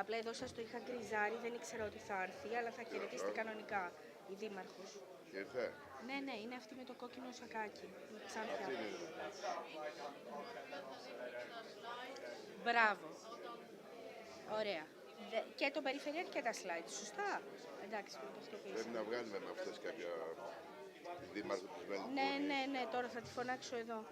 Απλά εδώ σας το είχα γκριζάρει, δεν ήξερα ότι θα έρθει, αλλά θα χαιρετήσετε κανονικά η δήμαρχος. Ήρθε. Ναι, ναι, είναι αυτή με το κόκκινο σακάκι. Ξανθιά. Αυτή είναι. Μπράβο. Ωραία. Και το περιφερειακό και τα slides, σωστά. Εντάξει, το ταυτοποίησα. Πρέπει να βγάλουμε με αυτές κάποια δήμαρχο της Μέλμπουρνης. Ναι, ναι, ναι, τώρα θα τη φωνάξω εδώ.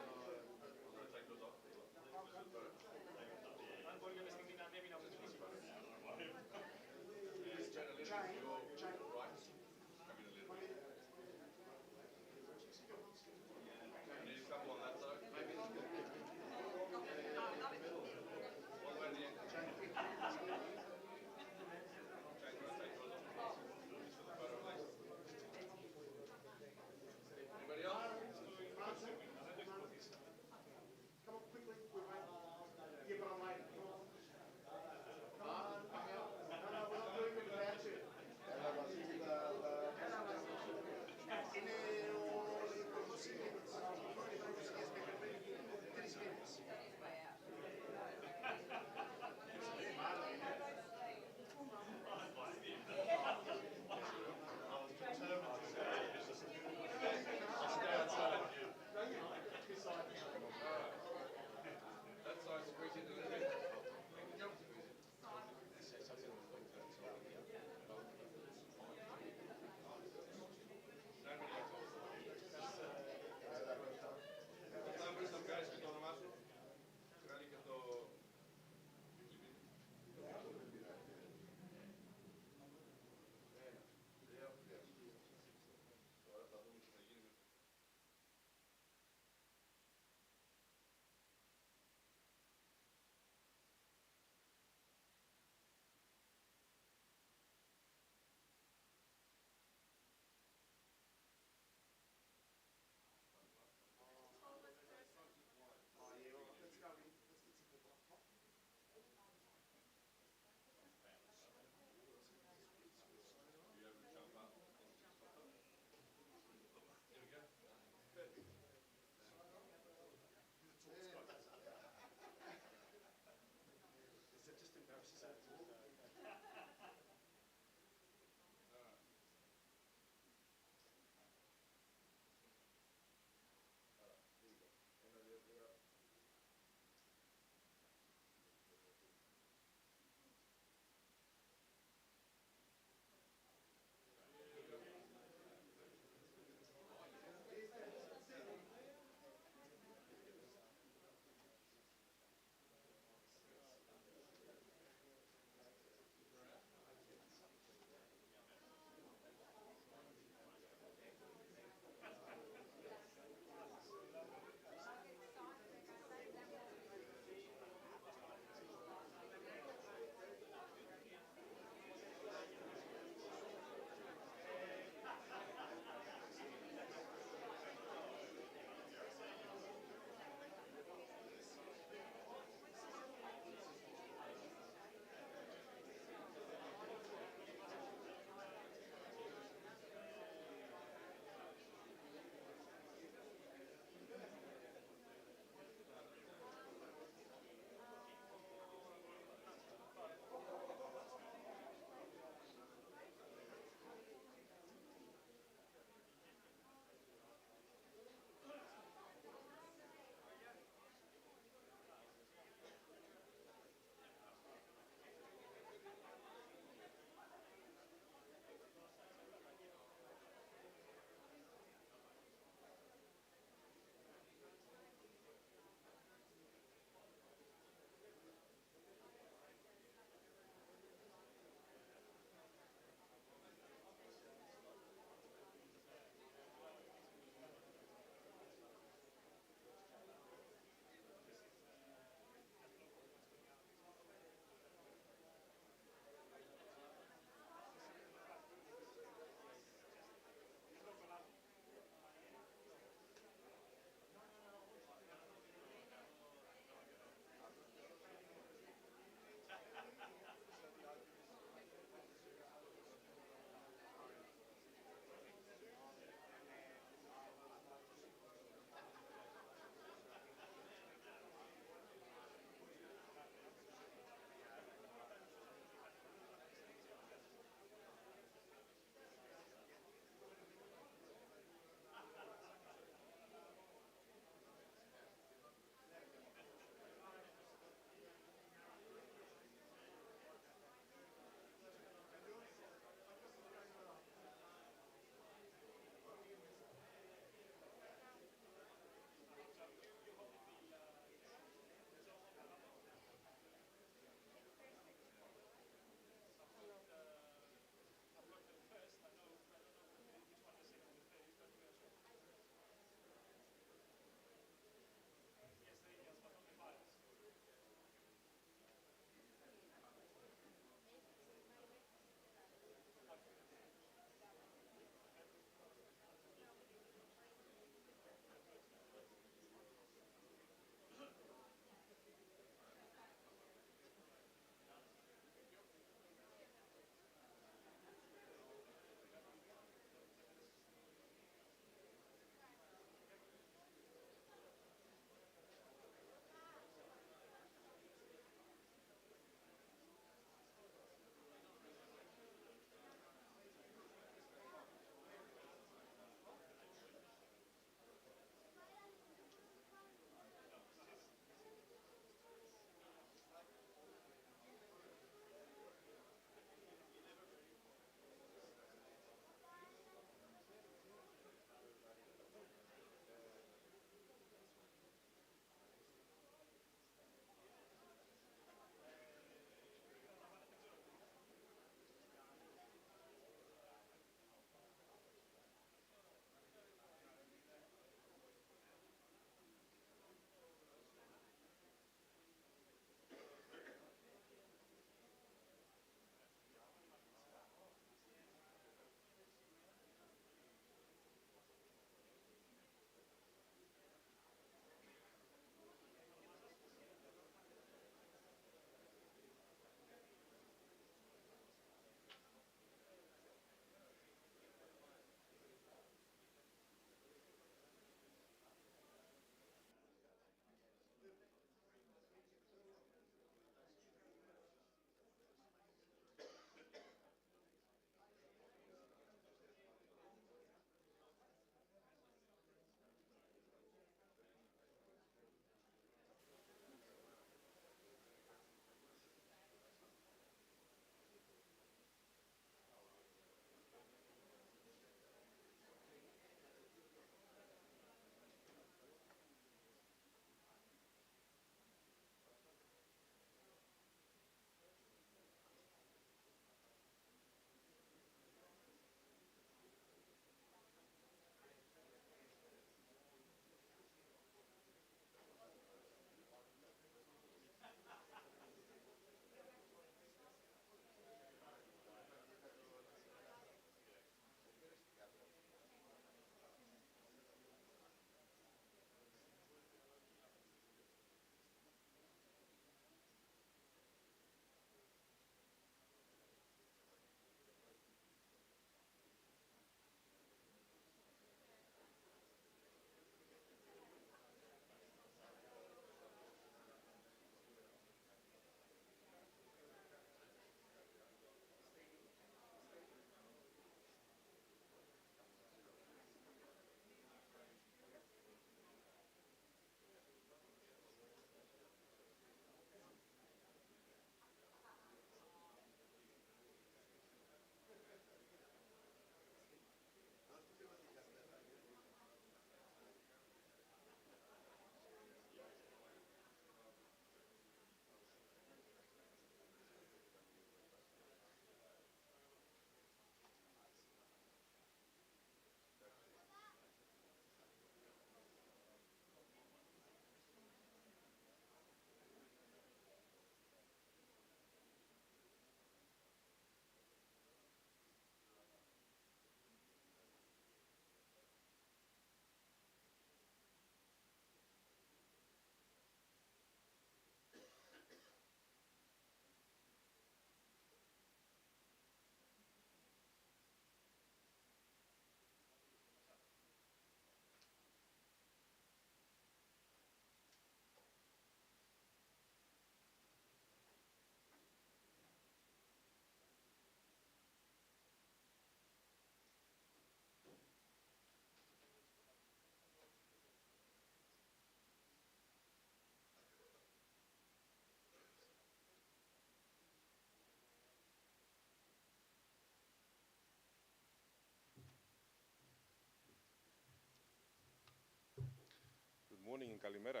morning and kalimera.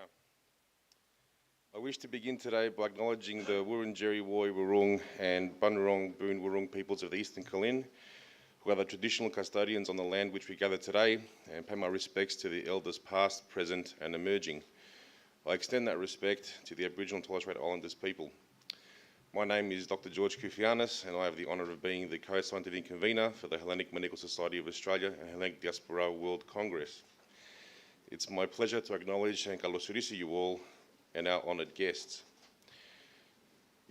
I wish to begin today by acknowledging the Wurundjeri Woi Wurrung and Bunurong Boon Wurrung peoples of the Eastern Kulin, who are the traditional custodians on the land which we gather today, and pay my respects to the elders past, present and emerging. I extend that respect to the Aboriginal and Torres Strait Islanders people. My name is Dr. George Kufianis, and I have the honour of being the co-scientific convener for the Hellenic Medical Society of Australia and Hellenic Diaspora World Congress. It's my pleasure to acknowledge and kalosirisi you all and our honoured guests.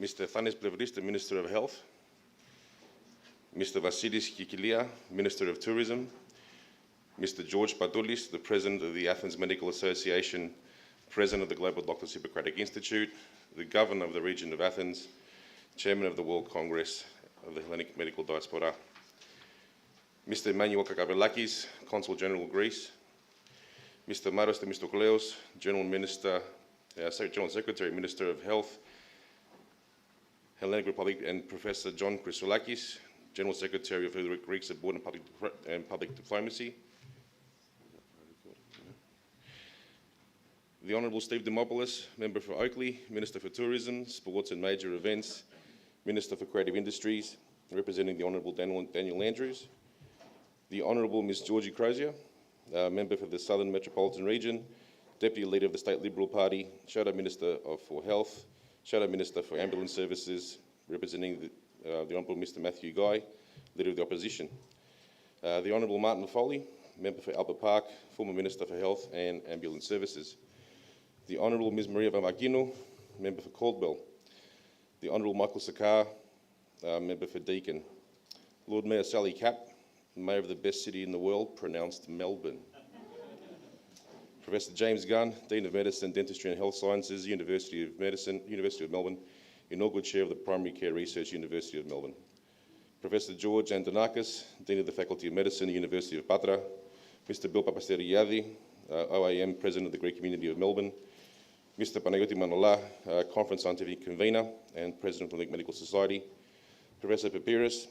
Mr. Thanis Plevris, the Minister of Health, Mr. Vasilis Kikilia, Minister of Tourism, Mr. George Badoulis, the President of the Athens Medical Association, President of the Global Doctors Hippocratic Institute, the Governor of the Region of Athens, Chairman of the World Congress of the Hellenic Medical Diaspora, Mr. Emmanuel Kakavellakis, Consul General of Greece, Mr. Maros Themistokleos, General Secretary, Minister of Health, Hellenic Republic, and Professor John Chrysoulakis, General Secretary of the Greeks Abroad and Public Diplomacy, the Honourable Steve Dimopoulos, Member for Oakley, Minister for Tourism, Sports and Major Events, Minister for Creative Industries, representing the Honourable Daniel Andrews, the Honourable Ms. Georgie Crozier, Member for the Southern Metropolitan Region, Deputy Leader of the State Liberal Party, Shadow Minister for Health, Shadow Minister for Ambulance Services, representing the Honourable Mr. Matthew Guy, Leader of the Opposition, the Honourable Martin Foley, Member for Albert Park, former Minister for Health and Ambulance Services, the Honourable Ms. Maria Vamakino, Member for Caldwell, the Honourable Michael Sakar, Member for Deakin, Lord Mayor Sally Capp, Mayor of the best city in the world, pronounced Melbourne. Professor James Gunn, Dean of Medicine, Dentistry and Health Sciences, University of Melbourne, Inaugural Chair of the Primary Care Research, University of Melbourne. Professor George Andonakis, Dean of the Faculty of Medicine, University of Patra, Mr. Bill Papasteriadi, OAM, President of the Greek Community of Melbourne, Mr. Panagiotis Manola, Conference Scientific Convener and President of the Medical Society, Professor Papyrus,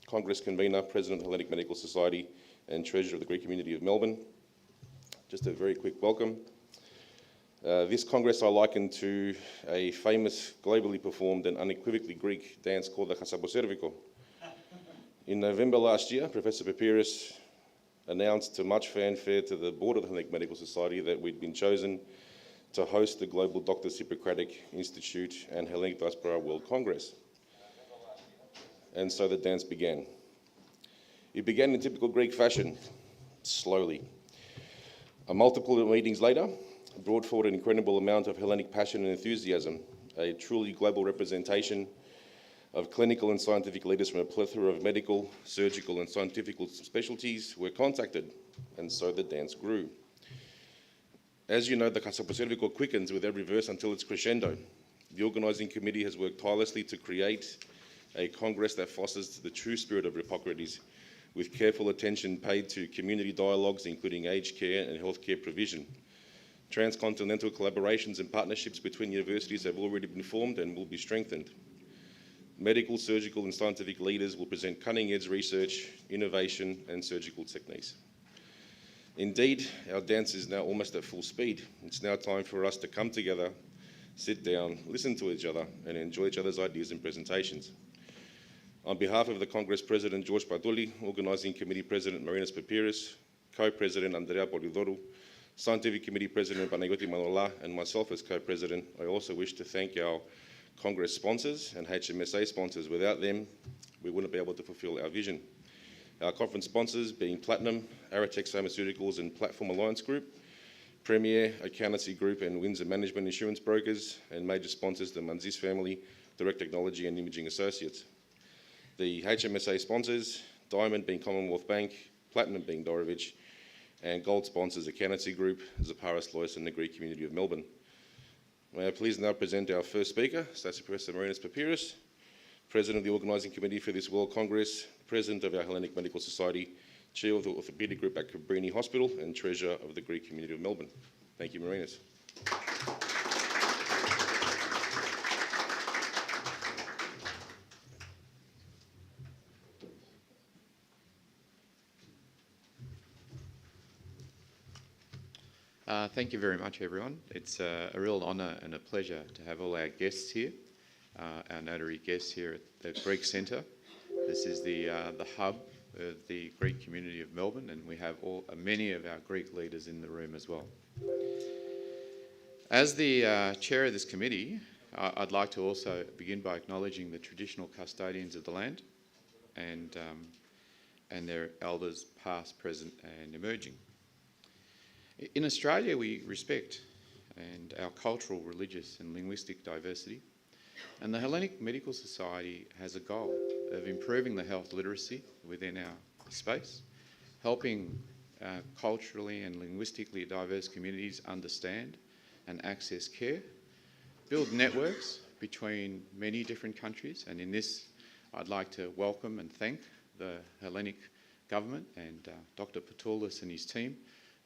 Congress Convener, President of the Hellenic Medical Society and Treasurer of the Greek Community of Melbourne. Just a very quick welcome. This Congress I liken to a famous, globally performed and unequivocally Greek dance called the Chasaposerviko. In November last year, Professor Papyrus announced to much fanfare to the board of the Hellenic Medical Society that we'd been chosen to host the Global Doctors Hippocratic Institute and Hellenic Diaspora World Congress. And so the dance began. It began in typical Greek fashion, slowly. Multiple meetings later, brought forward an incredible amount of Hellenic passion and enthusiasm, a truly global representation of clinical and scientific leaders from a plethora of medical, surgical and scientific specialties were contacted, and so the dance grew. As you know, the Chasaposerviko quickens with every verse until its crescendo. The organising committee has worked tirelessly to create a Congress that fosters the true spirit of Hippocrates, with careful attention paid to community dialogues, including aged care and healthcare provision. Transcontinental collaborations and partnerships between universities have already been formed and will be strengthened. Medical, surgical and scientific leaders will present cutting-edge research, innovation and surgical techniques. Indeed, our dance is now almost at full speed. It's now time for us to come together, sit down, listen to each other and enjoy each other's ideas and presentations. On behalf of the Congress President George Badouli, Organising Committee President Marinos Papyrus, Co-President Andrea Polidorou, Scientific Committee President Panagiotis Manola, and myself as Co-President, I also wish to thank our Congress sponsors and HMSA sponsors. Without them, we wouldn't be able to fulfil our vision. Our conference sponsors being Platinum, Aratex Pharmaceuticals and Platform Alliance Group, Premier, Accountancy Group and Windsor Management Insurance Brokers, and major sponsors the Manzis family, Direct Technology and Imaging Associates. The HMSA sponsors, Diamond being Commonwealth Bank, Platinum being Dorovich, and Gold sponsors Accountancy Group, Zaparis Lois and the Greek Community of Melbourne. May I please now present our first speaker, Associate Professor Marinos Papyrus, President of the Organising Committee for this World Congress, President of our Hellenic Medical Society, Chair of the Orthopaedic Group at Cabrini Hospital, and Treasurer of the Greek Community of Melbourne. Thank you, Marinos. Thank you very much, everyone. It's a real honour and a pleasure to have all our guests here, our notary guests here at the Greek Centre. This is the hub of the Greek Community of Melbourne, and we have many of our Greek leaders in the room as well. As the chair of this committee, I'd like to also begin by acknowledging the traditional custodians of the land and their elders past, present and emerging. In Australia, we respect our cultural, religious and linguistic diversity, and the Hellenic Medical Society has a goal of improving the health literacy within our space, helping culturally and linguistically diverse communities understand and access care, build networks between many different countries, and in this I'd like to welcome and thank the Hellenic government and Dr. Patoulis and his team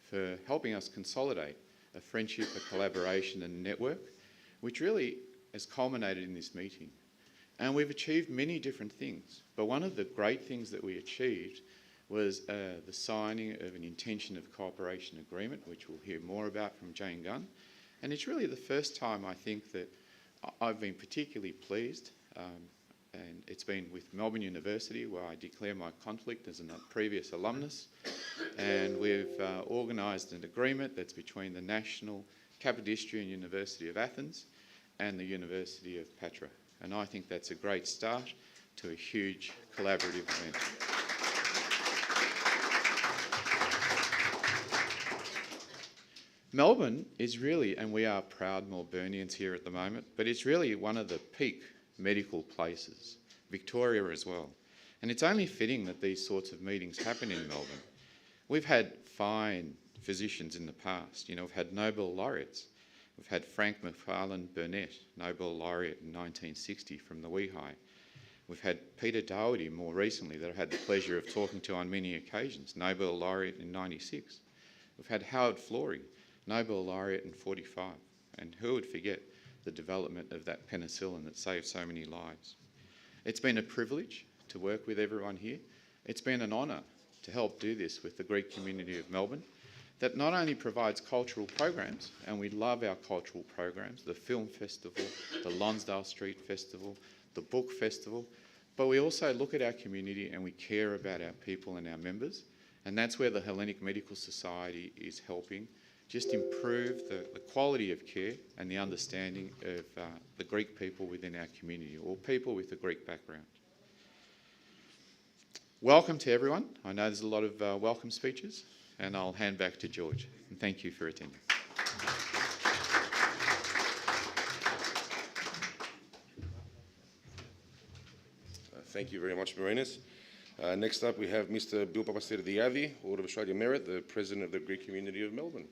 for helping us consolidate a friendship, a collaboration and network, which really has culminated in this meeting. And we've achieved many different things, but one of the great things that we achieved was the signing of an intention of cooperation agreement, which we'll hear more about from Jane Gunn. And it's really the first time I think that I've been particularly pleased, and it's been with Melbourne University, where I declare my conflict as a previous alumnus, and we've organised an agreement that's between the National Kapodistrian University of Athens and the University of Patra. And I think that's a great start to a huge collaborative event. Melbourne is really, and we are proud Melburnians here at the moment, but it's really one of the peak medical places, Victoria as well. And it's only fitting that these sorts of meetings happen in Melbourne. We've had fine physicians in the past. You know, we've had Nobel laureates. We've had Frank McFarlane Burnett, Nobel laureate in 1960 from the Weehai. We've had Peter Doherty more recently that I've had the pleasure of talking to on many occasions, Nobel laureate in 96. We've had Howard Florey, Nobel laureate in 45. And who would forget the development of that penicillin that saved so many lives? It's been a privilege to work with everyone here. It's been an honour to help do this with the Greek Community of Melbourne, that not only provides cultural programs, and we love our cultural programs, the Film Festival, the Lonsdale Street Festival, the Book Festival, but we also look at our community and we care about our people and our members, and that's where the Hellenic Medical Society is helping just improve the quality of care and the understanding of the Greek people within our community, or people with a Greek background. Welcome to everyone. I know there's a lot of welcome speeches, and I'll hand back to George. And thank you for attending. Thank you very much, Marinas. Next up, we have Mr. Bill Papasterdiadi, Order of Australia Merit, the President of the Greek Community of Melbourne.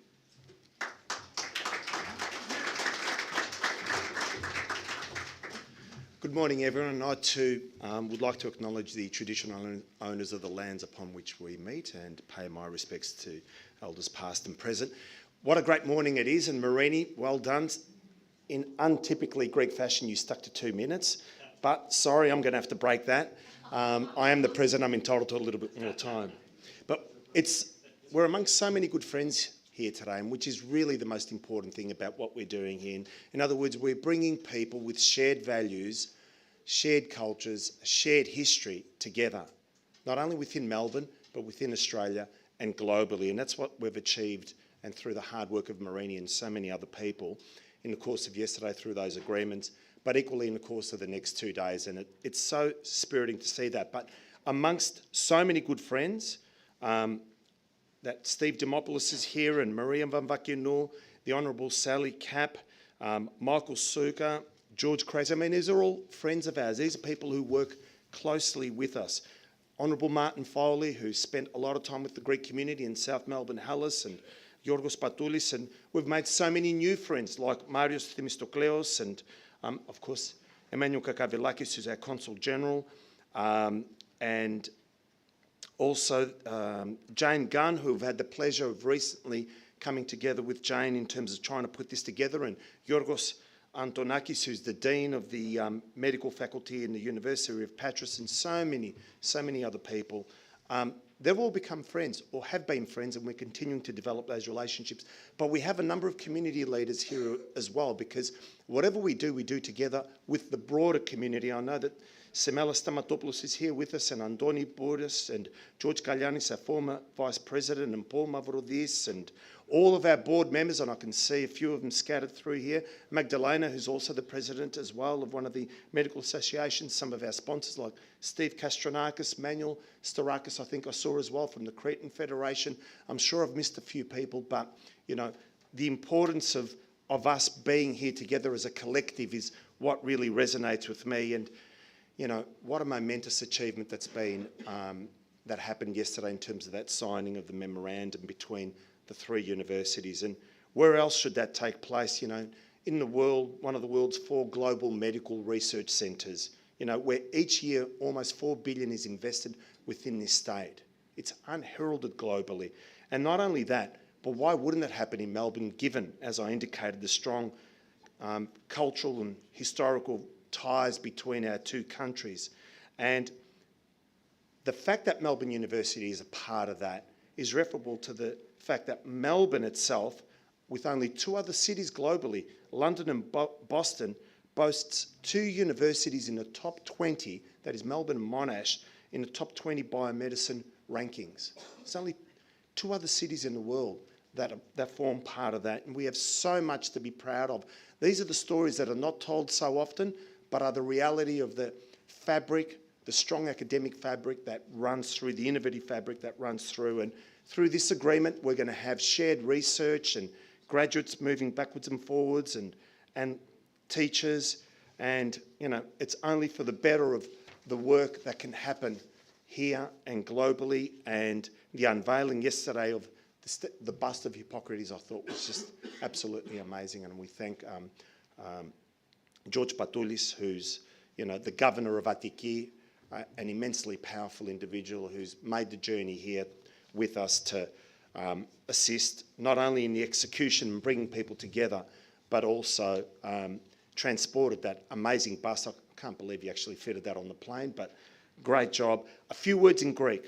Good morning, everyone. I too would like to acknowledge the traditional owners of the lands upon which we meet and pay my respects to elders past and present. What a great morning it is, and Marini, well done. In untypically Greek fashion, you stuck to 2 minutes, but sorry, I'm going to have to break that. I am the president, I'm entitled to a little bit more time. But we're amongst so many good friends here today, and which is really the most important thing about what we're doing here. In other words, we're bringing people with shared values, shared cultures, shared history together, not only within Melbourne, but within Australia and globally. And that's what we've achieved, and through the hard work of Marini and so many other people in the course of yesterday through those agreements, but equally in the course of the next 2 days. And it's so spiriting to see that. But amongst so many good friends, that Steve Demopoulos is here, and Maria Vanvakinou, the Honourable Sally Capp, Michael Suka, George Crazy. I mean, these are all friends of ours. These are people who work closely with us. Honourable Martin Foley, who spent a lot of time with the Greek community in South Melbourne, Hellas, and Giorgos Patoulis. And we've made so many new friends, like Marios Themistokleos, and of course, Emmanuel Kakavilakis, who's our Consul General, and also Jane Gunn, who have had the pleasure of recently coming together with Jane in terms of trying to put this together, and Giorgos Antonakis, who's the Dean of the medical faculty in the University of Patras, and so many other people. they've all become friends or have been friends, and we're continuing to develop those relationships. But we have a number of community leaders here as well, because whatever we do together with the broader community. I know that Semela Stamatopoulos is here with us, and Andoni Bouris, and George Kalyanis, our former Vice President, and Paul Mavrodis, and all of our board members, and I can see a few of them scattered through here. Magdalena, who's also the president as well of one of the medical associations, some of our sponsors like Steve Kastronakis, Manuel Starakis, I think I saw as well from the Cretan Federation. I'm sure I've missed a few people, but you know, the importance of us being here together as a collective is what really resonates with me. And you know, what a momentous achievement that's been, that happened yesterday in terms of that signing of the memorandum between the three universities. And where else should that take place? You know, in the world, one of the world's 4 global medical research centres, you know, where each year almost 4 billion is invested within this state. It's unheralded globally. And not only that, but why wouldn't it happen in Melbourne, given, as I indicated, the strong cultural and historical ties between our two countries? And the fact that Melbourne University is a part of that is referable to the fact that Melbourne itself, with only 2 other cities globally, London and Boston, boasts 2 universities in the top 20, that is Melbourne and Monash, in the top 20 biomedicine rankings. There's only 2 other cities in the world that form part of that, and we have so much to be proud of. These are the stories that are not told so often, but are the reality of the fabric, the strong academic fabric that runs through, the innovative fabric that runs through. And through this agreement, we're going to have shared research and graduates moving backwards and forwards, and teachers. And, you know, it's only for the better of the work that can happen here and globally. And the unveiling yesterday of the bust of Hippocrates, I thought, was just absolutely amazing. And we thank George Patoulis, who's, you know, the governor of Attiki, an immensely powerful individual who's made the journey here with us to assist not only in the execution and bringing people together, but also transported that amazing bus. I can't believe he actually fitted that on the plane, but great job. A few words in Greek,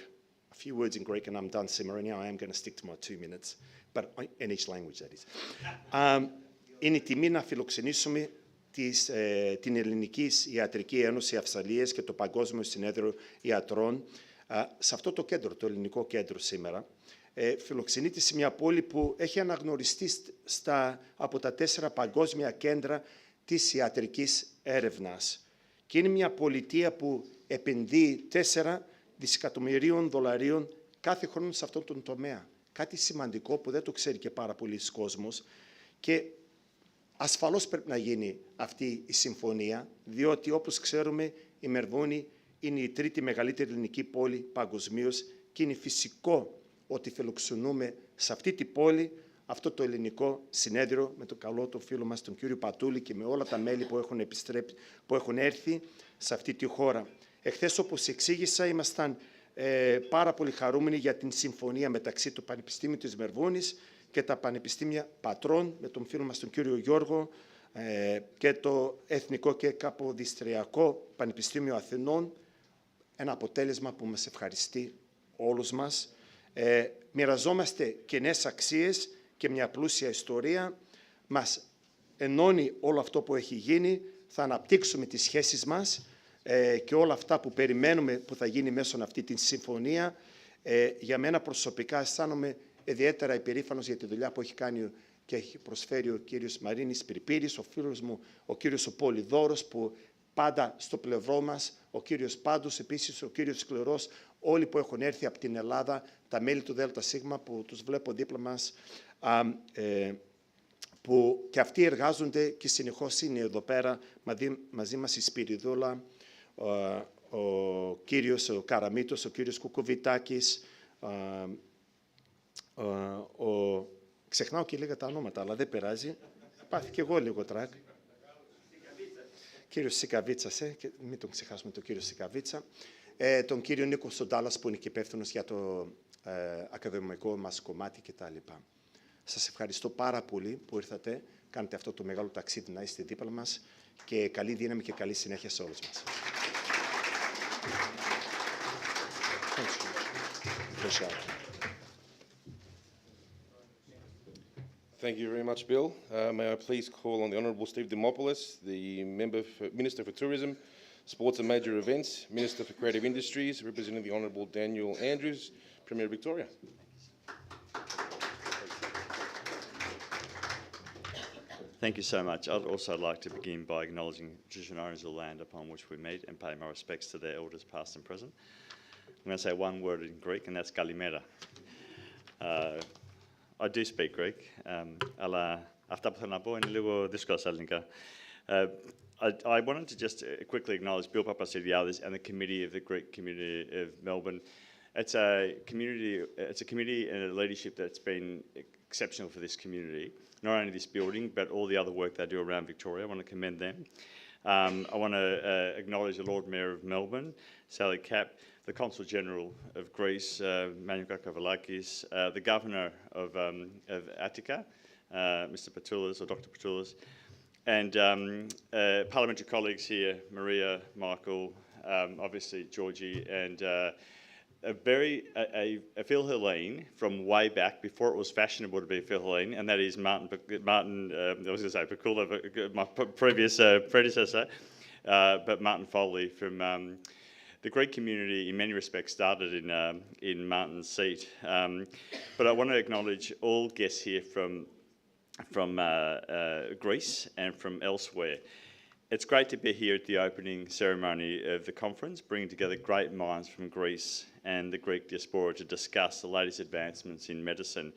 and I'm done, Simarini. I am going to stick to my 2 minutes, but in each language, that is. Είναι τιμή να φιλοξενήσουμε την Ελληνική Ιατρική Ένωση Αυστραλίας και το Παγκόσμιο Συνέδριο Ιατρών σε αυτό το κέντρο, το ελληνικό κέντρο σήμερα. Φιλοξενείται σε μια πόλη που έχει αναγνωριστεί από τα 4 παγκόσμια κέντρα της ιατρικής έρευνας. Και είναι μια πολιτεία που επενδύει 4 δισεκατομμυρίων δολαρίων κάθε χρόνο σε αυτόν τον τομέα. Κάτι σημαντικό που δεν το ξέρει και πάρα πολλοί κόσμος. Και ασφαλώς πρέπει να γίνει αυτή η συμφωνία, διότι όπως ξέρουμε η Μελβούρνη είναι η 3η μεγαλύτερη ελληνική πόλη παγκοσμίως και είναι φυσικό ότι φιλοξενούμε σε αυτή την πόλη αυτό το ελληνικό συνέδριο με τον καλό το φίλο μας τον κύριο Πατούλη και με όλα τα μέλη που έχουν έρθει σε αυτή τη χώρα. Εχθές, όπως εξήγησα, ήμασταν πάρα πολύ χαρούμενοι για την συμφωνία μεταξύ του Πανεπιστήμιου της Μελβούρνης και τα Πανεπιστήμια Πατρών με τον φίλο μας τον κύριο Γιώργο και το Εθνικό και Καποδιστριακό Πανεπιστήμιο Αθηνών. Ένα αποτέλεσμα που μας ευχαριστεί όλους μας. Μοιραζόμαστε κοινές αξίες και μια πλούσια ιστορία. Μας ενώνει όλο αυτό που έχει γίνει. Θα αναπτύξουμε τις σχέσεις μας και όλα αυτά που περιμένουμε που θα γίνει μέσω αυτή τη συμφωνία. Για μένα προσωπικά αισθάνομαι ιδιαίτερα υπερήφανος για τη δουλειά που έχει κάνει και έχει προσφέρει ο κύριος Μαρίνης Πυρπύρης, ο φίλος μου ο κύριος ο Πολυδώρος που πάντα στο πλευρό μας, ο κύριος Πάντους, επίσης ο κύριος Σκληρός, όλοι που έχουν έρθει από την Ελλάδα, τα μέλη του ΔΣ που τους βλέπω δίπλα μας, που και αυτοί εργάζονται και συνεχώς είναι εδώ πέρα μαζί μας η Σπυριδούλα, ο κύριος ο Καραμίτος, ο κύριος Κουκουβιτάκης, ξεχνάω και λίγα τα ονόματα, αλλά δεν πειράζει. Πάθη και εγώ λίγο τρακ. Κύριος Σικαβίτσας, μην τον ξεχάσουμε τον κύριο Σικαβίτσα. Τον κύριο Νίκο Σοντάλας που είναι και υπεύθυνος για το ακαδημαϊκό μας κομμάτι κτλ. Σας ευχαριστώ πάρα πολύ που ήρθατε, κάνετε αυτό το μεγάλο ταξίδι να είστε δίπλα μας και καλή δύναμη και καλή συνέχεια σε όλους μας. Michelle. Thank you very much, Bill. May I please call on the Honourable Steve Dimopoulos, the Minister for Tourism, Sports and Major Events, Minister for Creative Industries, representing the Honourable Daniel Andrews, Premier of Victoria. Thank you so much. I'd also like to begin by acknowledging traditional owners of the land upon which we meet and pay my respects to their elders past and present. I'm going to say one word in Greek, and that's kalimera. I do speak Greek, αλλά αυτά που θέλω να πω είναι λίγο δύσκολα στα ελληνικά. I wanted to just quickly acknowledge Bill Papasidiadis and the committee of the Greek Community of Melbourne. It's a committee and a leadership that's been exceptional for this community, not only this building, but all the other work they do around Victoria. I want to commend them. I want to acknowledge the Lord Mayor of Melbourne, Sally Capp, the Consul General of Greece, Manuel Kavalakis, the Governor of Attica, Mr. Patoulis, or Dr. Patoulis, and parliamentary colleagues here, Maria, Michael, obviously Georgie, and a Phil Helene from way back before it was fashionable to be Phil Helene, and that is Martin I was going to say Pakula, my previous predecessor, but Martin Foley from the Greek community in many respects started in Martin's seat. But I want to acknowledge all guests here from Greece and from elsewhere. It's great to be here at the opening ceremony of the conference, bringing together great minds from Greece and the Greek Diaspora to discuss the latest advancements in medicine.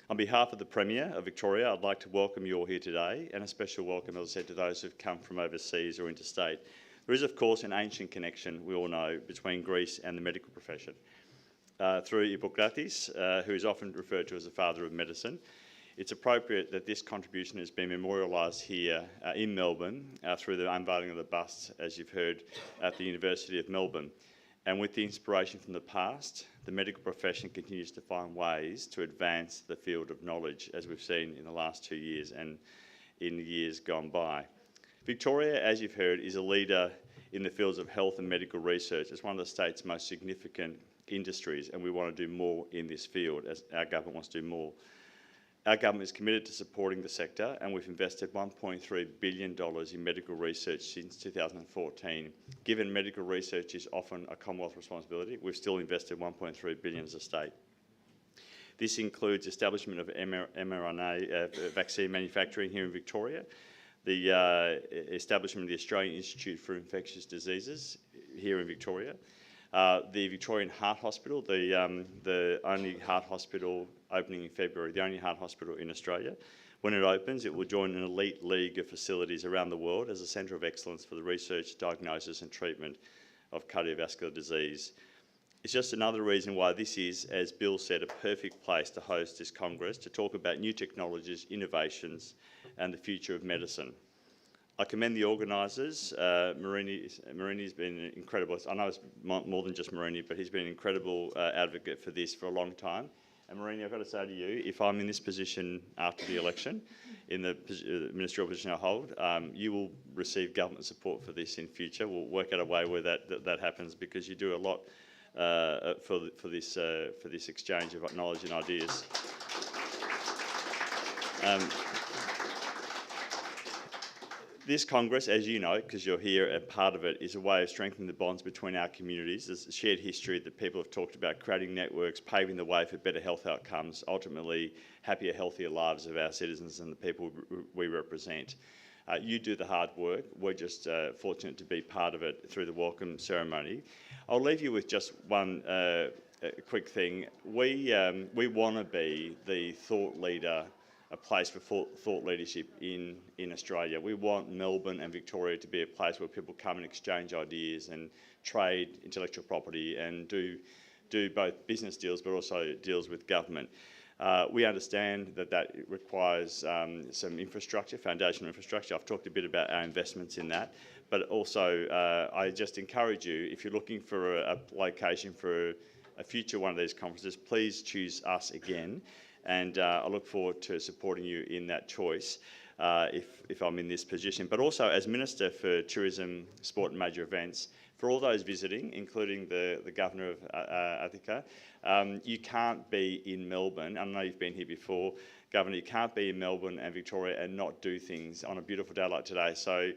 On behalf of the Premier of Victoria, I'd like to welcome you all here today, and a special welcome, as I said, to those who've come from overseas or interstate. There is, of course, an ancient connection, we all know, between Greece and the medical profession. Through Hippocrates, who is often referred to as the father of medicine, it's appropriate that this contribution has been memorialised here in Melbourne through the unveiling of the bust, as you've heard, at the University of Melbourne. And with the inspiration from the past, the medical profession continues to find ways to advance the field of knowledge, as we've seen in the last 2 years and in years gone by. Victoria, as you've heard, is a leader in the fields of health and medical research. It's one of the state's most significant industries, and we want to do more in this field, as our government wants to do more. Our government is committed to supporting the sector, and we've invested $1.3 billion in medical research since 2014. Given medical research is often a Commonwealth responsibility, we've still invested $1.3 billion as a state. This includes establishment of mRNA vaccine manufacturing here in Victoria, the establishment of the Australian Institute for Infectious Diseases here in Victoria, the Victorian Heart Hospital, the only heart hospital opening in February, the only heart hospital in Australia. When it opens, it will join an elite league of facilities around the world as a centre of excellence for the research, diagnosis and treatment of cardiovascular disease. It's just another reason why this is, as Bill said, a perfect place to host this Congress to talk about new technologies, innovations and the future of medicine. I commend the organisers. Marini's been incredible. I know it's more than just Marini, but he's been an incredible advocate for this for a long time. And Marini, I've got to say to you, if I'm in this position after the election, in the ministerial position I hold, you will receive government support for this in future. We'll work out a way where that happens, because you do a lot for this exchange of knowledge and ideas. This Congress, as you know, because you're here and part of it, is a way of strengthening the bonds between our communities. There's a shared history that people have talked about, creating networks, paving the way for better health outcomes, ultimately happier, healthier lives of our citizens and the people we represent. You do the hard work. We're just fortunate to be part of it through the welcome ceremony. I'll leave you with just one quick thing. We want to be the thought leader, a place for thought leadership in Australia. We want Melbourne and Victoria to be a place where people come and exchange ideas and trade intellectual property and do both business deals but also deals with government. We understand that requires some infrastructure, foundational infrastructure. I've talked a bit about our investments in that, but also I just encourage you, if you're looking for a location for a future one of these conferences, please choose us again. And I look forward to supporting you in that choice if I'm in this position. But also as Minister for Tourism, Sport and Major Events, for all those visiting, including the Governor of Attica, you can't be in Melbourne. I know you've been here before, Governor, you can't be in Melbourne and Victoria and not do things on a beautiful day like today. So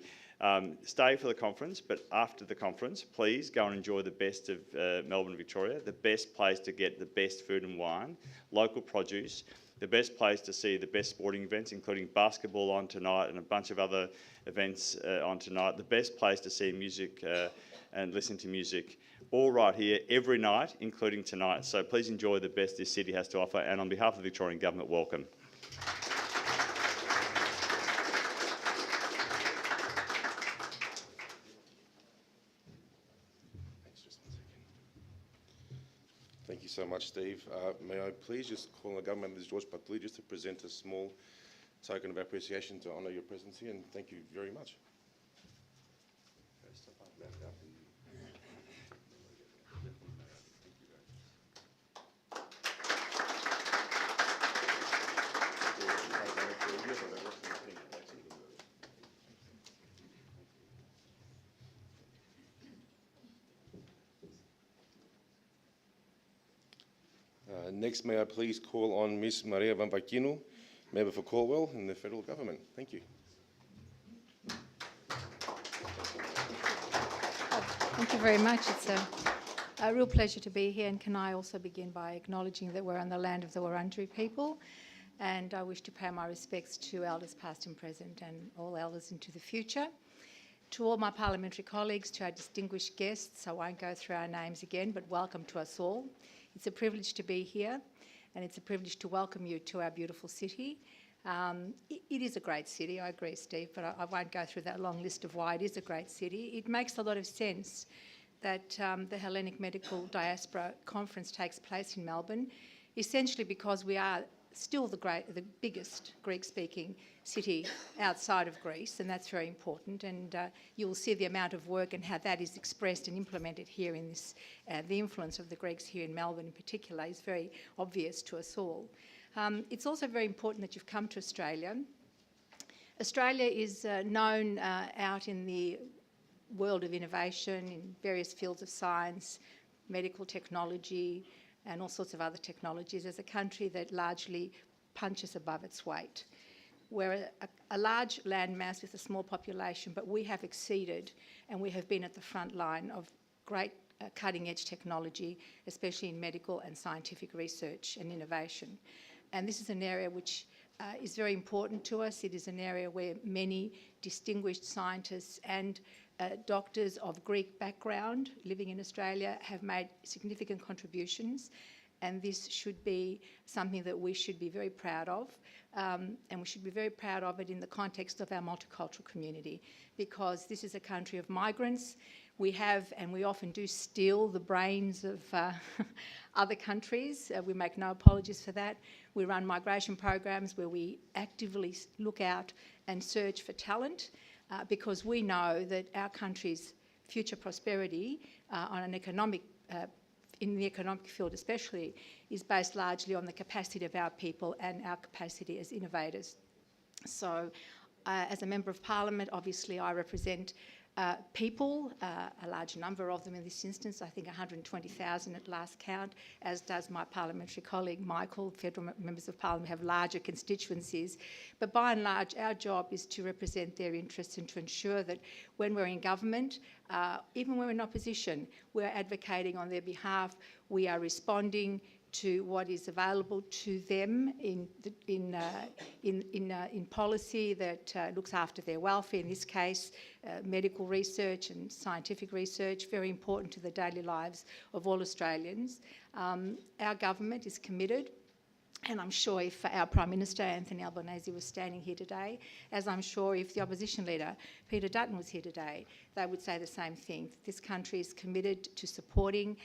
stay for the conference, but after the conference, please go and enjoy the best of Melbourne and Victoria, the best place to get the best food and wine, local produce, the best place to see the best sporting events, including basketball on tonight and a bunch of other events on tonight, the best place to see music and listen to music, all right here every night, including tonight. So please enjoy the best this city has to offer, and on behalf of the Victorian Government, welcome. Thank you so much, Steve. May I please just call on the Government Minister George Patley just to present a small token of appreciation to honour your presence here, and thank you very much. Next, may I please call on Ms. Maria Vampakino, Member for Caldwell in the Federal Government. Thank you. Thank you very much. It's a real pleasure to be here, and can I also begin by acknowledging that we're on the land of the Wurundjeri people, and I wish to pay my respects to elders past and present and all elders into the future. To all my parliamentary colleagues, to our distinguished guests, I won't go through our names again, but welcome to us all. It's a privilege to be here, and it's a privilege to welcome you to our beautiful city. It is a great city, I agree, Steve, but I won't go through that long list of why it is a great city. It makes a lot of sense that the Hellenic Medical Diaspora Conference takes place in Melbourne, essentially because we are still the biggest Greek-speaking city outside of Greece, and that's very important. And you will see the amount of work and how that is expressed and implemented here in this. The influence of the Greeks here in Melbourne in particular is very obvious to us all. It's also very important that you've come to Australia. Australia is known out in the world of innovation in various fields of science, medical technology, and all sorts of other technologies, as a country that largely punches above its weight. We're a large landmass with a small population, but we have exceeded, and we have been at the front line of great cutting-edge technology, especially in medical and scientific research and innovation. And this is an area which is very important to us. It is an area where many distinguished scientists and doctors of Greek background living in Australia have made significant contributions, and this should be something that we should be very proud of, and we should be very proud of it in the context of our multicultural community, because this is a country of migrants. We have, and we often do, steal the brains of other countries. We make no apologies for that. We run migration programs where we actively look out and search for talent, because we know that our country's future prosperity on an economic, in the economic field especially, is based largely on the capacity of our people and our capacity as innovators. So as a Member of Parliament, obviously I represent people, a large number of them in this instance, I think 120,000 at last count, as does my parliamentary colleague Michael. Federal members of Parliament have larger constituencies, but by and large our job is to represent their interests and to ensure that when we're in government, even when we're in opposition, we're advocating on their behalf, we are responding to what is available to them in policy that looks after their welfare. In this case, medical research and scientific research, very important to the daily lives of all Australians. Our government is committed, and I'm sure if our Prime Minister, Anthony Albanese, was standing here today, as I'm sure if the opposition leader, Peter Dutton, was here today, they would say the same thing. This country is committed to supporting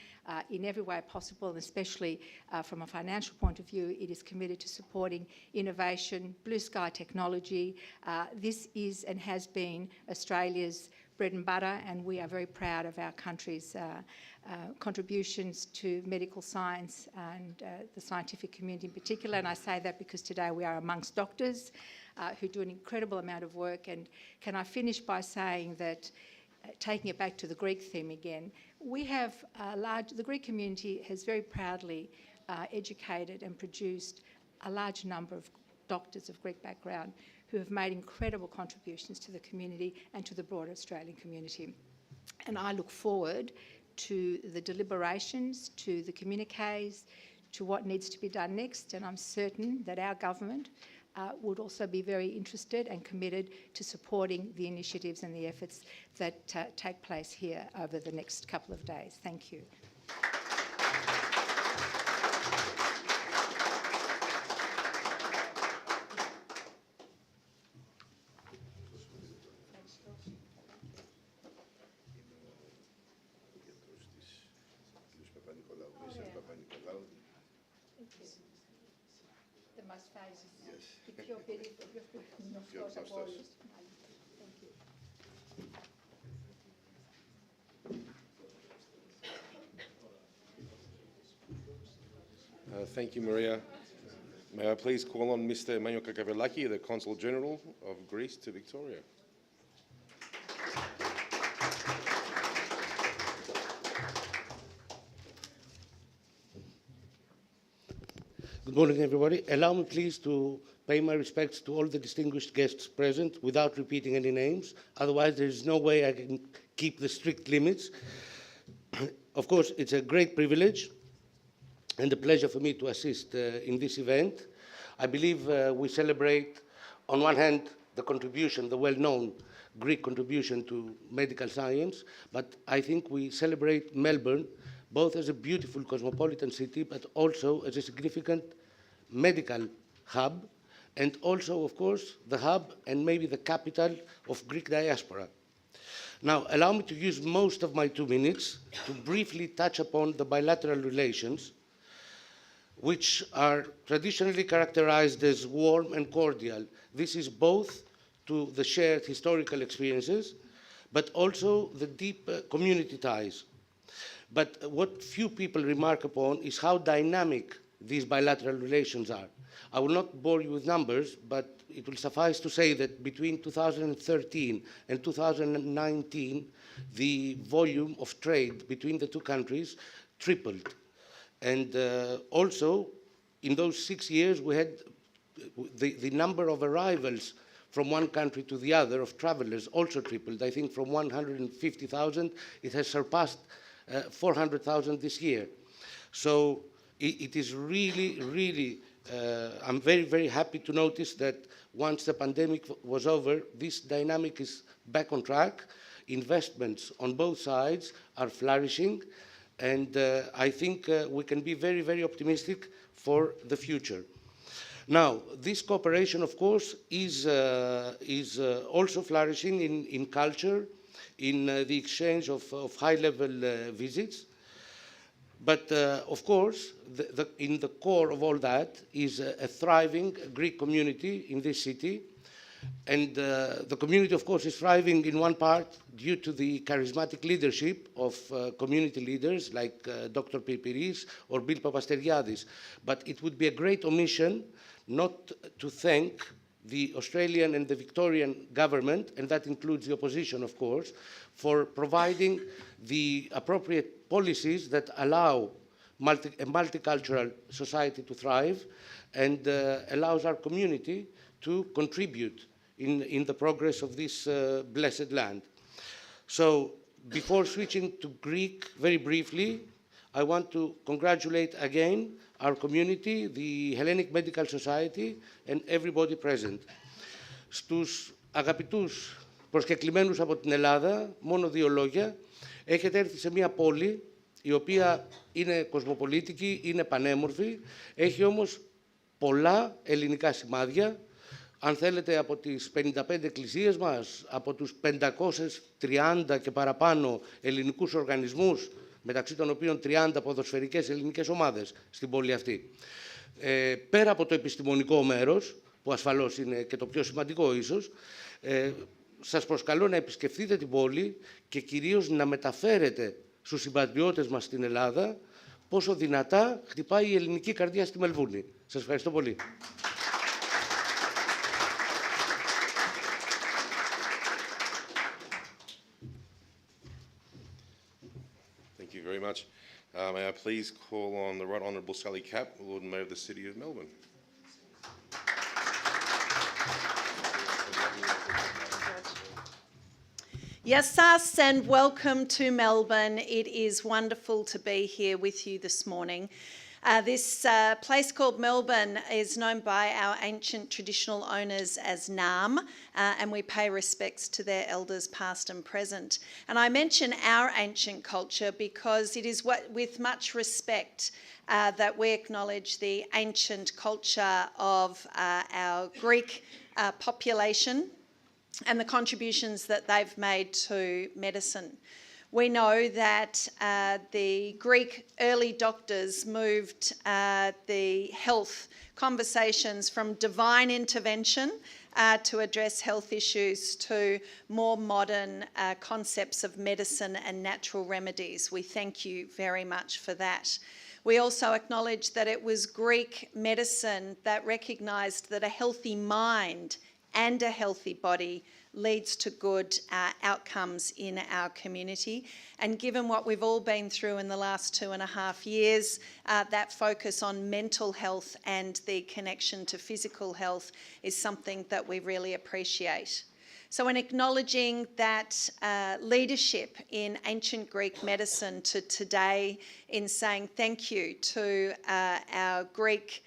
in every way possible, and especially from a financial point of view, it is committed to supporting innovation, blue sky technology. This is and has been Australia's bread and butter, and we are very proud of our country's contributions to medical science and the scientific community in particular. And I say that because today we are amongst doctors who do an incredible amount of work. And can I finish by saying that taking it back to the Greek theme again, we have the Greek community has very proudly educated and produced a large number of doctors of Greek background who have made incredible contributions to the community and to the broader Australian community. And I look forward to the deliberations, to the communiques, to what needs to be done next, and I'm certain that our government would also be very interested and committed to supporting the initiatives and the efforts that take place here over the next couple of days. Thank you. Thank you, Maria. May I please call on Mr. Emmanuel Kakavelaki, the Consul General of Greece to Victoria. Good morning, everybody. Allow me, please, to pay my respects to all the distinguished guests present without repeating any names. Otherwise, there is no way I can keep the strict limits. Of course, it's a great privilege and a pleasure for me to assist in this event. I believe we celebrate, on one hand, the contribution, the well-known Greek contribution to medical science, but I think we celebrate Melbourne both as a beautiful cosmopolitan city, but also as a significant medical hub, and also, of course, the hub and maybe the capital of Greek diaspora. Now, allow me to use most of my 2 minutes to briefly touch upon the bilateral relations, which are traditionally characterized as warm and cordial. This is both to the shared historical experiences, but also the deep community ties. But what few people remark upon is how dynamic these bilateral relations are. I will not bore you with numbers, but it will suffice to say that between 2013 and 2019, the volume of trade between the two countries tripled. And also, in those 6 years, we had the number of arrivals from one country to the other of travelers also tripled. I think from 150,000, it has surpassed 400,000 this year. So it is really, really, I'm very, very happy to notice that once the pandemic was over, this dynamic is back on track. Investments on both sides are flourishing. And I think we can be very, very optimistic for the future. Now, this cooperation, of course, is also flourishing in culture, in the exchange of high-level visits. But, of course, in the core of all that is a thriving Greek community in this city. And the community, of course, is thriving in one part due to the charismatic leadership of community leaders like Dr. Pirpiris or Bill Papasteriadis. But it would be a great omission not to thank the Australian and the Victorian government, and that includes the opposition, of course, for providing the appropriate policies that allow a multicultural society to thrive and allows our community to contribute in the progress of this blessed land. So before switching to Greek, very briefly, I want to congratulate again our community, the Hellenic Medical Society, and everybody present. Στους αγαπητούς προσκεκλημένους από την Ελλάδα, μόνο 2 λόγια. Έχετε έρθει σε μια πόλη η οποία είναι κοσμοπολίτικη, είναι πανέμορφη, έχει όμως πολλά ελληνικά σημάδια. Αν θέλετε, από τις 55 εκκλησίες μας, από τους 530 και παραπάνω ελληνικούς οργανισμούς, μεταξύ των οποίων 30 ποδοσφαιρικές ελληνικές ομάδες στην πόλη αυτή. Πέρα από το επιστημονικό μέρος, που ασφαλώς είναι και το πιο σημαντικό ίσως, σας προσκαλώ να επισκεφτείτε την πόλη και κυρίως να μεταφέρετε στους συμπατριώτες μας στην Ελλάδα πόσο δυνατά χτυπάει η ελληνική καρδιά στη Μελβούρνη. Σας ευχαριστώ πολύ. much. May I please call on the Right Honourable Sally Capp, Lord and Mayor of the City of Melbourne. Yes, and welcome to Melbourne. It is wonderful to be here with you this morning. This place called Melbourne is known by our ancient traditional owners as Naam, and we pay respects to their elders past and present. And I mention our ancient culture because it is with much respect that we acknowledge the ancient culture of our Greek population and the contributions that they've made to medicine. We know that the Greek early doctors moved the health conversations from divine intervention to address health issues to more modern concepts of medicine and natural remedies. We thank you very much for that. We also acknowledge that it was Greek medicine that recognised that a healthy mind and a healthy body leads to good outcomes in our community. And given what we've all been through in the last 2.5 years, that focus on mental health and the connection to physical health is something that we really appreciate. So in acknowledging that leadership in ancient Greek medicine to today, in saying thank you to our Greek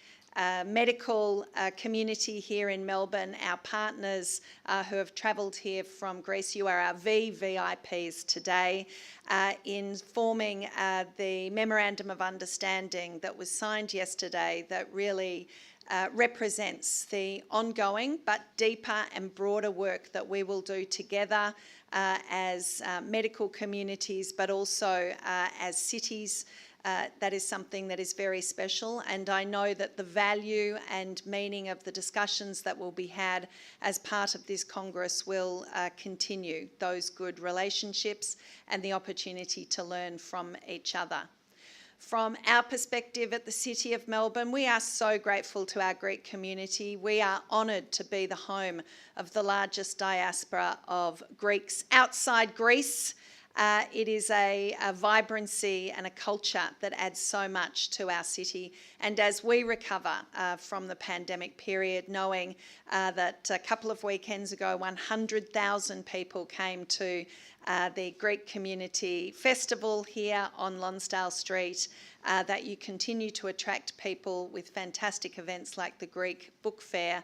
medical community here in Melbourne, our partners who have travelled here from Greece. You are our VVIPs today in forming the Memorandum of Understanding that was signed yesterday that really represents the ongoing but deeper and broader work that we will do together as medical communities, but also as cities. That is something that is very special, and I know that the value and meaning of the discussions that will be had as part of this Congress will continue those good relationships and the opportunity to learn from each other. From our perspective at the City of Melbourne, we are so grateful to our Greek community. We are honoured to be the home of the largest diaspora of Greeks outside Greece. It is a vibrancy and a culture that adds so much to our city. And as we recover from the pandemic period, knowing that a couple of weekends ago, 100,000 people came to the Greek Community Festival here on Lonsdale Street, that you continue to attract people with fantastic events like the Greek Book Fair,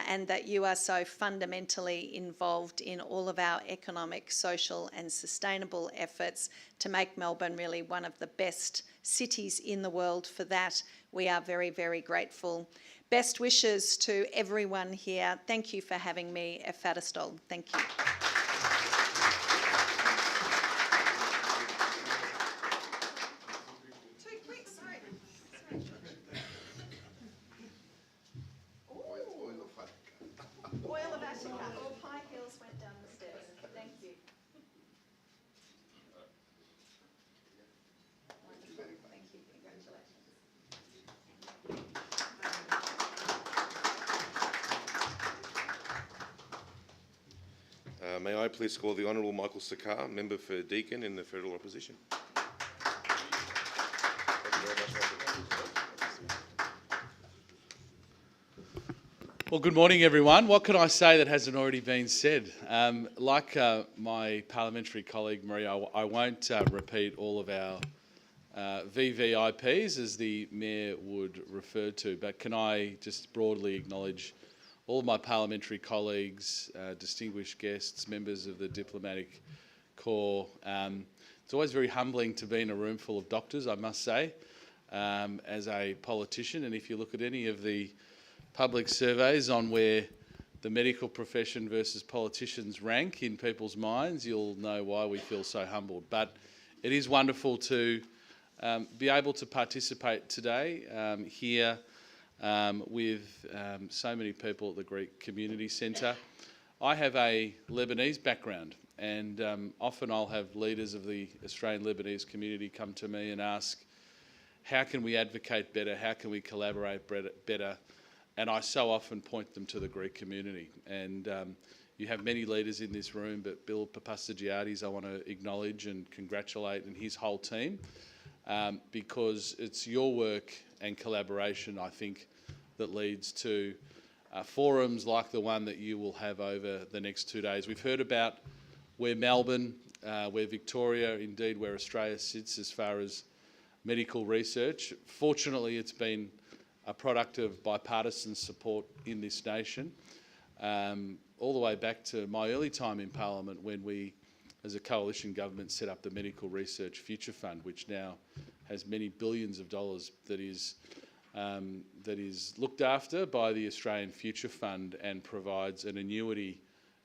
and that you are so fundamentally involved in all of our economic, social and sustainable efforts to make Melbourne really one of the best cities in the world. For that, we are very, very grateful. Best wishes to everyone here. Thank you for having me. Efadistol. Thank you. Oil of Attica. All high heels went down the stairs. Thank you. Wonderful. Thank you. Congratulations. May I please call the Honourable Michael Sakar, Member for Deakin in the Federal Opposition. Well, good morning, everyone. What can I say that hasn't already been said? Like my parliamentary colleague Maria, I won't repeat all of our VVIPs, as the Mayor would refer to, but can I just broadly acknowledge all of my parliamentary colleagues, distinguished guests, members of the Diplomatic Corps. It's always very humbling to be in a room full of doctors, I must say, as a politician, and if you look at any of the public surveys on where the medical profession versus politicians rank in people's minds, you'll know why we feel so humbled. But it is wonderful to be able to participate today here with so many people at the Greek Community Centre. I have a Lebanese background, and often I'll have leaders of the Australian Lebanese community come to me and ask, how can we advocate better? How can we collaborate better? And I so often point them to the Greek community. And you have many leaders in this room, but Bill Papastagiadis I want to acknowledge and congratulate, and his whole team because it's your work and collaboration, I think, that leads to forums like the one that you will have over the next 2 days. We've heard about where Melbourne, where Victoria, indeed where Australia sits as far as medical research. Fortunately, it's been a product of bipartisan support in this nation, all the way back to my early time in Parliament when we, as a coalition government, set up the Medical Research Future Fund, which now has many billions of dollars that is looked after by the Australian Future Fund and provides an annuity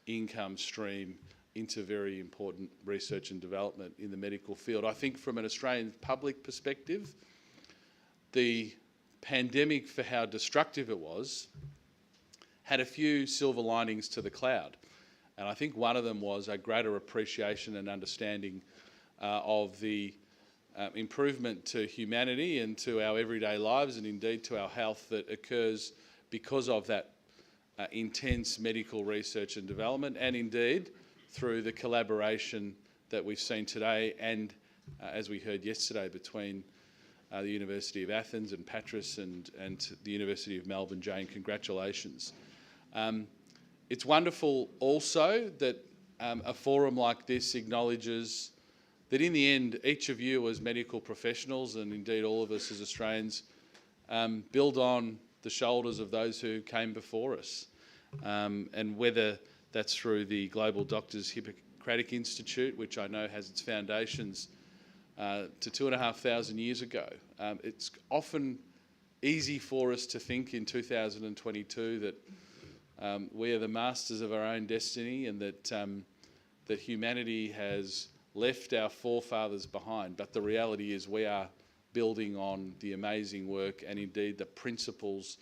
income stream into very important research and development in the medical field. I think from an Australian public perspective, the pandemic, for how destructive it was, had a few silver linings to the cloud. And I think one of them was a greater appreciation and understanding of the improvement to humanity and to our everyday lives and indeed to our health that occurs because of that intense medical research and development, and indeed through the collaboration that we've seen today and, as we heard yesterday, between the University of Athens and Patras and the University of Melbourne. Jane, congratulations. It's wonderful also that a forum like this acknowledges that in the end, each of you as medical professionals, and indeed all of us as Australians, build on the shoulders of those who came before us. And whether that's through the Global Doctors Hippocratic Institute, which I know has its foundations to 2,500 years ago. It's often easy for us to think in 2022 that we are the masters of our own destiny and that humanity has left our forefathers behind. But the reality is we are building on the amazing work and indeed the principles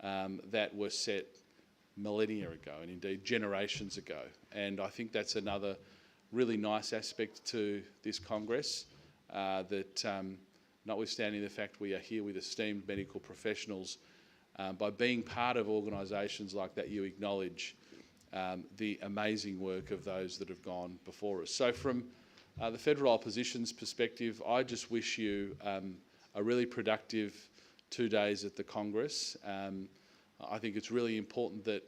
that were set millennia ago and indeed generations ago. And I think that's another really nice aspect to this Congress, that notwithstanding the fact we are here with esteemed medical professionals, by being part of organisations like that, you acknowledge the amazing work of those that have gone before us. So from the federal opposition's perspective, I just wish you a really productive 2 days at the Congress. I think it's really important that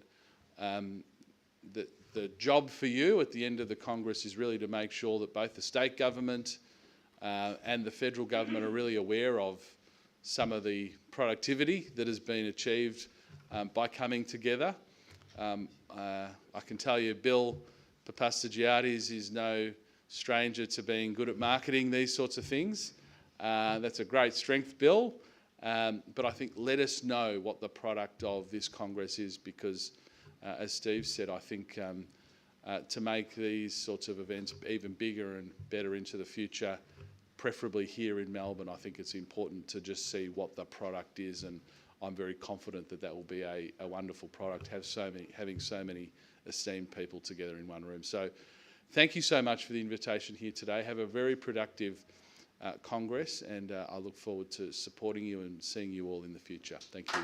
the job for you at the end of the Congress is really to make sure that both the state government and the federal government are really aware of some of the productivity that has been achieved by coming together. I can tell you Bill Papastagiatis is no stranger to being good at marketing these sorts of things. That's a great strength, Bill. But I think let us know what the product of this Congress is, because as Steve said, I think to make these sorts of events even bigger and better into the future, preferably here in Melbourne, I think it's important to just see what the product is, and I'm very confident that that will be a wonderful product, having so many esteemed people together in one room. So thank you so much for the invitation here today. Have a very productive Congress, and I look forward to supporting you and seeing you all in the future. Thank you.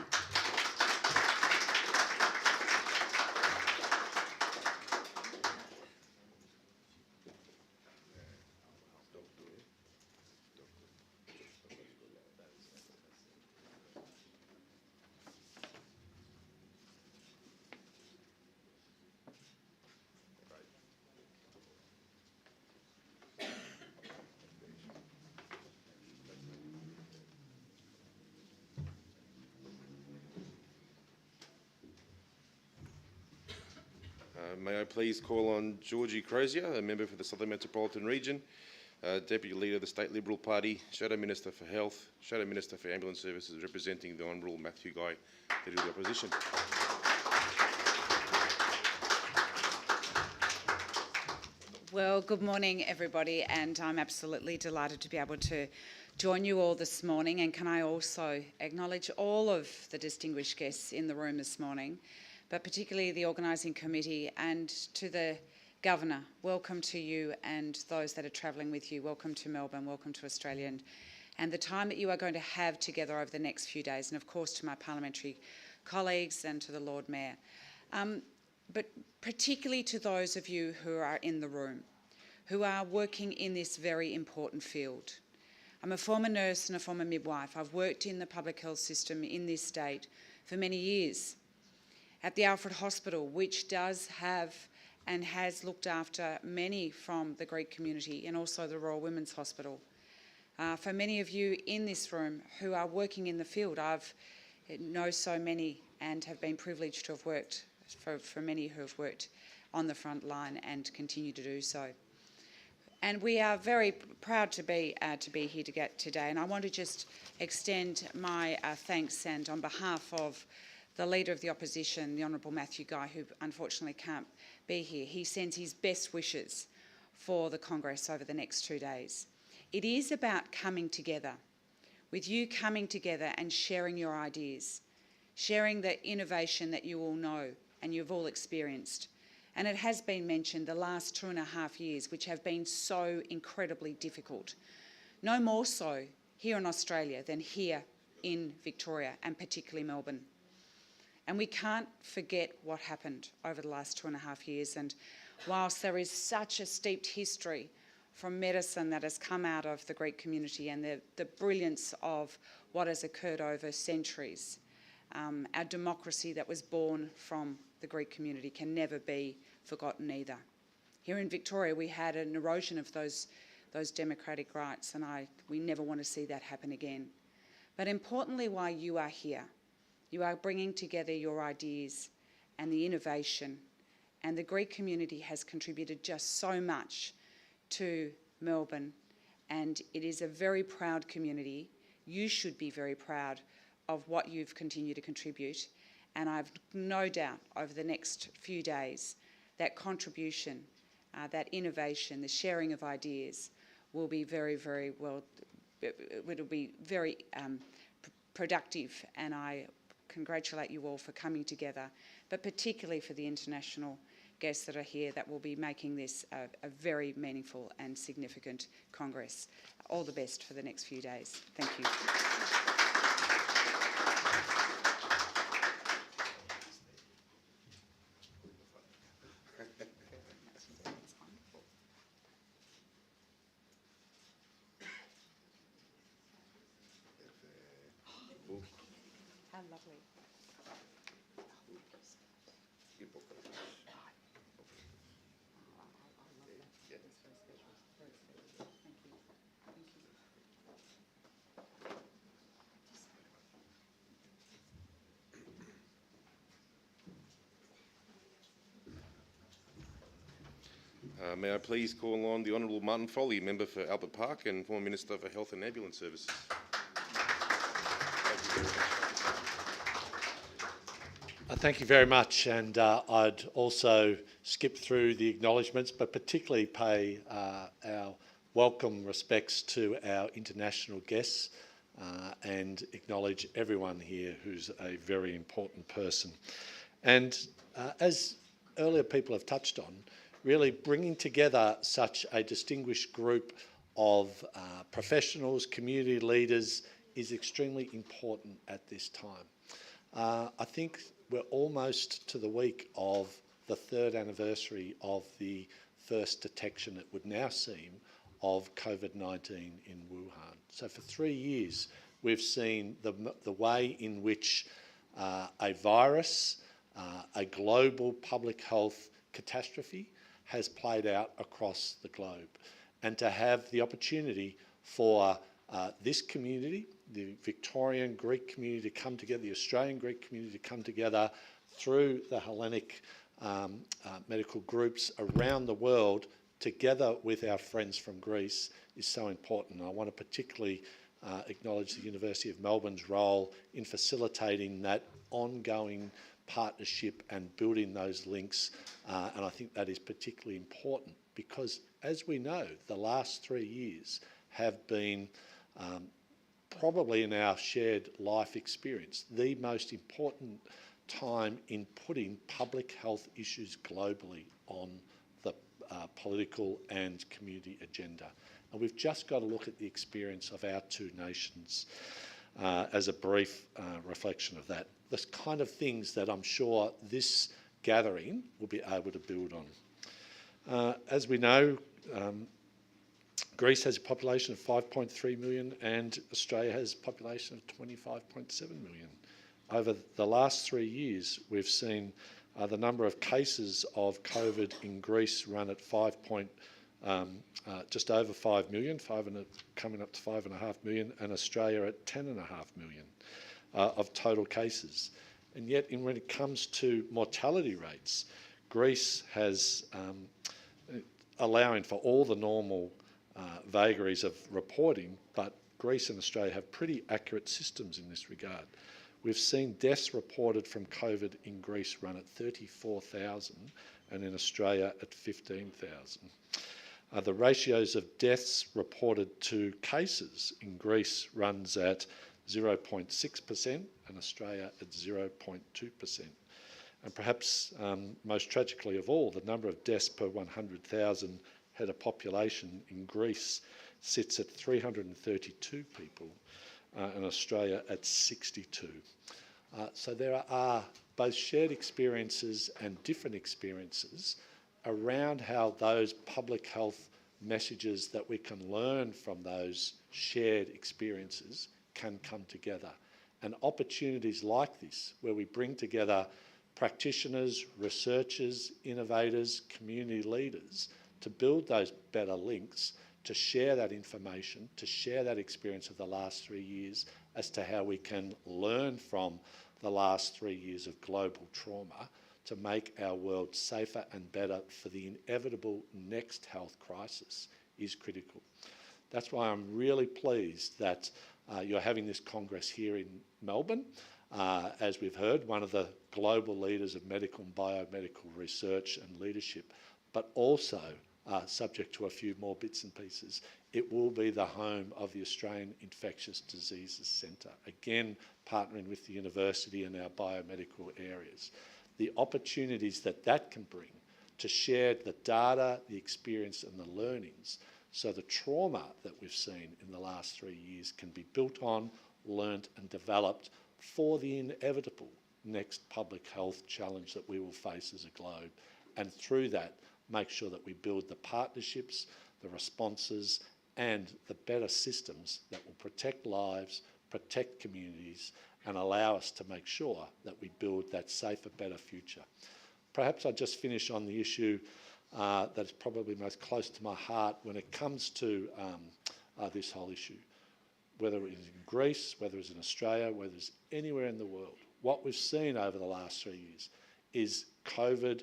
May I please call on Georgie Crozier, a member for the Southern Metropolitan Region, Deputy Leader of the State Liberal Party, Shadow Minister for Health, Shadow Minister for Ambulance Services, representing the Honourable Matthew Guy, Leader of the Opposition. Well, good morning, everybody, and I'm absolutely delighted to be able to join you all this morning. And can I also acknowledge all of the distinguished guests in the room this morning, but particularly the organising committee, and to the Governor. Welcome to you and those that are travelling with you. Welcome to Melbourne, welcome to Australia, and the time that you are going to have together over the next few days, and of course to my parliamentary colleagues and to the Lord Mayor. But particularly to those of you who are in the room, who are working in this very important field. I'm a former nurse and a former midwife. I've worked in the public health system in this state for many years. At the Alfred Hospital, which does have and has looked after many from the Greek community, and also the Royal Women's Hospital. For many of you in this room who are working in the field, I've know so many and have been privileged to have worked, for many who have worked on the front line and continue to do so. And we are very proud to be here today. And I want to just extend my thanks, and on behalf of the Leader of the Opposition, the Honourable Matthew Guy, who unfortunately can't be here, he sends his best wishes for the Congress over the next 2 days. It is about coming together, with you coming together and sharing your ideas, sharing the innovation that you all know and you've all experienced. And it has been mentioned the last 2.5 years, which have been so incredibly difficult. No more so here in Australia than here in Victoria, and particularly Melbourne. And we can't forget what happened over the last 2.5 years. And whilst there is such a steeped history from medicine that has come out of the Greek community and the brilliance of what has occurred over centuries, our democracy that was born from the Greek community can never be forgotten either. Here in Victoria, we had an erosion of those democratic rights, and we never want to see that happen again. But importantly, while you are here, you are bringing together your ideas and the innovation, and the Greek community has contributed just so much to Melbourne, and it is a very proud community. You should be very proud of what you've continued to contribute, and I've no doubt over the next few days that contribution, that innovation, the sharing of ideas will be very, very well, it'll be very productive, and I congratulate you all for coming together, but particularly for the international guests that are here that will be making this a very meaningful and significant Congress. All the best for the next few days. Thank you. How lovely. May I please call on the Honourable Martin Foley, Member for Albert Park and former Minister for Health and Ambulance Services. Thank you very much, and I'd also skip through the acknowledgements, but particularly pay our welcome respects to our international guests and acknowledge everyone here who's a very important person. And as earlier people have touched on, really bringing together such a distinguished group of professionals, community leaders is extremely important at this time. I think we're almost to the week of the 3rd anniversary of the first detection, it would now seem, of COVID-19 in Wuhan. So for 3 years, we've seen the way in which a virus, a global public health catastrophe has played out across the globe. And to have the opportunity for this community, the Victorian Greek community to come together, the Australian Greek community to come together through the Hellenic medical groups around the world, together with our friends from Greece, is so important. I want to particularly acknowledge the University of Melbourne's role in facilitating that ongoing partnership and building those links, and I think that is particularly important because, as we know, the last 3 years have been probably in our shared life experience the most important time in putting public health issues globally on the political and community agenda. And we've just got to look at the experience of our two nations as a brief reflection of that. The kind of things that I'm sure this gathering will be able to build on. As we know, Greece has a population of 5.3 million and Australia has a population of 25.7 million. Over the last 3 years, we've seen the number of cases of COVID in Greece run at just over 5 million, coming up to 5.5 million, and Australia at 10.5 million of total cases. And yet, when it comes to mortality rates, Greece has, allowing for all the normal vagaries of reporting, but Greece and Australia have pretty accurate systems in this regard. We've seen deaths reported from COVID in Greece run at 34,000 and in Australia at 15,000. The ratios of deaths reported to cases in Greece runs at 0.6% and Australia at 0.2%. And perhaps most tragically of all, the number of deaths per 100,000 head of population in Greece sits at 332 people and Australia at 62. So there are both shared experiences and different experiences around how those public health messages that we can learn from those shared experiences can come together. And opportunities like this, where we bring together practitioners, researchers, innovators, community leaders to build those better links, to share that information, to share that experience of the last 3 years as to how we can learn from the last 3 years of global trauma to make our world safer and better for the inevitable next health crisis is critical. That's why I'm really pleased that you're having this Congress here in Melbourne. As we've heard, one of the global leaders of medical and biomedical research and leadership, but also subject to a few more bits and pieces, it will be the home of the Australian Infectious Diseases Centre, again partnering with the university and our biomedical areas. The opportunities that can bring to share the data, the experience and the learnings, so the trauma that we've seen in the last 3 years can be built on, learnt and developed for the inevitable next public health challenge that we will face as a globe. And through that, make sure that we build the partnerships, the responses and the better systems that will protect lives, protect communities and allow us to make sure that we build that safer, better future. Perhaps I'll just finish on the issue that's probably most close to my heart when it comes to this whole issue. Whether it is in Greece, whether it's in Australia, whether it's anywhere in the world, what we've seen over the last 3 years is COVID,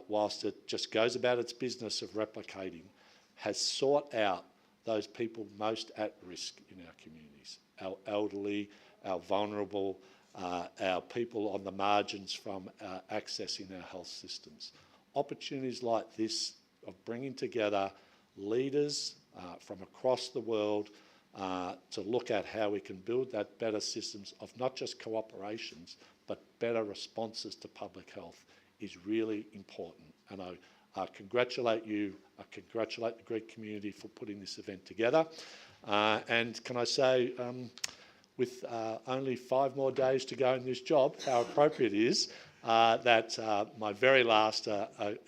whilst it just goes about its business of replicating, has sought out those people most at risk in our communities, our elderly, our vulnerable, our people on the margins from accessing our health systems. Opportunities like this of bringing together leaders from across the world to look at how we can build that better systems of not just cooperations, but better responses to public health is really important. And I congratulate you, I congratulate the Greek community for putting this event together. And can I say, with only 5 more days to go in this job, how appropriate it is that my very last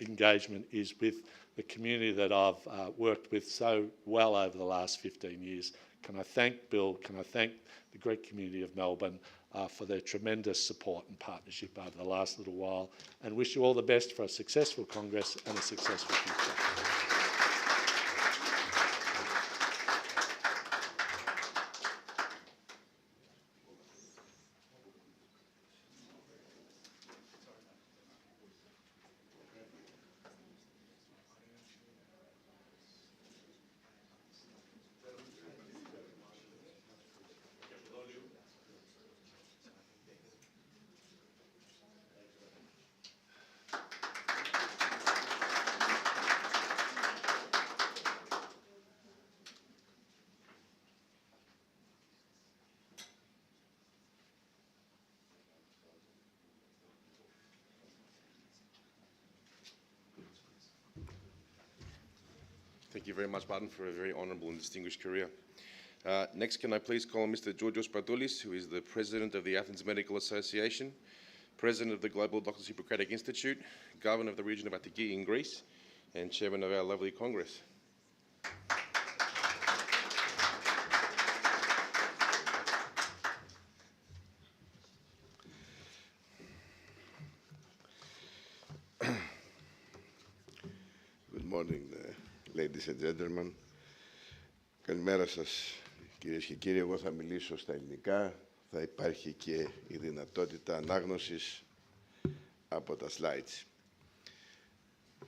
engagement is with the community that I've worked with so well over the last 15 years. Can I thank Bill, can I thank the Greek Community of Melbourne for their tremendous support and partnership over the last little while, and wish you all the best for a successful Congress and a successful future. Thank you very much, Martin, for a very honourable and distinguished career. Next, can I please call Mr. Georgios Patoulis, who is the President of the Athens Medical Association, President of the Global Doctors Hippocratic Institute, Governor of the region of Attiki in Greece, and Chairman of our lovely Congress. morning, ladies and gentlemen. Καλημέρα σας, κυρίες και κύριοι. Εγώ θα μιλήσω στα ελληνικά. Θα υπάρχει και η δυνατότητα ανάγνωσης από τα slides.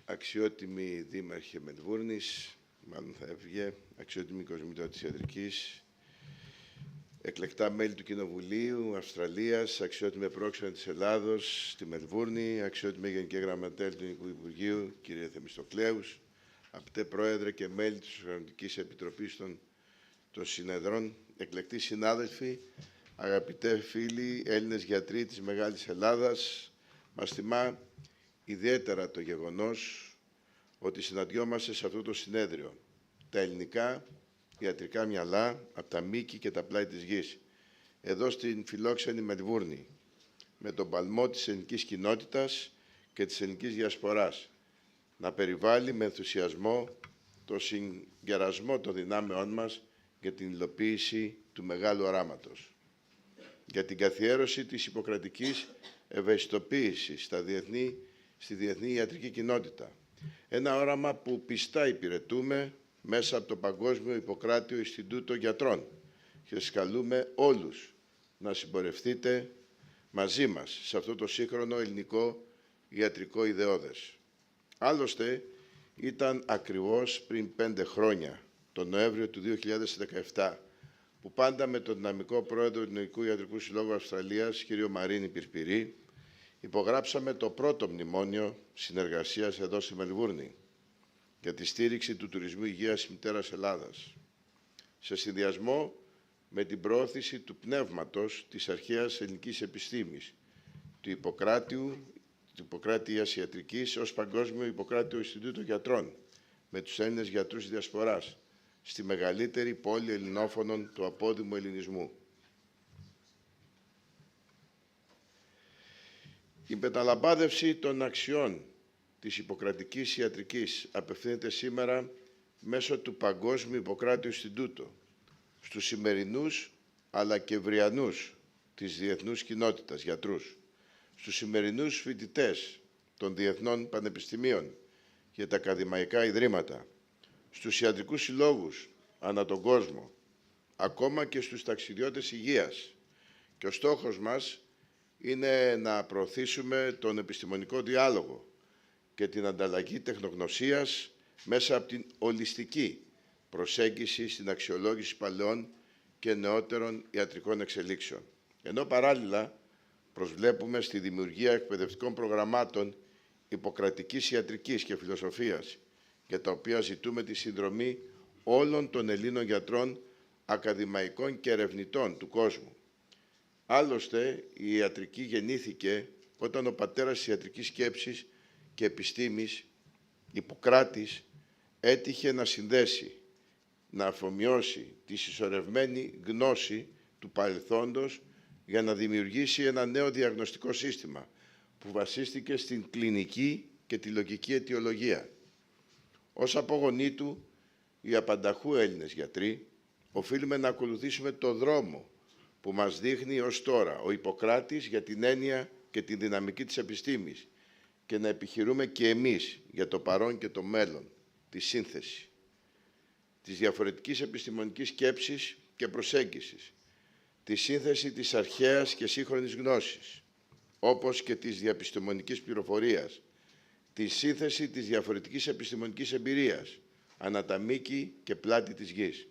Αξιότιμοι δήμαρχοι Μελβούρνης, μάλλον θα έβγε, αξιότιμοι κοσμητώτες ιατρικής, εκλεκτά μέλη του Κοινοβουλίου, Αυστραλίας, αξιότιμοι πρόξενοι της Ελλάδος, στη Μελβούρνη, αξιότιμοι Γενική Γραμματέα του Ελληνικού Υπουργείου, κύριε Θεμιστοκλέους, απτέ Πρόεδρε και μέλη της Οργανωτικής Επιτροπής των Συνεδρών, εκλεκτοί συνάδελφοι, αγαπητέ φίλοι, Έλληνες γιατροί της Μεγάλης Ελλάδας, μας τιμά ιδιαίτερα το γεγονός ότι συναντιόμαστε σε αυτό το συνέδριο. Τα ελληνικά ιατρικά μυαλά από τα μήκη και τα πλάι της γης, εδώ στην φιλόξενη Μελβούρνη, με τον παλμό της ελληνικής κοινότητας και της ελληνικής διασποράς, να περιβάλλει με ενθουσιασμό το συγκερασμό των δυνάμεών μας για την υλοποίηση του μεγάλου οράματος, για την καθιέρωση της ιπποκρατικής ευαισθητοποίησης στη διεθνή ιατρική κοινότητα. Ένα όραμα που πιστά υπηρετούμε μέσα από το Παγκόσμιο Ιπποκράτιο Ινστιτούτο Γιατρών και σας καλούμε όλους να συμπορευτείτε μαζί μας σε αυτό το σύγχρονο ελληνικό ιατρικό ιδεώδες. Άλλωστε, ήταν ακριβώς πριν 5 χρόνια, τον Νοέμβριο του 2017, που πάντα με τον δυναμικό πρόεδρο του Ελληνικού Ιατρικού Συλλόγου Αυστραλίας, κ. Μαρίνη Πυρπυρή, υπογράψαμε το πρώτο μνημόνιο συνεργασίας εδώ στη Μελβούρνη για τη στήριξη του τουρισμού υγείας μητέρας Ελλάδας, σε συνδυασμό με την προώθηση του πνεύματος της αρχαίας ελληνικής επιστήμης, του Ιπποκράτειας Ιατρικής ως Παγκόσμιο Ιπποκράτιο Ινστιτούτο Γιατρών, με τους Έλληνες γιατρούς της Διασποράς, στη μεγαλύτερη πόλη ελληνόφωνων του απόδημου ελληνισμού. Η μεταλαμπάδευση των αξιών της Ιπποκρατικής Ιατρικής απευθύνεται σήμερα μέσω του Παγκόσμιου Ιπποκράτειου Ινστιτούτου στους σημερινούς αλλά και ευριανούς της διεθνούς κοινότητας γιατρούς, στους σημερινούς φοιτητές των διεθνών πανεπιστημίων και τα ακαδημαϊκά ιδρύματα, στους ιατρικούς συλλόγους ανά τον κόσμο, ακόμα και στους ταξιδιώτες υγείας. Και ο στόχος μας είναι να προωθήσουμε τον επιστημονικό διάλογο και την ανταλλαγή τεχνογνωσίας μέσα από την ολιστική προσέγγιση στην αξιολόγηση παλαιών και νεότερων ιατρικών εξελίξεων. Ενώ παράλληλα προσβλέπουμε στη δημιουργία εκπαιδευτικών προγραμμάτων ιπποκρατικής ιατρικής και φιλοσοφίας, για τα οποία ζητούμε τη συνδρομή όλων των Ελλήνων γιατρών, ακαδημαϊκών και ερευνητών του κόσμου. Άλλωστε, η ιατρική γεννήθηκε όταν ο πατέρας της ιατρικής σκέψης και επιστήμης, Ιπποκράτης, έτυχε να συνδέσει, να αφομοιώσει τη συσσωρευμένη γνώση του παρελθόντος για να δημιουργήσει ένα νέο διαγνωστικό σύστημα που βασίστηκε στην κλινική και τη λογική αιτιολογία. Ως απογονοί του, οι απανταχού Έλληνες γιατροί, οφείλουμε να ακολουθήσουμε το δρόμο που μας δείχνει ως τώρα ο Ιπποκράτης για την έννοια και τη δυναμική της επιστήμης και να επιχειρούμε και εμείς για το παρόν και το μέλλον, τη σύνθεση της διαφορετικής επιστημονικής σκέψης και προσέγγισης, τη σύνθεση της αρχαίας και σύγχρονης γνώσης, όπως και της διαπιστημονικής πληροφορίας, τη σύνθεση της διαφορετικής επιστημονικής εμπειρίας, ανά τα μήκη και πλάτη της γης.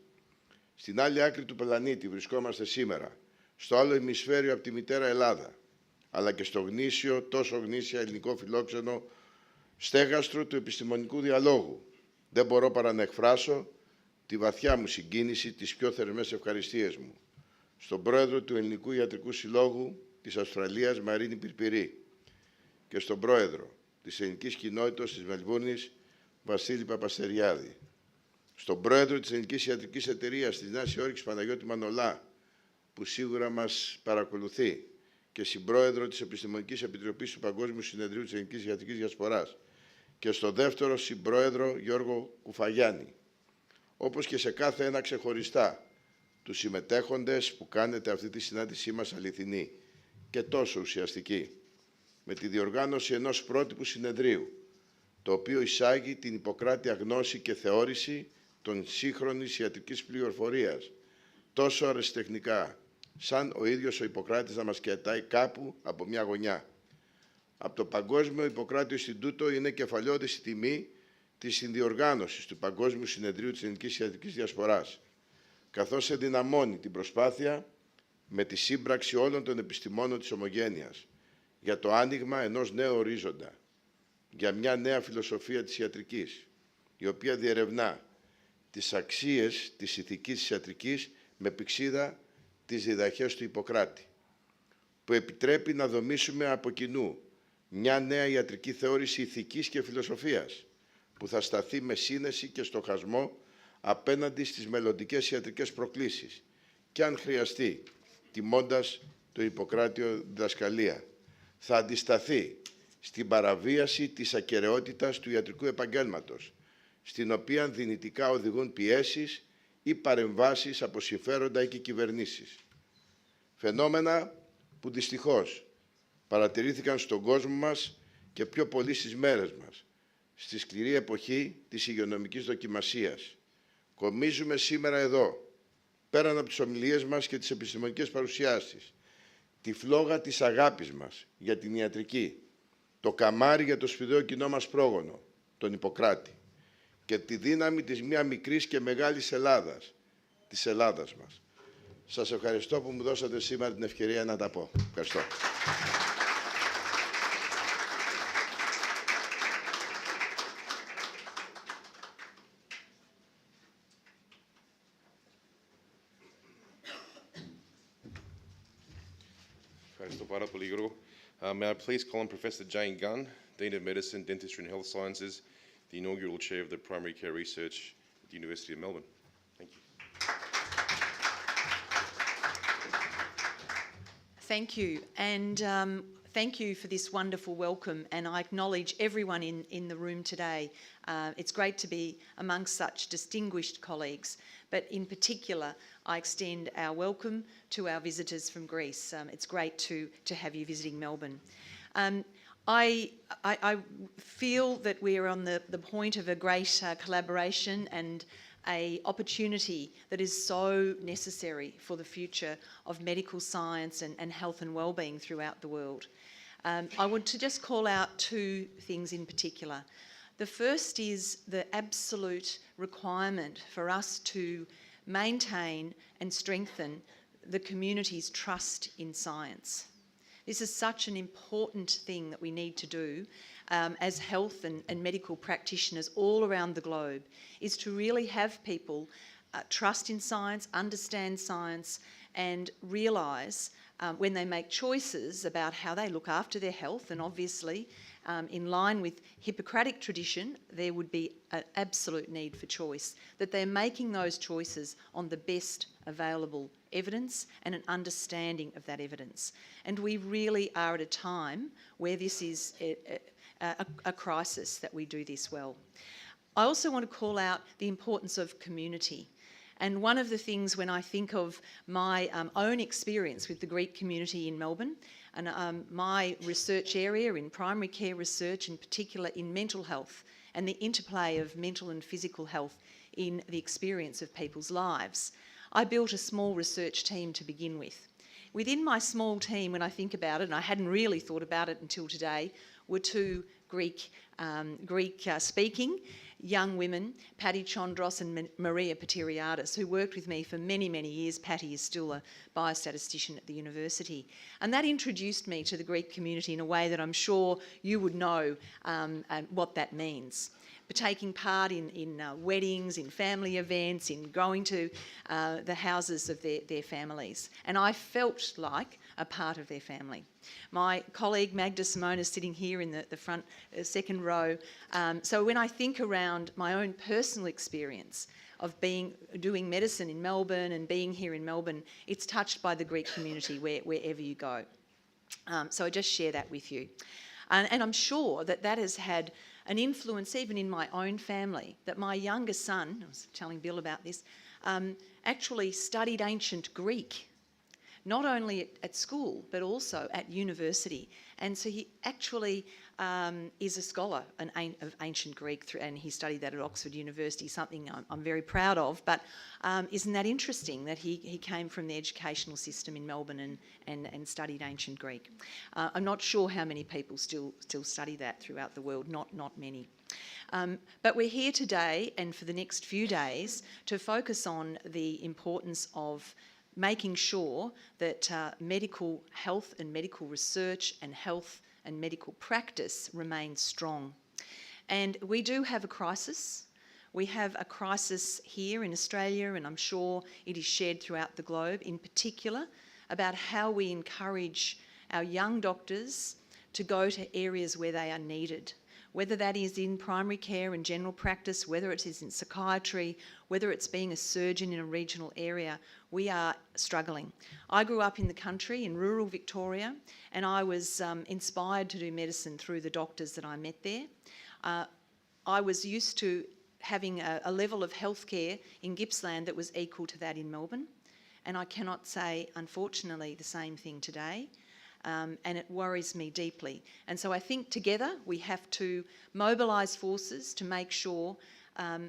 Στην άλλη άκρη του πλανήτη βρισκόμαστε σήμερα, στο άλλο ημισφαίριο από τη μητέρα Ελλάδα, αλλά και στο γνήσιο, τόσο γνήσια ελληνικό φιλόξενο στέγαστρο του επιστημονικού διαλόγου. Δεν μπορώ παρά να εκφράσω τη βαθιά μου συγκίνηση, τις πιο θερμές ευχαριστίες μου στον πρόεδρο του Ελληνικού Ιατρικού Συλλόγου της Αυστραλίας, Μαρίνη Πυρπυρή, και στον πρόεδρο της Ελληνικής Κοινότητας της Μελβούρνης, Βασίλη Παπαστεριάδη, στον πρόεδρο της Ελληνικής Ιατρικής Εταιρείας της Νέας Υόρκης, Παναγιώτη Μανολά, που σίγουρα μας παρακολουθεί, και συμπρόεδρο της Επιστημονικής Επιτροπής του Παγκόσμιου Συνεδρίου της Ελληνικής Ιατρικής Διασποράς, και στον δεύτερο συμπρόεδρο Γιώργο Κουφαγιάννη, όπως και σε κάθε ένα ξεχωριστά τους συμμετέχοντες που κάνετε αυτή τη συνάντησή μας αληθινή και τόσο ουσιαστική, με τη διοργάνωση ενός πρότυπου συνεδρίου, το οποίο εισάγει την Ιπποκράτεια γνώση και θεώρηση των σύγχρονης ιατρικής πληροφορίας, τόσο αριστεχνικά, σαν ο ίδιος ο Ιπποκράτης να μας κοιτάει κάπου από μια γωνιά. Από το Παγκόσμιο Ιπποκράτιο Ινστιτούτο είναι κεφαλαιόδης η τιμή της συνδιοργάνωσης του Παγκόσμιου Συνεδρίου της Ελληνικής Ιατρικής Διασποράς, καθώς ενδυναμώνει την προσπάθεια με τη σύμπραξη όλων των επιστημόνων της ομογένειας για το άνοιγμα ενός νέου ορίζοντα, για μια νέα φιλοσοφία της ιατρικής, η οποία διερευνά τις αξίες της ηθικής της ιατρικής με πυξίδα τις διδαχές του Ιπποκράτη, που επιτρέπει να δομήσουμε από κοινού μια νέα ιατρική θεώρηση ηθικής και φιλοσοφίας, που θα σταθεί με σύνεση και στοχασμό απέναντι στις μελλοντικές ιατρικές προκλήσεις και, αν χρειαστεί, τιμώντας το Ιπποκράτιο διδασκαλία, θα αντισταθεί στην παραβίαση της ακεραιότητας του ιατρικού επαγγέλματος, στην οποία δυνητικά οδηγούν πιέσεις ή παρεμβάσεις από συμφέροντα ή και κυβερνήσεις. Φαινόμενα που δυστυχώς παρατηρήθηκαν στον κόσμο μας και πιο πολύ στις μέρες μας, στη σκληρή εποχή της υγειονομικής δοκιμασίας. Κομίζουμε σήμερα εδώ, πέραν από τις ομιλίες μας και τις επιστημονικές παρουσιάσεις, τη φλόγα της αγάπης μας για την ιατρική, το καμάρι για το σπουδαίο κοινό μας πρόγονο, τον Ιπποκράτη, και τη δύναμη της μια μικρής και μεγάλης Ελλάδας, της Ελλάδας μας. Σας ευχαριστώ που μου δώσατε σήμερα την ευκαιρία να τα πω. Ευχαριστώ. Ευχαριστώ πάρα πολύ, Γιώργο. May I please call on Professor Jane Gunn, Dean of Medicine, Dentistry and Health Sciences, the inaugural chair of the Primary Care Research at the University of Melbourne. Thank you. Thank you, and thank you for this wonderful welcome, and I acknowledge everyone in the room today. It's great to be amongst such distinguished colleagues, but in particular, I extend our welcome to our visitors from Greece. It's great to have you visiting Melbourne. I feel that we are on the point of a great collaboration and an opportunity that is so necessary for the future of medical science and health and wellbeing throughout the world. I want to just call out two things in particular. The first is the absolute requirement for us to maintain and strengthen the community's trust in science. This is such an important thing that we need to do as health and medical practitioners all around the globe, is to really have people trust in science, understand science, and realise when they make choices about how they look after their health, and obviously in line with Hippocratic tradition, there would be an absolute need for choice, that they're making those choices on the best available evidence and an understanding of that evidence. And we really are at a time where this is a crisis that we do this well. I also want to call out the importance of community. And one of the things when I think of my own experience with the Greek community in Melbourne, and my research area in primary care research, in particular in mental health, and the interplay of mental and physical health in the experience of people's lives, I built a small research team to begin with. Within my small team, when I think about it, and I hadn't really thought about it until today, were two Greek-speaking young women, Patty Chondros and Maria Pateriadis, who worked with me for many, many years. Patty is still a biostatistician at the university. And that introduced me to the Greek community in a way that I'm sure you would know what that means. But taking part in weddings, in family events, in going to the houses of their families. And I felt like a part of their family. My colleague Magda Simona is sitting here in the front second row. So when I think around my own personal experience of doing medicine in Melbourne and being here in Melbourne, it's touched by the Greek community wherever you go. So I just share that with you. And I'm sure that has had an influence even in my own family, that my younger son, I was telling Bill about this, actually studied ancient Greek, not only at school, but also at university. And so he actually is a scholar of ancient Greek, and he studied that at Oxford University, something I'm very proud of. But isn't that interesting that he came from the educational system in Melbourne and studied ancient Greek? I'm not sure how many people still study that throughout the world, not many. But we're here today and for the next few days to focus on the importance of making sure that medical health and medical research and health and medical practice remain strong. And we do have a crisis. We have a crisis here in Australia, and I'm sure it is shared throughout the globe, in particular about how we encourage our young doctors to go to areas where they are needed, whether that is in primary care and general practice, whether it is in psychiatry, whether it's being a surgeon in a regional area. We are struggling. I grew up in the country, in rural Victoria, and I was inspired to do medicine through the doctors that I met there. I was used to having a level of healthcare in Gippsland that was equal to that in Melbourne, and I cannot say, unfortunately, the same thing today. And it worries me deeply. And so I think together we have to mobilise forces to make sure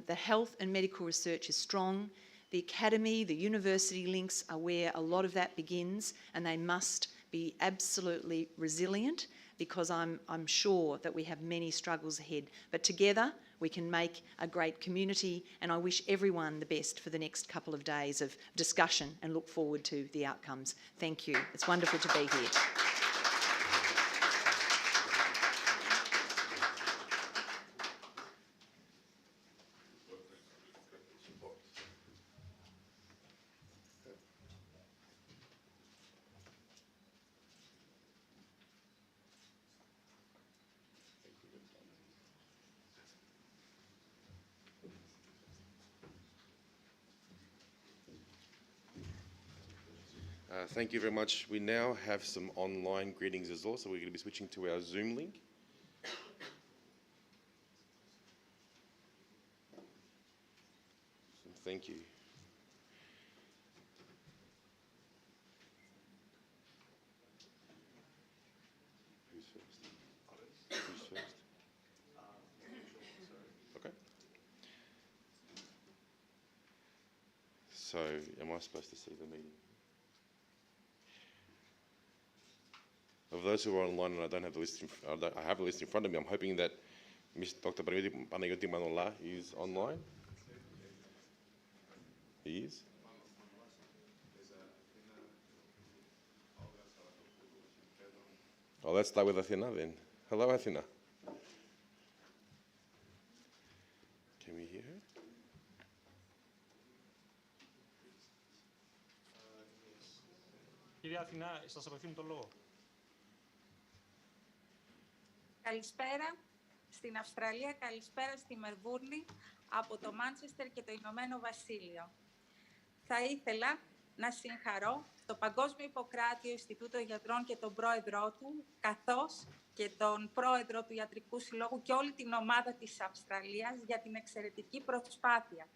the health and medical research is strong. The academy, the university links are where a lot of that begins, and they must be absolutely resilient, because I'm sure that we have many struggles ahead. But together we can make a great community, and I wish everyone the best for the next couple of days of discussion and look forward to the outcomes. Thank you. It's wonderful to be here. Thank you very much. We now have some online greetings as well, so we're going to be switching to our Zoom link. So thank you. Who's first? Who's first? Okay. So, am I supposed to see the meeting? Of those who are online, and I don't have the list, I have a list in front of me. I'm hoping that Dr. Panayoti Manola is online. He is. Oh, let's start with Athena then. Hello, Athena. Can we hear her? Κυρία Αθηνά, σας απευθύνω το λόγο. Καλησπέρα στην Αυστραλία, καλησπέρα στη Μελβούρνη, από το Μάντσεστερ και το Ηνωμένο Βασίλειο. Θα ήθελα να συγχαρώ το Παγκόσμιο Ιπποκράτιο Ινστιτούτο Γιατρών και τον πρόεδρό του, καθώς και τον πρόεδρο του Ιατρικού Συλλόγου και όλη την ομάδα της Αυστραλίας για την εξαιρετική προσπάθεια.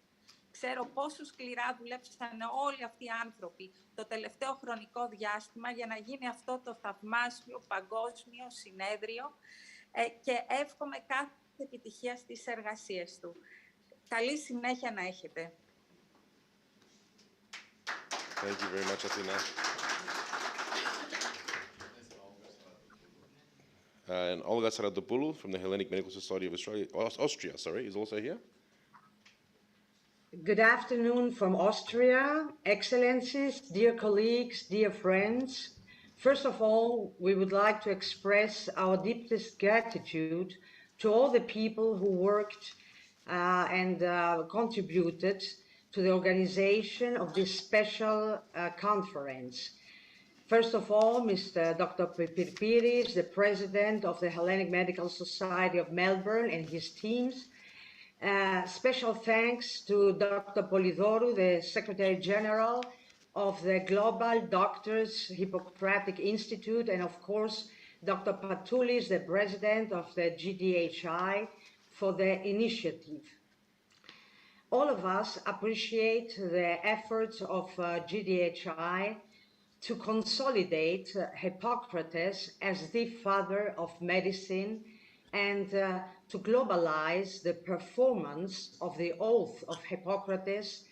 Ξέρω πόσο σκληρά δουλέψαν όλοι αυτοί οι άνθρωποι το τελευταίο χρονικό διάστημα για να γίνει αυτό το θαυμάσιο παγκόσμιο συνέδριο και εύχομαι κάθε επιτυχία στις εργασίες του. Καλή συνέχεια να έχετε. Thank you very much, Athena. And Olga Saratopoulou from the Hellenic Medical Society of Austria, is also here. Good afternoon from Austria, Excellencies, dear colleagues, dear friends. First of all, we would like to express our deepest gratitude to all the people who worked and contributed to the organization of this special conference. First of all, Mr. Dr. Pirpiris, the President of the Hellenic Medical Society of Melbourne, and his teams. Special thanks to Dr. Polidorou, the Secretary General of the Global Doctors Hippocratic Institute, and of course, Dr. Patoulis, the President of the GDHI, for the initiative. All of us appreciate the efforts of GDHI to consolidate Hippocrates as the father of medicine and to globalize the performance of the oath of Hippocrates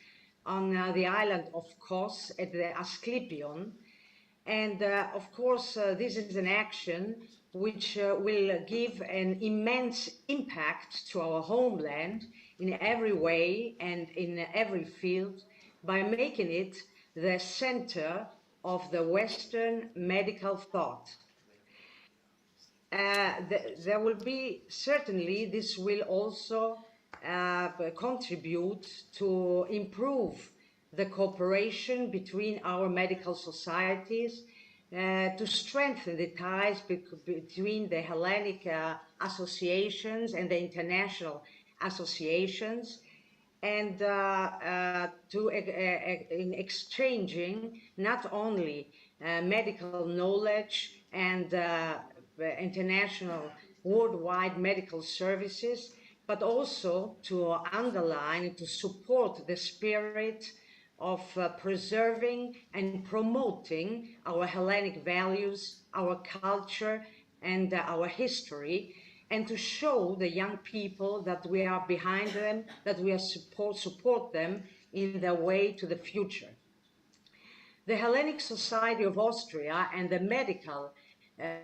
on the island of Kos at the Asclepion. And of course, this is an action which will give an immense impact to our homeland in every way and in every field by making it the center of the Western medical thought. There will be, certainly, this will also contribute to improve the cooperation between our medical societies, to strengthen the ties between the Hellenic associations and the international associations, and in exchanging not only medical knowledge and international worldwide medical services, but also to underline, to support the spirit of preserving and promoting our Hellenic values, our culture, and our history, and to show the young people that we are behind them, that we are support them in their way to the future. The Hellenic Society of Austria and the Medical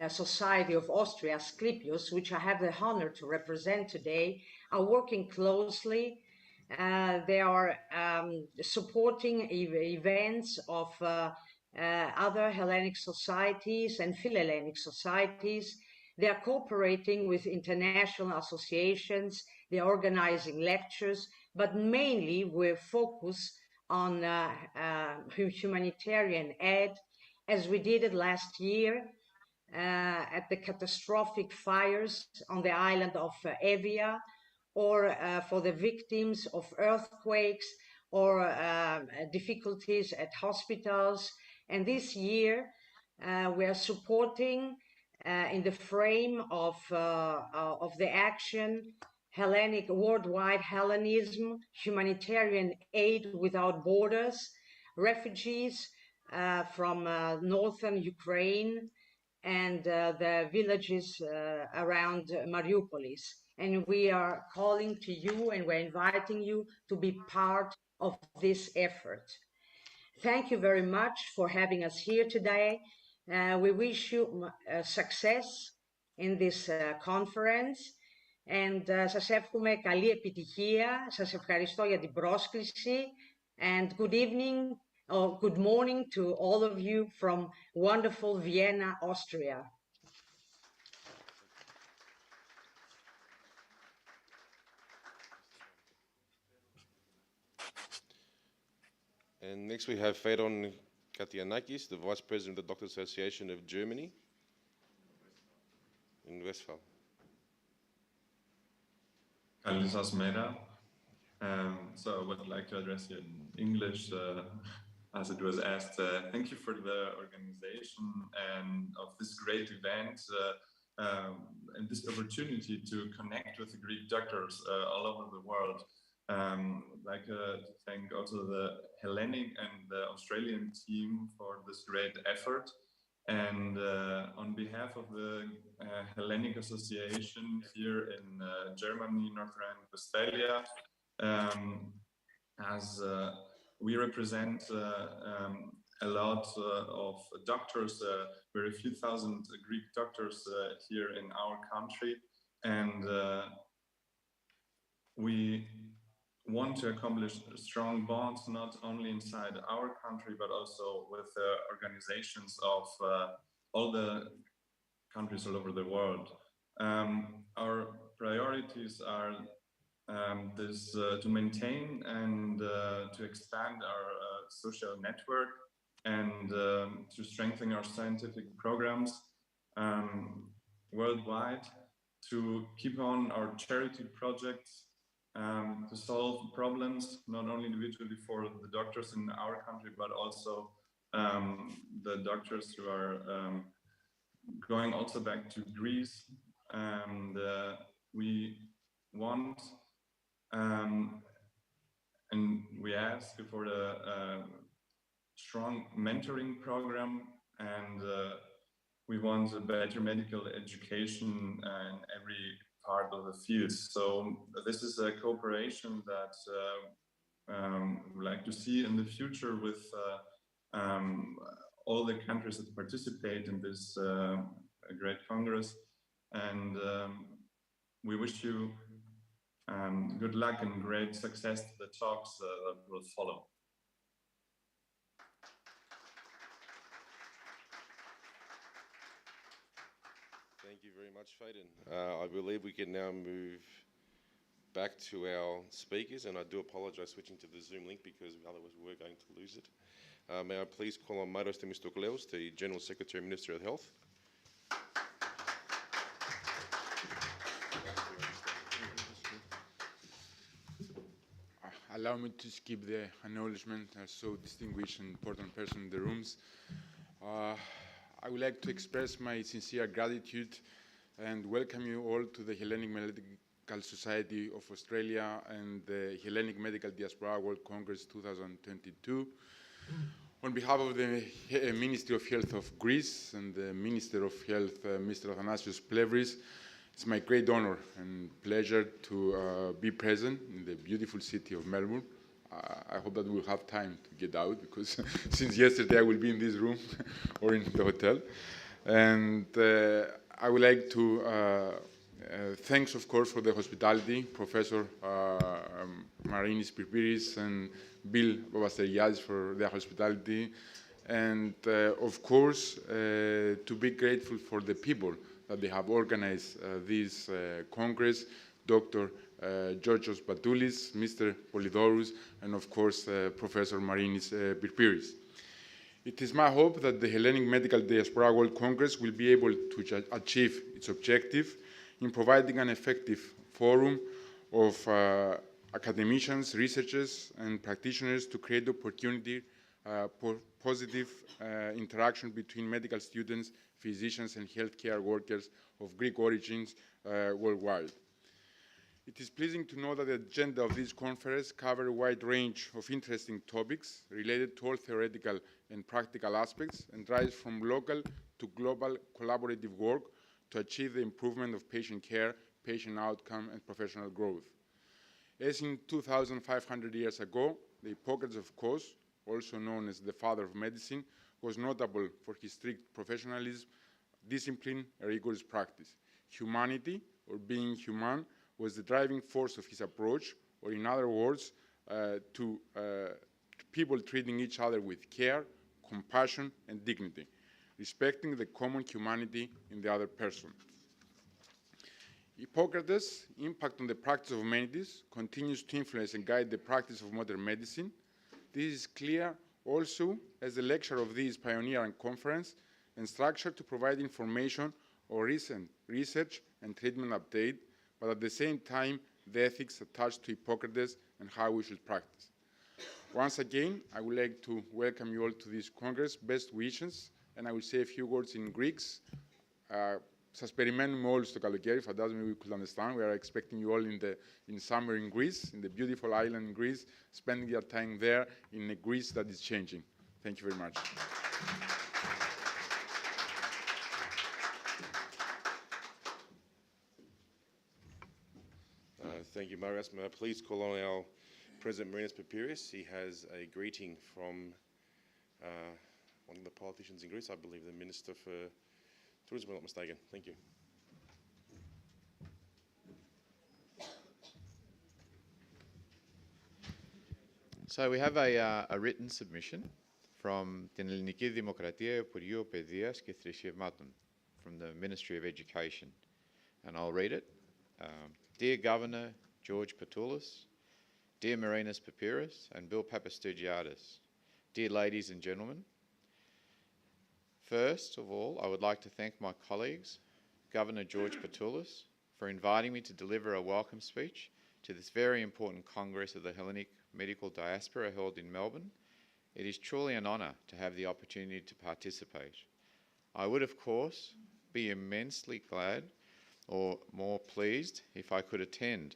Society of Austria, Asclepius, which I have the honor to represent today, are working closely. They are supporting events of other Hellenic societies and Philhellenic societies. They are cooperating with international associations. They are organizing lectures, but mainly we're focused on humanitarian aid, as we did it last year at the catastrophic fires on the island of Evia, or for the victims of earthquakes or difficulties at hospitals. And this year we are supporting in the frame of the action Hellenic worldwide Hellenism, humanitarian aid without borders, refugees from northern Ukraine and the villages around Mariupolis. And we are calling to you and we're inviting you to be part of this effort. Thank you very much for having us here today. We wish you success in this conference. And σας εύχομαι καλή επιτυχία. Σας ευχαριστώ για την πρόσκληση. And good evening or good morning to all of you from wonderful Vienna, Austria. And next we have Feron Katianakis, the Vice President of the Doctors Association of Germany in Westphal. Καλή σας μέρα. So I would like to address you in English, as it was asked. Thank you for the organization and of this great event and this opportunity to connect with the Greek doctors all over the world. I'd like to thank also the Hellenic and the Australian team for this great effort. And on behalf of the Hellenic Association here in Germany, North Rhine-Westphalia, as we represent a lot of doctors, very few thousand Greek doctors here in our country, and we want to accomplish strong bonds not only inside our country but also with the organizations of all the countries all over the world. Our priorities are to maintain and to expand our social network and to strengthen our scientific programs worldwide, to keep on our charity projects, to solve problems not only individually for the doctors in our country but also the doctors who are going also back to Greece. And we want and we ask for the strong mentoring program, and we want a better medical education in every part of the field. So this is a cooperation that we like to see in the future with all the countries that participate in this great Congress. And we wish you good luck and great success to the talks that will follow. Thank you very much, Faden. I believe we can now move back to our speakers, and I do apologise switching to the Zoom link because otherwise we were going to lose it. May I please call on Maros Themistokleos, the General Secretary, Minister of Health. Allow me to skip the acknowledgement as so distinguished and important person in the rooms. I would like to express my sincere gratitude and welcome you all to the Hellenic Medical Society of Australia and the Hellenic Medical Diaspora World Congress 2022. On behalf of the Ministry of Health of Greece and the Minister of Health, Mr. Athanasios Plevris, it's my great honor and pleasure to be present in the beautiful city of Melbourne. I hope that we'll have time to get out because since yesterday I will be in this room or in the hotel. And I would like to thanks, of course, for the hospitality, Professor Marinis Pyrpiris and Bill Babasteriadis for their hospitality. And of course, to be grateful for the people that they have organized this Congress, Dr. Georgios Batoulis, Mr. Polidorous, and of course, Professor Marinis Pyrpiris. It is my hope that the Hellenic Medical Diaspora World Congress will be able to achieve its objective in providing an effective forum of academicians, researchers, and practitioners to create opportunity for positive interaction between medical students, physicians, and healthcare workers of Greek origins worldwide. It is pleasing to know that the agenda of this conference covers a wide range of interesting topics related to all theoretical and practical aspects and drives from local to global collaborative work to achieve the improvement of patient care, patient outcome, and professional growth. As in 2,500 years ago, the Hippocrates of Kos, also known as the father of medicine, was notable for his strict professionalism, discipline, and rigorous practice. Humanity, or being human, was the driving force of his approach, or in other words, to people treating each other with care, compassion, and dignity, respecting the common humanity in the other person. Hippocrates' impact on the practice of humanities continues to influence and guide the practice of modern medicine. This is clear also as the lecture of this pioneering conference and structured to provide information on recent research and treatment update, but at the same time, the ethics attached to Hippocrates and how we should practice. Once again, I would like to welcome you all to this Congress. Best wishes, and I will say a few words in Greeks. Σας περιμένουμε όλους στο καλοκαίρι, φαντάζομαι we could understand. We are expecting you all in summer in Greece, in the beautiful island in Greece, spending your time there in a Greece that is changing. Thank you very much. Thank you, Marius. May I please call on our President Marinis Pyrpiris. He has a greeting from one of the politicians in Greece, I believe the Minister for Tourism, if I'm not mistaken. Thank you. So we have a written submission from την Ελληνική Δημοκρατία Υπουργείο Παιδείας και Θρησκευμάτων, from the Ministry of Education. And I'll read it. Dear Governor George Patoulis, dear Marinis Pyrpiris and Bill Papasturgiadis, dear ladies and gentlemen, first of all, I would like to thank my colleagues, Governor George Patoulis, for inviting me to deliver a welcome speech to this very important Congress of the Hellenic Medical Diaspora held in Melbourne. It is truly an honour to have the opportunity to participate. I would, of course, be immensely glad or more pleased if I could attend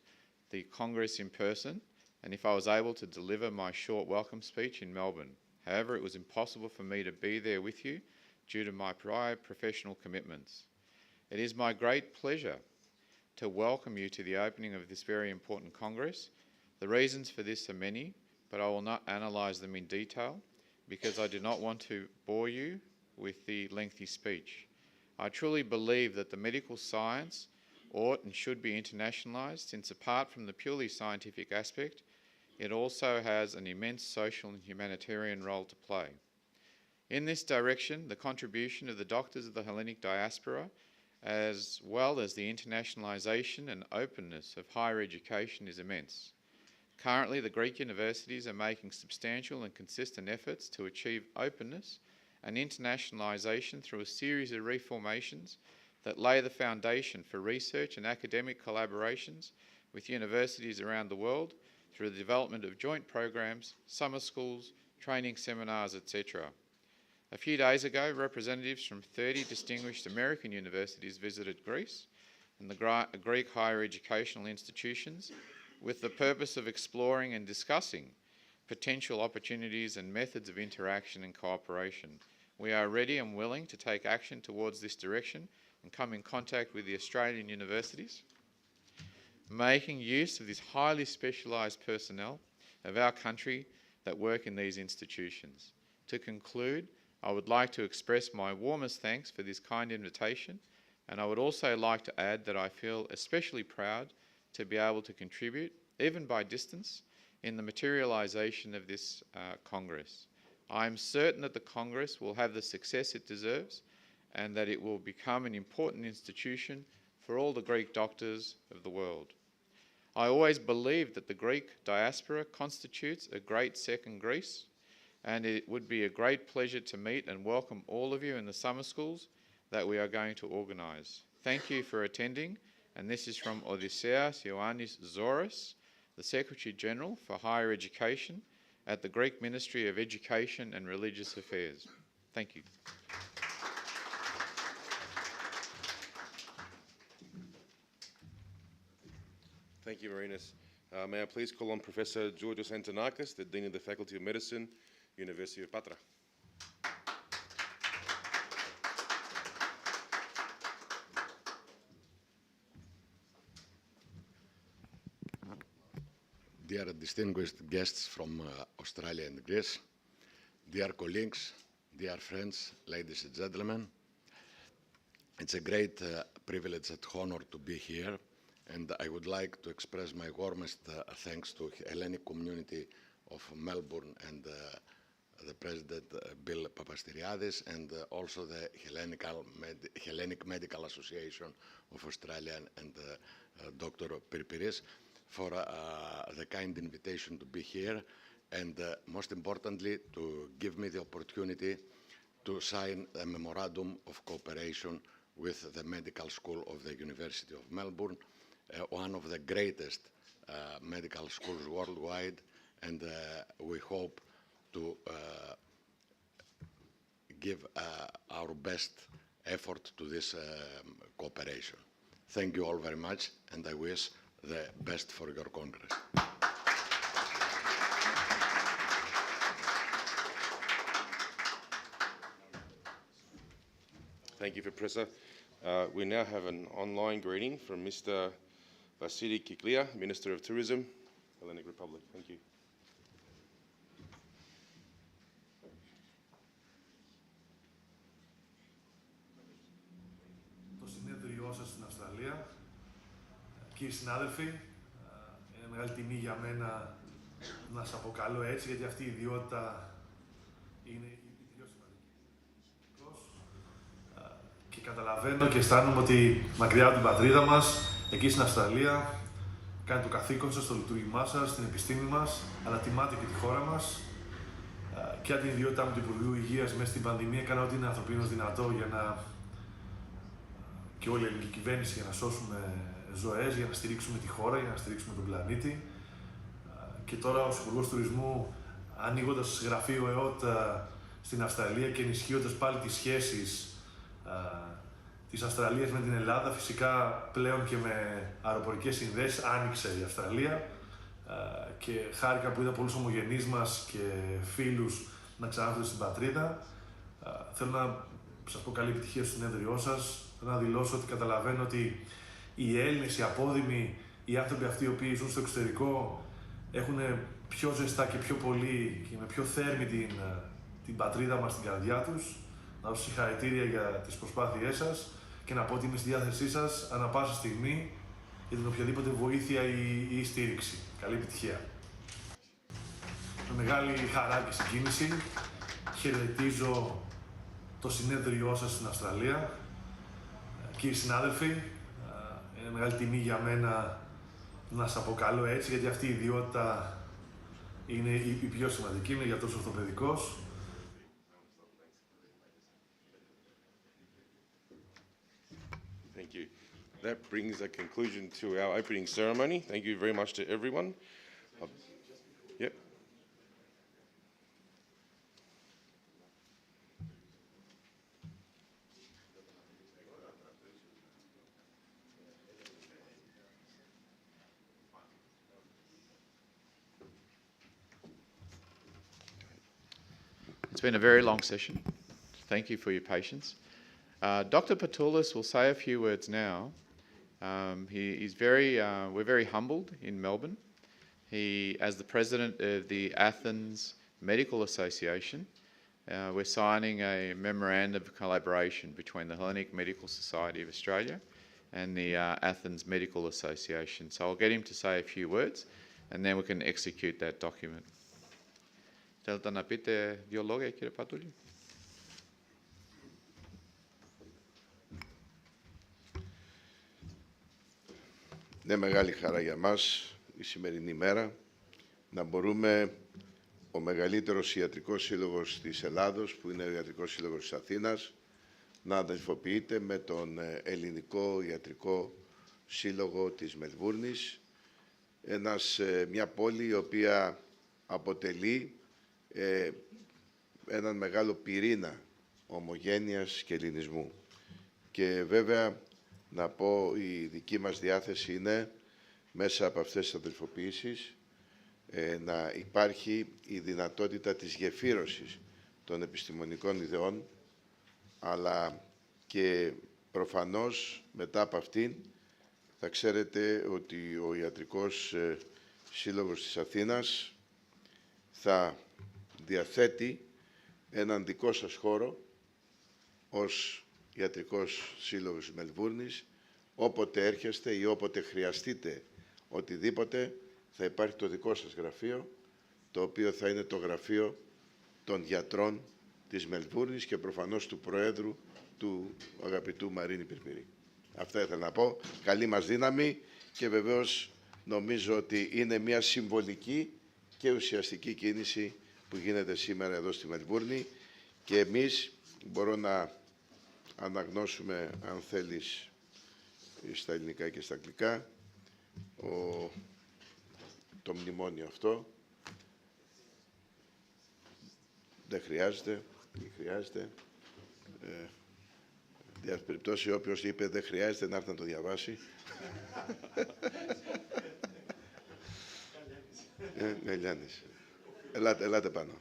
the Congress in person and if I was able to deliver my short welcome speech in Melbourne. However, it was impossible for me to be there with you due to my prior professional commitments. It is my great pleasure to welcome you to the opening of this very important Congress. The reasons for this are many, but I will not analyse them in detail because I do not want to bore you with the lengthy speech. I truly believe that the medical science ought and should be internationalised, since apart from the purely scientific aspect, it also has an immense social and humanitarian role to play. In this direction, the contribution of the doctors of the Hellenic Diaspora, as well as the internationalisation and openness of higher education, is immense. Currently, the Greek universities are making substantial and consistent efforts to achieve openness and internationalisation through a series of reformations that lay the foundation for research and academic collaborations with universities around the world through the development of joint programs, summer schools, training seminars, etc. A few days ago, representatives from 30 distinguished American universities visited Greece and the Greek higher educational institutions with the purpose of exploring and discussing potential opportunities and methods of interaction and cooperation. We are ready and willing to take action towards this direction and come in contact with the Australian universities, making use of this highly specialised personnel of our country that work in these institutions. To conclude, I would like to express my warmest thanks for this kind invitation, and I would also like to add that I feel especially proud to be able to contribute, even by distance, in the materialisation of this Congress. I am certain that the Congress will have the success it deserves and that it will become an important institution for all the Greek doctors of the world. I always believed that the Greek diaspora constitutes a great second Greece, and it would be a great pleasure to meet and welcome all of you in the summer schools that we are going to organise. Thank you for attending, and this is from Odysseas Ioannis Zoros, the Secretary General for Higher Education at the Greek Ministry of Education and Religious Affairs. Thank you. Thank you, Marinas. May I please call on Professor Georgios Antonakis, the Dean of the Faculty of Medicine, University of Patra. Dear distinguished guests from Australia and Greece, dear colleagues, dear friends, ladies and gentlemen, it's a great privilege and honor to be here, and I would like to express my warmest thanks to Hellenic Community of Melbourne and the President Bill Papasteriadis, and also the Hellenic Medical Association of Australia and Dr. Pirpiris for the kind invitation to be here, and most importantly, to give me the opportunity to sign a memorandum of cooperation with the Medical School of the University of Melbourne, one of the greatest medical schools worldwide, and we hope to give our best effort to this cooperation. Thank you all very much, and I wish the best for your Congress. Thank you, Professor. We now have an online greeting from Mr. Vasily Kiklia, Minister of Tourism, Hellenic Republic. Thank you. Το συνέδριό σας στην Αυστραλία. Κύριοι συνάδελφοι, είναι μεγάλη τιμή για μένα να σας αποκαλώ έτσι, γιατί αυτή η ιδιότητα είναι η πιο σημαντική. Και καταλαβαίνω και αισθάνομαι ότι μακριά από την πατρίδα μας, εκεί στην Αυστραλία, κάνετε το καθήκον σας, το λειτουργήμά σας, την επιστήμη μας, αλλά τιμάτε και τη χώρα μας. Και από την ιδιότητά μου του Υπουργείου Υγείας μέσα στην πανδημία, έκανα ό,τι είναι ανθρωπίνως δυνατό για να. Και όλη η ελληνική κυβέρνηση για να σώσουμε ζωές, για να στηρίξουμε τη χώρα, για να στηρίξουμε τον πλανήτη. Και τώρα ως Υπουργός Τουρισμού, ανοίγοντας γραφείο ΕΟΤ στην Αυστραλία και ενισχύοντας πάλι τις σχέσεις της Αυστραλίας με την Ελλάδα, φυσικά πλέον και με αεροπορικές συνδέσεις, άνοιξε η Αυστραλία και χάρηκα που είδα πολλούς ομογενείς μας και φίλους να ξανάρθετε στην πατρίδα. Θέλω να σας πω καλή επιτυχία στο συνέδριό σας. Θέλω να δηλώσω ότι καταλαβαίνω ότι οι Έλληνες, οι απόδημοι, οι άνθρωποι αυτοί οι οποίοι ζουν στο εξωτερικό έχουν πιο ζεστά και πιο πολύ και με πιο θέρμη την πατρίδα μας στην καρδιά τους. Να δώσω συγχαρητήρια για τις προσπάθειές σας και να πω ότι είμαι στη διάθεσή σας ανά πάσα στιγμή για την οποιαδήποτε βοήθεια ή στήριξη. Καλή επιτυχία. Με μεγάλη χαρά και συγκίνηση χαιρετίζω το συνέδριό σας στην Αυστραλία. Κύριοι συνάδελφοι, είναι μεγάλη τιμή για μένα να σας αποκαλώ έτσι, γιατί αυτή η ιδιότητα είναι η πιο σημαντική, είναι γιατρός ορθοπαιδικός. Thank you. That brings a conclusion to our opening ceremony. Thank you very much to everyone. Yep. It's been a very long session. Thank you for your patience. Dr. Patoulis will say a few words now. We're very humbled in Melbourne. He, as the president of the Athens Medical Association, we're signing a memorandum of collaboration between the Hellenic Medical Society of Australia and the Athens Medical Association. So I'll get him to say a few words and then we can execute that document. Θέλετε να πείτε δύο λόγια, κύριε Πατούλη? Είναι μεγάλη χαρά για μας η σημερινή μέρα να μπορούμε ο μεγαλύτερος ιατρικός σύλλογος της Ελλάδος, που είναι ο Ιατρικός Σύλλογος της Αθήνας, να αδελφοποιείται με τον Ελληνικό Ιατρικό Σύλλογο της Μελβούρνης, μια πόλη η οποία αποτελεί έναν μεγάλο πυρήνα ομογένειας και ελληνισμού. Και βέβαια να πω η δική μας διάθεση είναι μέσα από αυτές τις αδελφοποιήσεις να υπάρχει η δυνατότητα της γεφύρωσης των επιστημονικών ιδεών, αλλά και προφανώς μετά από αυτήν θα ξέρετε ότι ο Ιατρικός Σύλλογος της Αθήνας θα διαθέτει έναν δικό σας χώρο ως Ιατρικός Σύλλογος Μελβούρνης. Όποτε έρχεστε ή όποτε χρειαστείτε οτιδήποτε, θα υπάρχει το δικό σας γραφείο, το οποίο θα είναι το γραφείο των γιατρών της Μελβούρνης και προφανώς του Προέδρου του αγαπητού Μαρίνη Πυρπυρή. Αυτά ήθελα να πω. Καλή μας δύναμη και βεβαίως νομίζω ότι είναι μια συμβολική και ουσιαστική κίνηση που γίνεται σήμερα εδώ στη Μελβούρνη και εμείς μπορώ να αναγνώσουμε, αν θέλεις, στα ελληνικά και στα αγγλικά, το μνημόνιο αυτό. Δεν χρειάζεται. Δια περιπτώσει, όποιος είπε δεν χρειάζεται να έρθει να το διαβάσει. Λιάννης. Ελάτε πάνω.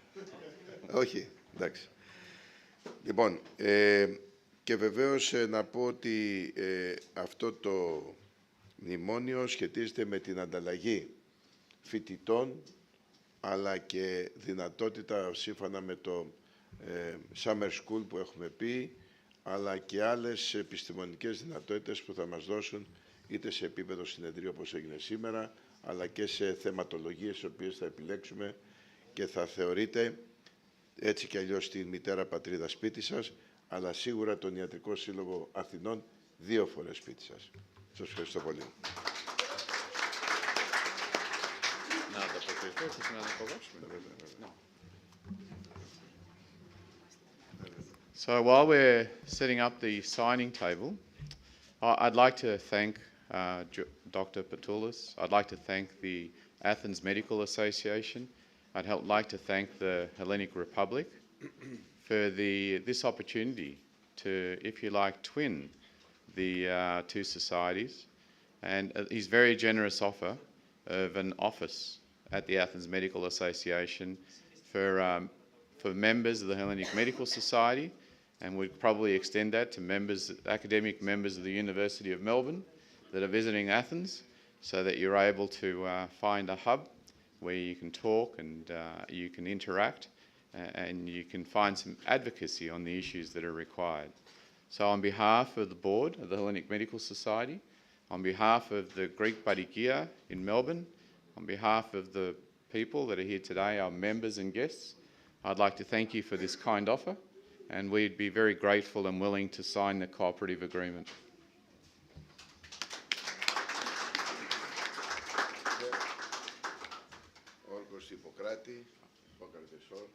Όχι, εντάξει. Λοιπόν, και βεβαίως να πω ότι αυτό το μνημόνιο σχετίζεται με την ανταλλαγή φοιτητών, αλλά και δυνατότητα σύμφωνα με το Summer School που έχουμε πει, αλλά και άλλες επιστημονικές δυνατότητες που θα μας δώσουν είτε σε επίπεδο συνεδρίου όπως έγινε σήμερα, αλλά και σε θεματολογίες τις οποίες θα επιλέξουμε και θα θεωρείτε έτσι κι αλλιώς την μητέρα πατρίδα σπίτι σας, αλλά σίγουρα τον Ιατρικό Σύλλογο Αθηνών 2 φορές σπίτι σας. Σας ευχαριστώ πολύ. So while we're setting up the signing table, I'd like to thank Dr. Patoulis. I'd like to thank the Athens Medical Association. I'd like to thank the Hellenic Republic for this opportunity to, if you like, twin the two societies, and his very generous offer of an office at the Athens Medical Association for for members of the Hellenic Medical Society, and we'd probably extend that to members, academic members of the University of Melbourne that are visiting Athens, so that you're able to find a hub where you can talk and you can interact and you can find some advocacy on the issues that are required. So on behalf of the board of the Hellenic Medical Society, on behalf of the Greek Padikia in Melbourne, on behalf of the people that are here today, our members and guests, I'd like to thank you for this kind offer, and we'd be very grateful and willing to sign the cooperative agreement. Όρκος Ιπποκράτη, Hippocrates Or.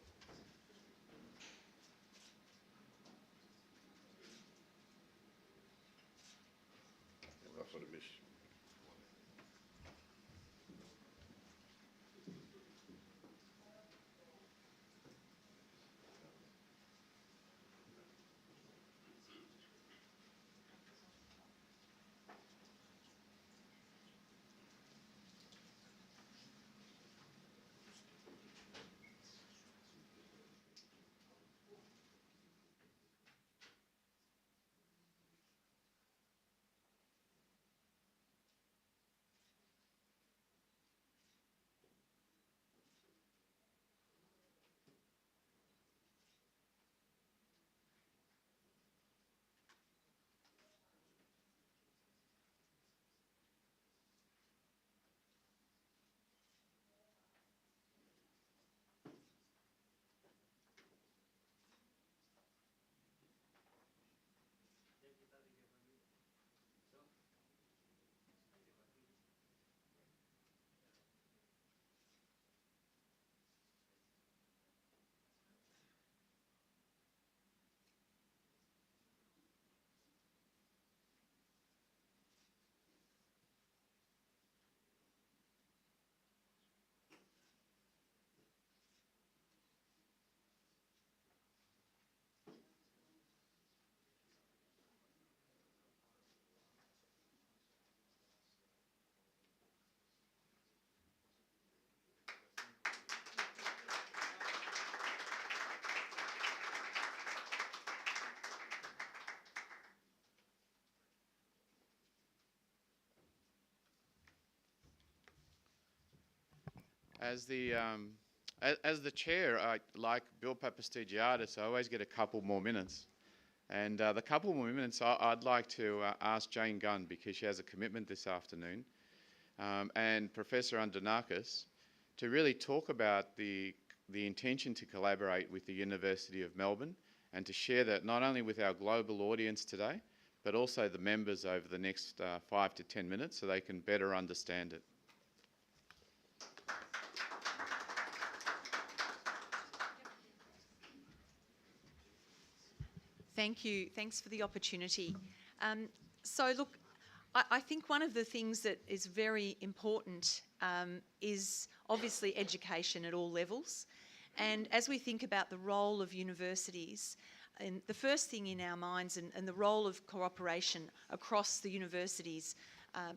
As the chair, like Bill Papastigiadis, I always get a couple more minutes. And the couple more minutes, I'd like to ask Jane Gunn, because she has a commitment this afternoon, and Professor Andronakis, to really talk about the intention to collaborate with the University of Melbourne and to share that not only with our global audience today, but also the members over the next 5 to 10 minutes so they can better understand it. Thank you. Thanks for the opportunity. So look, I think one of the things that is very important is obviously education at all levels. And as we think about the role of universities, and the first thing in our minds and the role of cooperation across the universities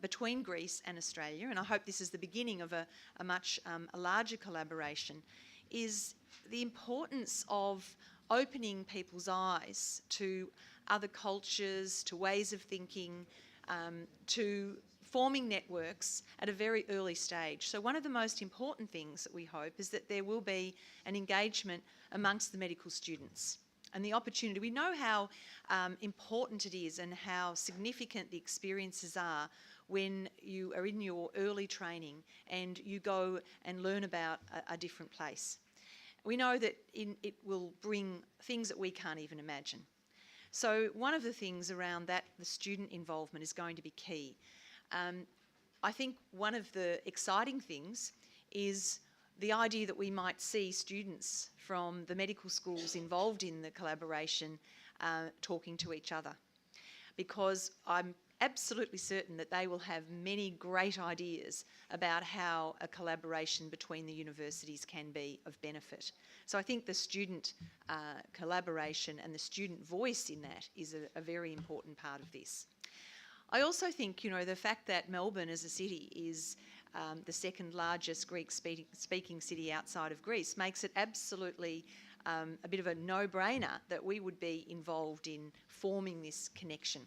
between Greece and Australia, and I hope this is the beginning of a much larger collaboration, is the importance of opening people's eyes to other cultures, to ways of thinking, to forming networks at a very early stage. So one of the most important things that we hope is that there will be an engagement amongst the medical students and the opportunity. We know how important it is and how significant the experiences are when you are in your early training and you go and learn about a different place. We know that it will bring things that we can't even imagine. So one of the things around that, the student involvement, is going to be key. I think one of the exciting things is the idea that we might see students from the medical schools involved in the collaboration talking to each other, because I'm absolutely certain that they will have many great ideas about how a collaboration between the universities can be of benefit. So I think the student collaboration and the student voice in that is a very important part of this. I also think, you know, the fact that Melbourne as a city is the second largest Greek-speaking city outside of Greece makes it absolutely a bit of a no-brainer that we would be involved in forming this connection.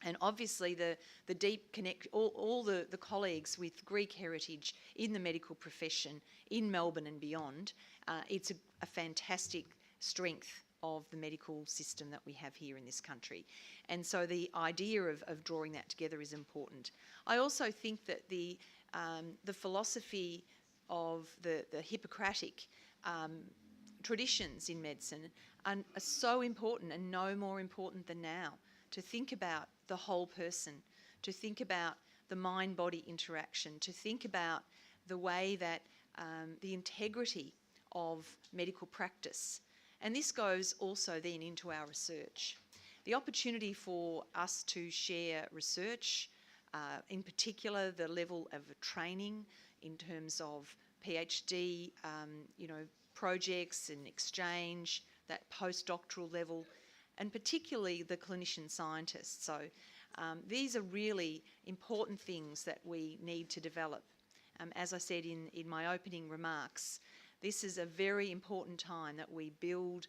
And obviously the deep all the colleagues with Greek heritage in the medical profession in Melbourne and beyond, it's a fantastic strength of the medical system that we have here in this country. And so the idea of drawing that together is important. I also think that the philosophy of the Hippocratic traditions in medicine are so important, and no more important than now, to think about the whole person, to think about the mind-body interaction, to think about the way that the integrity of medical practice. And this goes also then into our research. The opportunity for us to share research, in particular the level of training in terms of PhD, projects and exchange, that postdoctoral level, and particularly the clinician scientists. So these are really important things that we need to develop. As I said in my opening remarks, this is a very important time that we build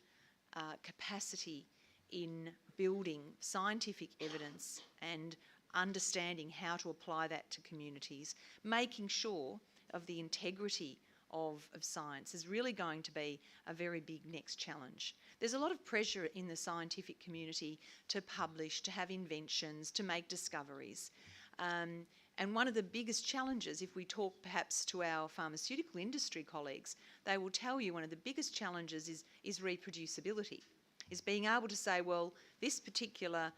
capacity in building scientific evidence and understanding how to apply that to communities, making sure of the integrity of science is really going to be a very big next challenge. There's a lot of pressure in the scientific community to publish, to have inventions, to make discoveries. And one of the biggest challenges, if we talk perhaps to our pharmaceutical industry colleagues, they will tell you one of the biggest challenges is reproducibility, is being able to say, well, this particular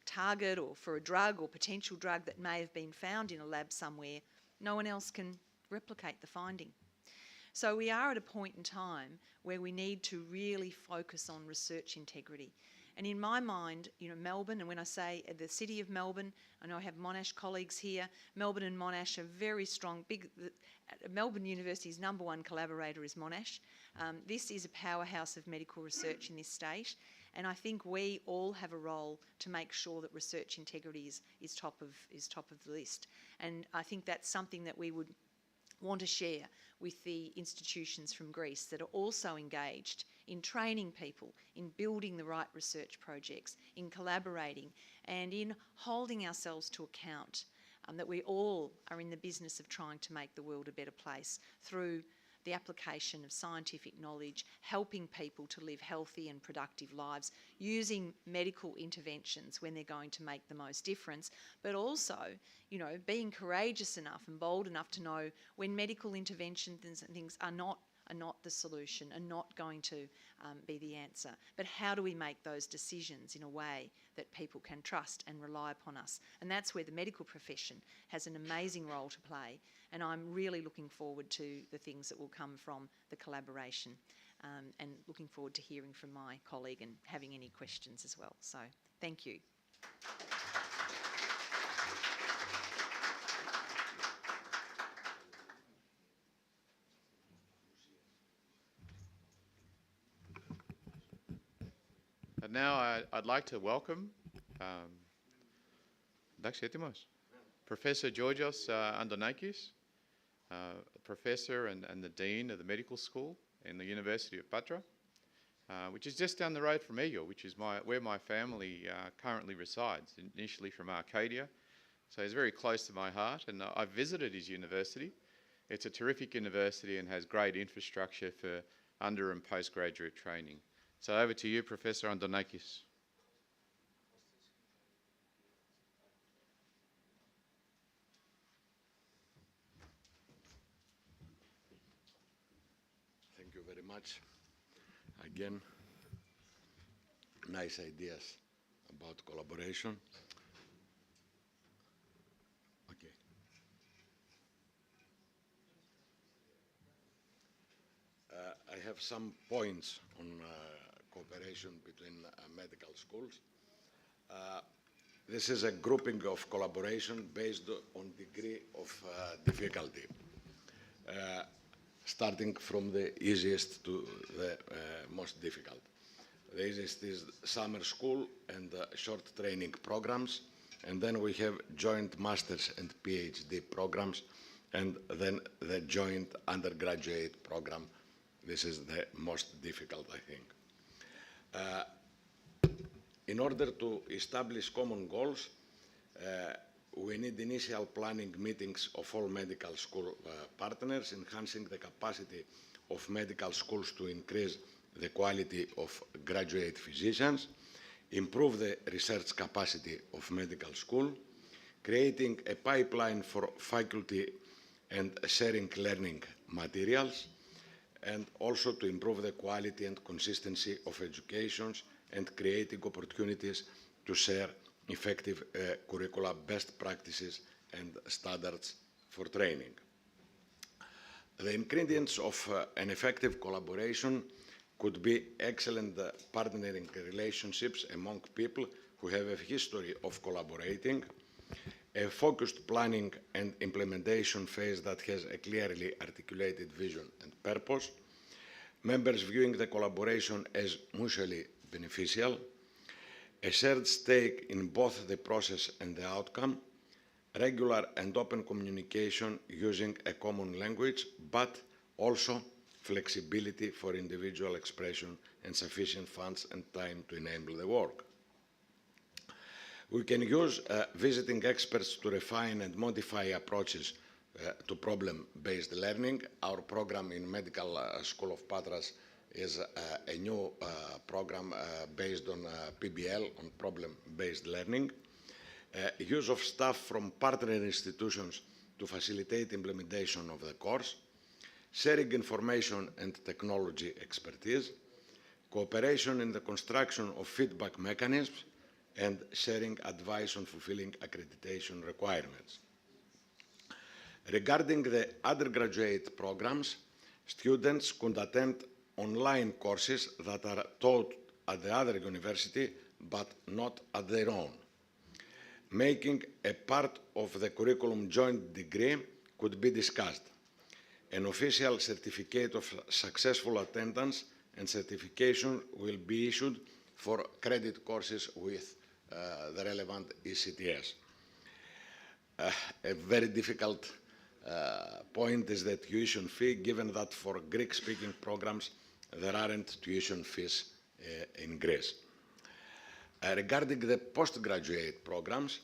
target or for a drug or potential drug that may have been found in a lab somewhere, no one else can replicate the finding. So we are at a point in time where we need to really focus on research integrity. And in my mind, Melbourne, and when I say the city of Melbourne, I know I have Monash colleagues here. Melbourne and Monash are very strong. Melbourne University's #1 collaborator is Monash. This is a powerhouse of medical research in this state, and I think we all have a role to make sure that research integrity is top of the list. And I think that's something that we would want to share with the institutions from Greece that are also engaged in training people, in building the right research projects, in collaborating, and in holding ourselves to account that we all are in the business of trying to make the world a better place through the application of scientific knowledge, helping people to live healthy and productive lives, using medical interventions when they're going to make the most difference, but also, being courageous enough and bold enough to know when medical interventions and things are not the solution, are not going to be the answer. But how do we make those decisions in a way that people can trust and rely upon us? And that's where the medical profession has an amazing role to play. And I'm really looking forward to the things that will come from the collaboration, and looking forward to hearing from my colleague and having any questions as well. So thank you. And now I'd like to welcome Professor Georgios Andonakis, Professor and the Dean of the Medical School in the University of Patra, which is just down the road from Ego, which is where my family currently resides, initially from Arcadia. So he's very close to my heart, and I've visited his university. It's a terrific university and has great infrastructure for under and postgraduate training. So over to you, Professor Andonakis. Thank you very much. Again, nice ideas about collaboration. Okay. I have some points on cooperation between medical schools. This is a grouping of collaboration based on degree of difficulty, starting from the easiest to the most difficult. The easiest is summer school and short training programs, and then we have joint master's and PhD programs, and then the joint undergraduate program, This is the most difficult, I think. In order to establish common goals, we need initial planning meetings of all medical school partners, enhancing the capacity of medical schools to increase the quality of graduate physicians, improve the research capacity of medical school, creating a pipeline for faculty and sharing learning materials, and also to improve the quality and consistency of educations and creating opportunities to share effective curricula, best practices and standards for training. The ingredients of an effective collaboration could be excellent partnering relationships among people who have a history of collaborating, a focused planning and implementation phase that has a clearly articulated vision and purpose, members viewing the collaboration as mutually beneficial, a shared stake in both the process and the outcome, regular and open communication using a common language, but also flexibility for individual expression and sufficient funds and time to enable the work. We can use visiting experts to refine and modify approaches to problem-based learning. Our program in Medical School of Patras is a new program based on PBL, on problem-based learning. Use of staff from partner institutions to facilitate implementation of the course, sharing information and technology expertise, cooperation in the construction of feedback mechanisms, and sharing advice on fulfilling accreditation requirements. Regarding the undergraduate programs, students could attend online courses that are taught at the other university but not at their own. Making a part of the curriculum joint degree could be discussed. An official certificate of successful attendance and certification will be issued for credit courses with the relevant ECTS. A very difficult point is the tuition fee, given that for Greek-speaking programs there aren't tuition fees in Greece. Regarding the postgraduate programs,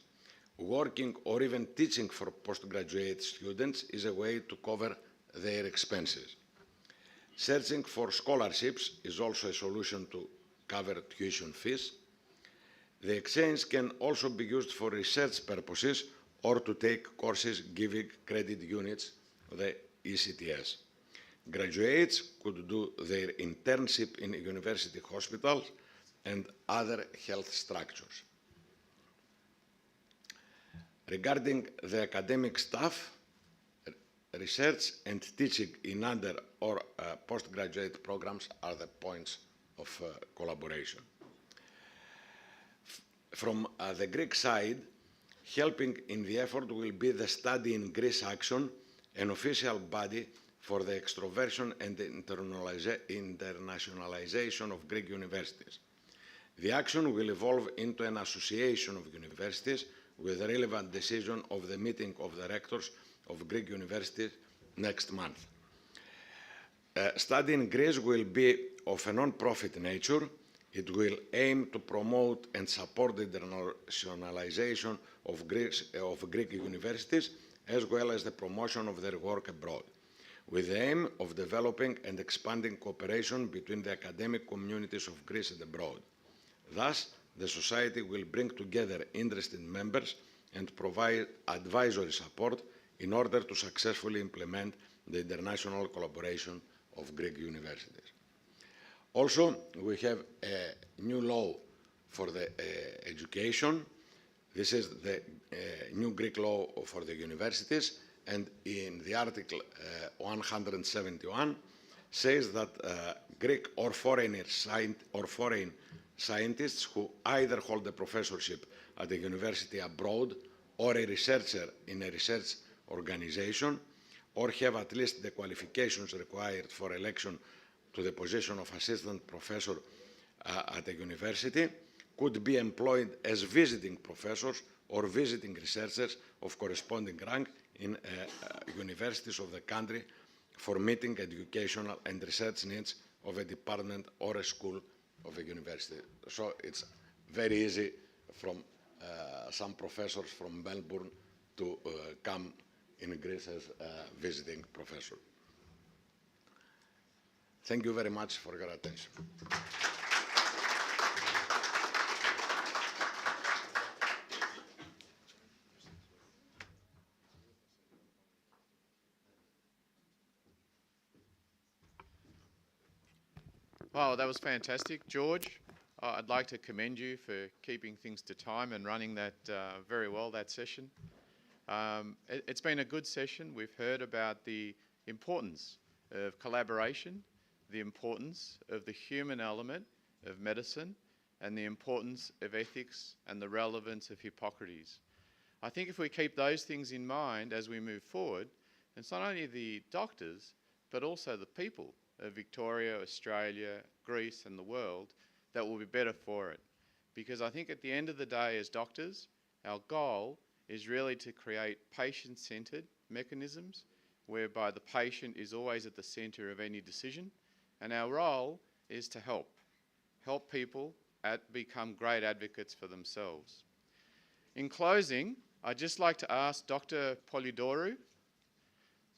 working or even teaching for postgraduate students is a way to cover their expenses. Searching for scholarships is also a solution to cover tuition fees. The exchange can also be used for research purposes or to take courses giving credit units, the ECTS. Graduates could do their internship in university hospitals and other health structures. Regarding the academic staff, research and teaching in under or postgraduate programs are the points of collaboration. From the Greek side, helping in the effort will be the Study in Greece Action, an official body for the extroversion and the internationalization of Greek universities. The action will evolve into an association of universities with a relevant decision of the meeting of the rectors of Greek universities next month. Study in Greece will be of a non-profit nature. It will aim to promote and support the internationalization of Greek universities, as well as the promotion of their work abroad, with the aim of developing and expanding cooperation between the academic communities of Greece and abroad. Thus, the Society will bring together interested members and provide advisory support in order to successfully implement the international collaboration of Greek universities. Also, we have a new law for the education. This is the new Greek law for the universities, and in the Article 171 says that Greek or foreign scientists who either hold a professorship at a university abroad or a researcher in a research organization or have at least the qualifications required for election to the position of assistant professor at a university could be employed as visiting professors or visiting researchers of corresponding rank in universities of the country for meeting educational and research needs of a department or a school of a university. So it's very easy from some professors from Melbourne to come in Greece as a visiting professor. Thank you very much for your attention. Wow, that was fantastic. George, I'd like to commend you for keeping things to time and running that very well, that session. It's been a good session. We've heard about the importance of collaboration, the importance of the human element of medicine, and the importance of ethics and the relevance of Hippocrates. I think if we keep those things in mind as we move forward, it's not only the doctors, but also the people of Victoria, Australia, Greece, and the world that will be better for it. Because I think at the end of the day, as doctors, our goal is really to create patient-centred mechanisms whereby the patient is always at the centre of any decision, and our role is to help people become great advocates for themselves. In closing, I'd just like to ask Dr. Polidorou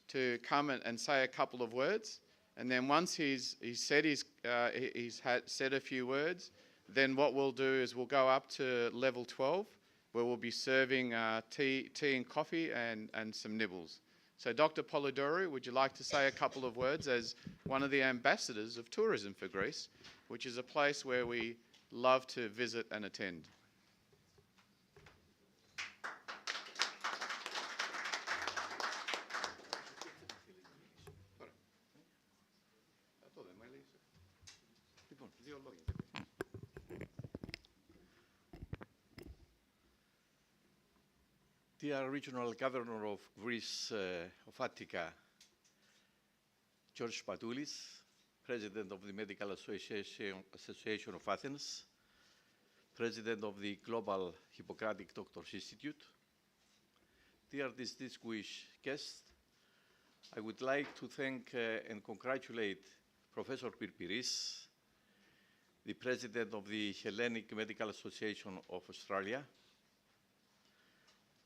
to come and say a couple of words. And then once he's said a few words, then what we'll do is we'll go up to level 12, where we'll be serving tea and coffee and some nibbles. So Dr. Polidorou, would you like to say a couple of words as one of the ambassadors of tourism for Greece, which is a place where we love to visit and attend? Dear Regional Governor of Greece, of Attica, George Patoulis, President of the Medical Association of Athens, President of the Global Hippocratic Doctors Institute, dear distinguished guests, I would like to thank and congratulate Professor Pirpiris, the President of the Hellenic Medical Association of Australia.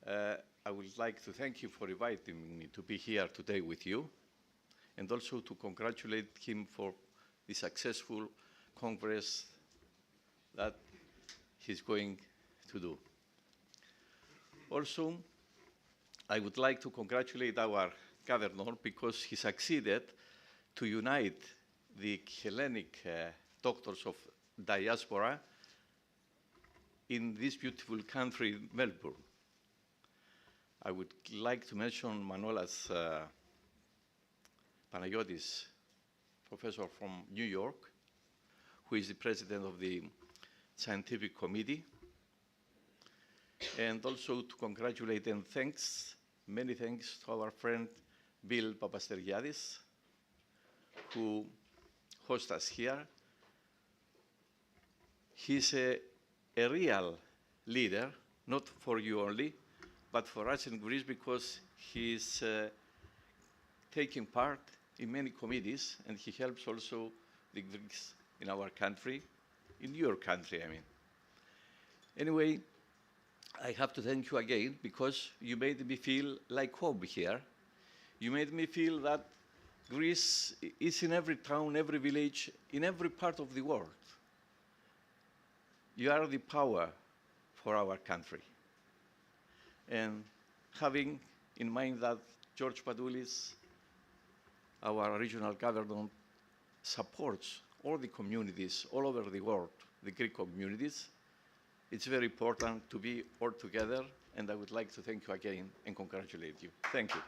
I would like to thank you for inviting me to be here today with you, and also to congratulate him for the successful congress that he's going to do. Also, I would like to congratulate our governor because he succeeded to unite the Hellenic doctors of Diaspora in this beautiful country, Melbourne. I would like to mention Manolas Panagiotis, professor from New York, who is the president of the scientific committee, and also to congratulate and many thanks to our friend Bill Papasteriadis, who hosts us here. He's a real leader, not for you only, but for us in Greece, because he's taking part in many committees, and he helps also the Greeks in our country, in your country, I mean. Anyway, I have to thank you again, because you made me feel like home here. You made me feel that Greece is in every town, every village, in every part of the world. You are the power for our country. And having in mind that George Patoulis, our regional governor, supports all the communities all over the world, the Greek communities, it's very important to be all together, and I would like to thank you again and congratulate you. Thank you.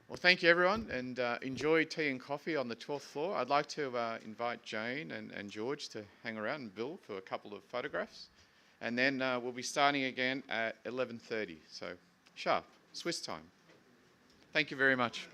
Well, thank you, everyone, and enjoy tea and coffee on the 12th floor. I'd like to invite Jane and George to hang around, and Bill for a couple of photographs. And then we'll be starting again at 11:30, so sharp, Swiss time. Thank you very much.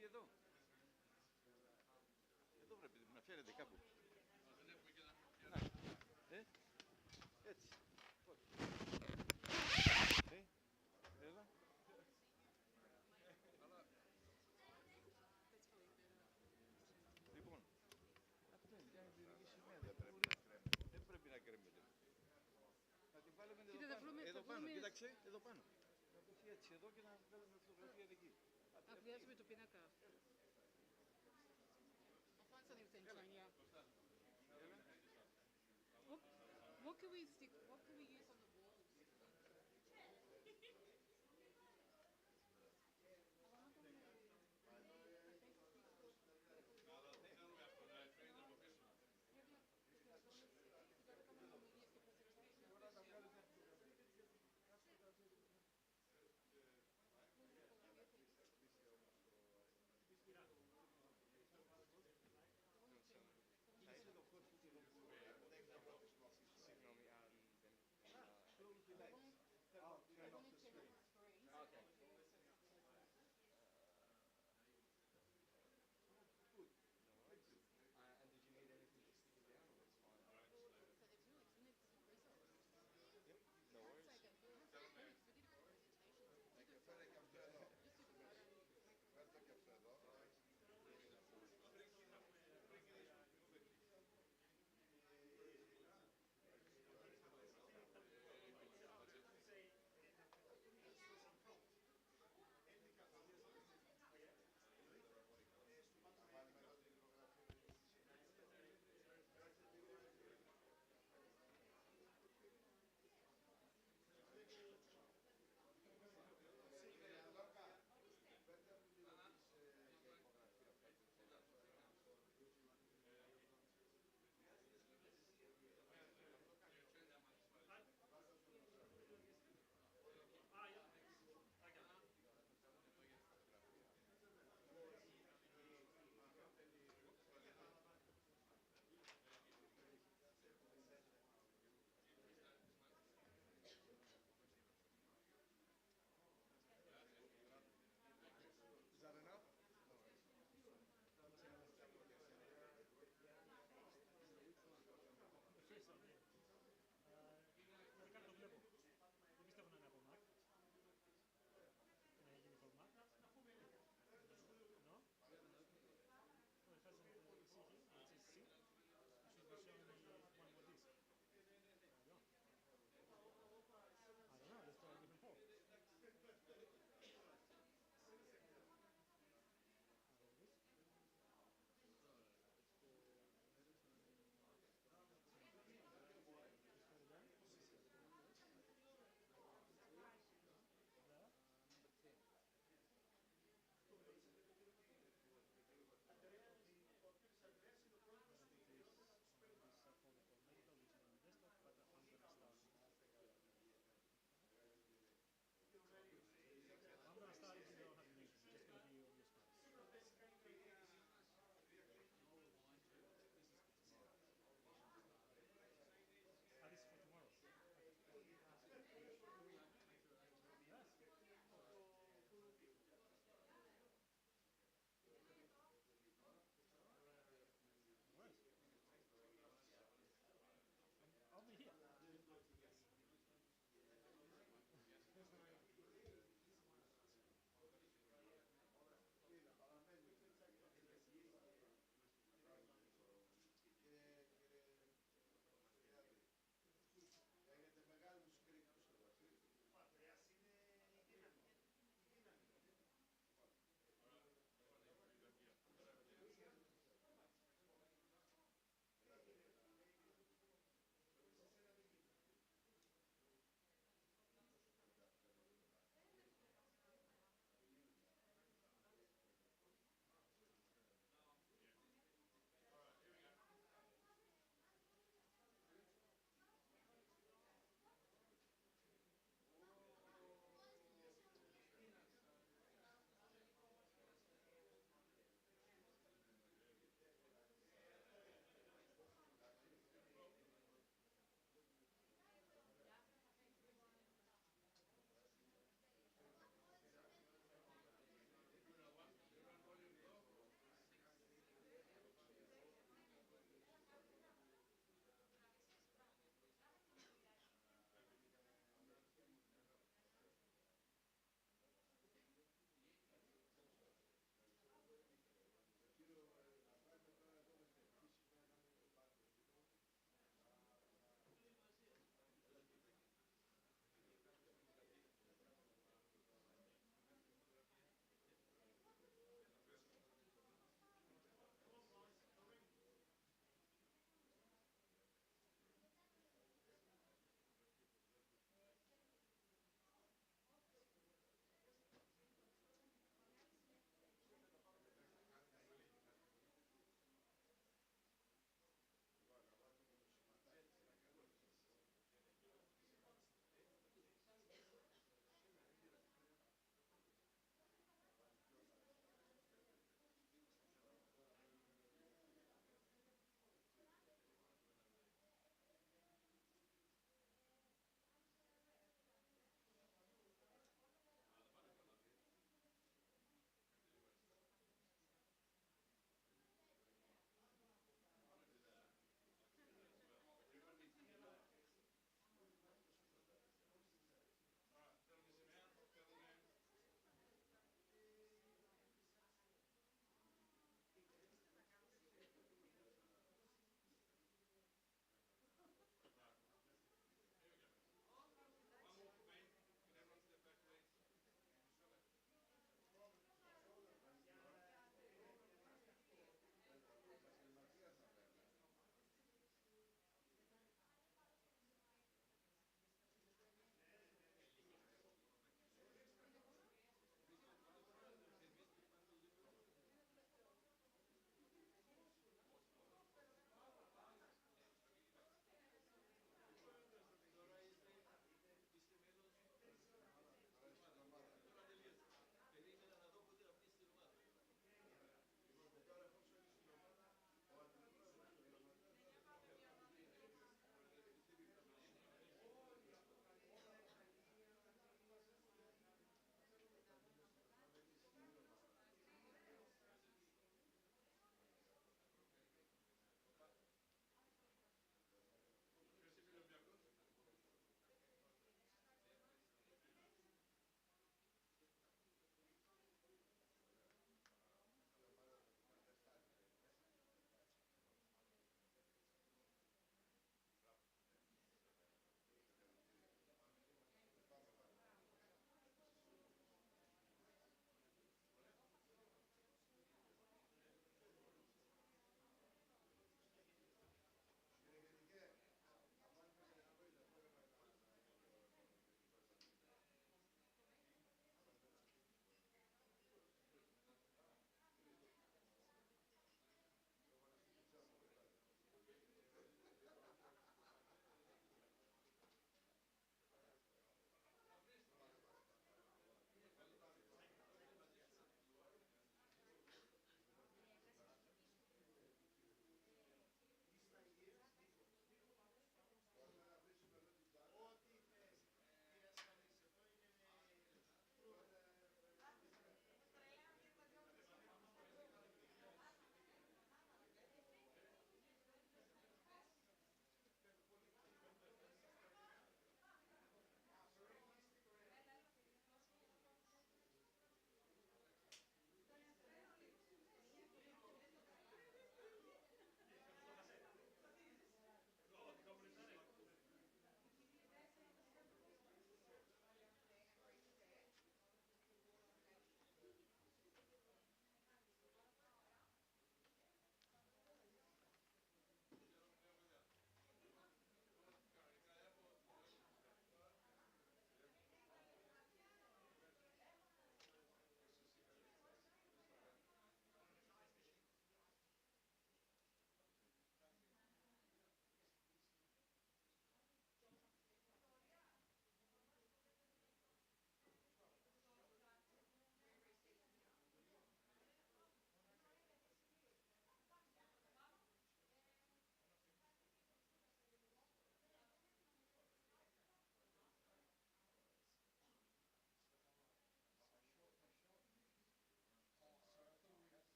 Ή εδώ. Εδώ πρέπει να φαίνεται κάπου. Έτσι. Πώς. Εδώ. Λοιπόν, αυτό είναι για να δημιουργήσει σημαία. Δεν πρέπει να κρέμεται. Να την βάλουμε εδώ πάνω. Κοίταξε, εδώ πάνω. Να πέσει έτσι εδώ και να βγάλουμε φωτογραφία εκεί. Αφιάζουμε το πίνακα. What can we stick? What can we use on the walls?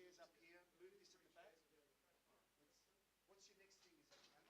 chairs up here, move this at the back. What's your next thing? Is that panel?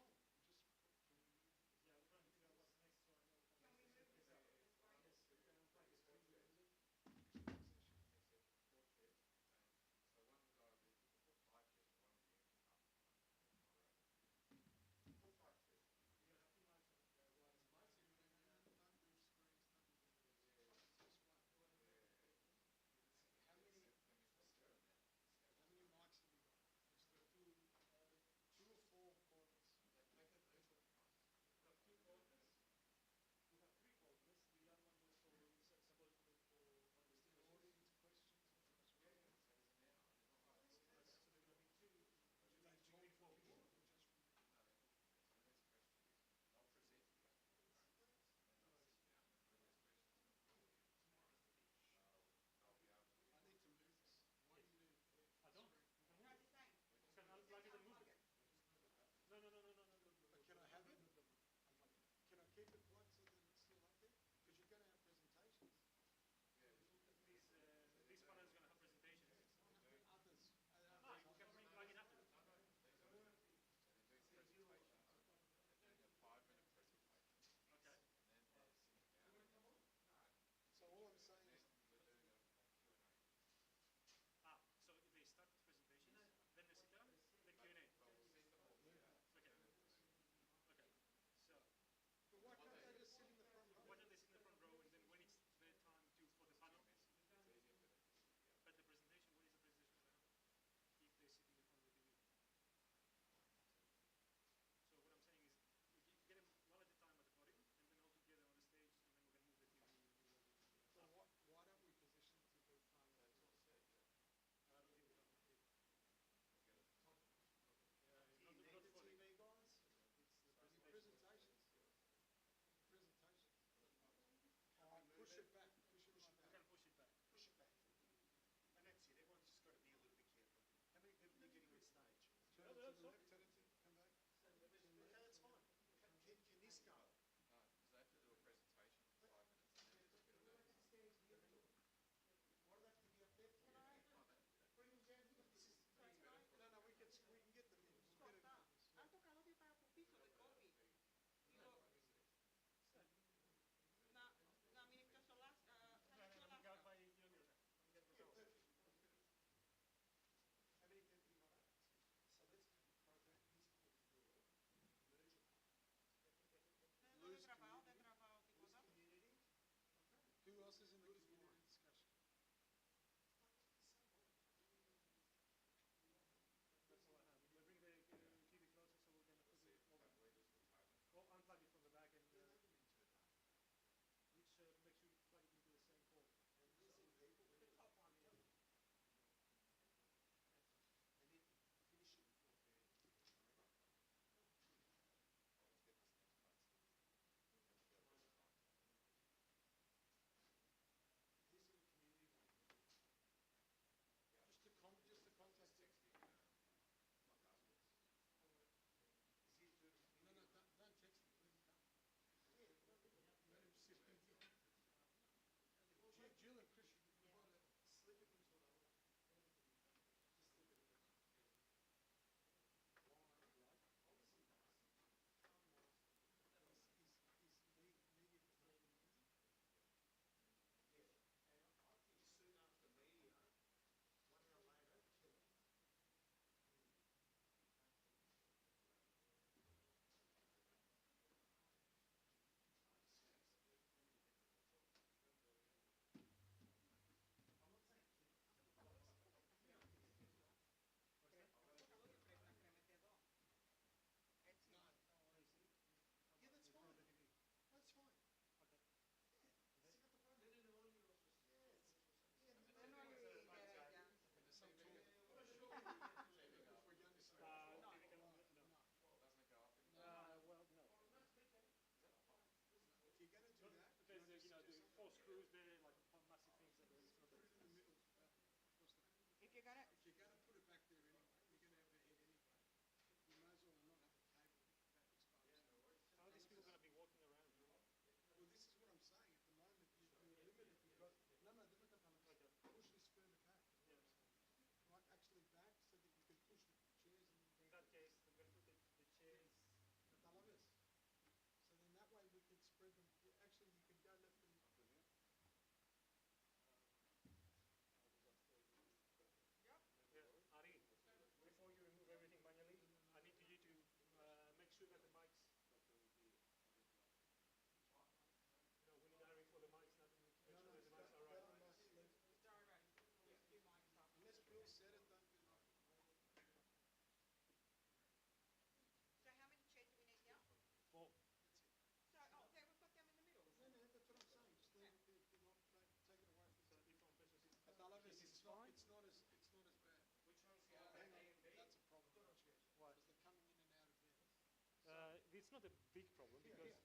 it's not a big problem because.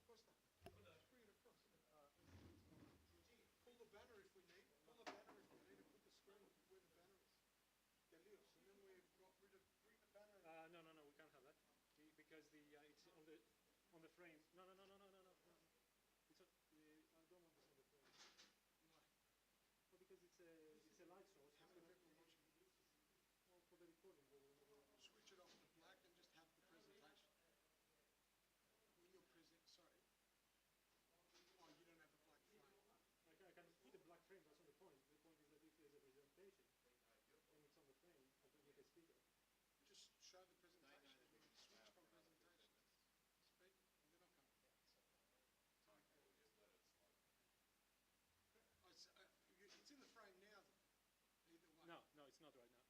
Pull the banner if we need. Pull the banner if we need to put the screen where the banner is. Delirious. And then we've got rid of bring the banner. No, we can't have that because it's on the frame. No. It's not, I don't want this on the frame. Why? Well, because it's a light source. How many people are watching? Well, for the recording. Switch it off to black and just have the presentation. When you're sorry. Oh, you don't have the black frame. I can put a black frame, that's not the point. The point is that if there's a presentation and it's on the frame, I can make a speaker. Just show the presentation. Switch from presentation. Speak, and then I'll come. Sorry. It's in the frame now, though. Either way. No, it's not right now.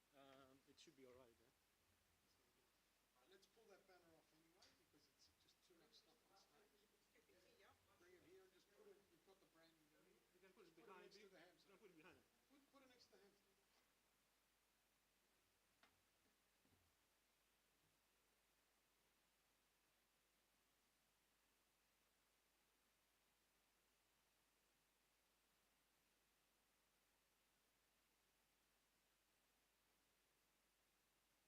It should be all right then. Right, let's pull that banner off anyway, because it's just too much stuff on stage. Bring it here and just put it. We've got the branding there. You can put it behind. Next to the hamster. You can put it behind. Put it next to the hamster.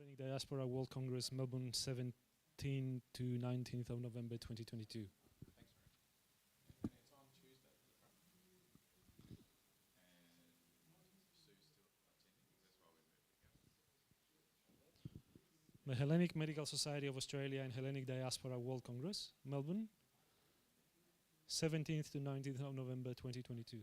Hellenic Diaspora World Congress, Melbourne, 17th to 19th of November 2022. The Hellenic Medical Society of Australia and Hellenic Diaspora World Congress, Melbourne, 17th to 19th of November 2022.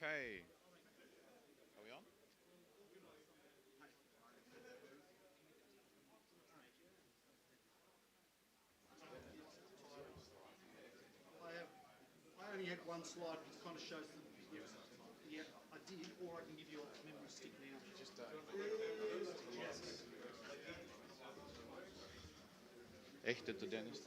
Okay. Are we on? I only had one slide which kind of shows the... Yeah, I did, or I can give you a memory stick now. Just Έχετε το Dennis.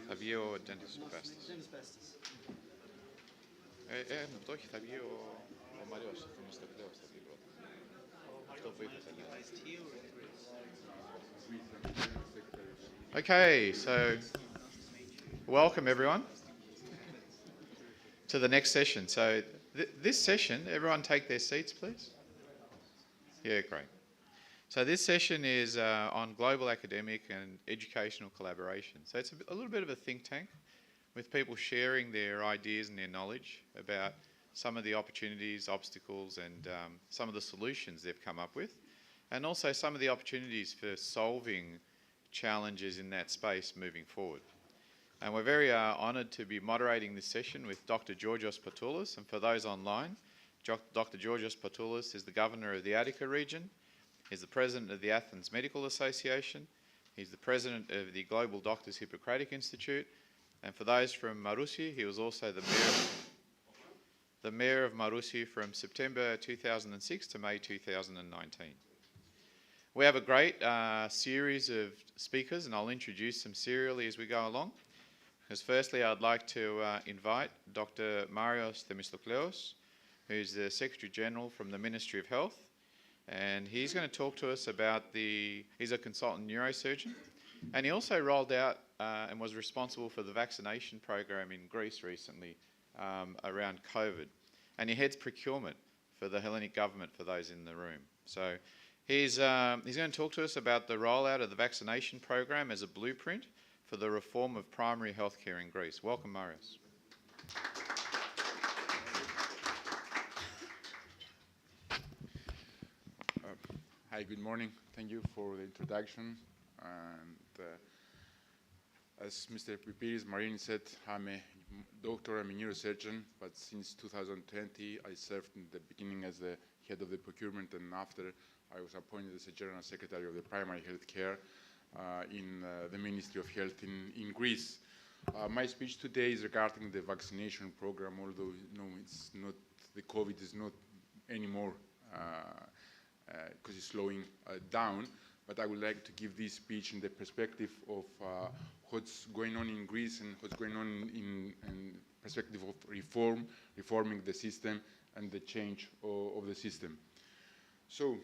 Θα βγει ο Dennis Bastos. Μου το έχει, θα βγει ο Μαριός, θα είναι στο κλαίος, θα βγει πρώτα. Αυτό που είπε θα βγει. Okay, so welcome everyone to the next session. So this session, everyone take their seats, please. Yeah, great. So this session is on global academic and educational collaboration. So it's a little bit of a think tank with people sharing their ideas and their knowledge about some of the opportunities, obstacles, and some of the solutions they've come up with, and also some of the opportunities for solving challenges in that space moving forward. And we're very honoured to be moderating this session with Dr. Georgios Patoulis. And for those online, Dr. Georgios Patoulis is the Governor of the Attica region. He's the President of the Athens Medical Association. He's the President of the Global Doctors Hippocratic Institute. And for those from Marousi, he was also the Mayor of Marousi from September 2006 to May 2019. We have a great series of speakers, and I'll introduce them serially as we go along. Because firstly, I'd like to invite Dr. Marios Themistokleos, who's the Secretary General from the Ministry of Health. And he's going to talk to us about he's a consultant neurosurgeon, and he also rolled out and was responsible for the vaccination program in Greece recently around COVID. And he heads procurement for the Hellenic government, for those in the room. So he's going to talk to us about the rollout of the vaccination program as a blueprint for the reform of primary healthcare in Greece. Welcome, Marios. Hi, good morning. Thank you for the introduction. And as Mr. Pipiris Marini said, I'm a doctor, I'm a neurosurgeon, but since 2020 I served in the beginning as the head of the procurement, and after I was appointed as a General Secretary of the Primary Health Care in the Ministry of Health in Greece. My speech today is regarding the vaccination program, although it's not, the COVID is not anymore because it's slowing down, but I would like to give this speech in the perspective of what's going on in Greece and what's going on in perspective of reforming the system and the change of the system. So,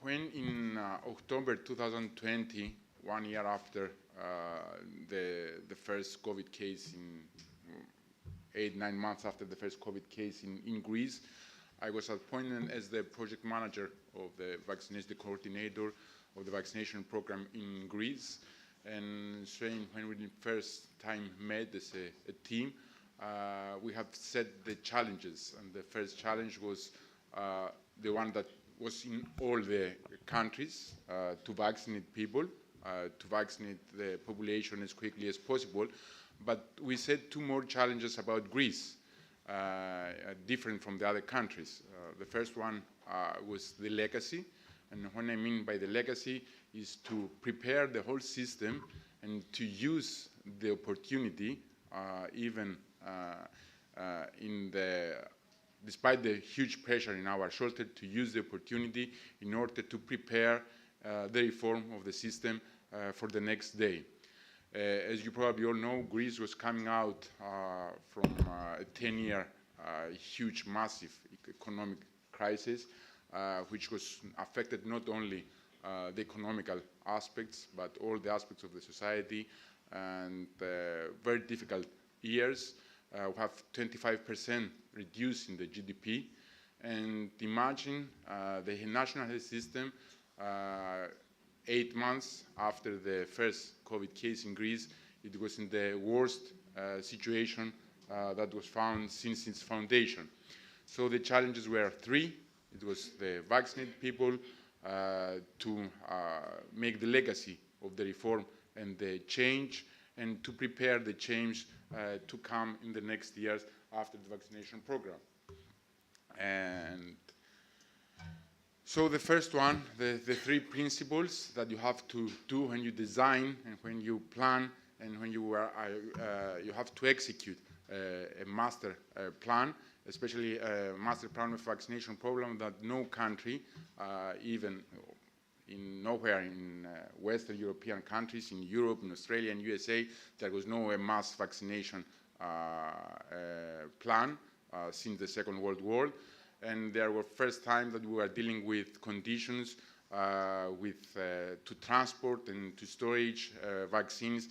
when in October 2020, 1 year after the first COVID case, in 8-9 months after the first COVID case in Greece, I was appointed as the project manager of the vaccination, the coordinator of the vaccination program in Greece. And so when we first time met as a team, we have set the challenges. And the first challenge was the one that was in all the countries, to vaccinate people, to vaccinate the population as quickly as possible. But we set two more challenges about Greece. Different from the other countries. The first one was the legacy, and what I mean by the legacy is to prepare the whole system and to use the opportunity, even despite the huge pressure in our shoulder, to use the opportunity in order to prepare the reform of the system for the next day. As you probably all know, Greece was coming out from a 10-year huge, massive economic crisis, which was affected not only the economical aspects, but all the aspects of the society, and very difficult years. We have 25% reduced in the GDP, and imagine the national health system 8 months after the first COVID case in Greece, it was in the worst situation that was found since its foundation. So the challenges were three. It was the vaccinated people, to make the legacy of the reform and the change, and to prepare the change to come in the next years after the vaccination program. And so the first one, the three principles that you have to do when you design and when you plan and when you have to execute a master plan, especially a master plan of vaccination program that no country, even nowhere in Western European countries, in Europe, in Australia, and USA, there was no mass vaccination plan since the Second World War. And there were first time that we were dealing with conditions to transport and to storage vaccines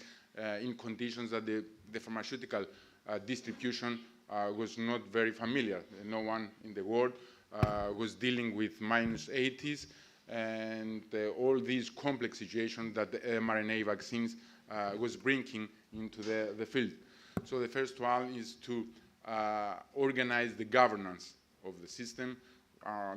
in conditions that the pharmaceutical distribution was not very familiar. No one in the world was dealing with -80s and all these complex situations that the mRNA vaccines was bringing into the field. So the first one is to organize the governance of the system.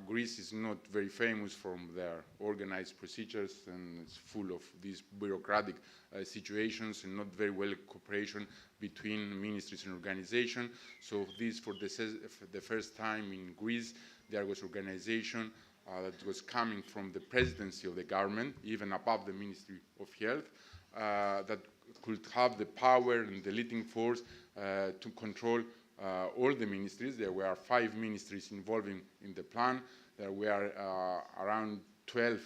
Greece is not very famous for their organized procedures, and it's full of these bureaucratic situations and not very well cooperation between ministries and organizations. So this, for the first time in Greece, there was organization that was coming from the presidency of the government, even above the Ministry of Health, that could have the power and the leading force to control all the ministries. There were 5 ministries involving in the plan. There were around 12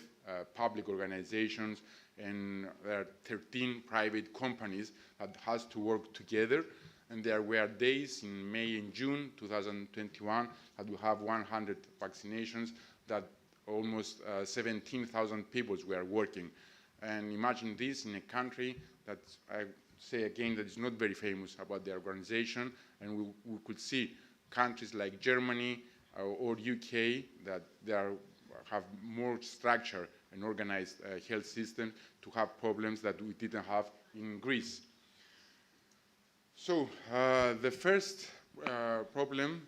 public organizations, and there are 13 private companies that has to work together. And there were days in May and June 2021 that we have 100 vaccinations, that almost 17,000 people were working. And imagine this in a country that, I say again, that is not very famous about the organization, and we could see countries like Germany or UK that have more structure and organized health system to have problems that we didn't have in Greece. So the first problem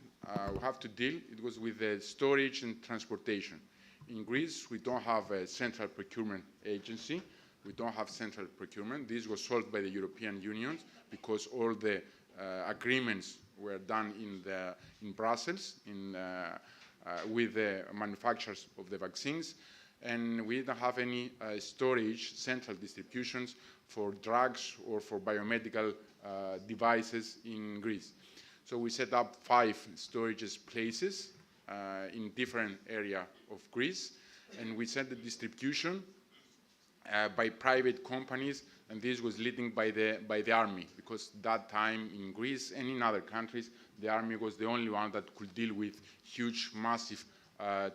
we have to deal, it was with the storage and transportation. In Greece, we don't have a central procurement agency. We don't have central procurement. This was solved by the European Union because all the agreements were done in Brussels with the manufacturers of the vaccines, and we don't have any storage, central distributions for drugs or for biomedical devices in Greece. So we set up 5 storage places in different areas of Greece, and we sent the distribution by private companies, and this was leading by the army, because that time in Greece and in other countries, the army was the only one that could deal with huge, massive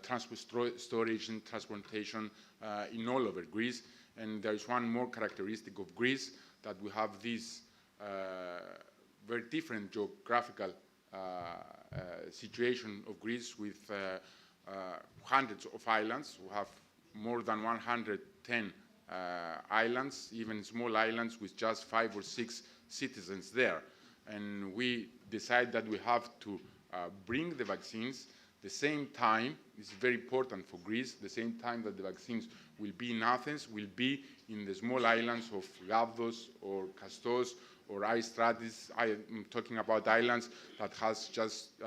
transport, storage and transportation in all over Greece. And there is one more characteristic of Greece, that we have this very different geographical situation of Greece with hundreds of islands. We have more than 110 islands, even small islands with just 5 or 6 citizens there. And we decide that we have to bring the vaccines the same time. It's very important for Greece. The same time that the vaccines will be in Athens, will be in the small islands of Gavdos or Kastos or Aistratis. I'm talking about islands that has just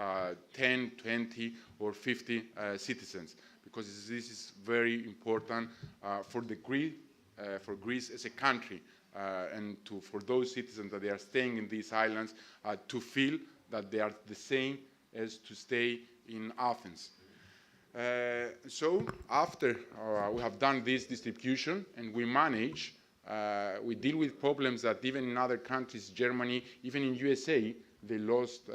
10, 20 or 50 citizens, because this is very important for Greece as a country, and for those citizens that they are staying in these islands to feel that they are the same as to stay in Athens. So after we have done this distribution and we manage, we deal with problems that even in other countries, Germany, even in USA, they lost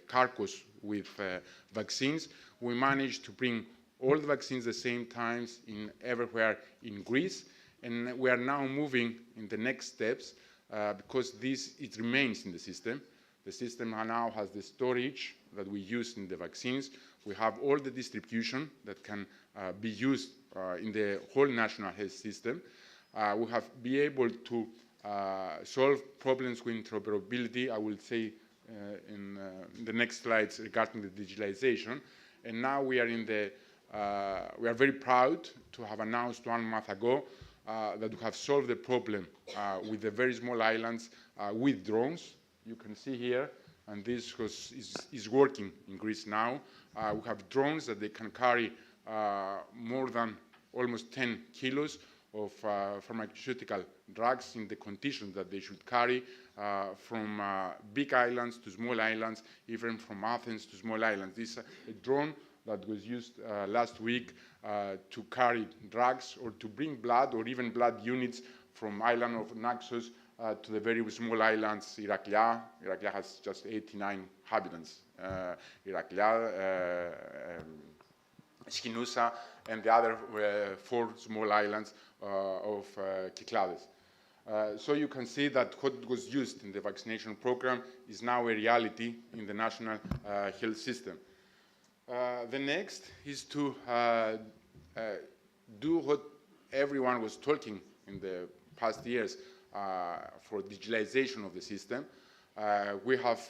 cargoes with vaccines. We managed to bring all the vaccines at the same time everywhere in Greece, and we are now moving in the next steps because it remains in the system. The system now has the storage that we use in the vaccines. We have all the distribution that can be used in the whole national health system. We have been able to solve problems with interoperability, I will say in the next slides regarding the digitalization. And now we are in the We are very proud to have announced 1 month ago that we have solved the problem with the very small islands with drones. You can see here, and this is working in Greece now. We have drones that they can carry more than almost 10 kilos of pharmaceutical drugs in the conditions that they should carry, from big islands to small islands, even from Athens to small islands. This is a drone that was used last week to carry drugs or to bring blood or even blood units from island of Naxos to the very small islands, Iraklia. Iraklia has just 89 inhabitants. Iraklia, Skinusa, and the other 4 small islands of Kyklades. So you can see that what was used in the vaccination program is now a reality in the national health system. The next is to do what everyone was talking in the past years for digitalization of the system. We have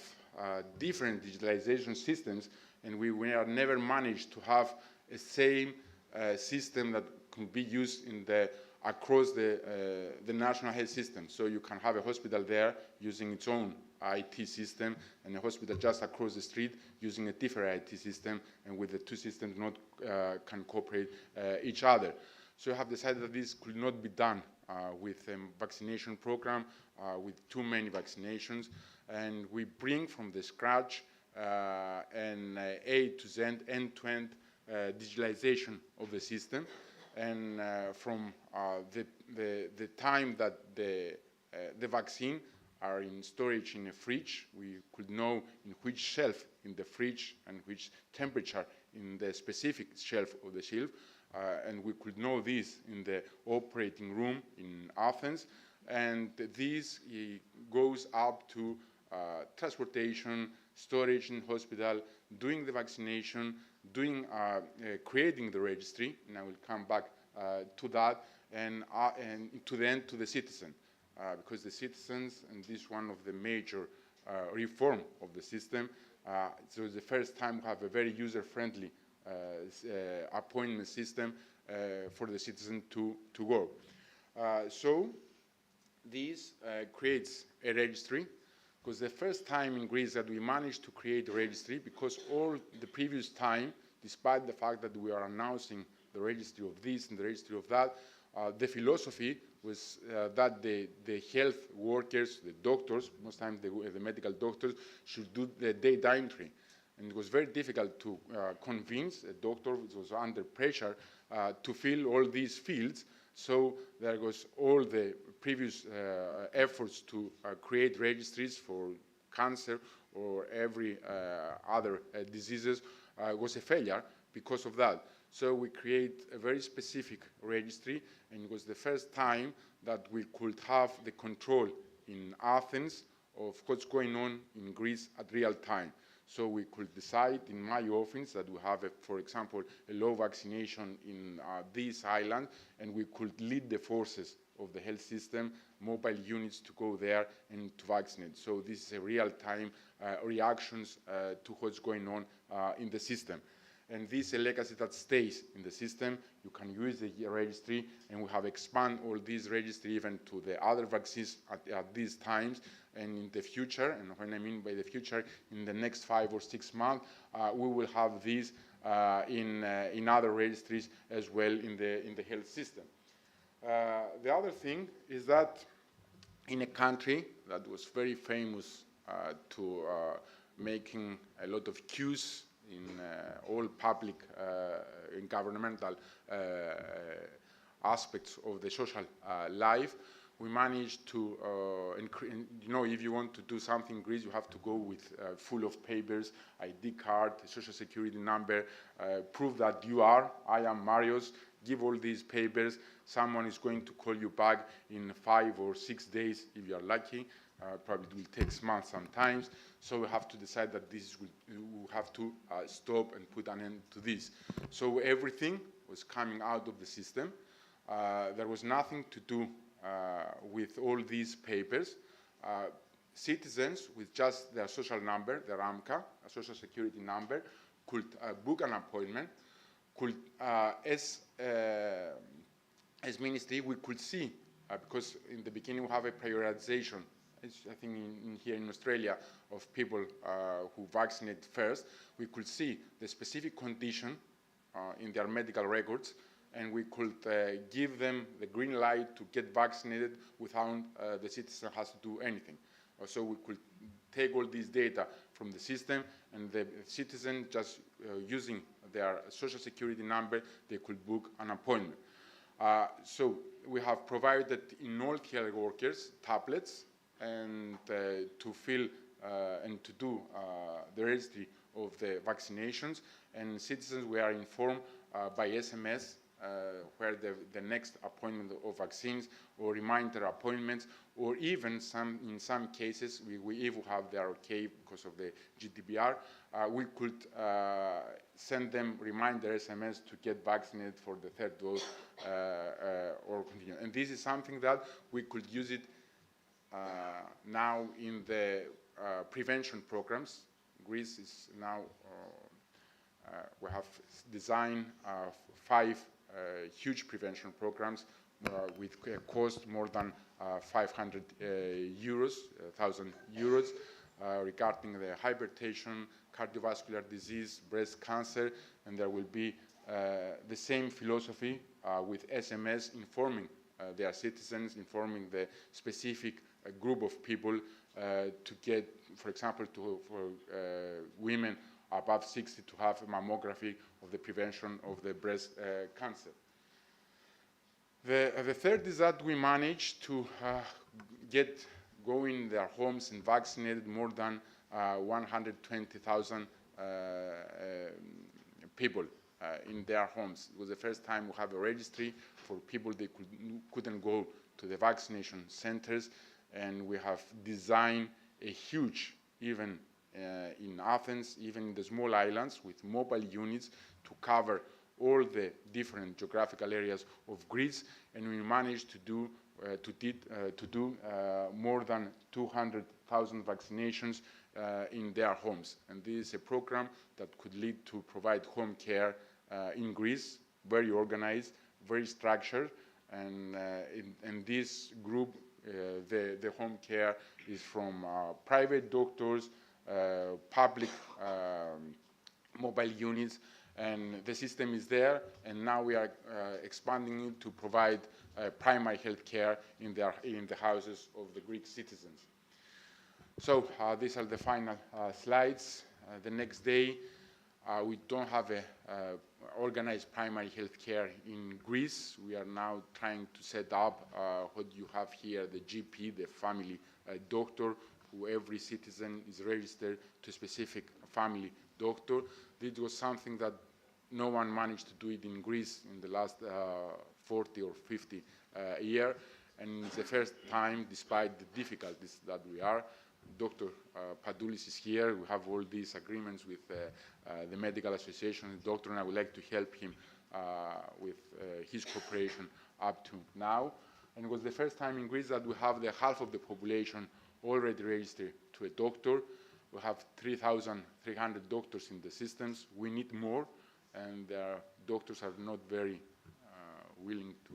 different digitalization systems, and we have never managed to have a same system that can be used in across the national health system. So you can have a hospital there using its own IT system, and a hospital just across the street using a different IT system, and with the two systems not can cooperate each other. So you have decided that this could not be done with a vaccination program with too many vaccinations, and we bring from the scratch an A to Z, end-to-end digitalization of the system, and from the time that the vaccine are in storage in a fridge, we could know in which shelf in the fridge and which temperature in the specific shelf of the shelf, and we could know this in the operating room in Athens, and this goes up to transportation, storage in hospital, doing the vaccination, creating the registry, and I will come back to that, and to the end to the citizen, because the citizens, and this is one of the major reform of the system, so it's the first time we have a very user-friendly appointment system for the citizen to work. So this creates a registry, because the first time in Greece that we managed to create a registry, because all the previous time, despite the fact that we are announcing the registry of this and the registry of that, the philosophy was that the health workers, the doctors, most times the medical doctors, should do the data entry. And it was very difficult to convince a doctor who was under pressure to fill all these fields. So there was all the previous efforts to create registries for cancer or every other diseases was a failure because of that. So we create a very specific registry, and it was the first time that we could have the control in Athens of what's going on in Greece at real time. So we could decide in my office that we have, for example, a low vaccination in this island, and we could lead the forces of the health system, mobile units to go there and to vaccinate. So this is a real-time reactions to what's going on in the system. And this is a legacy that stays in the system. You can use the registry, and we have expanded all these registry even to the other vaccines at these times. And in the future, and when I mean by the future, in the next 5 or 6 months, we will have these in other registries as well in the health system. The other thing is that in a country that was very famous to making a lot of queues in all public and governmental aspects of the social life, we managed to, if you want to do something in Greece, you have to go with full of papers, ID card, social security number, prove that I am Marios, give all these papers. Someone is going to call you back in 5 or 6 days if you are lucky. Probably it will take months sometimes. So we have to decide that we have to stop and put an end to this. So everything was coming out of the system. There was nothing to do with all these papers. Citizens with just their social number, their AMCA, a social security number, could book an appointment, could, as ministry, we could see, because in the beginning we have a prioritization, I think here in Australia, of people who vaccinate first, we could see the specific condition in their medical records, and we could give them the green light to get vaccinated without the citizen has to do anything. So we could take all this data from the system, and the citizen just using their social security number, they could book an appointment. So we have provided in all health workers tablets and to fill and to do the registry of the vaccinations, and citizens we are informed by SMS where the next appointment of vaccines or reminder appointments, or even in some cases, we even have their okay because of the GDPR, we could send them reminder SMS to get vaccinated for the third dose or continue. And this is something that we could use it now in the prevention programs. Greece is now, we have designed 5 huge prevention programs with a cost more than 500 euros, 1,000 euros, regarding the hypertension, cardiovascular disease, breast cancer, and there will be the same philosophy with SMS informing their citizens, informing the specific group of people to get, for example, for women above 60 to have a mammography of the prevention of the breast cancer. The third is that we managed to get going in their homes and vaccinated more than 120,000 people in their homes. It was the first time we have a registry for people they couldn't go to the vaccination centers, and we have designed a huge, even in Athens, even in the small islands, with mobile units to cover all the different geographical areas of Greece, and we managed to do more than 200,000 vaccinations in their homes. And this is a program that could lead to provide home care in Greece, very organized, very structured, and in this group, the home care is from private doctors, public mobile units, and the system is there, and now we are expanding it to provide primary health care in the houses of the Greek citizens. So these are the final slides. The next day, we don't have a organized primary health care in Greece. We are now trying to set up what you have here, the GP, the family doctor, who every citizen is registered to a specific family doctor. This was something that no one managed to do it in Greece in the last 40 or 50 years, and it's the first time, despite the difficulties that we are. Dr. Padoulis is here. We have all these agreements with the medical association, the doctor, and I would like to help him with his cooperation up to now. And it was the first time in Greece that we have the half of the population already registered to a doctor. We have 3,300 doctors in the systems. We need more, and doctors are not very willing to,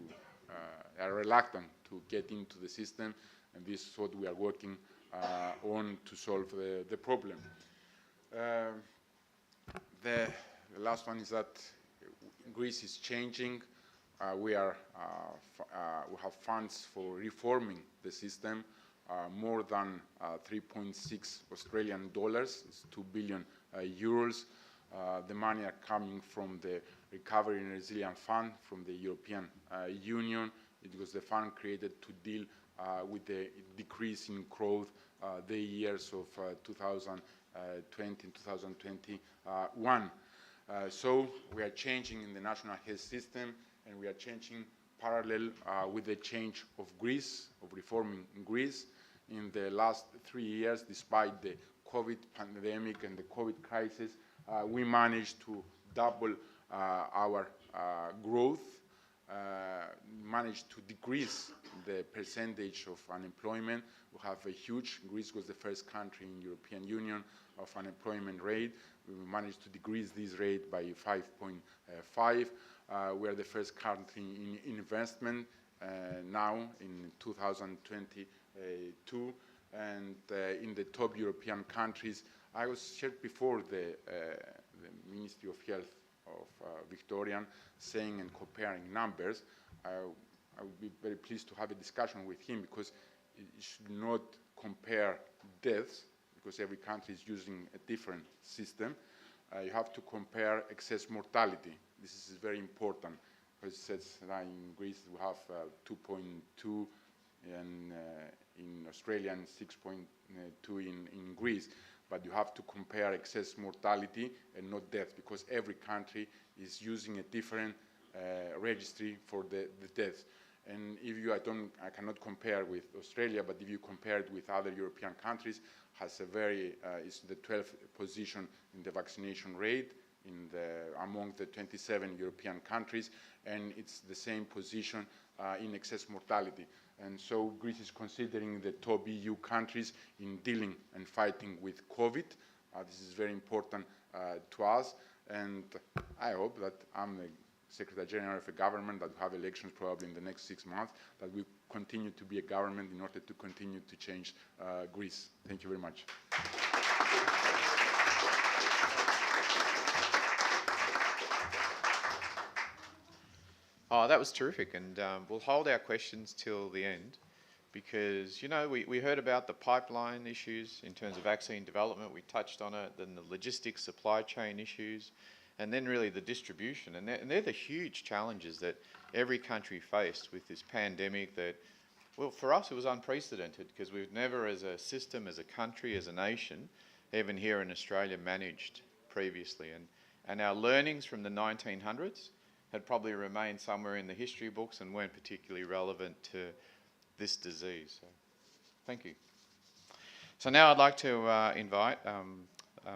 are reluctant to get into the system, and this is what we are working on to solve the problem. The last one is that Greece is changing. We have funds for reforming the system, more than 3.6 Australian dollars, it's 2 billion euros. The money are coming from the Recovery and Resilience Fund from the European Union. It was the fund created to deal with the decrease in growth the years of 2020 and 2021. So we are changing in the national health system, and we are changing parallel with the change of Greece, of reforming Greece. In the last 3 years, despite the COVID pandemic and the COVID crisis, we managed to double our growth. managed to decrease the percentage of unemployment. We have a huge, Greece was the first country in European Union of unemployment rate. We managed to decrease this rate by 5.5. We are the first country in investment now in 2022, and in the top European countries. I was shared before the Ministry of Health of Victorian saying and comparing numbers. I would be very pleased to have a discussion with him, because you should not compare deaths, because every country is using a different system. You have to compare excess mortality. This is very important, because it says that in Greece we have 2.2, and in Australia and 6.2 in Greece. But you have to compare excess mortality and not death, because every country is using a different registry for the deaths. And if you, I cannot compare with Australia, but if you compare it with other European countries, has a very, is the 12th position in the vaccination rate among the 27 European countries, and it's the same position in excess mortality. And so Greece is considering the top EU countries in dealing and fighting with COVID. This is very important to us, and I hope that I'm the Secretary General of a government that will have elections probably in the next 6 months, that we continue to be a government in order to continue to change Greece. Thank you very much. Oh, that was terrific, and we'll hold our questions till the end, because, you know, we heard about the pipeline issues in terms of vaccine development, we touched on it, then the logistics, supply chain issues, and then really the distribution. And they're the huge challenges that every country faced with this pandemic that, well, for us it was unprecedented, because we've never as a system, as a country, as a nation, even here in Australia, managed previously. And our learnings from the 1900s had probably remained somewhere in the history books and weren't particularly relevant to this disease. So, thank you. So now I'd like to invite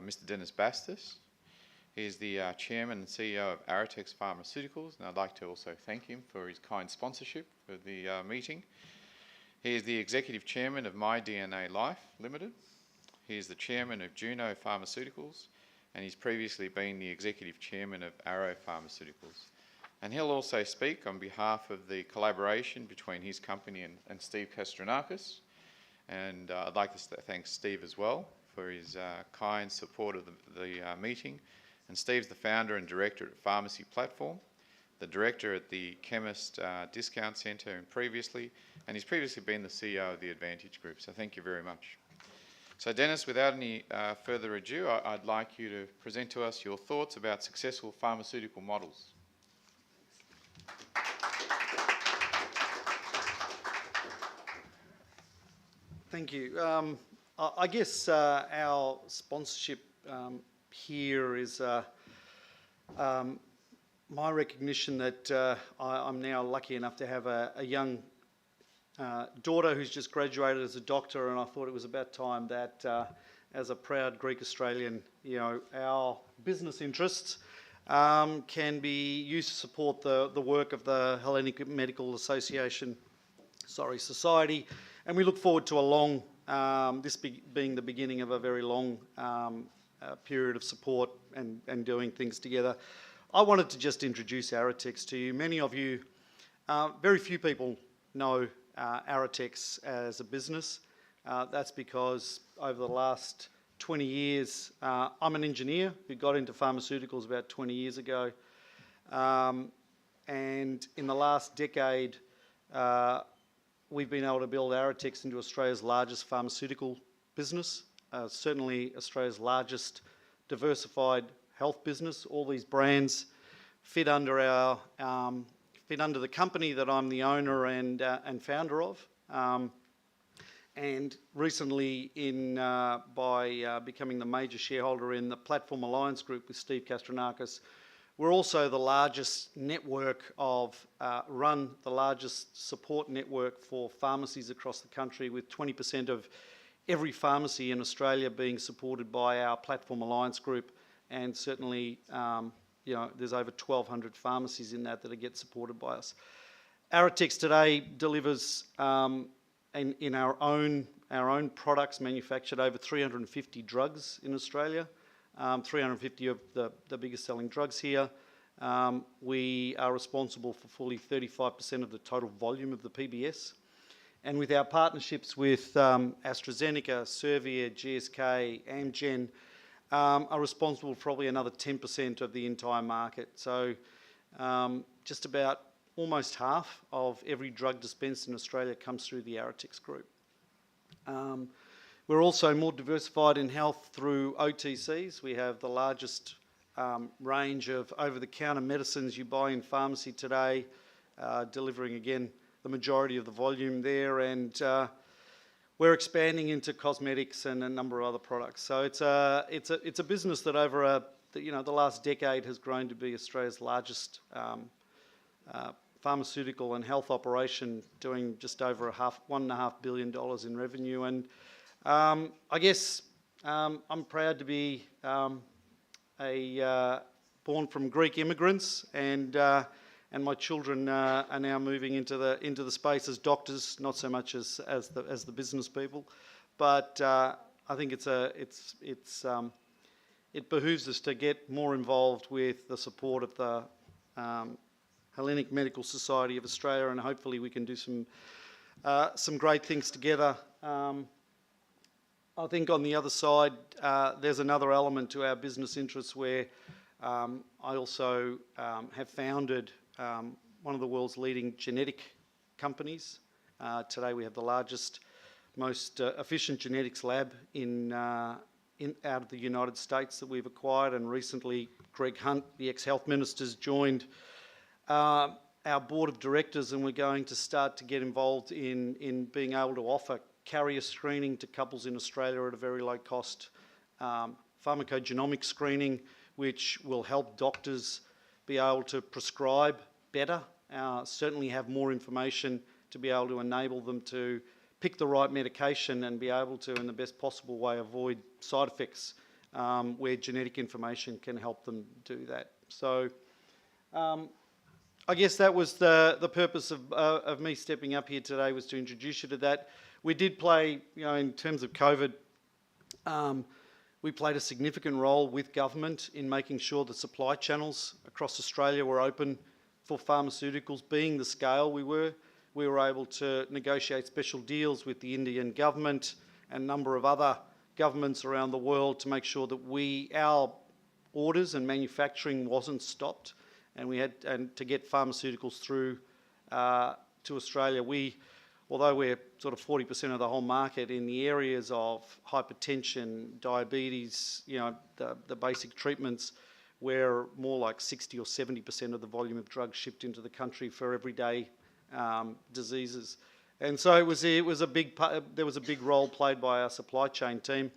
Mr. Dennis Bastos. He's the Chairman and CEO of Aritex Pharmaceuticals, and I'd like to also thank him for his kind sponsorship for the meeting. He is the Executive Chairman of My DNA Life Limited. He is the Chairman of Juno Pharmaceuticals, and he's previously been the Executive Chairman of Arrow Pharmaceuticals. And he'll also speak on behalf of the collaboration between his company and Steve Kastronakis. And I'd like to thank Steve as well for his kind support of the meeting. And Steve's the founder and director at Pharmacy Platform, the director at the Chemist Discount Centre and he's previously been the CEO of the Advantage Group. So thank you very much. So Dennis, without any further ado, I'd like you to present to us your thoughts about successful pharmaceutical models. Thank you. I guess our sponsorship here is my recognition that I'm now lucky enough to have a young daughter who's just graduated as a doctor, and I thought it was about time that as a proud Greek Australian, you know, our business interests can be used to support the work of the Hellenic Medical Association, Society, and we look forward to a long, this being the beginning of a very long period of support and doing things together. I wanted to just introduce Aritex to you. Many of you, very few people know Aritex as a business. That's because over the last 20 years, I'm an engineer who got into pharmaceuticals about 20 years ago. And in the last decade, we've been able to build Aritex into Australia's largest pharmaceutical business, certainly Australia's largest diversified health business. All these brands fit under the company that I'm the owner and founder of. And recently, by becoming the major shareholder in the Platform Alliance Group with Steve Kastronakis, we're also the largest network run the largest support network for pharmacies across the country, with 20% of every pharmacy in Australia being supported by our Platform Alliance Group, and certainly there's over 1,200 pharmacies in that get supported by us. Aritex today delivers in our own products manufactured over 350 drugs in Australia, 350 of the biggest selling drugs here. We are responsible for fully 35% of the total volume of the PBS. And with our partnerships with AstraZeneca, Servier, GSK, Amgen, are responsible for probably another 10% of the entire market. So just about almost half of every drug dispensed in Australia comes through the Aritex group. We're also more diversified in health through OTCs. We have the largest range of over-the-counter medicines you buy in pharmacy today, delivering again the majority of the volume there, and we're expanding into cosmetics and a number of other products. So it's a business that over the last decade has grown to be Australia's largest pharmaceutical and health operation, doing just over $1.5 billion in revenue. And I guess I'm proud to be born from Greek immigrants, and my children are now moving into the space as doctors, not so much as the business people. But I think it behooves us to get more involved with the support of the Hellenic Medical Society of Australia, and hopefully we can do some great things together. I think on the other side, there's another element to our business interests where I also have founded one of the world's leading genetic companies. Today we have the largest, most efficient genetics lab out of the United States that we've acquired, and recently Greg Hunt, the ex-health minister, has joined our board of directors, and we're going to start to get involved in being able to offer carrier screening to couples in Australia at a very low cost, pharmacogenomic screening, which will help doctors be able to prescribe better, certainly have more information to be able to enable them to pick the right medication and be able to, in the best possible way, avoid side effects, where genetic information can help them do that. So I guess that was the purpose of me stepping up here today, was to introduce you to that. We did play, in terms of COVID, we played a significant role with government in making sure the supply channels across Australia were open for pharmaceuticals. Being the scale we were able to negotiate special deals with the Indian government and a number of other governments around the world to make sure that our orders and manufacturing wasn't stopped, and to get pharmaceuticals through to Australia. Although we're sort of 40% of the whole market in the areas of hypertension, diabetes, the basic treatments, we're more like 60 or 70% of the volume of drugs shipped into the country for everyday diseases. And so there was a big role played by our supply chain team.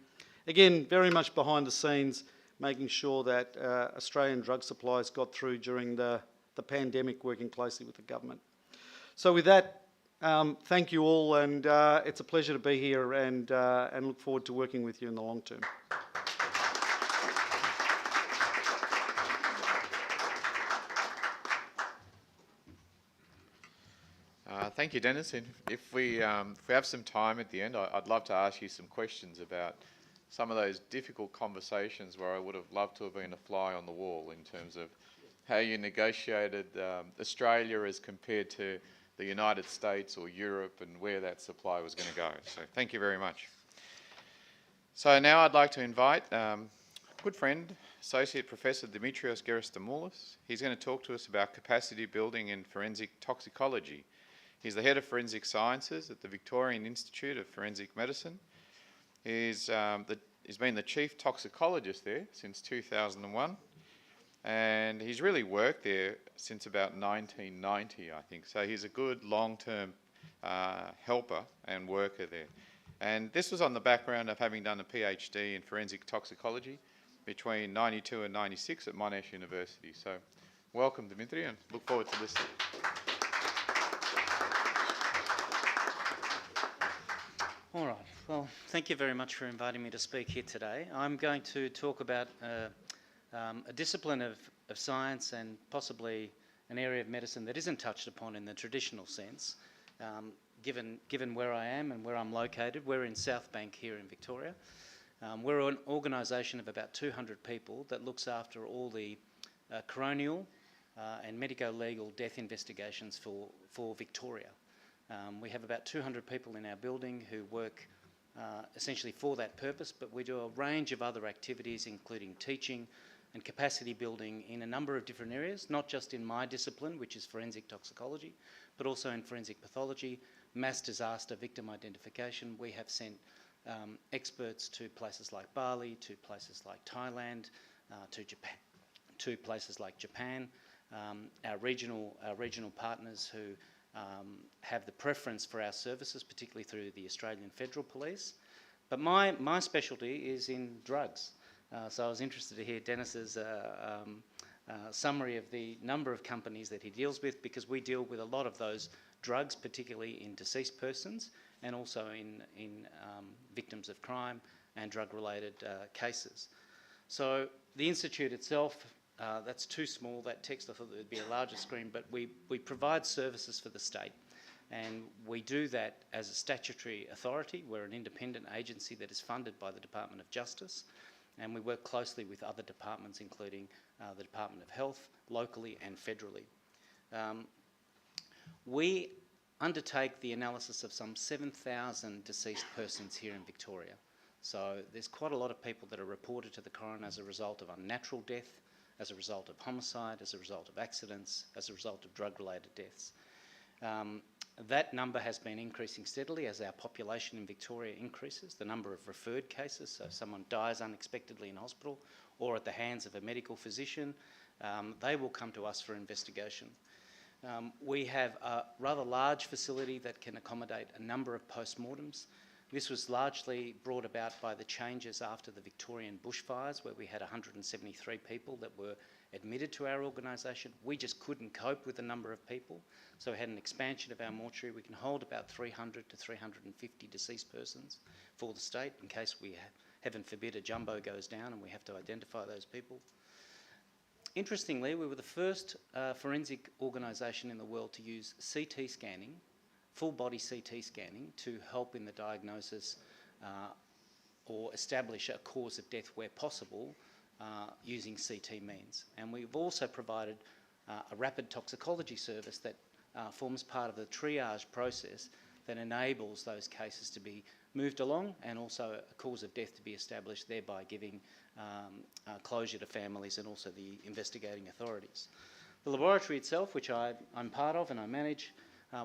Again, very much behind the scenes, making sure that Australian drug supplies got through during the pandemic, working closely with the government. So with that, thank you all, and it's a pleasure to be here, and look forward to working with you in the long term. Thank you, Dennis. And if we have some time at the end, I'd love to ask you some questions about some of those difficult conversations where I would have loved to have been a fly on the wall in terms of how you negotiated Australia as compared to the United States or Europe, and where that supply was going to go. So thank you very much. So now I'd like to invite good friend, Associate Professor Dimitrios Geristamoulis. He's going to talk to us about capacity building in forensic toxicology. He's the Head of Forensic Sciences at the Victorian Institute of Forensic Medicine. He's been the Chief Toxicologist there since 2001. And he's really worked there since about 1990, I think. So he's a good long-term helper and worker there. And this was on the background of having done a PhD in forensic toxicology between 92 and 96 at Monash University. So welcome, Dimitri, and look forward to listening. All right. Well, thank you very much for inviting me to speak here today. I'm going to talk about a discipline of science and possibly an area of medicine that isn't touched upon in the traditional sense. Given where I am and where I'm located, we're in South Bank here in Victoria. We're an organisation of about 200 people that looks after all the coronial and medico-legal death investigations for Victoria. We have about 200 people in our building who work essentially for that purpose, but we do a range of other activities, including teaching and capacity building in a number of different areas, not just in my discipline, which is forensic toxicology, but also in forensic pathology, mass disaster victim identification. We have sent experts to places like Bali, to places like Thailand, to Japan, to places like Japan. Our regional partners who have the preference for our services, particularly through the Australian Federal Police. But my specialty is in drugs. So I was interested to hear Dennis's summary of the number of companies that he deals with, because we deal with a lot of those drugs, particularly in deceased persons and also in victims of crime and drug-related cases. So the Institute itself, that's too small, that text, I thought there would be a larger screen, but we provide services for the state, and we do that as a statutory authority. We're an independent agency that is funded by the Department of Justice, and we work closely with other departments, including the Department of Health, locally and federally. We undertake the analysis of some 7,000 deceased persons here in Victoria. So there's quite a lot of people that are reported to the coroner as a result of unnatural death, as a result of homicide, as a result of accidents, as a result of drug-related deaths. That number has been increasing steadily as our population in Victoria increases. The number of referred cases, so if someone dies unexpectedly in hospital or at the hands of a medical physician, they will come to us for investigation. We have a rather large facility that can accommodate a number of postmortems. This was largely brought about by the changes after the Victorian bushfires, where we had 173 people that were admitted to our organisation. We just couldn't cope with the number of people, so we had an expansion of our mortuary. We can hold about 300 to 350 deceased persons for the state in case we, heaven forbid, a jumbo goes down and we have to identify those people. Interestingly, we were the first forensic organisation in the world to use CT scanning, full body CT scanning, to help in the diagnosis or establish a cause of death where possible using CT means. And we've also provided a rapid toxicology service that forms part of the triage process that enables those cases to be moved along and also a cause of death to be established, thereby giving closure to families and also the investigating authorities. The laboratory itself, which I'm part of and I manage,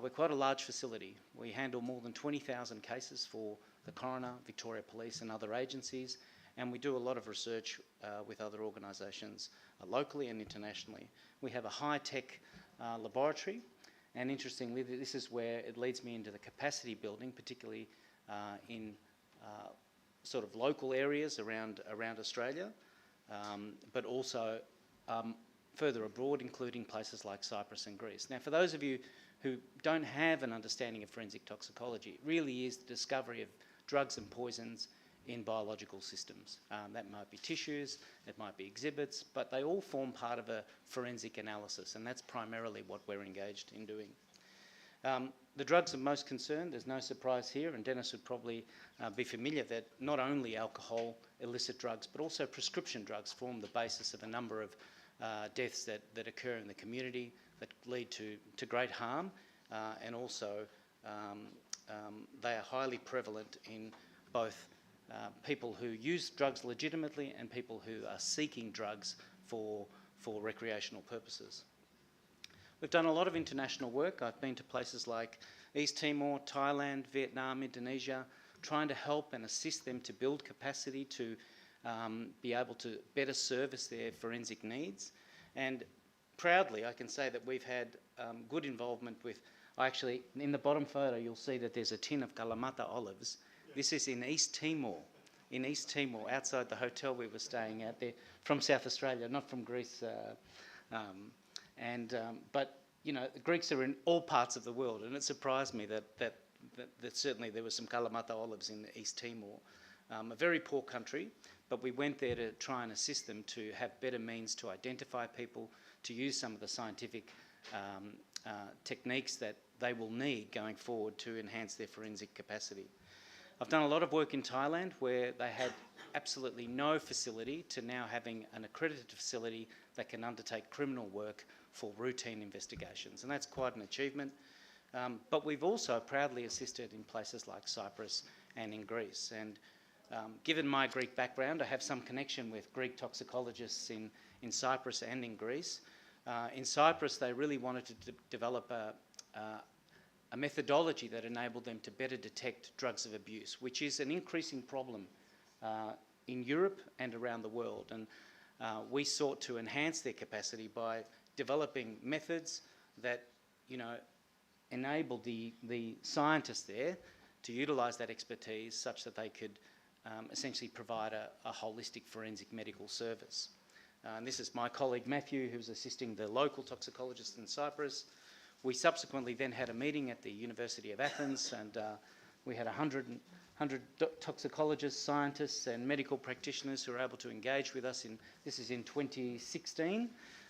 we're quite a large facility. We handle more than 20,000 cases for the coroner, Victoria Police and other agencies, and we do a lot of research with other organisations locally and internationally. We have a high-tech laboratory, and interestingly, this is where it leads me into the capacity building, particularly in sort of local areas around Australia, but also further abroad, including places like Cyprus and Greece. Now, for those of you who don't have an understanding of forensic toxicology, it really is the discovery of drugs and poisons in biological systems. That might be tissues, it might be exhibits, but they all form part of a forensic analysis, and that's primarily what we're engaged in doing. The drugs of most concern, there's no surprise here, and Dennis would probably be familiar that not only alcohol, illicit drugs, but also prescription drugs form the basis of a number of deaths that occur in the community that lead to great harm, and also they are highly prevalent in both people who use drugs legitimately and people who are seeking drugs for recreational purposes. We've done a lot of international work. I've been to places like East Timor, Thailand, Vietnam, Indonesia, trying to help and assist them to build capacity to be able to better service their forensic needs. And proudly, I can say that we've had good involvement with, actually, in the bottom photo, you'll see that there's a tin of Kalamata olives. This is in East Timor, outside the hotel we were staying at. They're from South Australia, not from Greece. But, you know, the Greeks are in all parts of the world, and it surprised me that certainly there were some Kalamata olives in East Timor. A very poor country, but we went there to try and assist them to have better means to identify people, to use some of the scientific techniques that they will need going forward to enhance their forensic capacity. I've done a lot of work in Thailand where they had absolutely no facility to now having an accredited facility that can undertake criminal work for routine investigations, and that's quite an achievement. But we've also proudly assisted in places like Cyprus and in Greece. And given my Greek background, I have some connection with Greek toxicologists in Cyprus and in Greece. In Cyprus, they really wanted to develop a methodology that enabled them to better detect drugs of abuse, which is an increasing problem in Europe and around the world. And we sought to enhance their capacity by developing methods that, enabled the scientists there to utilise that expertise such that they could essentially provide a holistic forensic medical service. And this is my colleague Matthew, who's assisting the local toxicologist in Cyprus. We subsequently then had a meeting at the University of Athens, and we had 100 toxicologists, scientists and medical practitioners who were able to engage with us. This is in 2016. And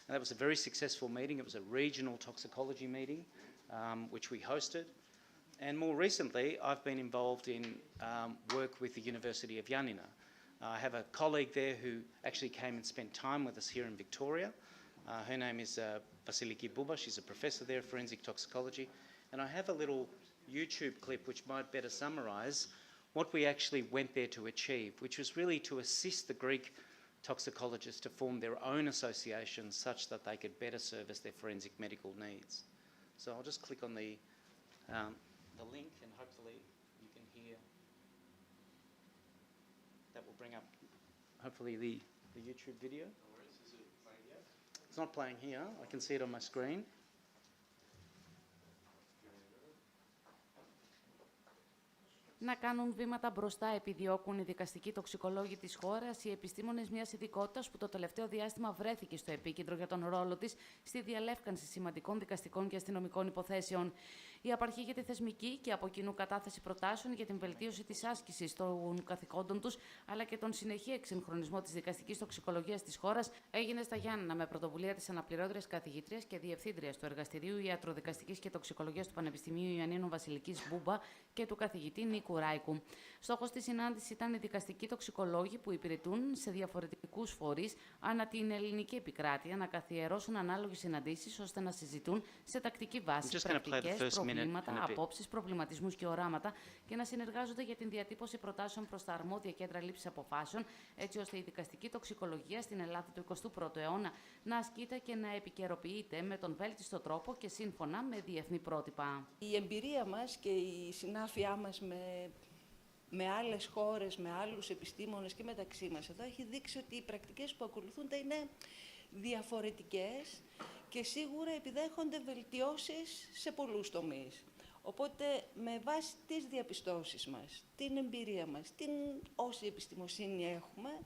that was a very successful meeting. It was a regional toxicology meeting, which we hosted. And more recently, I've been involved in work with the University of Ioannina. I have a colleague there who actually came and spent time with us here in Victoria. Her name is Vasiliki Buba. She's a professor there of forensic toxicology. And I have a little YouTube clip which might better summarise what we actually went there to achieve, which was really to assist the Greek toxicologists to form their own associations such that they could better service their forensic medical needs. So I'll just click on the link and hopefully you can hear. That will bring up hopefully the YouTube video. Is it playing yet? It's not playing here. I can see it on my screen. Να κάνουν βήματα μπροστά επιδιώκουν οι δικαστικοί τοξικολόγοι της χώρας, οι επιστήμονες μιας ειδικότητας που το τελευταίο διάστημα βρέθηκε στο επίκεντρο για τον ρόλο της στη διαλεύκανση σημαντικών δικαστικών και αστυνομικών υποθέσεων. Η απαρχή για τη θεσμική και από κοινού κατάθεση προτάσεων για την βελτίωση της άσκησης των καθηκόντων τους, αλλά και τον συνεχή εξυγχρονισμό της δικαστικής τοξικολογίας της χώρας, έγινε στα Γιάννενα με πρωτοβουλία της αναπληρώτριας καθηγήτριας και διευθύντριας του Εργαστηρίου Ιατροδικαστικής και Τοξικολογίας του Πανεπιστημίου Ιωαννίνου Βασιλικής Μπούμπα και του καθηγητή Νίκου Ράικου. Στόχος της συνάντησης ήταν οι δικαστικοί τοξικολόγοι που υπηρετούν σε διαφορετικούς φορείς ανά την ελληνική επικράτεια να καθιερώσουν ανάλογες συναντήσεις ώστε να συζητούν σε τακτική βάση πρακτικές, προβλήματα, απόψεις, προβληματισμούς και οράματα και να συνεργάζονται για την διατύπωση προτάσεων προς τα αρμόδια κέντρα λήψης αποφάσεων, έτσι ώστε η δικαστική τοξικολογία στην Ελλάδα του 21ου αιώνα να ασκείται και να επικαιροποιείται με τον βέλτιστο τρόπο και σύμφωνα με διεθνή πρότυπα. Η εμπειρία μας και η συνάφειά μας με άλλες χώρες, με άλλους επιστήμονες και μεταξύ μας εδώ έχει δείξει ότι οι πρακτικές που ακολουθούνται είναι διαφορετικές και σίγουρα επιδέχονται βελτιώσεις σε πολλούς τομείς. Οπότε, με βάση τις διαπιστώσεις μας, την εμπειρία μας, την όση επιστημοσύνη έχουμε,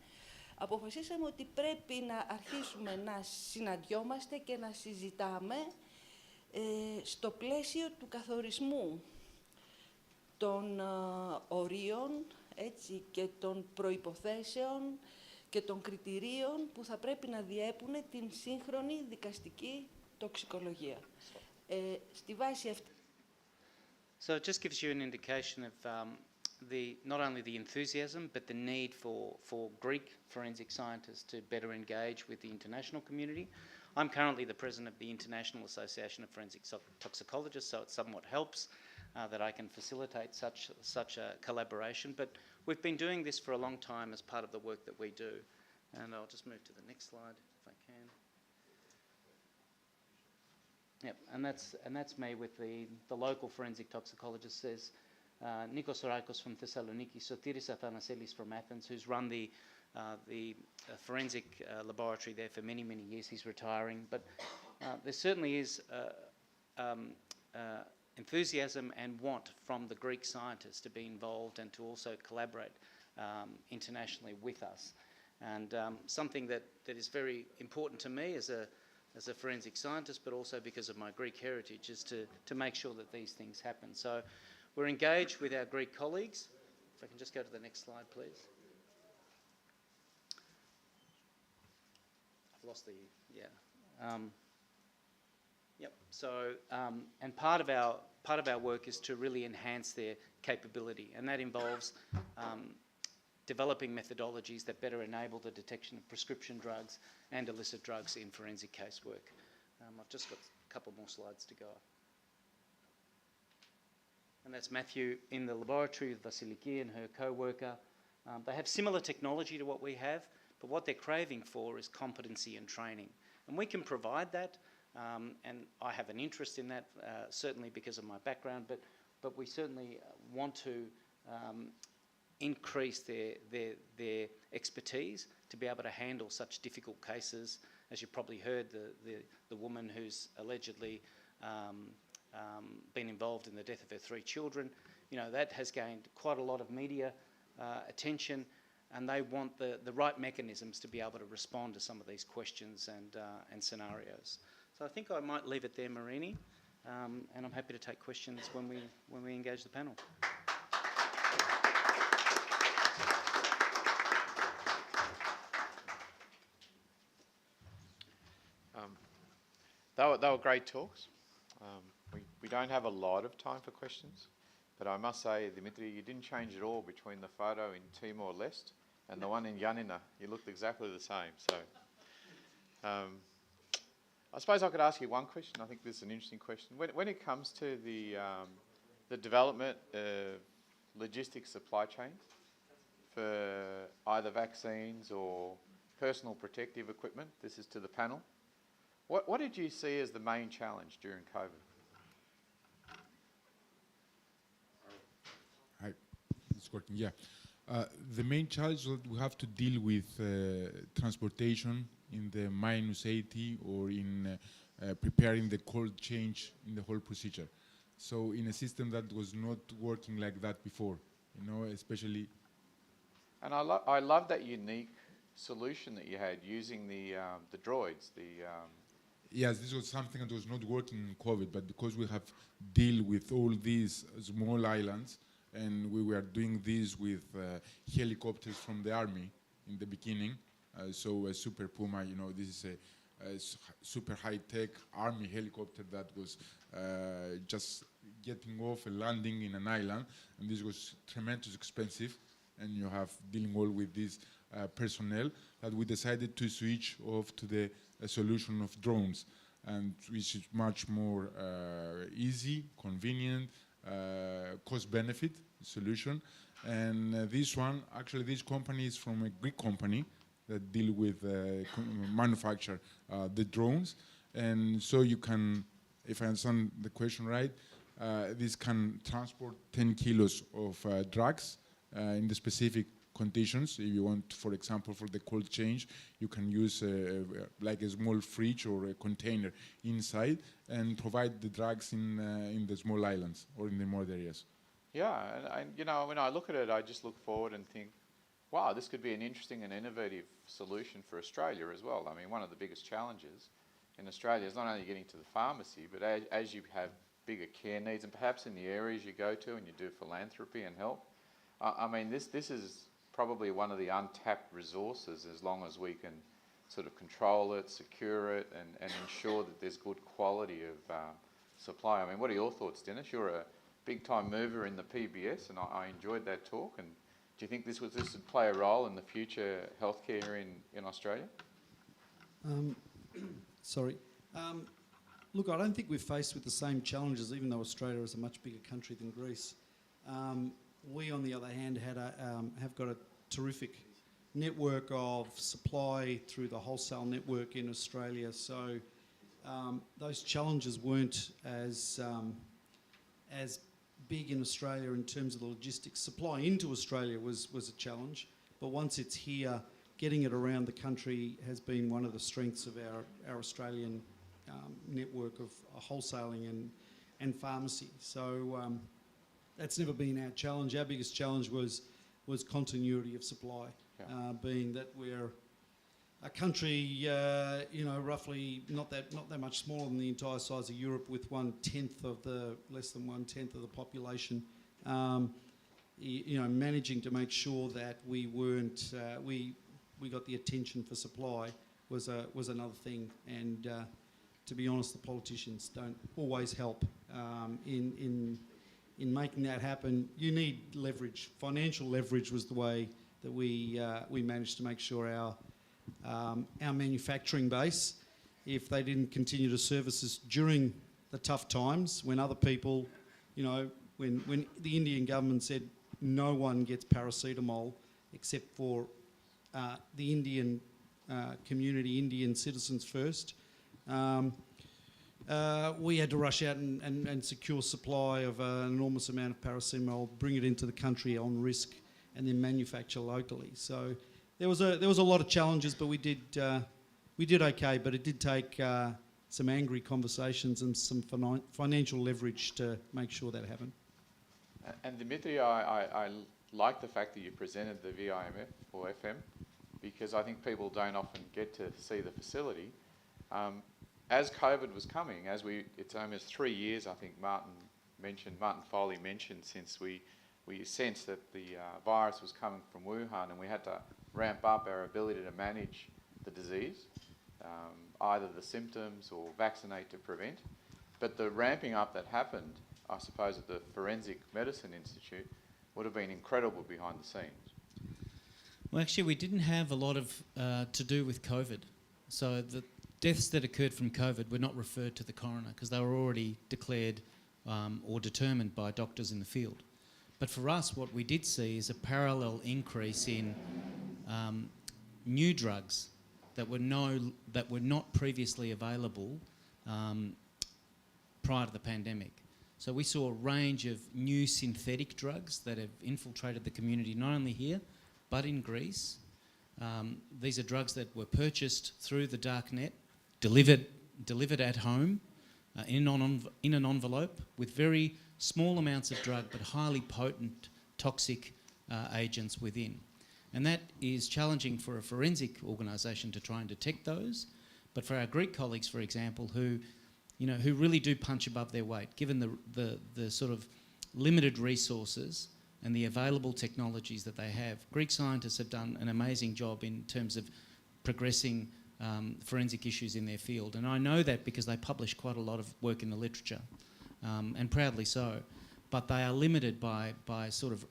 αποφασίσαμε ότι πρέπει να αρχίσουμε να συναντιόμαστε και να συζητάμε στο πλαίσιο του καθορισμού των ορίων, έτσι, και των προϋποθέσεων και των κριτηρίων που θα πρέπει να διέπουν την σύγχρονη δικαστική τοξικολογία. Στη βάση αυτή... So it just gives you an indication of not only the enthusiasm but the need for Greek forensic scientists to better engage with the international community. I'm currently the president of the International Association of Forensic Toxicologists, so it somewhat helps that I can facilitate such a collaboration. But we've been doing this for a long time as part of the work that we do. And I'll just move to the next slide if I can. Yep, and that's me with the local forensic toxicologist. There's Nikos Orakos from Thessaloniki, Sotiris Athanaselis from Athens, who's run the forensic laboratory there for many, many years. He's retiring, but there certainly is enthusiasm and want from the Greek scientists to be involved and to also collaborate internationally with us. And something that is very important to me as a forensic scientist, but also because of my Greek heritage, is to make sure that these things happen. So we're engaged with our Greek colleagues. If I can just go to the next slide, please. I've lost the, yeah. Yep, so, and part of our work is to really enhance their capability, and that involves developing methodologies that better enable the detection of prescription drugs and illicit drugs in forensic casework. I've just got a couple more slides to go. And that's Matthew in the laboratory with Vasiliki and her co-worker. They have similar technology to what we have, but what they're craving for is competency and training. And we can provide that, and I have an interest in that, certainly because of my background, but we certainly want to increase their expertise to be able to handle such difficult cases. As you probably heard, the woman who's allegedly been involved in the death of her 3 children, you know, that has gained quite a lot of media attention, and they want the right mechanisms to be able to respond to some of these questions and scenarios. So I think I might leave it there, Marini, and I'm happy to take questions when we engage the panel. They were great talks. We don't have a lot of time for questions, but I must say, Dimitri, you didn't change at all between the photo in Timor-Leste and the one in Yanina. You looked exactly the same. So I suppose I could ask you one question. I think this is an interesting question. When it comes to the development of logistics supply chains for either vaccines or personal protective equipment, this is to the panel, what did you see as the main challenge during COVID? Hi, it's working, yeah. The main challenge that we have to deal with transportation in the -80 or in preparing the cold change in the whole procedure. So in a system that was not working like that before, you know, especially. And I love that unique solution that you had using the droids, Yes, this was something that was not working in COVID, but because we have deal with all these small islands, and we were doing this with helicopters from the army in the beginning. So a Super Puma, you know, this is a super high-tech army helicopter that was just getting off and landing in an island, and this was tremendously expensive, and you have dealing all with this personnel, that we decided to switch off to the solution of drones, and which is much more easy, convenient, cost-benefit solution. And this one, actually this company is from a Greek company that deal with manufacture the drones. And so you can, if I understand the question right, this can transport 10 kilos of drugs in the specific conditions. If you want, for example, for the cold change, you can use like a small fridge or a container inside and provide the drugs in the small islands or in the remote areas. Yeah, and you know, when I look at it, I just look forward and think, wow, this could be an interesting and innovative solution for Australia as well. I mean, one of the biggest challenges in Australia is not only getting to the pharmacy, but as you have bigger care needs, and perhaps in the areas you go to and you do philanthropy and help, I mean, this is probably one of the untapped resources, as long as we can sort of control it, secure it, and ensure that there's good quality of supply. I mean, what are your thoughts, Dennis? You're a big-time mover in the PBS, and I enjoyed that talk. And do you think this would play a role in the future healthcare in Australia? Sorry. Look, I don't think we're faced with the same challenges, even though Australia is a much bigger country than Greece. We, on the other hand, have got a terrific network of supply through the wholesale network in Australia. So those challenges weren't as big in Australia in terms of the logistics. Supply into Australia was a challenge, but once it's here, getting it around the country has been one of the strengths of our Australian network of wholesaling and pharmacy. So that's never been our challenge. Our biggest challenge was continuity of supply, being that we're a country, you know, roughly not that much smaller than the entire size of Europe, with less than 1/10 of the population. You know, managing to make sure that we weren't we got the attention for supply was another thing. And to be honest, the politicians don't always help in making that happen. You need leverage. Financial leverage was the way that we managed to make sure our manufacturing base, if they didn't continue to service us during the tough times, when other people, you know, when the Indian government said no one gets paracetamol except for the Indian community, Indian citizens first, we had to rush out and secure supply of an enormous amount of paracetamol, bring it into the country on risk, and then manufacture locally. So there was a lot of challenges, but we did okay. But it did take some angry conversations and some financial leverage to make sure that happened. And Dimitri, I like the fact that you presented the VIMF or FM, because I think people don't often get to see the facility. As COVID was coming, it's almost 3 years, I think Martin Foley mentioned, since we sensed that the virus was coming from Wuhan, and we had to ramp up our ability to manage the disease, either the symptoms or vaccinate to prevent. But the ramping up that happened, I suppose, at the Forensic Medicine Institute would have been incredible behind the scenes. Well, actually, we didn't have a lot of to do with COVID. So the deaths that occurred from COVID were not referred to the coroner because they were already declared or determined by doctors in the field. But for us, what we did see is a parallel increase in new drugs that were not previously available prior to the pandemic. So we saw a range of new synthetic drugs that have infiltrated the community, not only here, but in Greece. These are drugs that were purchased through the dark net, delivered at home in an envelope with very small amounts of drug, but highly potent toxic agents within. And that is challenging for a forensic organisation to try and detect those. But for our Greek colleagues, for example, who really do punch above their weight, given the sort of limited resources and the available technologies that they have, Greek scientists have done an amazing job in terms of progressing forensic issues in their field. And I know that because they publish quite a lot of work in the literature, and proudly so. But they are limited by sort of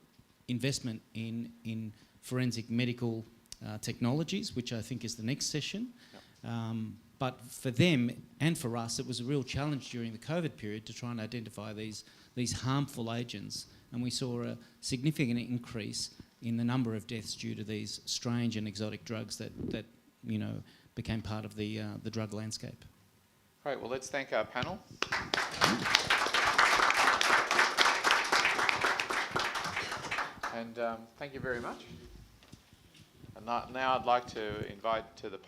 investment in forensic medical technologies, which I think is the next session. But for them and for us, it was a real challenge during the COVID period to try and identify these harmful agents. And we saw a significant increase in the number of deaths due to these strange and exotic drugs that became part of the drug landscape. Great. Well, let's thank our panel. And thank you very much. And now I'd like to invite to the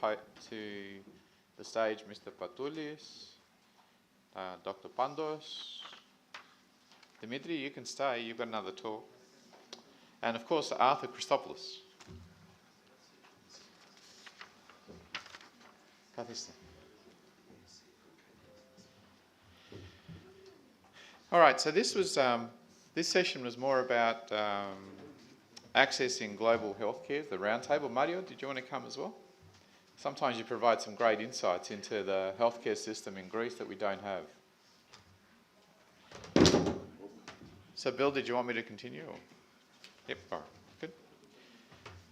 stage Mr. Patoulis, Dr. Pandos. Dimitri, you can stay. You've got another talk. And of course, Arthur Christopoulos. All right. So this session was more about accessing global healthcare, the roundtable. Mario, did you want to come as well? Sometimes you provide some great insights into the healthcare system in Greece that we don't have. So, Bill, did you want me to continue? Or? Yep, all right, good.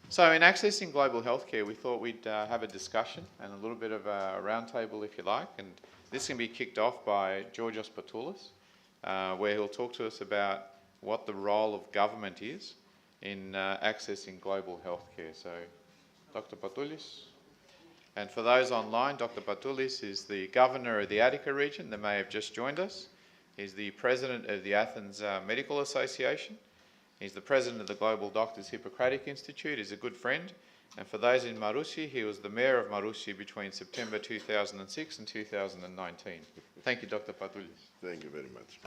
So, in accessing global healthcare, we thought we'd have a discussion and a little bit of a roundtable, if you like. And this can be kicked off by Georgios Patoulis, where he'll talk to us about what the role of government is in accessing global healthcare. So, Dr. Patoulis. And for those online, Dr. Patoulis is the governor of the Attica region that may have just joined us. He's the president of the Athens Medical Association. He's the president of the Global Doctors Hippocratic Institute. He's a good friend. And for those in Marousi, he was the mayor of Marousi between September 2006 and 2019. Thank you, Dr. Patoulis. Thank you very much.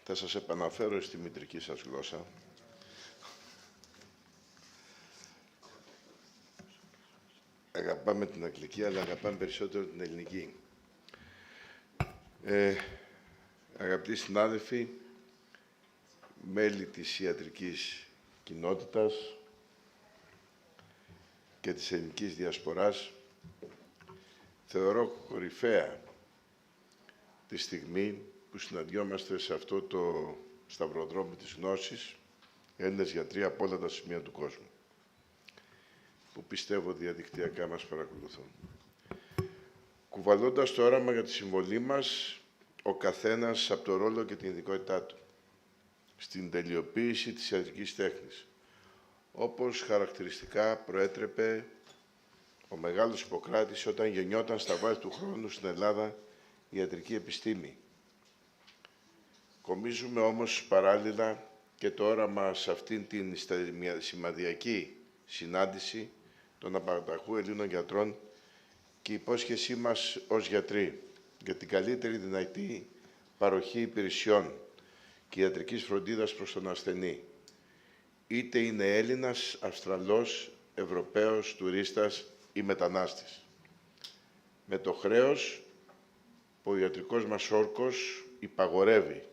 Θα σας επαναφέρω στη μητρική σας γλώσσα. Αγαπάμε την αγγλική, αλλά αγαπάμε περισσότερο την ελληνική. αγαπητοί συνάδελφοι, μέλη της ιατρικής κοινότητας και της ελληνικής διασποράς, θεωρώ κορυφαία τη στιγμή που συναντιόμαστε σε αυτό το σταυροδρόμι της γνώσης, Έλληνες γιατροί από όλα τα σημεία του κόσμου, που πιστεύω διαδικτυακά μας παρακολουθούν. Κουβαλώντας το όραμα για τη συμβολή μας, ο καθένας από το ρόλο και την ειδικότητά του, στην τελειοποίηση της ιατρικής τέχνης, όπως χαρακτηριστικά προέτρεπε ο μεγάλος Ιπποκράτης όταν γεννιόταν στα βάθη του χρόνου στην Ελλάδα η ιατρική επιστήμη. Κομίζουμε όμως παράλληλα και το όραμα σε αυτήν την σημαδιακή συνάντηση των απαραταχού Ελλήνων γιατρών και η υπόσχεσή μας ως γιατροί για την καλύτερη δυνατή παροχή υπηρεσιών και ιατρικής φροντίδας προς τον ασθενή. Είτε είναι Έλληνας, Αυστραλός, Ευρωπαίος, τουρίστας ή μετανάστης. Με το χρέος που ο ιατρικός μας όρκος υπαγορεύει,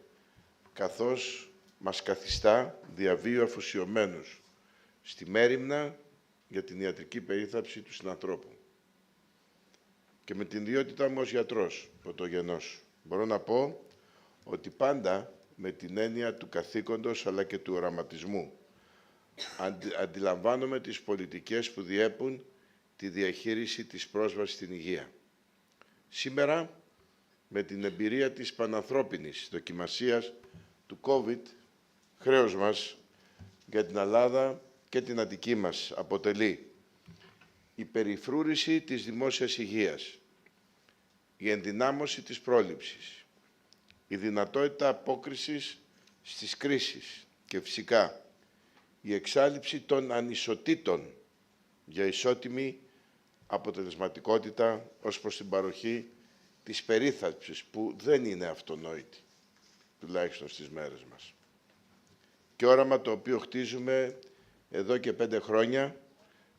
καθώς μας καθιστά διαβίου αφοσιωμένους στη μέριμνα για την ιατρική περίθαλψη του συνανθρώπου. Και με την ιδιότητά μου ως γιατρός, πρωτογενός, μπορώ να πω ότι πάντα με την έννοια του καθήκοντος αλλά και του οραματισμού αντιλαμβάνομαι τις πολιτικές που διέπουν τη διαχείριση της πρόσβασης στην υγεία. Σήμερα, με την εμπειρία της πανανθρώπινης δοκιμασίας του COVID, χρέος μας για την Ελλάδα και την Αττική μας αποτελεί η περιφρούρηση της δημόσιας υγείας, η ενδυνάμωση της πρόληψης, η δυνατότητα απόκρισης στις κρίσεις και φυσικά η εξάλειψη των ανισοτήτων για ισότιμη αποτελεσματικότητα ως προς την παροχή της περίθαλψης που δεν είναι αυτονόητη, τουλάχιστον στις μέρες μας. Και όραμα το οποίο χτίζουμε εδώ και 5 χρόνια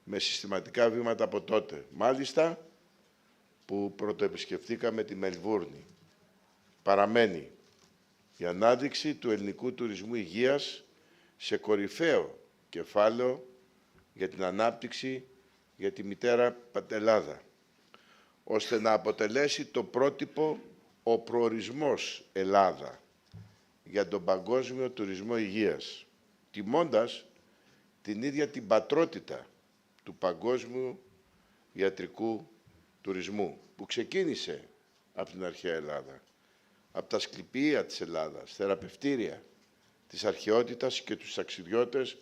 με συστηματικά βήματα από τότε. Μάλιστα, που πρωτοεπισκεφθήκαμε τη Μελβούρνη. Παραμένει η ανάδειξη του ελληνικού τουρισμού υγείας σε κορυφαίο κεφάλαιο για την ανάπτυξη για τη μητέρα πατελάδα, ώστε να αποτελέσει το πρότυπο ο προορισμός Ελλάδα για τον παγκόσμιο τουρισμό υγείας, τιμώντας την ίδια την πατρότητα του παγκόσμιου ιατρικού τουρισμού, που ξεκίνησε από την αρχαία Ελλάδα, από τα σκληπιεία της Ελλάδας, θεραπευτήρια της αρχαιότητας και τους ταξιδιώτες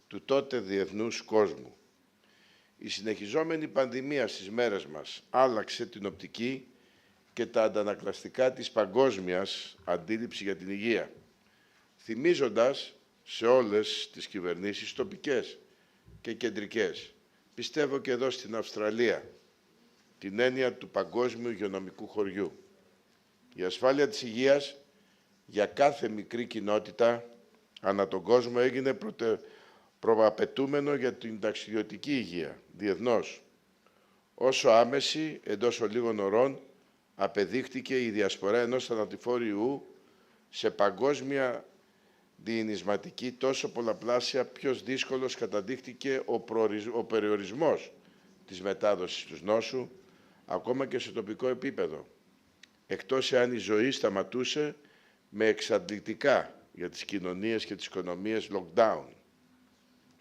του τότε διεθνούς κόσμου. Η συνεχιζόμενη πανδημία στις μέρες μας άλλαξε την οπτική και τα αντανακλαστικά της παγκόσμιας αντίληψη για την υγεία, θυμίζοντας σε όλες τις κυβερνήσεις τοπικές και κεντρικές, πιστεύω και εδώ στην Αυστραλία, την έννοια του παγκόσμιου υγειονομικού χωριού. Η ασφάλεια της υγείας για κάθε μικρή κοινότητα ανά τον κόσμο έγινε προαπαιτούμενο για την ταξιδιωτική υγεία, διεθνώς. Όσο άμεση, εντός ολίγων ωρών, απεδείχτηκε η διασπορά ενός θανατηφόρου ιού σε παγκόσμια διεινισματική τόσο πολλαπλάσια, πιο δύσκολος καταδείχτηκε ο περιορισμός της μετάδοσης του νόσου, ακόμα και σε τοπικό επίπεδο, εκτός εάν η ζωή σταματούσε με εξαντλητικά για τις κοινωνίες και τις οικονομίες lockdown.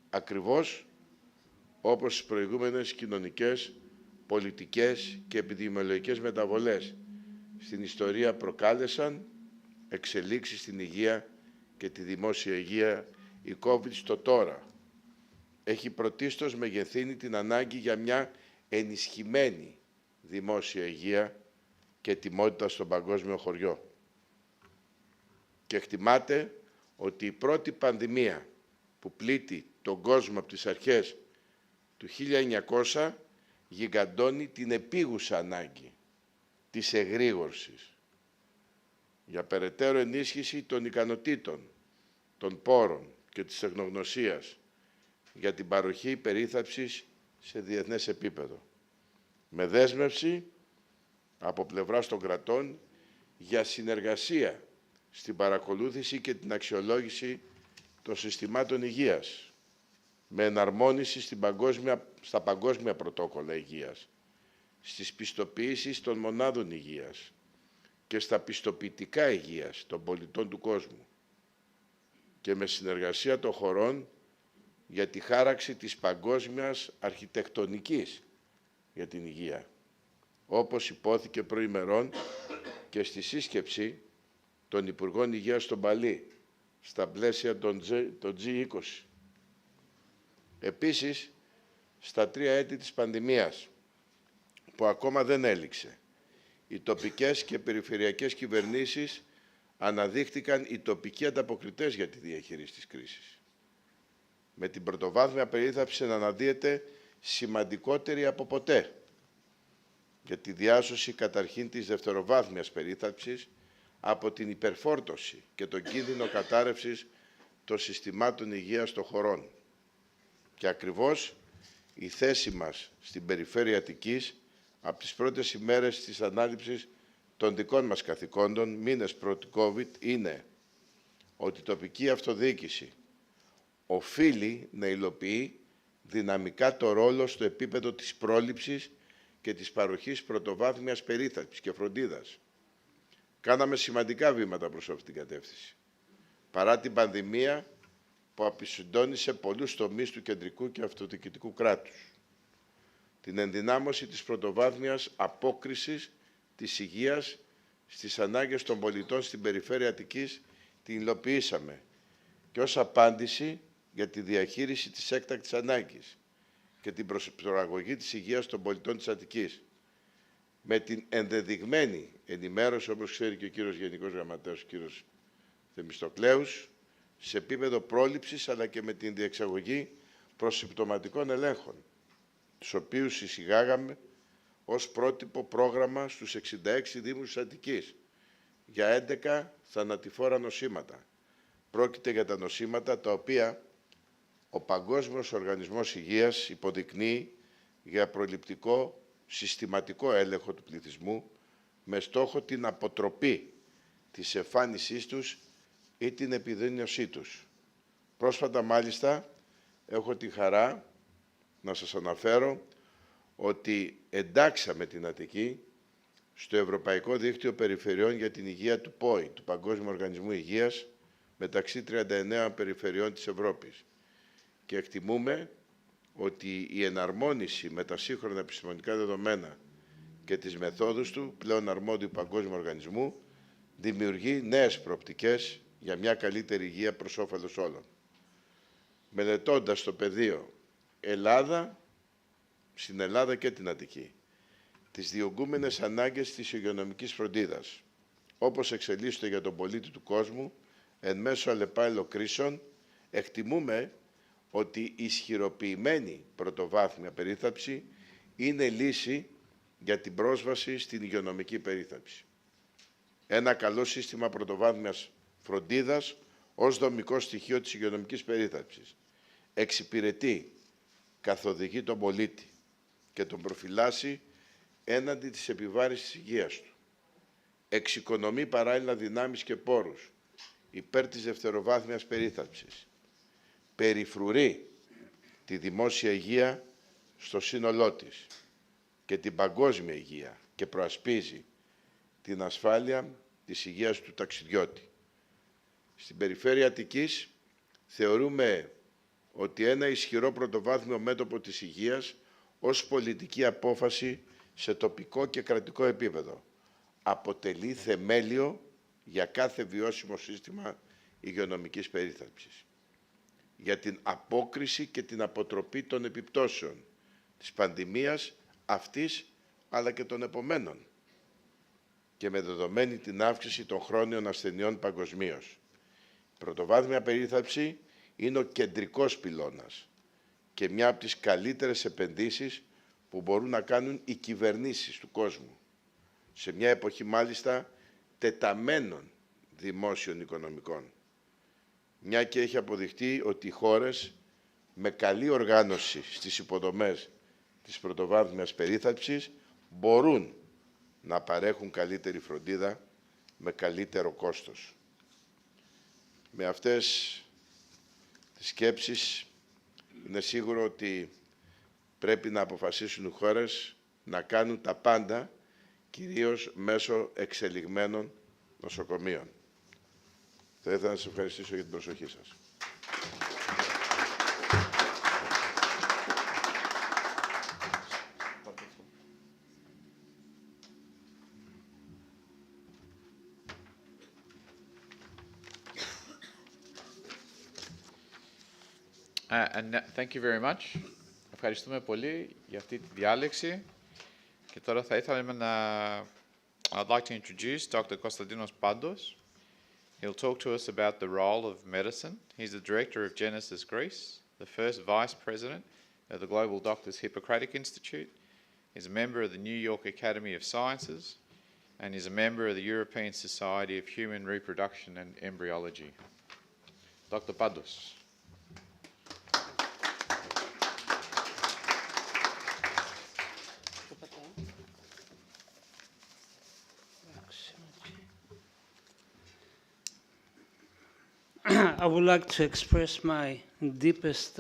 Ακριβώς όπως τις προηγούμενες κοινωνικές, πολιτικές και επιδημιολογικές μεταβολές στην ιστορία προκάλεσαν εξελίξεις στην υγεία και τη δημόσια υγεία, η COVID στο τώρα έχει πρωτίστως μεγεθύνει την ανάγκη για μια ενισχυμένη δημόσια υγεία και ετοιμότητα στον παγκόσμιο χωριό. Και εκτιμάται ότι η πρώτη πανδημία που πλήττει τον κόσμο από τις αρχές του 1900 γιγαντώνει την επίγουσα ανάγκη της εγρήγορσης για περαιτέρω ενίσχυση των ικανοτήτων, των πόρων και της τεχνογνωσίας για την παροχή περίθαλψης σε διεθνές επίπεδο, με δέσμευση από πλευράς των κρατών για συνεργασία στην παρακολούθηση και την αξιολόγηση των συστημάτων υγείας, με εναρμόνιση στα παγκόσμια πρωτόκολλα υγείας, στις πιστοποιήσεις των μονάδων υγείας και στα πιστοποιητικά υγείας των πολιτών του κόσμου και με συνεργασία των χωρών για τη χάραξη της παγκόσμιας αρχιτεκτονικής για την υγεία, όπως υπόθηκε προημερών και στη σύσκεψη των Υπουργών Υγείας στον Παλί, στα πλαίσια των G20. Επίσης, στα 3 έτη της πανδημίας, που ακόμα δεν έληξε, οι τοπικές και περιφερειακές κυβερνήσεις αναδείχτηκαν οι τοπικοί ανταποκριτές για τη διαχείριση της κρίσης. Με την πρωτοβάθμια περίθαλψη να αναδύεται σημαντικότερη από ποτέ για τη διάσωση καταρχήν της δευτεροβάθμιας περίθαλψης από την υπερφόρτωση και τον κίνδυνο κατάρρευσης των συστημάτων υγείας των χωρών. Και ακριβώς η θέση μας στην περιφέρεια Αττικής από τις πρώτες ημέρες της ανάληψης των δικών μας καθηκόντων, μήνες πρώτη COVID, είναι ότι η τοπική αυτοδιοίκηση οφείλει να υλοποιεί δυναμικά το ρόλο στο επίπεδο της πρόληψης και της παροχής πρωτοβάθμιας περίθαλψης και φροντίδας. Κάναμε σημαντικά βήματα προς αυτή την κατεύθυνση, παρά την πανδημία που απεισυντώνησε πολλούς τομείς του κεντρικού και αυτοδιοικητικού κράτους. Την ενδυνάμωση της πρωτοβάθμιας απόκρισης της υγείας στις ανάγκες των πολιτών στην περιφέρεια Αττικής την υλοποιήσαμε και ως απάντηση για τη διαχείριση της έκτακτης ανάγκης και την προαγωγή της υγείας των πολιτών της Αττικής. Με την ενδεδειγμένη ενημέρωση, όπως ξέρει και ο κύριος Γενικός Γραμματέας, ο κύριος Θεμιστοκλέους, σε επίπεδο πρόληψης, αλλά και με την διεξαγωγή προσυμπτωματικών ελέγχων, τους οποίους εισηγάγαμε ως πρότυπο πρόγραμμα στους 66 Δήμους της Αττικής για 11 θανατηφόρα νοσήματα. Πρόκειται για τα νοσήματα τα οποία ο Παγκόσμιος Οργανισμός Υγείας υποδεικνύει για προληπτικό συστηματικό έλεγχο του πληθυσμού με στόχο την αποτροπή της εμφάνισής τους ή την επιδείνωσή τους. Πρόσφατα, μάλιστα, έχω τη χαρά να σας αναφέρω ότι εντάξαμε την Αττική στο Ευρωπαϊκό Δίκτυο Περιφερειών για την Υγεία του ΠΟΗ, του Παγκόσμιου Οργανισμού Υγείας, μεταξύ 39 περιφερειών της Ευρώπης. Και εκτιμούμε ότι η εναρμόνιση με τα σύγχρονα επιστημονικά δεδομένα και τις μεθόδους του πλέον αρμόδιου Παγκόσμιου Οργανισμού δημιουργεί νέες προοπτικές για μια καλύτερη υγεία προς όφελος όλων. Μελετώντας το πεδίο στην Ελλάδα και την Αττική, τις διωγγούμενες ανάγκες της υγειονομικής φροντίδας, όπως εξελίσσονται για τον πολίτη του κόσμου, εν μέσω αλλεπάλληλων κρίσεων, εκτιμούμε ότι η ισχυροποιημένη πρωτοβάθμια περίθαλψη είναι λύση για την πρόσβαση στην υγειονομική περίθαλψη. Ένα καλό σύστημα πρωτοβάθμιας φροντίδας ως δομικό στοιχείο της υγειονομικής περίθαλψης εξυπηρετεί, καθοδηγεί τον πολίτη και τον προφυλάσσει έναντι της επιβάρυνσης της υγείας του. Εξοικονομεί παράλληλα δυνάμεις και πόρους υπέρ της δευτεροβάθμιας περίθαλψης. Περιφρουρεί τη δημόσια υγεία στο σύνολό της και την παγκόσμια υγεία και προασπίζει την ασφάλεια της υγείας του ταξιδιώτη. Στην περιφέρεια Αττικής θεωρούμε ότι ένα ισχυρό πρωτοβάθμιο μέτωπο της υγείας ως πολιτική απόφαση σε τοπικό και κρατικό επίπεδο αποτελεί θεμέλιο για κάθε βιώσιμο σύστημα υγειονομικής περίθαλψης. Για την απόκριση και την αποτροπή των επιπτώσεων της πανδημίας αυτής αλλά και των επομένων και με δεδομένη την αύξηση των χρόνιων ασθενειών παγκοσμίως. Η πρωτοβάθμια περίθαλψη είναι ο κεντρικός πυλώνας και μια από τις καλύτερες επενδύσεις που μπορούν να κάνουν οι κυβερνήσεις του κόσμου, σε μια εποχή μάλιστα τεταμένων δημόσιων οικονομικών. Μια και έχει αποδειχτεί ότι οι χώρες με καλή οργάνωση στις υποδομές της πρωτοβάθμιας περίθαλψης μπορούν να παρέχουν καλύτερη φροντίδα με καλύτερο κόστος. Με αυτές τις σκέψεις είναι σίγουρο ότι πρέπει να αποφασίσουν οι χώρες να κάνουν τα πάντα, κυρίως μέσω εξελιγμένων νοσοκομείων. Θα ήθελα να σας ευχαριστήσω για την προσοχή σας. Thank you very much. Ευχαριστούμε πολύ για αυτή τη διάλεξη. Και τώρα θα ήθελα να... I'd like to introduce Dr. Konstantinos Pandos. He'll talk to us about the role of medicine. He's the director of Genesis Greece, the first vice president of the Global Doctors Hippocratic Institute. He's a member of the New York Academy of Sciences, and is a member of the European Society of Human Reproduction and Embryology. Dr. Pandos. I would like to express my deepest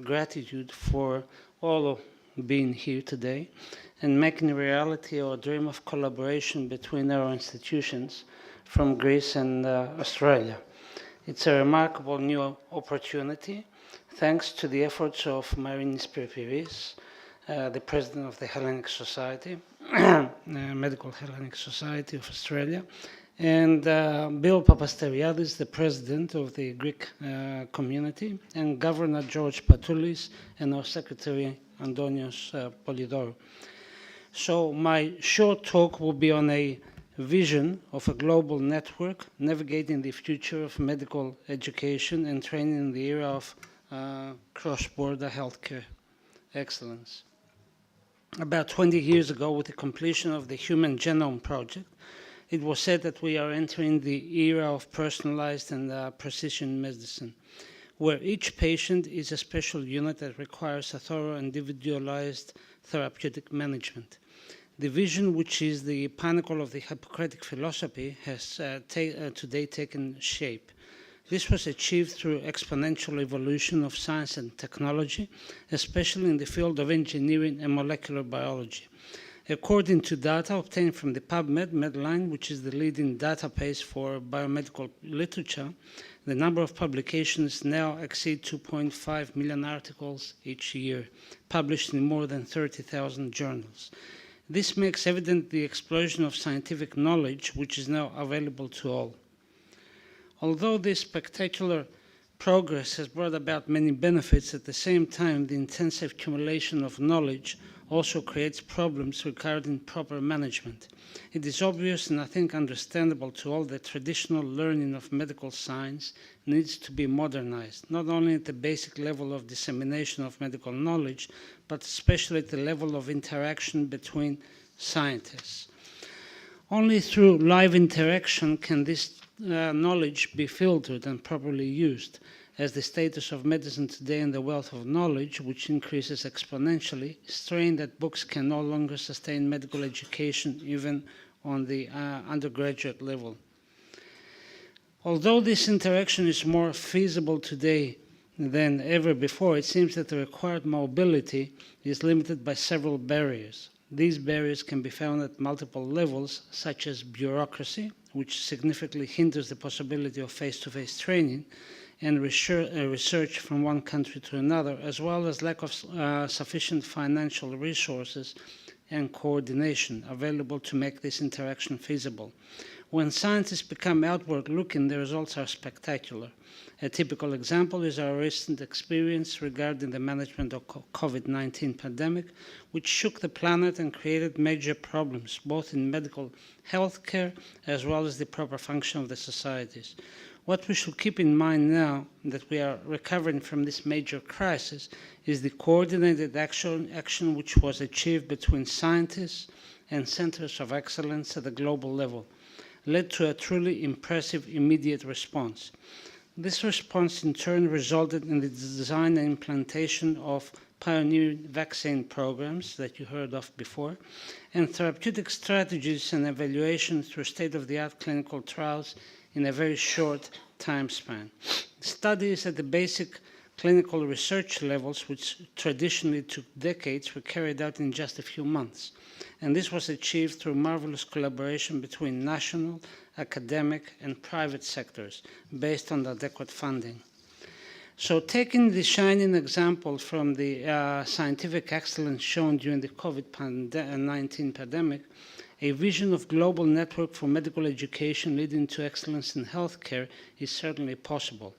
gratitude for all of being here today and making reality our dream of collaboration between our institutions from Greece and Australia. It's a remarkable new opportunity thanks to the efforts of Marinis Perpiris, the president of the Hellenic Society, Medical Hellenic Society of Australia, and Bill Papasteriadis, the president of the Greek community, and Governor George Patoulis, and our secretary Antonios Polidorou. So my short talk will be on a vision of a global network navigating the future of medical education and training in the era of cross-border healthcare excellence. About 20 years ago, with the completion of the Human Genome Project, it was said that we are entering the era of personalized and precision medicine, where each patient is a special unit that requires a thorough individualized therapeutic management. The vision, which is the pinnacle of the Hippocratic philosophy, has today taken shape. This was achieved through exponential evolution of science and technology, especially in the field of engineering and molecular biology. According to data obtained from the PubMed Medline, which is the leading database for biomedical literature, the number of publications now exceed 2.5 million articles each year, published in more than 30,000 journals. This makes evident the explosion of scientific knowledge, which is now available to all. Although this spectacular progress has brought about many benefits, at the same time, the intensive accumulation of knowledge also creates problems regarding proper management. It is obvious and I think understandable to all that traditional learning of medical science needs to be modernized, not only at the basic level of dissemination of medical knowledge, but especially at the level of interaction between scientists. Only through live interaction can this knowledge be filtered and properly used, as the status of medicine today and the wealth of knowledge, which increases exponentially, strain that books can no longer sustain medical education even on the undergraduate level. Although this interaction is more feasible today than ever before, it seems that the required mobility is limited by several barriers. These barriers can be found at multiple levels, such as bureaucracy, which significantly hinders the possibility of face-to-face training, and research from one country to another, as well as lack of sufficient financial resources and coordination available to make this interaction feasible. When scientists become outward-looking, the results are spectacular. A typical example is our recent experience regarding the management of COVID-19 pandemic, which shook the planet and created major problems, both in medical healthcare as well as the proper function of the societies. What we should keep in mind now that we are recovering from this major crisis is the coordinated action which was achieved between scientists and centers of excellence at the global level, led to a truly impressive immediate response. This response in turn resulted in the design and implementation of pioneering vaccine programs that you heard of before, and therapeutic strategies and evaluation through state-of-the-art clinical trials in a very short time span. Studies at the basic clinical research levels, which traditionally took decades, were carried out in just a few months. And this was achieved through marvelous collaboration between national, academic, and private sectors based on adequate funding. So taking the shining example from the scientific excellence shown during the COVID-19 pandemic, a vision of global network for medical education leading to excellence in healthcare is certainly possible.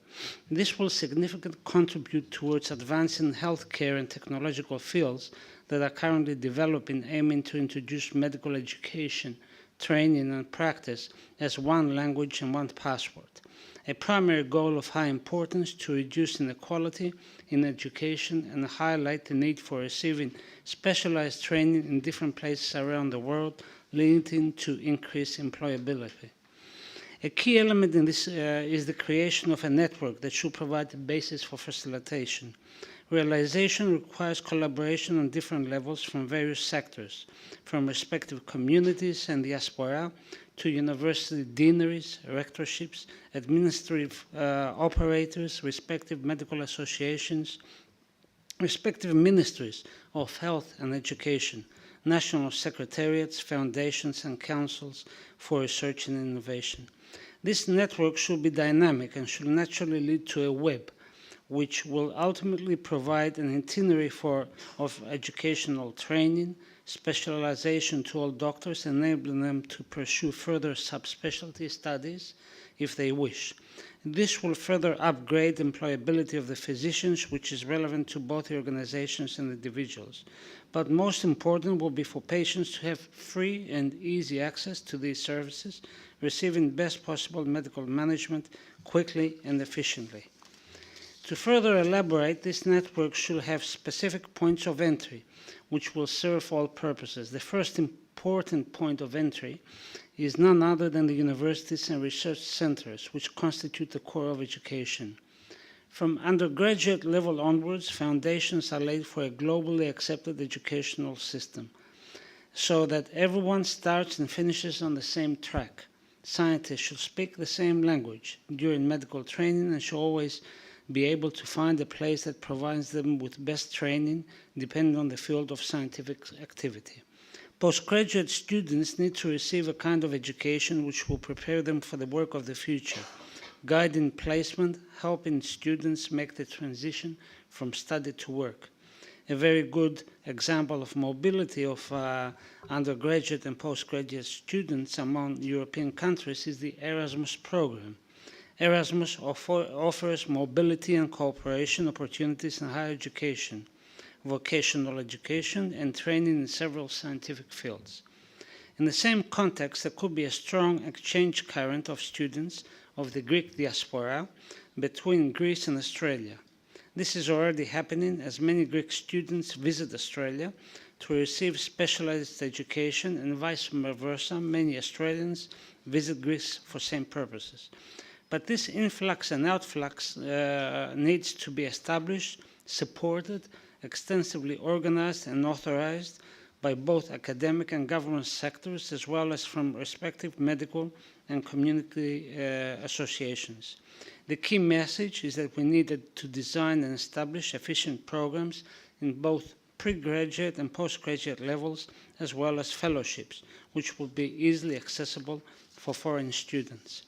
This will significantly contribute towards advancing healthcare and technological fields that are currently developing, aiming to introduce medical education, training, and practice as one language and one passport. A primary goal of high importance to reduce inequality in education and highlight the need for receiving specialized training in different places around the world, leading to increased employability. A key element in this is the creation of a network that should provide the basis for facilitation. Realization requires collaboration on different levels from various sectors, from respective communities and diaspora to university deaneries, rectorships, administrative operators, respective medical associations, respective ministries of health and education, national secretariats, foundations, and councils for research and innovation. This network should be dynamic and should naturally lead to a web, which will ultimately provide an itinerary of educational training, specialization to all doctors, enabling them to pursue further subspecialty studies if they wish. This will further upgrade employability of the physicians, which is relevant to both the organizations and individuals. But most important will be for patients to have free and easy access to these services, receiving best possible medical management quickly and efficiently. To further elaborate, this network should have specific points of entry, which will serve all purposes. The first important point of entry is none other than the universities and research centers, which constitute the core of education. From undergraduate level onwards, foundations are laid for a globally accepted educational system, so that everyone starts and finishes on the same track. Scientists should speak the same language during medical training and should always be able to find a place that provides them with best training depending on the field of scientific activity. Postgraduate students need to receive a kind of education which will prepare them for the work of the future, guiding placement, helping students make the transition from study to work. A very good example of mobility of undergraduate and postgraduate students among European countries is the Erasmus program. Erasmus offers mobility and cooperation opportunities in higher education, vocational education, and training in several scientific fields. In the same context, there could be a strong exchange current of students of the Greek diaspora between Greece and Australia. This is already happening as many Greek students visit Australia to receive specialized education, and vice versa, many Australians visit Greece for same purposes. But this influx and outflux needs to be established, supported, extensively organized and authorized by both academic and government sectors, as well as from respective medical and community associations. The key message is that we needed to design and establish efficient programs in both pre-graduate and postgraduate levels, as well as fellowships, which will be easily accessible for foreign students.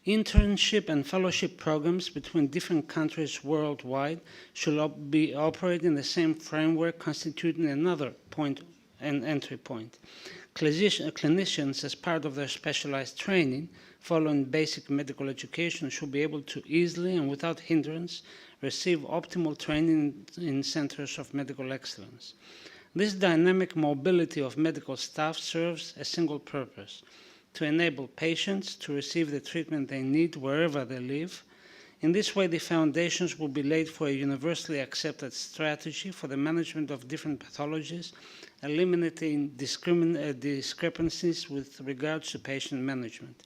Internship and fellowship programs between different countries worldwide should be operating in the same framework, constituting another point and entry point. Clinicians, as part of their specialized training, following basic medical education, should be able to easily and without hindrance receive optimal training in centers of medical excellence. This dynamic mobility of medical staff serves a single purpose: to enable patients to receive the treatment they need wherever they live. In this way, the foundations will be laid for a universally accepted strategy for the management of different pathologies, eliminating discrepancies with regards to patient management.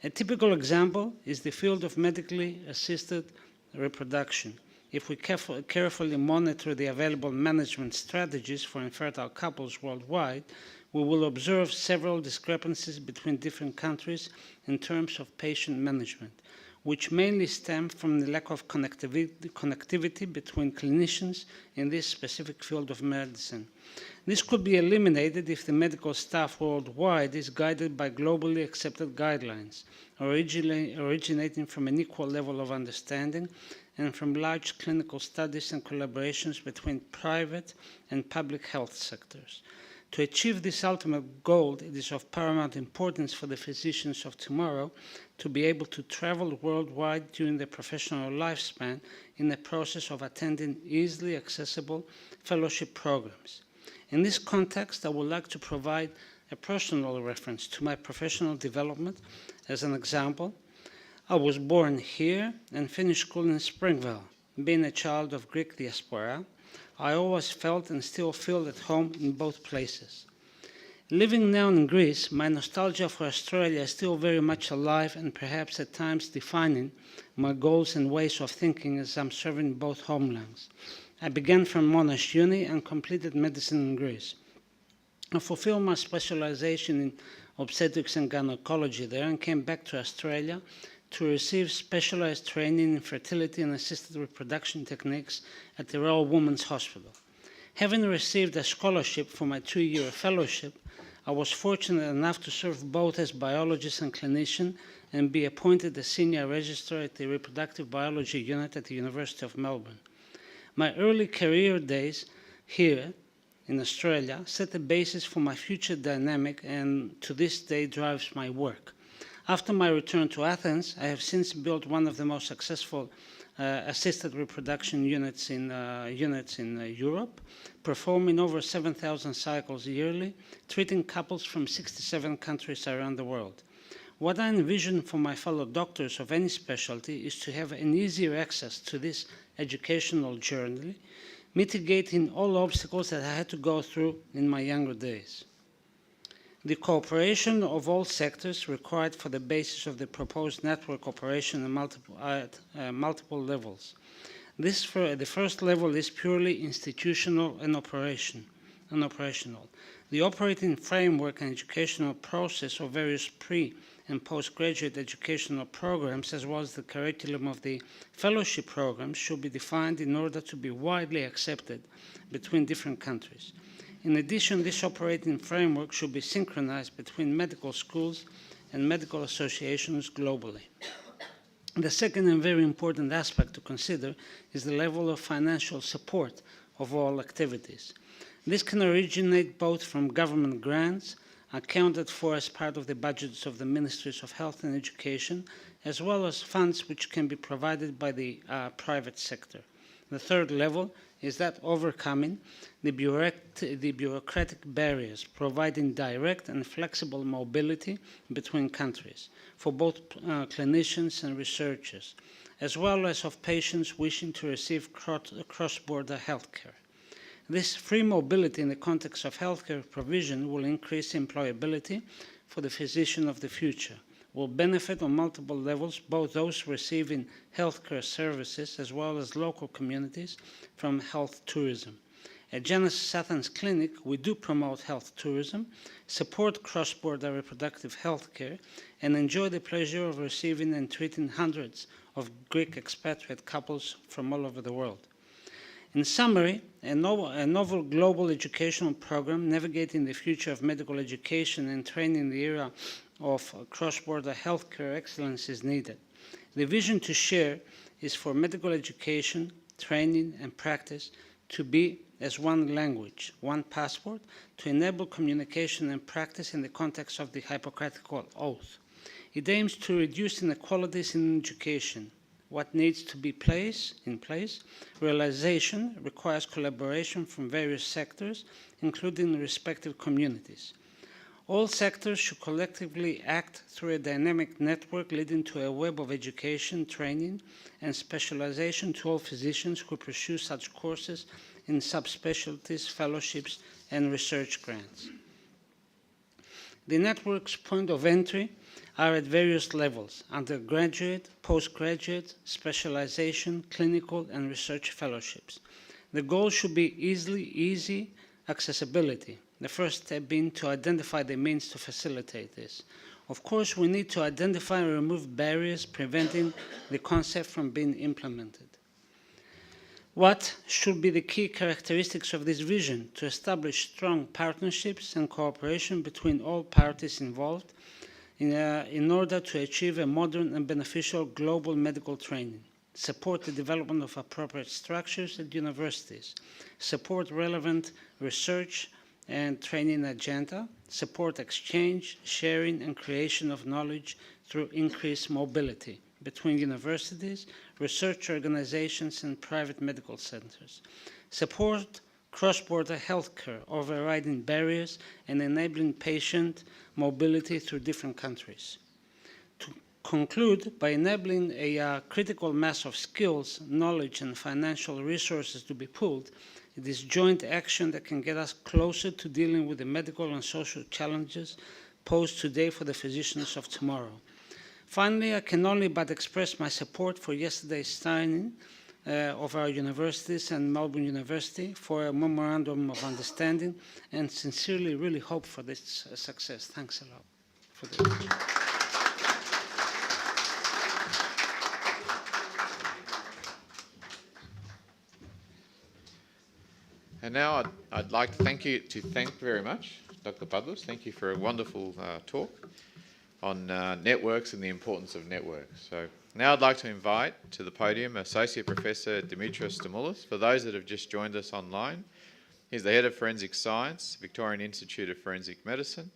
A typical example is the field of medically assisted reproduction. If we carefully monitor the available management strategies for infertile couples worldwide, we will observe several discrepancies between different countries in terms of patient management, which mainly stem from the lack of connectivity between clinicians in this specific field of medicine. This could be eliminated if the medical staff worldwide is guided by globally accepted guidelines, originating from an equal level of understanding and from large clinical studies and collaborations between private and public health sectors. To achieve this ultimate goal, it is of paramount importance for the physicians of tomorrow to be able to travel worldwide during their professional lifespan in the process of attending easily accessible fellowship programs. In this context, I would like to provide a personal reference to my professional development. As an example, I was born here and finished school in Springville. Being a child of Greek Diaspora, I always felt and still feel at home in both places. Living now in Greece, my nostalgia for Australia is still very much alive and perhaps at times defining my goals and ways of thinking as I'm serving both homelands. I began from Monash Uni and completed medicine in Greece. I fulfilled my specialization in obstetrics and gynecology there and came back to Australia to receive specialized training in fertility and assisted reproduction techniques at the Royal Women's Hospital. Having received a scholarship for my 2-year fellowship, I was fortunate enough to serve both as biologist and clinician and be appointed a senior registrar at the reproductive biology unit at the University of Melbourne. My early career days here in Australia set the basis for my future dynamic and to this day drives my work. After my return to Athens, I have since built one of the most successful assisted reproduction units in Europe, performing over 7,000 cycles yearly, treating couples from 67 countries around the world. What I envision for my fellow doctors of any specialty is to have an easier access to this educational journey, mitigating all obstacles that I had to go through in my younger days. The cooperation of all sectors required for the basis of the proposed network operation at multiple levels. The first level is purely institutional and operational. The operating framework and educational process of various pre- and postgraduate educational programs, as well as the curriculum of the fellowship programs, should be defined in order to be widely accepted between different countries. In addition, this operating framework should be synchronized between medical schools and medical associations globally. The second and very important aspect to consider is the level of financial support of all activities. This can originate both from government grants, accounted for as part of the budgets of the Ministries of Health and Education, as well as funds which can be provided by the private sector. The third level is that overcoming the bureaucratic barriers, providing direct and flexible mobility between countries for both clinicians and researchers, as well as of patients wishing to receive cross-border healthcare. This free mobility in the context of healthcare provision will increase employability for the physician of the future, will benefit on multiple levels, both those receiving healthcare services as well as local communities from health tourism. At Genesis Athens Clinic, we do promote health tourism, support cross-border reproductive healthcare, and enjoy the pleasure of receiving and treating hundreds of Greek expatriate couples from all over the world. In summary, a novel global educational program navigating the future of medical education and training in the era of cross-border healthcare excellence is needed. The vision to share is for medical education, training and practice to be as one language, one passport, to enable communication and practice in the context of the Hippocratic Oath. It aims to reduce inequalities in education. What needs to be in place? Realization requires collaboration from various sectors, including respective communities. All sectors should collectively act through a dynamic network leading to a web of education, training, and specialization to all physicians who pursue such courses in subspecialties, fellowships, and research grants. The network's point of entry are at various levels: undergraduate, postgraduate, specialization, clinical, and research fellowships. The goal should be easy accessibility. the first step being to identify the means to facilitate this. Of course, we need to identify and remove barriers preventing the concept from being implemented. What should be the key characteristics of this vision? To establish strong partnerships and cooperation between all parties involved in order to achieve a modern and beneficial global medical training. Support the development of appropriate structures at universities. Support relevant research and training agenda. Support exchange, sharing, and creation of knowledge through increased mobility between universities, research organizations, and private medical centers. Support cross-border healthcare, overriding barriers and enabling patient mobility through different countries. To conclude, by enabling a critical mass of skills, knowledge, and financial resources to be pooled, it is joint action that can get us closer to dealing with the medical and social challenges posed today for the physicians of tomorrow. Finally, I can only but express my support for yesterday's signing of our universities and Melbourne University for a memorandum of understanding, and sincerely really hope for this success. Thanks a lot for this. And now I'd like to thank very much Dr. Pavlos. Thank you for a wonderful talk on networks and the importance of networks. So now I'd like to invite to the podium Associate Professor Dimitrios Stamoulis. For those that have just joined us online, he's the Head of Forensic Science, Victorian Institute of Forensic Medicine.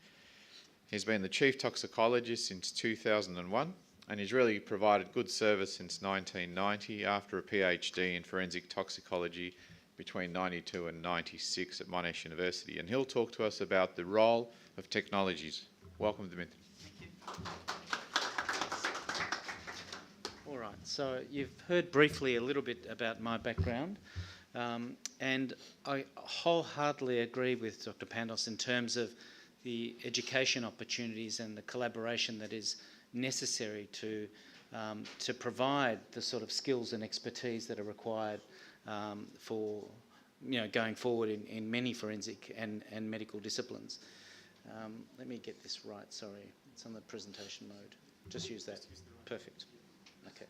He's been the Chief Toxicologist since 2001, and he's really provided good service since 1990 after a PhD in Forensic Toxicology between 92 and 96 at Monash University. And he'll talk to us about the role of technologies. Welcome, Dimitri. All right, so you've heard briefly a little bit about my background, and I wholeheartedly agree with Dr. Pandos in terms of the education opportunities and the collaboration that is necessary to provide the sort of skills and expertise that are required for going forward in many forensic and medical disciplines. Let me get this right, sorry. It's on the presentation mode. Just use that. Perfect. Okay.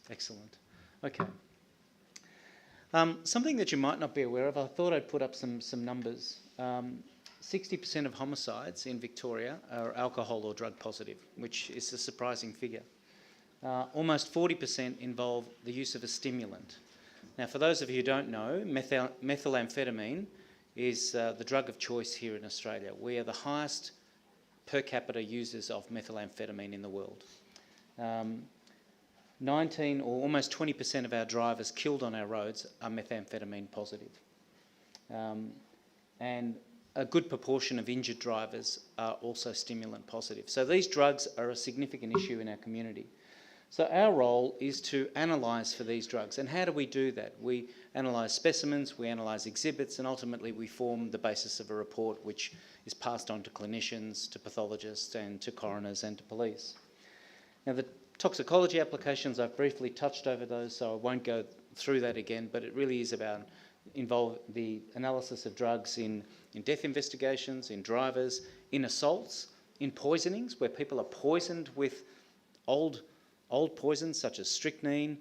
Excellent. Okay. Something that you might not be aware of, I thought I'd put up some numbers. 60% of homicides in Victoria are alcohol or drug positive, which is a surprising figure. Almost 40% involve the use of a stimulant. Now, for those of you who don't know, methamphetamine is the drug of choice here in Australia. We are the highest per capita users of methamphetamine in the world. 19 or almost 20% of our drivers killed on our roads are methamphetamine positive. And a good proportion of injured drivers are also stimulant positive. So these drugs are a significant issue in our community. So our role is to analyse for these drugs. And how do we do that? We analyse specimens, we analyse exhibits, and ultimately we form the basis of a report which is passed on to clinicians, to pathologists, and to coroners and to police. Now, the toxicology applications, I've briefly touched over those, so I won't go through that again, but it really is about the analysis of drugs in death investigations, in drivers, in assaults, in poisonings, where people are poisoned with old poisons such as strychnine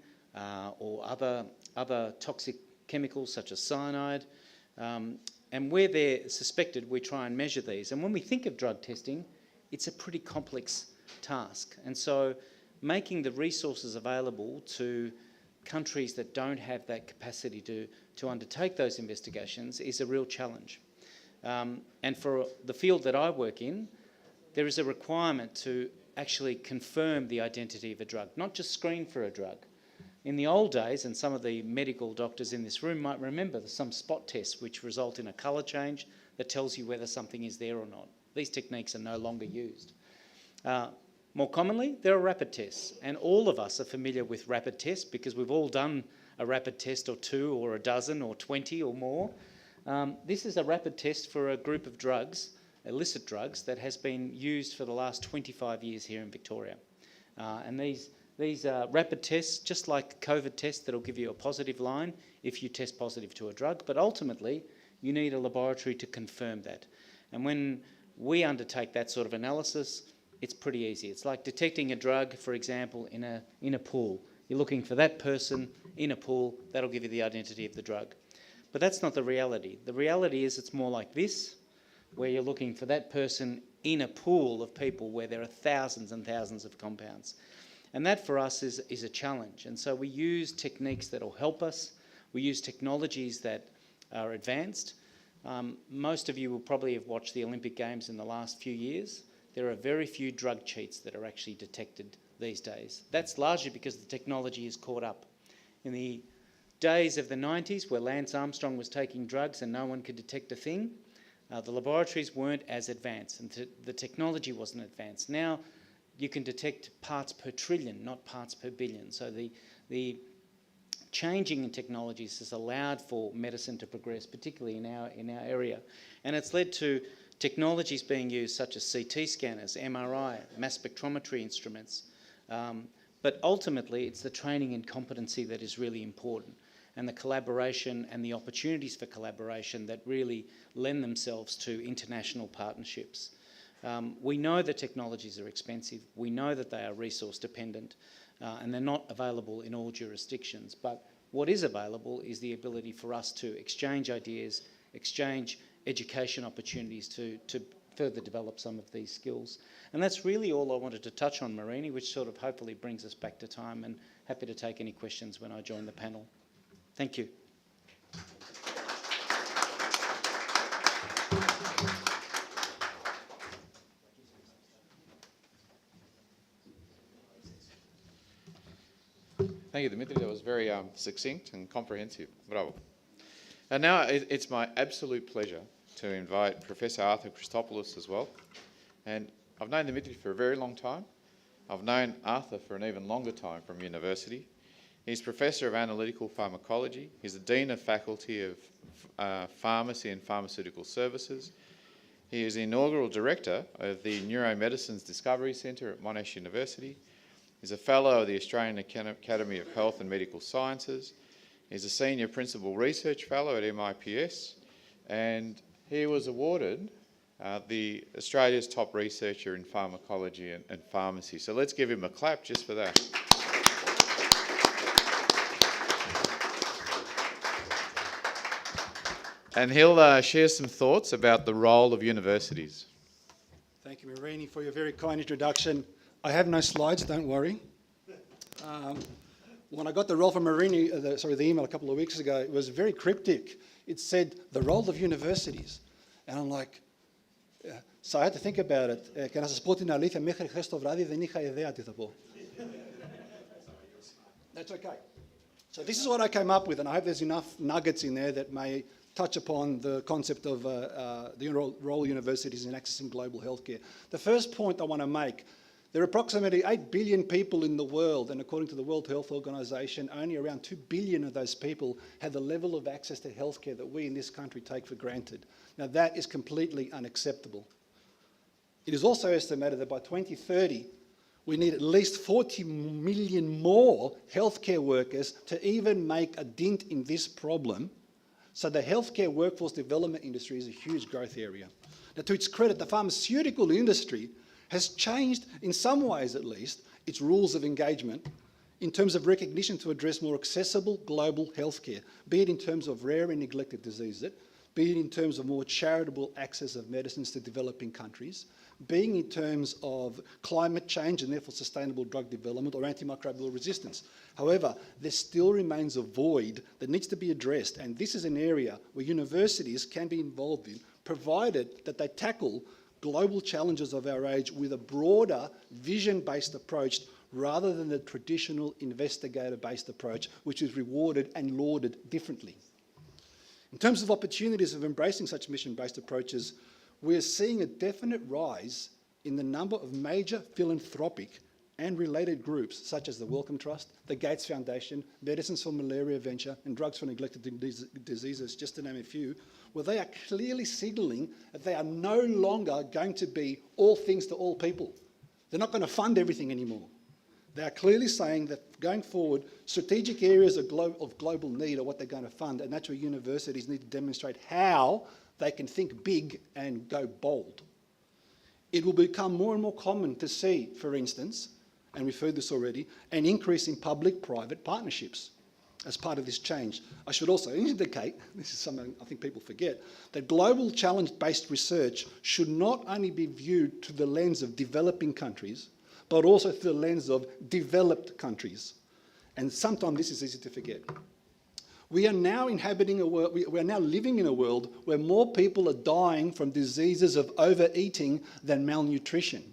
or other toxic chemicals such as cyanide. And where they're suspected, we try and measure these. And when we think of drug testing, it's a pretty complex task. And so making the resources available to countries that don't have that capacity to undertake those investigations is a real challenge. And for the field that I work in, there is a requirement to actually confirm the identity of a drug, not just screen for a drug. In the old days, and some of the medical doctors in this room might remember, there's some spot tests which result in a colour change that tells you whether something is there or not. These techniques are no longer used. More commonly, there are rapid tests, and all of us are familiar with rapid tests because we've all done a rapid test or two or a dozen or 20 or more. This is a rapid test for a group of drugs, illicit drugs, that has been used for the last 25 years here in Victoria. And these are rapid tests, just like COVID tests, that'll give you a positive line if you test positive to a drug, but ultimately you need a laboratory to confirm that. And when we undertake that sort of analysis, it's pretty easy. It's like detecting a drug, for example, in a pool. You're looking for that person in a pool, that'll give you the identity of the drug. But that's not the reality. The reality is it's more like this, where you're looking for that person in a pool of people where there are thousands and thousands of compounds. And that for us is a challenge. And so we use techniques that will help us. We use technologies that are advanced. Most of you will probably have watched the Olympic Games in the last few years. There are very few drug cheats that are actually detected these days. That's largely because the technology is caught up. In the days of the 90s, where Lance Armstrong was taking drugs and no one could detect a thing, the laboratories weren't as advanced and the technology wasn't advanced. Now you can detect parts per trillion, not parts per billion. So the changing in technologies has allowed for medicine to progress, particularly in our area. And it's led to technologies being used such as CT scanners, MRI, mass spectrometry instruments. But ultimately, it's the training and competency that is really important, and the collaboration and the opportunities for collaboration that really lend themselves to international partnerships. We know that technologies are expensive. We know that they are resource dependent, and they're not available in all jurisdictions. But what is available is the ability for us to exchange ideas, exchange education opportunities to further develop some of these skills. And that's really all I wanted to touch on, Marini, which sort of hopefully brings us back to time, and happy to take any questions when I join the panel. Thank you. Thank you, Dimitri. That was very succinct and comprehensive. Bravo. And now it's my absolute pleasure to invite Professor Arthur Christopoulos as well. And I've known Dimitri for a very long time. I've known Arthur for an even longer time from university. He's Professor of Analytical Pharmacology. He's the Dean of Faculty of Pharmacy and Pharmaceutical Services. He is the inaugural Director of the Neuromedicines Discovery Centre at Monash University. He's a Fellow of the Australian Academy of Health and Medical Sciences. He's a Senior Principal Research Fellow at MIPS, and he was awarded the Australia's top researcher in pharmacology and pharmacy. So let's give him a clap just for that. And he'll share some thoughts about the role of universities. Thank you, Marini, for your very kind introduction. I have no slides, don't worry. When I got the role from Marini, the email a couple of weeks ago, it was very cryptic. It said, the role of universities. And I'm like, so I had to think about it. Και να σας πω την αλήθεια, μέχρι χθες το βράδυ δεν είχα ιδέα τι θα πω. That's okay. So this is what I came up with, and I hope there's enough nuggets in there that may touch upon the concept of the role of universities in accessing global healthcare. The first point I want to make, there are approximately 8 billion people in the world, and according to the World Health Organization, only around 2 billion of those people have the level of access to healthcare that we in this country take for granted. Now that is completely unacceptable. It is also estimated that by 2030, we need at least 40 million more healthcare workers to even make a dent in this problem. So the healthcare workforce development industry is a huge growth area. Now, to its credit, the pharmaceutical industry has changed, in some ways at least, its rules of engagement in terms of recognition to address more accessible global healthcare, be it in terms of rare and neglected diseases, be it in terms of more charitable access of medicines to developing countries, being in terms of climate change and therefore sustainable drug development or antimicrobial resistance. However, there still remains a void that needs to be addressed, and this is an area where universities can be involved in, provided that they tackle global challenges of our age with a broader vision-based approach rather than the traditional investigator-based approach, which is rewarded and lauded differently. In terms of opportunities of embracing such mission-based approaches, we are seeing a definite rise in the number of major philanthropic and related groups such as the Wellcome Trust, the Gates Foundation, Medicines for Malaria Venture and Drugs for Neglected Diseases, just to name a few, where they are clearly signalling that they are no longer going to be all things to all people. They're not going to fund everything anymore. They are clearly saying that going forward, strategic areas of global need are what they're going to fund, and that's where universities need to demonstrate how they can think big and go bold. It will become more and more common to see, for instance, and we've heard this already, an increase in public-private partnerships as part of this change. I should also indicate, this is something I think people forget, that global challenge-based research should not only be viewed through the lens of developing countries, but also through the lens of developed countries. And sometimes this is easy to forget. We are now inhabiting a world, we are now living in a world where more people are dying from diseases of overeating than malnutrition,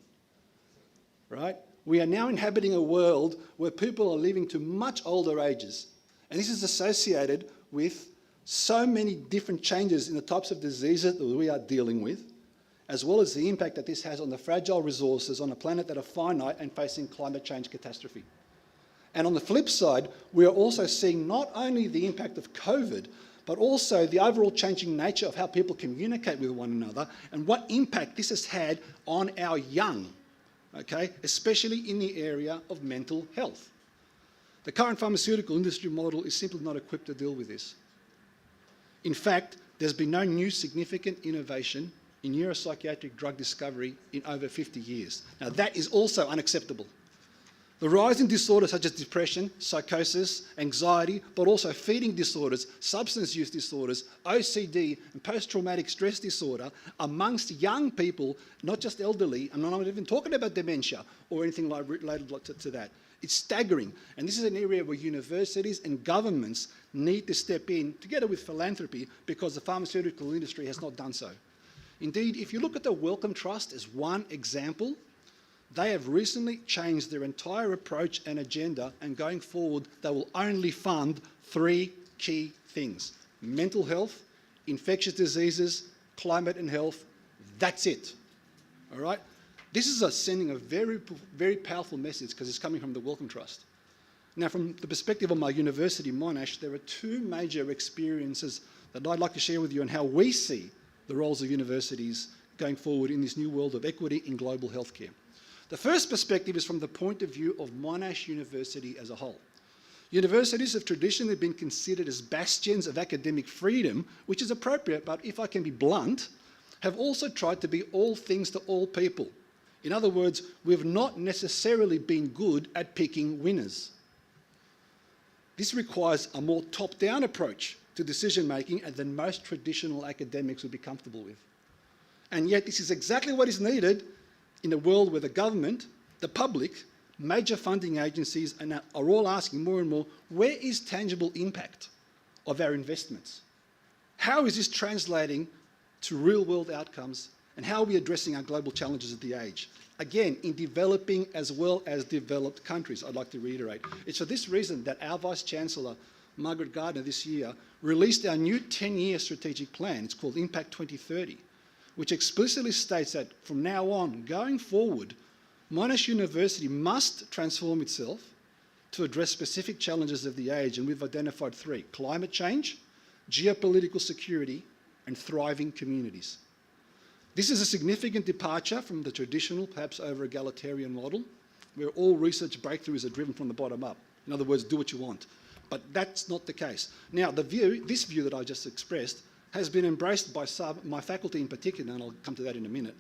right? We are now inhabiting a world where people are living to much older ages. And this is associated with so many different changes in the types of diseases that we are dealing with, as well as the impact that this has on the fragile resources on a planet that are finite and facing climate change catastrophe. And on the flip side, we are also seeing not only the impact of COVID, but also the overall changing nature of how people communicate with one another and what impact this has had on our young, okay, especially in the area of mental health. The current pharmaceutical industry model is simply not equipped to deal with this. In fact, there's been no new significant innovation in neuropsychiatric drug discovery in over 50 years. Now, that is also unacceptable. The rise in disorders such as depression, psychosis, anxiety, but also feeding disorders, substance use disorders, OCD, and post-traumatic stress disorder amongst young people, not just elderly, and I'm not even talking about dementia or anything like related to that. It's staggering. And this is an area where universities and governments need to step in, together with philanthropy, because the pharmaceutical industry has not done so. Indeed, if you look at the Wellcome Trust as one example, they have recently changed their entire approach and agenda, and going forward, they will only fund 3 key things: mental health, infectious diseases, climate and health. That's it. All right? This is sending a very, very powerful message because it's coming from the Wellcome Trust. Now, from the perspective of my university, Monash, there are 2 major experiences that I'd like to share with you on how we see the roles of universities going forward in this new world of equity in global healthcare. The first perspective is from the point of view of Monash University as a whole. Universities have traditionally been considered as bastions of academic freedom, which is appropriate, but if I can be blunt, have also tried to be all things to all people. In other words, we've not necessarily been good at picking winners. This requires a more top-down approach to decision-making than most traditional academics would be comfortable with. And yet this is exactly what is needed in a world where the government, the public, major funding agencies are all asking more and more, where is tangible impact of our investments? How is this translating to real-world outcomes, and how are we addressing our global challenges of the age? Again, in developing as well as developed countries, I'd like to reiterate. It's for this reason that our Vice-Chancellor, Margaret Gardner, this year, released our new 10-year strategic plan. It's called Impact 2030, which explicitly states that from now on, going forward, Monash University must transform itself to address specific challenges of the age, and we've identified 3: climate change, geopolitical security, and thriving communities. This is a significant departure from the traditional, perhaps over-egalitarian model, where all research breakthroughs are driven from the bottom up. In other words, do what you want. But that's not the case. Now, this view that I just expressed has been embraced by my faculty in particular, and I'll come to that in a minute,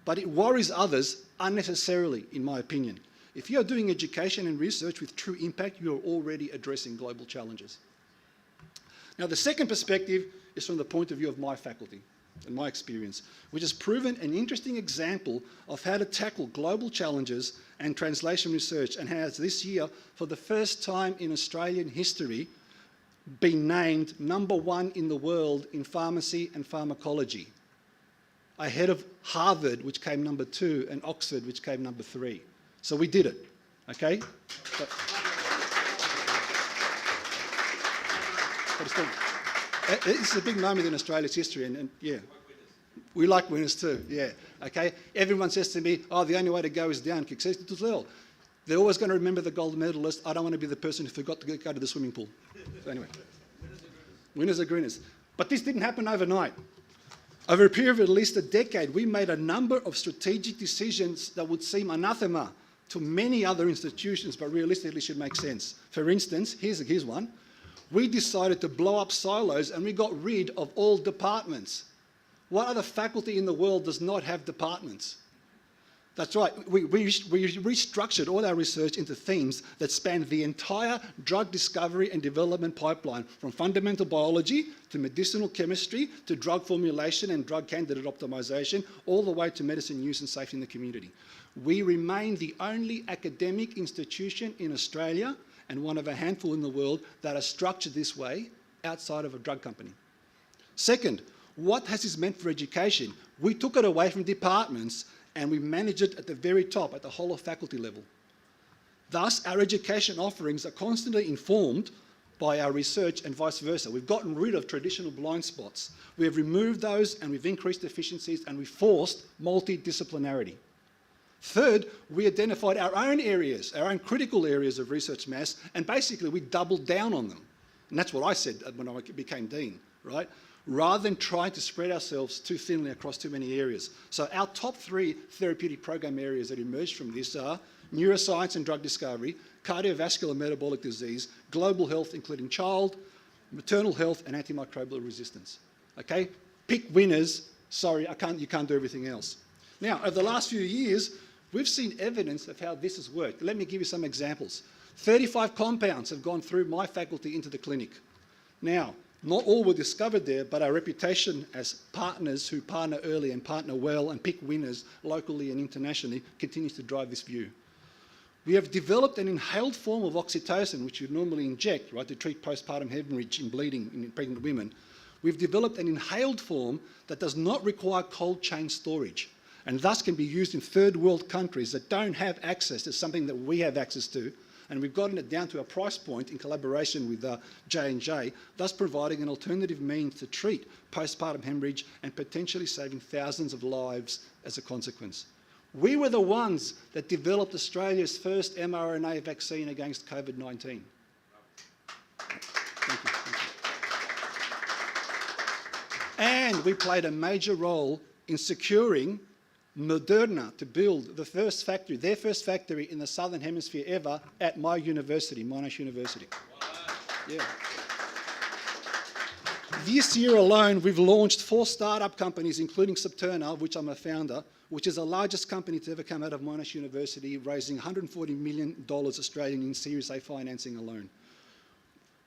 but it worries others unnecessarily, in my opinion. If you're doing education and research with true impact, you're already addressing global challenges. Now, the second perspective is from the point of view of my faculty and my experience, which has proven an interesting example of how to tackle global challenges and translation research, and has this year, for the first time in Australian history, been named #1 in the world in pharmacy and pharmacology, ahead of Harvard, which came #2, and Oxford, which came #3. So we did it, okay? It's a big moment in Australia's history, and yeah, we like winners too, yeah, okay? Everyone says to me, oh, the only way to go is down kick. They're always going to remember the gold medalist. I don't want to be the person who forgot to go to the swimming pool. So anyway, winners are grinners. But this didn't happen overnight. Over a period of at least a decade, we made a number of strategic decisions that would seem anathema to many other institutions, but realistically should make sense. For instance, here's one. We decided to blow up silos and we got rid of all departments. What other faculty in the world does not have departments? That's right, we restructured all our research into themes that span the entire drug discovery and development pipeline, from fundamental biology to medicinal chemistry to drug formulation and drug candidate optimization, all the way to medicine use and safety in the community. We remain the only academic institution in Australia and one of a handful in the world that are structured this way outside of a drug company. Second, what has this meant for education? We took it away from departments and we manage it at the very top, at the whole of faculty level. Thus, our education offerings are constantly informed by our research and vice versa. We've gotten rid of traditional blind spots. We have removed those and we've increased efficiencies and we've forced multidisciplinarity. Third, we identified our own areas, our own critical areas of research mass, and basically we doubled down on them. And that's what I said when I became dean, right? Rather than trying to spread ourselves too thinly across too many areas. So our top 3 therapeutic program areas that emerged from this are neuroscience and drug discovery, cardiovascular and metabolic disease, global health, including child, maternal health, and antimicrobial resistance. Okay? Pick winners. Sorry, you can't do everything else. Now, over the last few years, we've seen evidence of how this has worked. Let me give you some examples. 35 compounds have gone through my faculty into the clinic. Now, not all were discovered there, but our reputation as partners who partner early and partner well and pick winners locally and internationally continues to drive this view. We have developed an inhaled form of oxytocin, which you normally inject, right, to treat postpartum hemorrhage and bleeding in pregnant women. We've developed an inhaled form that does not require cold chain storage and thus can be used in third world countries that don't have access to something that we have access to. And we've gotten it down to a price point in collaboration with J&J, thus providing an alternative means to treat postpartum hemorrhage and potentially saving thousands of lives as a consequence. We were the ones that developed Australia's first mRNA vaccine against COVID-19. Thank you. And we played a major role in securing Moderna to build the first factory, their first factory in the Southern Hemisphere ever at my university, Monash University. Yeah. This year alone, we've launched 4 startup companies, including Septerna, which I'm a founder, which is the largest company to ever come out of Monash University, raising $140 million Australian in Series A financing alone.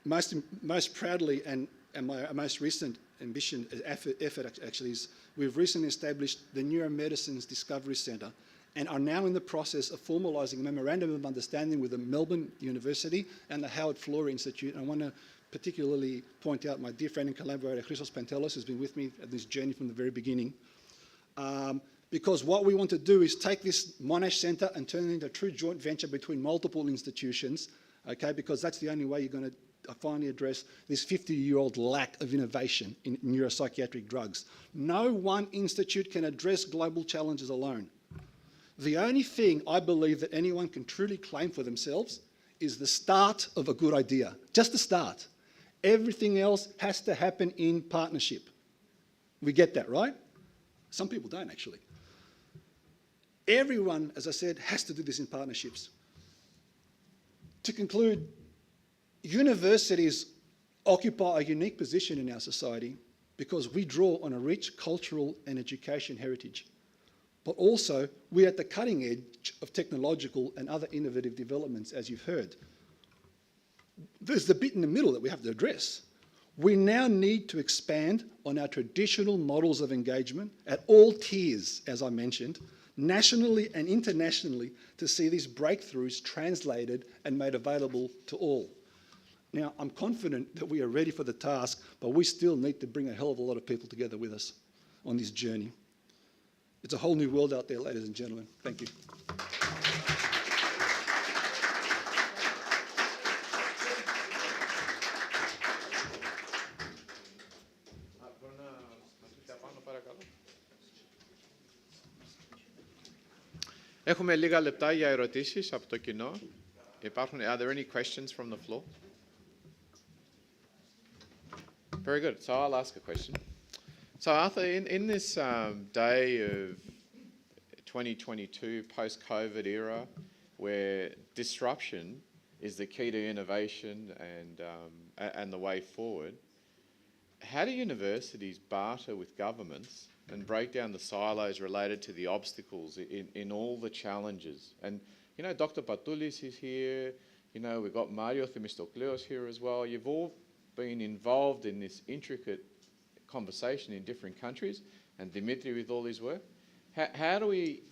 Most proudly, and my most recent ambition, effort actually, is we've recently established the Neuromedicines Discovery Centre and are now in the process of formalising a memorandum of understanding with the Melbourne University and the Howard Florey Institute. And I want to particularly point out my dear friend and collaborator, Christos Pantelos, who's been with me at this journey from the very beginning. Because what we want to do is take this Monash Centre and turn it into a true joint venture between multiple institutions, okay, because that's the only way you're going to finally address this 50-year-old lack of innovation in neuropsychiatric drugs. No one institute can address global challenges alone. The only thing I believe that anyone can truly claim for themselves is the start of a good idea, just the start. Everything else has to happen in partnership. We get that, right? Some people don't, actually. Everyone, as I said, has to do this in partnerships. To conclude, universities occupy a unique position in our society because we draw on a rich cultural and education heritage. But also, we're at the cutting edge of technological and other innovative developments, as you've heard. There's the bit in the middle that we have to address. We now need to expand on our traditional models of engagement at all tiers, as I mentioned, nationally and internationally, to see these breakthroughs translated and made available to all. Now, I'm confident that we are ready for the task, but we still need to bring a hell of a lot of people together with us on this journey. It's a whole new world out there, ladies and gentlemen. Thank you. Έχουμε λίγα λεπτά για ερωτήσεις από το κοινό. Are there any questions from the floor? Very good. So I'll ask a question. So Arthur, in this day of 2022 post-COVID era, where disruption is the key to innovation and the way forward. How do universities barter with governments and break down the silos related to the obstacles in all the challenges? And, you know, Dr. Patoulis is here, you know, we've got Mario Themistokleos here as well. You've all been involved in this intricate conversation in different countries, and Dimitri with all his work. How do we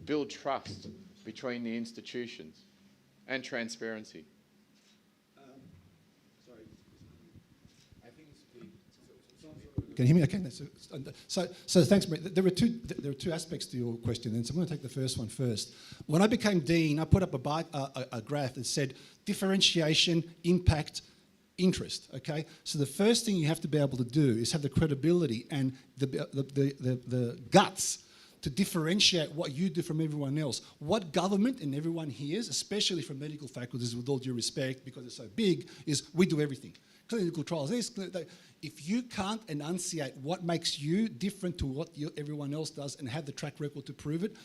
build trust between the institutions and transparency? Can you hear me? Okay. So thanks, Brett. There are two aspects to your question, and so I'm going to take the first one first. When I became dean, I put up a graph that said differentiation, impact, interest. Okay. So the first thing you have to be able to do is have the credibility and the guts to differentiate what you do from everyone else. What government and everyone hears, especially from medical faculties, with all due respect, because it's so big, is we do everything. Clinical trials, this, that. If you can't enunciate what makes you different to what everyone else does and have the track record to prove it,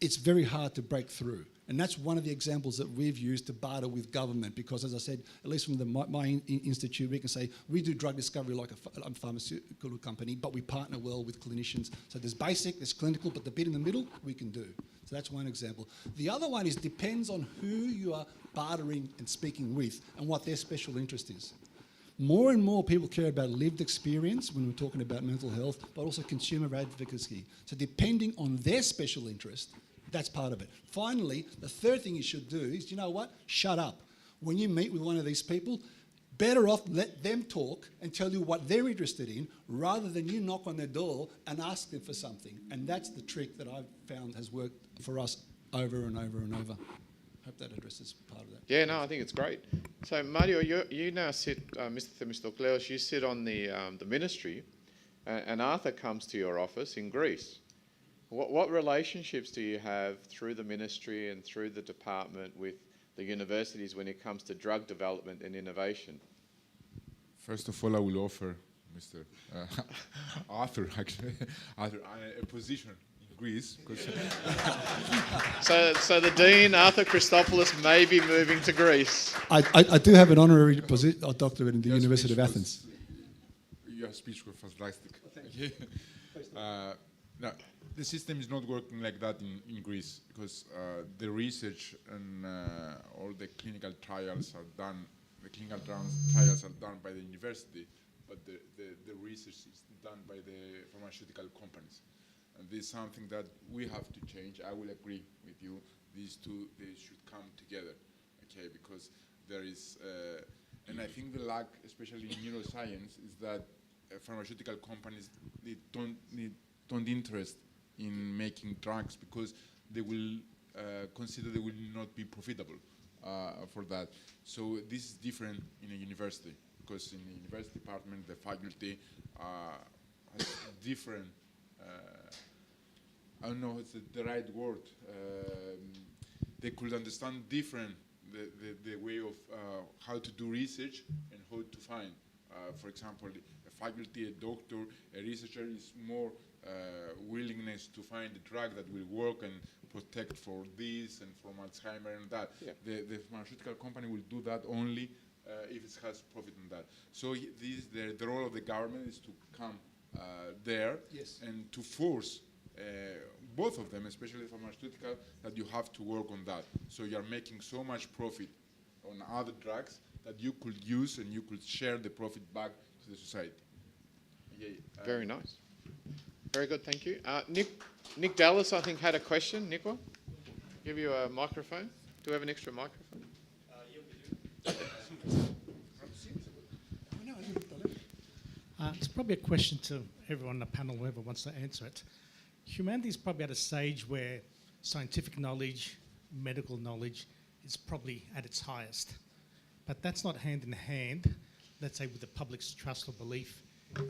it's very hard to break through. And that's one of the examples that we've used to barter with government, because, as I said, at least from my institute, we can say we do drug discovery like a pharmaceutical company, but we partner well with clinicians. So there's basic, there's clinical, but the bit in the middle, we can do. So that's one example. The other one is depends on who you are bartering and speaking with and what their special interest is. More and more people care about lived experience when we're talking about mental health, but also consumer advocacy. So depending on their special interest, that's part of it. Finally, the third thing you should do is, you know what? Shut up. When you meet with one of these people, better off let them talk and tell you what they're interested in, rather than you knock on their door and ask them for something. And that's the trick that I've found has worked for us over and over and over. Hope that addresses part of that. Yeah, no, I think it's great. So, Mario, you now sit, Mr. Themistokleos, you sit on the ministry, and Arthur comes to your office in Greece. What relationships do you have through the ministry and through the department with the universities when it comes to drug development and innovation? First of all, I will offer Mr. Arthur, actually, a position. Greece, so the Dean, Arthur Christopoulos, may be moving to Greece. I do have an honorary doctorate in the University of Athens. Your speech was fantastic. No, the system is not working like that in Greece, because the research and all the clinical trials are done. The clinical trials are done by the university, but the research is done by the pharmaceutical companies. And this is something that we have to change. I will agree with you. These two, they should come together, okay? Because there is, and I think the lack, especially in neuroscience, is that pharmaceutical companies don't interest in making drugs, because they will consider they will not be profitable for that. So this is different in a university, because in the university department, the faculty has different. I don't know what's the right word. They could understand different the way of how to do research and how to find. For example, a faculty, a doctor, a researcher is more willingness to find a drug that will work and protect for this and from Alzheimer and that. Yeah. The pharmaceutical company will do that only if it has profit in that. So the role of the government is to come there, yes, and to force both of them, especially the pharmaceutical, that you have to work on that. So you are making so much profit on other drugs that you could use and you could share the profit back to the society. Okay, very nice. Very good, thank you. Nick Dallas, I think, had a question. Nico, give you a microphone. Do we have an extra microphone? It's probably a question to everyone on the panel, whoever wants to answer it. Humanity is probably at a stage where scientific knowledge, medical knowledge is probably at its highest. But that's not hand in hand, let's say, with the public's trust or belief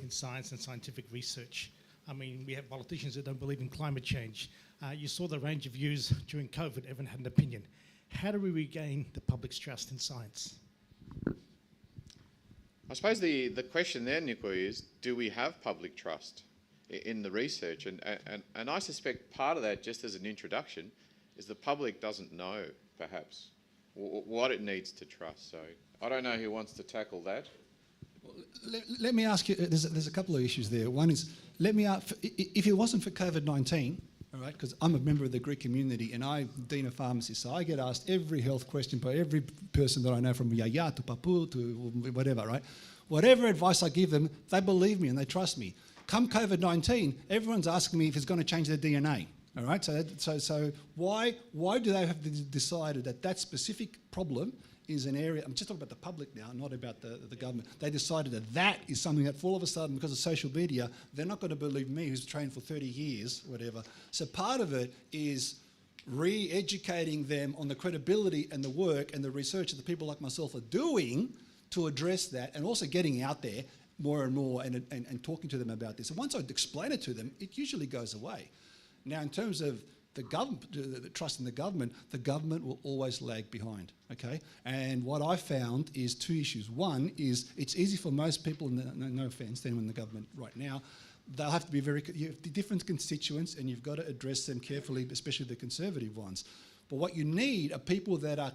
in science and scientific research. I mean, we have politicians that don't believe in climate change. You saw the range of views during COVID, everyone had an opinion. How do we regain the public's trust in science? I suppose the question there, Nico, is do we have public trust in the research? And I suspect part of that, just as an introduction, is the public doesn't know, perhaps, what it needs to trust. So I don't know who wants to tackle that. Let me ask you, there's a couple of issues there. One is, let me ask, if it wasn't for COVID-19, all right, because I'm a member of the Greek community and I'm Dean of Pharmacy, so I get asked every health question by every person that I know, from Yaya to Papu to whatever, right? Whatever advice I give them, they believe me and they trust me. Come COVID-19, everyone's asking me if it's going to change their DNA. All right, so why do they have decided that specific problem is an area? I'm just talking about the public now, not about the government. They decided that is something that all of a sudden, because of social media, they're not going to believe me, who's trained for 30 years, whatever. So part of it is re-educating them on the credibility and the work and the research that people like myself are doing to address that, and also getting out there more and more and talking to them about this. And once I explain it to them, it usually goes away. Now, in terms of the government, the trust in the government will always lag behind, okay? And what I found is two issues. One is it's easy for most people, no offence to anyone in the government right now, they'll have to be you have the different constituents and you've got to address them carefully, especially the conservative ones. But what you need are people that are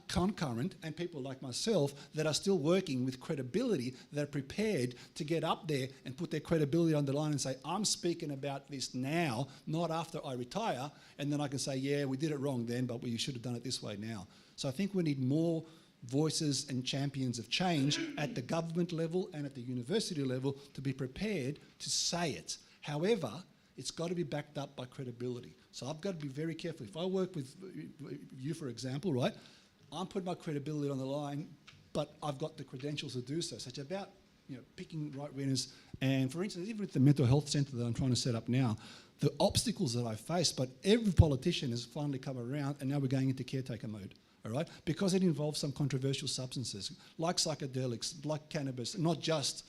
concurrent, and people like myself that are still working with credibility, that are prepared to get up there and put their credibility on the line and say, I'm speaking about this now, not after I retire, and then I can say, yeah, we did it wrong then, but we should have done it this way now. So I think we need more voices and champions of change at the government level and at the university level to be prepared to say it. However, it's got to be backed up by credibility. So I've got to be very careful. If I work with you, for example, right, I'm putting my credibility on the line, but I've got the credentials to do so. So it's about picking right winners. And for instance, even with the mental health centre that I'm trying to set up now, the obstacles that I face, but every politician has finally come around, and now we're going into caretaker mode, all right? Because it involves some controversial substances, like psychedelics, like cannabis, not just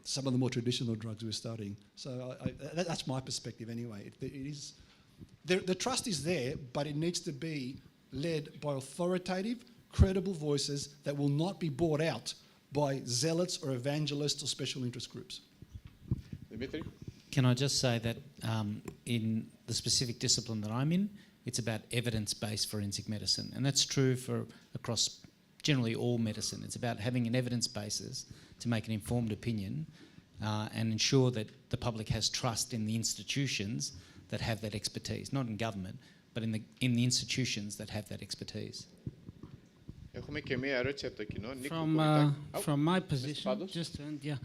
some of the more traditional drugs we're studying. So that's my perspective anyway. It is, the trust is there, but it needs to be led by authoritative, credible voices that will not be bought out by zealots or evangelists or special interest groups. Dimitri? Can I just say that in the specific discipline that I'm in, it's about evidence-based forensic medicine, and that's true for across generally all medicine. It's about having an evidence basis to make an informed opinion and ensure that the public has trust in the institutions that have that expertise, not in government, but in the institutions that have that expertise. From my position, just to end,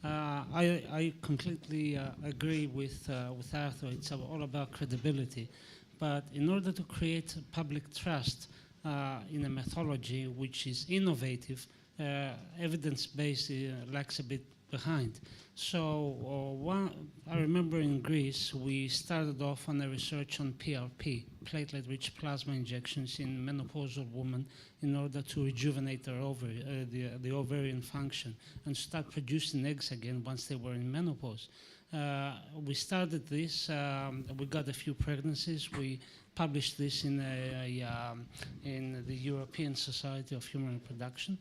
I completely agree with Arthur. It's all about credibility. But in order to create public trust in a methodology which is innovative, evidence-based lags a bit behind. So I remember in Greece, we started off on a research on PRP, platelet-rich plasma injections in menopausal women in order to rejuvenate their the ovarian function and start producing eggs again once they were in menopause. We started this, we got a few pregnancies, we published this in the European Society of Human Reproduction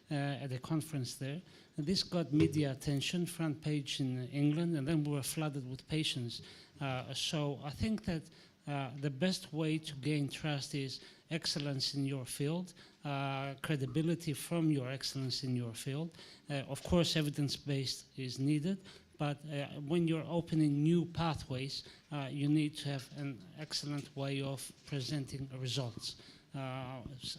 at a conference there. And this got media attention, front page in England, and then we were flooded with patients. So I think that the best way to gain trust is excellence in your field, credibility from your excellence in your field. Of course, evidence-based is needed, but when you're opening new pathways, you need to have an excellent way of presenting results.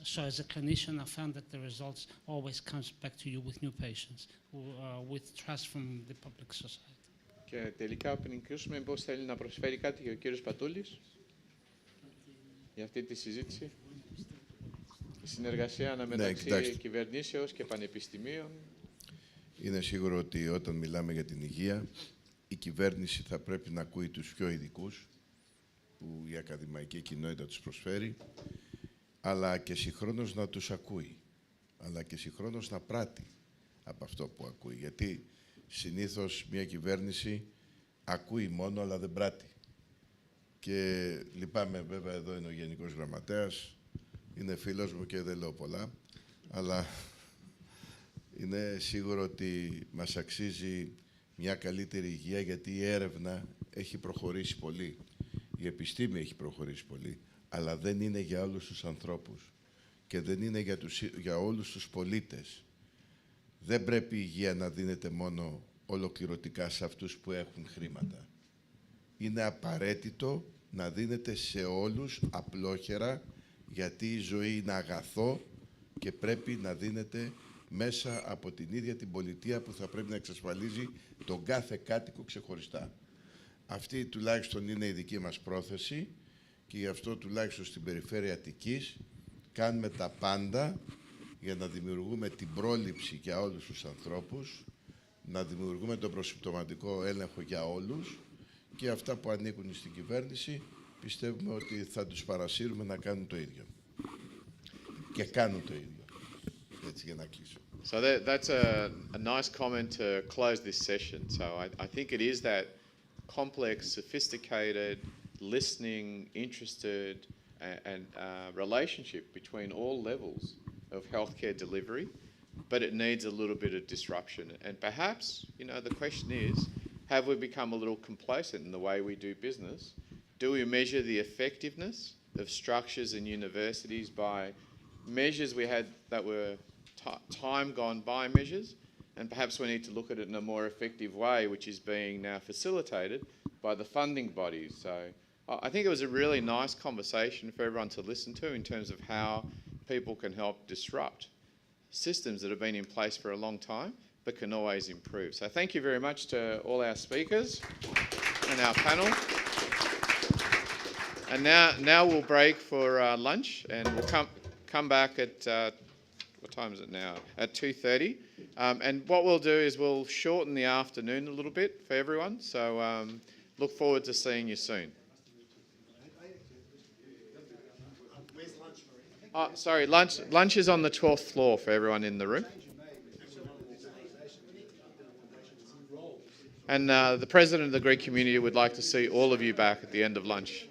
So as a clinician, I found that the results always comes back to you with new patients, with trust from the public society. Και τελικά πριν κλείσουμε, πώς θέλει να προσφέρει κάτι και ο κύριος Πατούλης για αυτή τη συζήτηση. Η συνεργασία αναμεταξύ κυβερνήσεως και πανεπιστημίων. Είναι σίγουρο ότι όταν μιλάμε για την υγεία, η κυβέρνηση θα πρέπει να ακούει τους πιο ειδικούς, που η ακαδημαϊκή κοινότητα τους προσφέρει, αλλά και συγχρόνως να τους ακούει, αλλά και συγχρόνως να πράττει από αυτό που ακούει. Γιατί συνήθως μια κυβέρνηση ακούει μόνο, αλλά δεν πράττει. Και λυπάμαι, βέβαια, εδώ είναι ο Γενικός Γραμματέας, είναι φίλος μου και δεν λέω πολλά, αλλά είναι σίγουρο ότι μας αξίζει μια καλύτερη υγεία, γιατί η έρευνα έχει προχωρήσει πολύ, η επιστήμη έχει προχωρήσει πολύ, αλλά δεν είναι για όλους τους ανθρώπους και δεν είναι για όλους τους πολίτες. Δεν πρέπει η υγεία να δίνεται μόνο ολοκληρωτικά σε αυτούς που έχουν χρήματα. Είναι απαραίτητο να δίνεται σε όλους απλόχερα, γιατί η ζωή είναι αγαθό και πρέπει να δίνεται μέσα από την ίδια την πολιτεία που θα πρέπει να εξασφαλίζει τον κάθε κάτοικο ξεχωριστά. Αυτή τουλάχιστον είναι η δική μας πρόθεση και γι' αυτό τουλάχιστον στην περιφέρεια Αττικής κάνουμε τα πάντα για να δημιουργούμε την πρόληψη για όλους τους ανθρώπους, να δημιουργούμε τον προσυμπτωματικό έλεγχο για όλους και αυτά που ανήκουν στην κυβέρνηση πιστεύουμε ότι θα τους παρασύρουμε να κάνουν το ίδιο. Και κάνουν το ίδιο. Έτσι για να κλείσω. So that's a nice comment to close this session. So I think it is that complex, sophisticated, listening, interested and relationship between all levels of healthcare delivery, but it needs a little bit of disruption. And perhaps, you know, the question is, have we become a little complacent in the way we do business? Do we measure the effectiveness of structures and universities by measures we had that were time gone by measures? And perhaps we need to look at it in a more effective way, which is being now facilitated by the funding bodies. So I think it was a really nice conversation for everyone to listen to in terms of how people can help disrupt systems that have been in place for a long time, but can always improve. So thank you very much to all our speakers and our panel. And now we'll break for lunch, and we'll come back at, what time is it now? At 2:30. And what we'll do is we'll shorten the afternoon a little bit for everyone. So look forward to seeing you soon. Sorry, lunch is on the 12th floor for everyone in the room. And the President of the Greek Community would like to see all of you back at the end of lunch.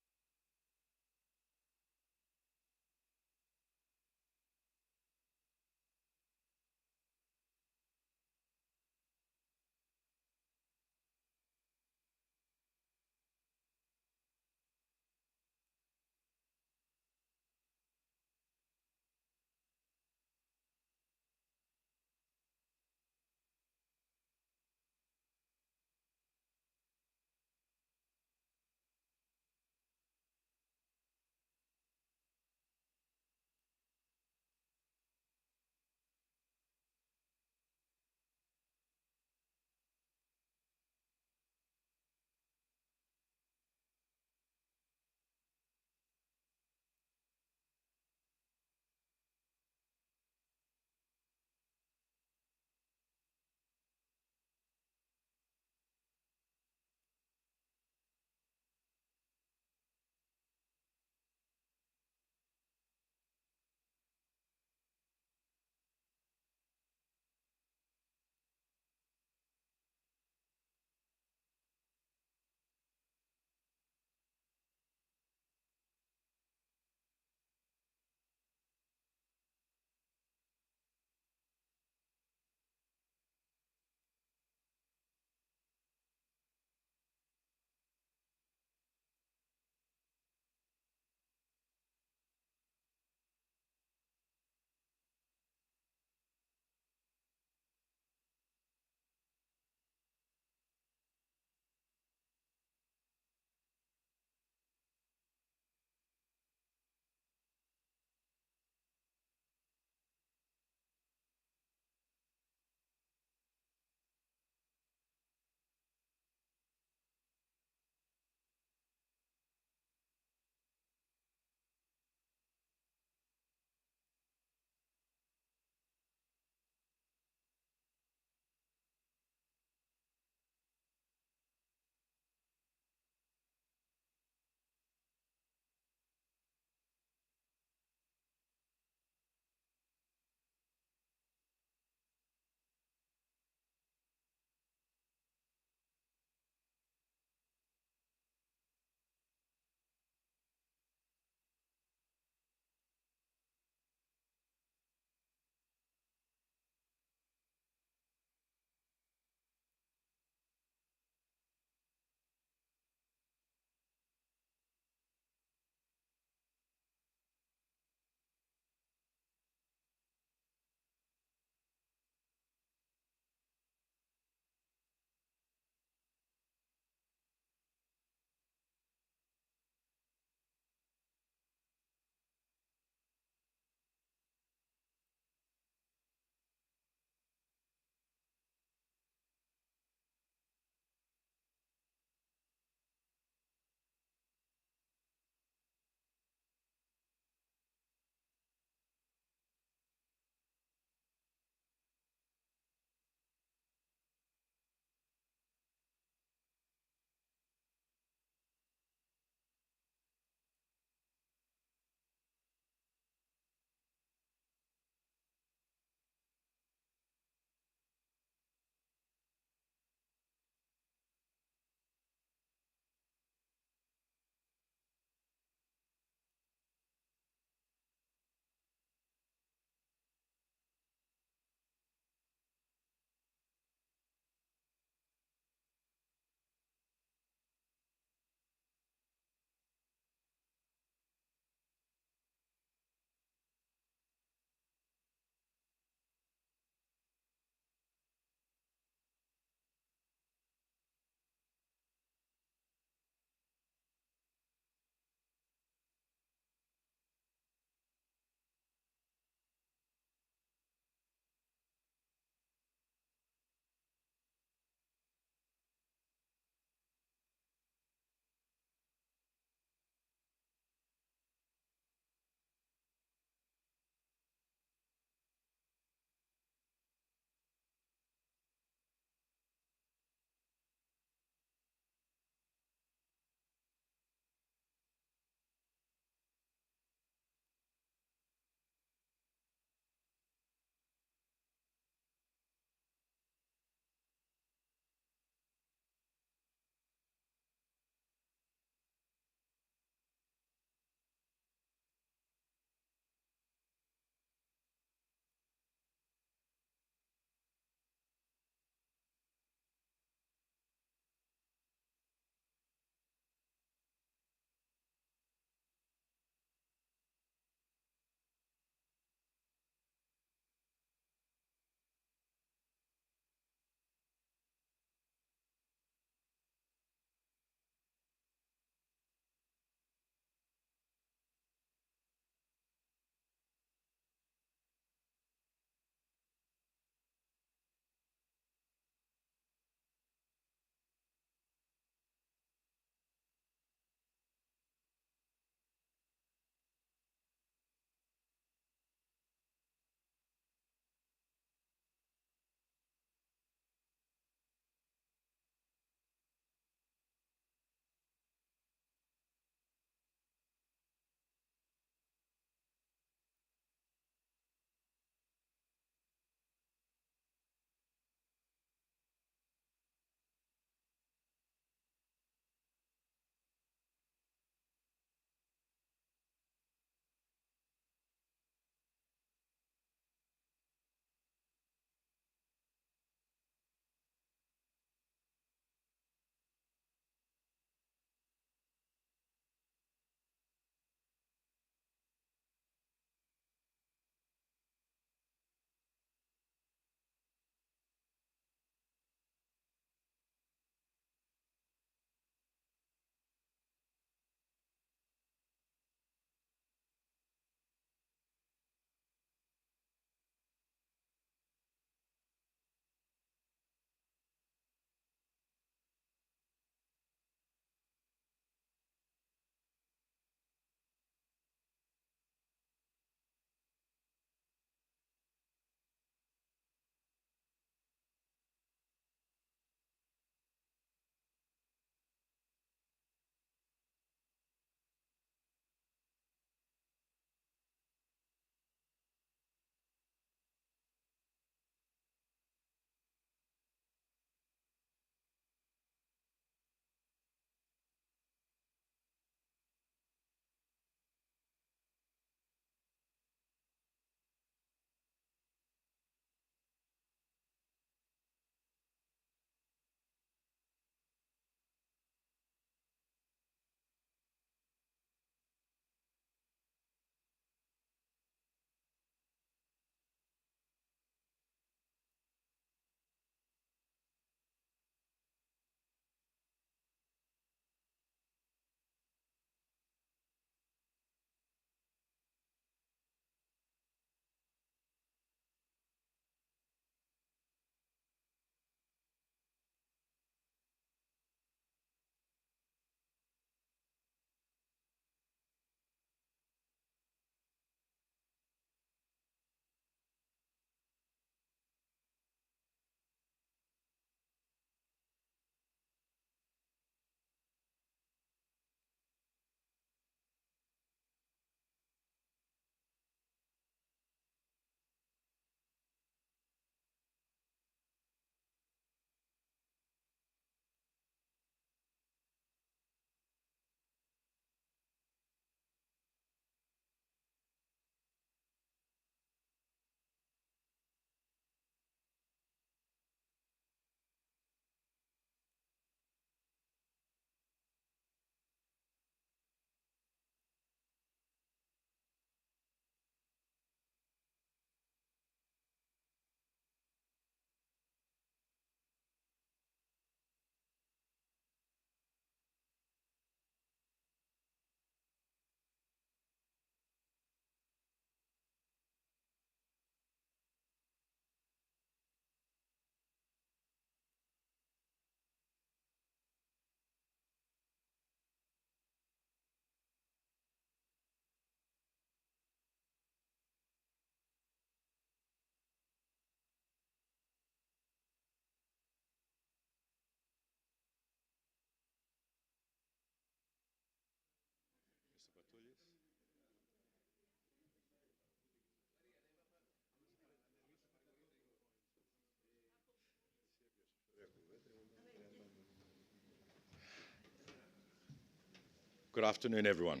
Good afternoon, everyone.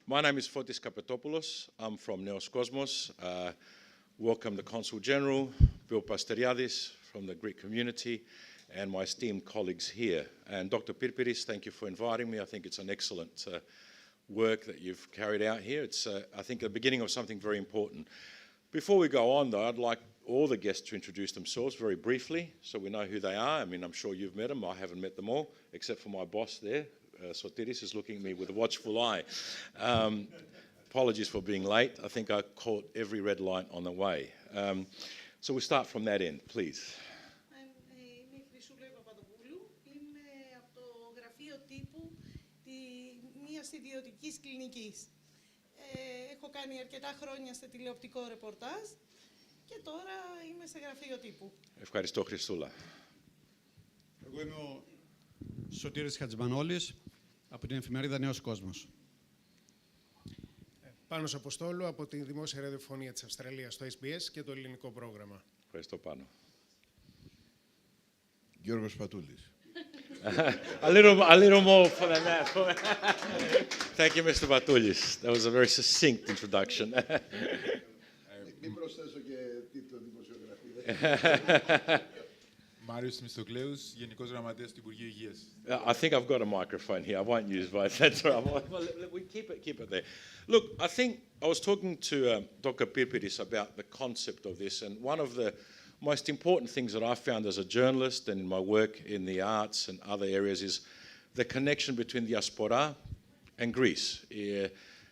My name is Fotis Kapetopoulos. I'm from Neos Kosmos. Welcome the Consul General, Bill Pasteriadis from the Greek community, and my esteemed colleagues here. And Dr. Pirpiris, thank you for inviting me. I think it's an excellent work that you've carried out here. It's, I think, the beginning of something very important. Before we go on, though, I'd like all the guests to introduce themselves very briefly so we know who they are. I mean, I'm sure you've met them. I haven't met them all, except for my boss there. Sotiris is looking at me with a watchful eye. Apologies for being late. I think I caught every red light on the way. So we'll start from that end, please. Είμαι η Χρυσούλα Παπαδοπούλου. Είμαι από το γραφείο τύπου μιας ιδιωτικής κλινικής. Έχω κάνει αρκετά χρόνια σε τηλεοπτικό ρεπορτάζ και τώρα είμαι σε γραφείο τύπου. Ευχαριστώ, Χρυσούλα. Εγώ είμαι ο Σωτήρης Χατζημανόλης από την εφημερίδα Νέος Κόσμος. Πάνος Αποστόλου από τη Δημόσια Ραδιοφωνία της Αυστραλίας, στο SBS και το ελληνικό πρόγραμμα. Ευχαριστώ, Πάνο. Γιώργος Πατούλης. A little more for than that. Thank you, Mr. Patoulis. That was a very succinct introduction. Μην προσθέσω και τίτλο δημοσιογραφία. Μάριος Μιστοκλέους, Γενικός Γραμματέας του Υπουργείου Υγείας. I think I've got a microphone here. I won't use my center. We keep it there. Look, I think I was talking to Dr. Pirpiris about the concept of this, and one of the most important things that I found as a journalist and in my work in the arts and other areas is the connection between Diaspora and Greece.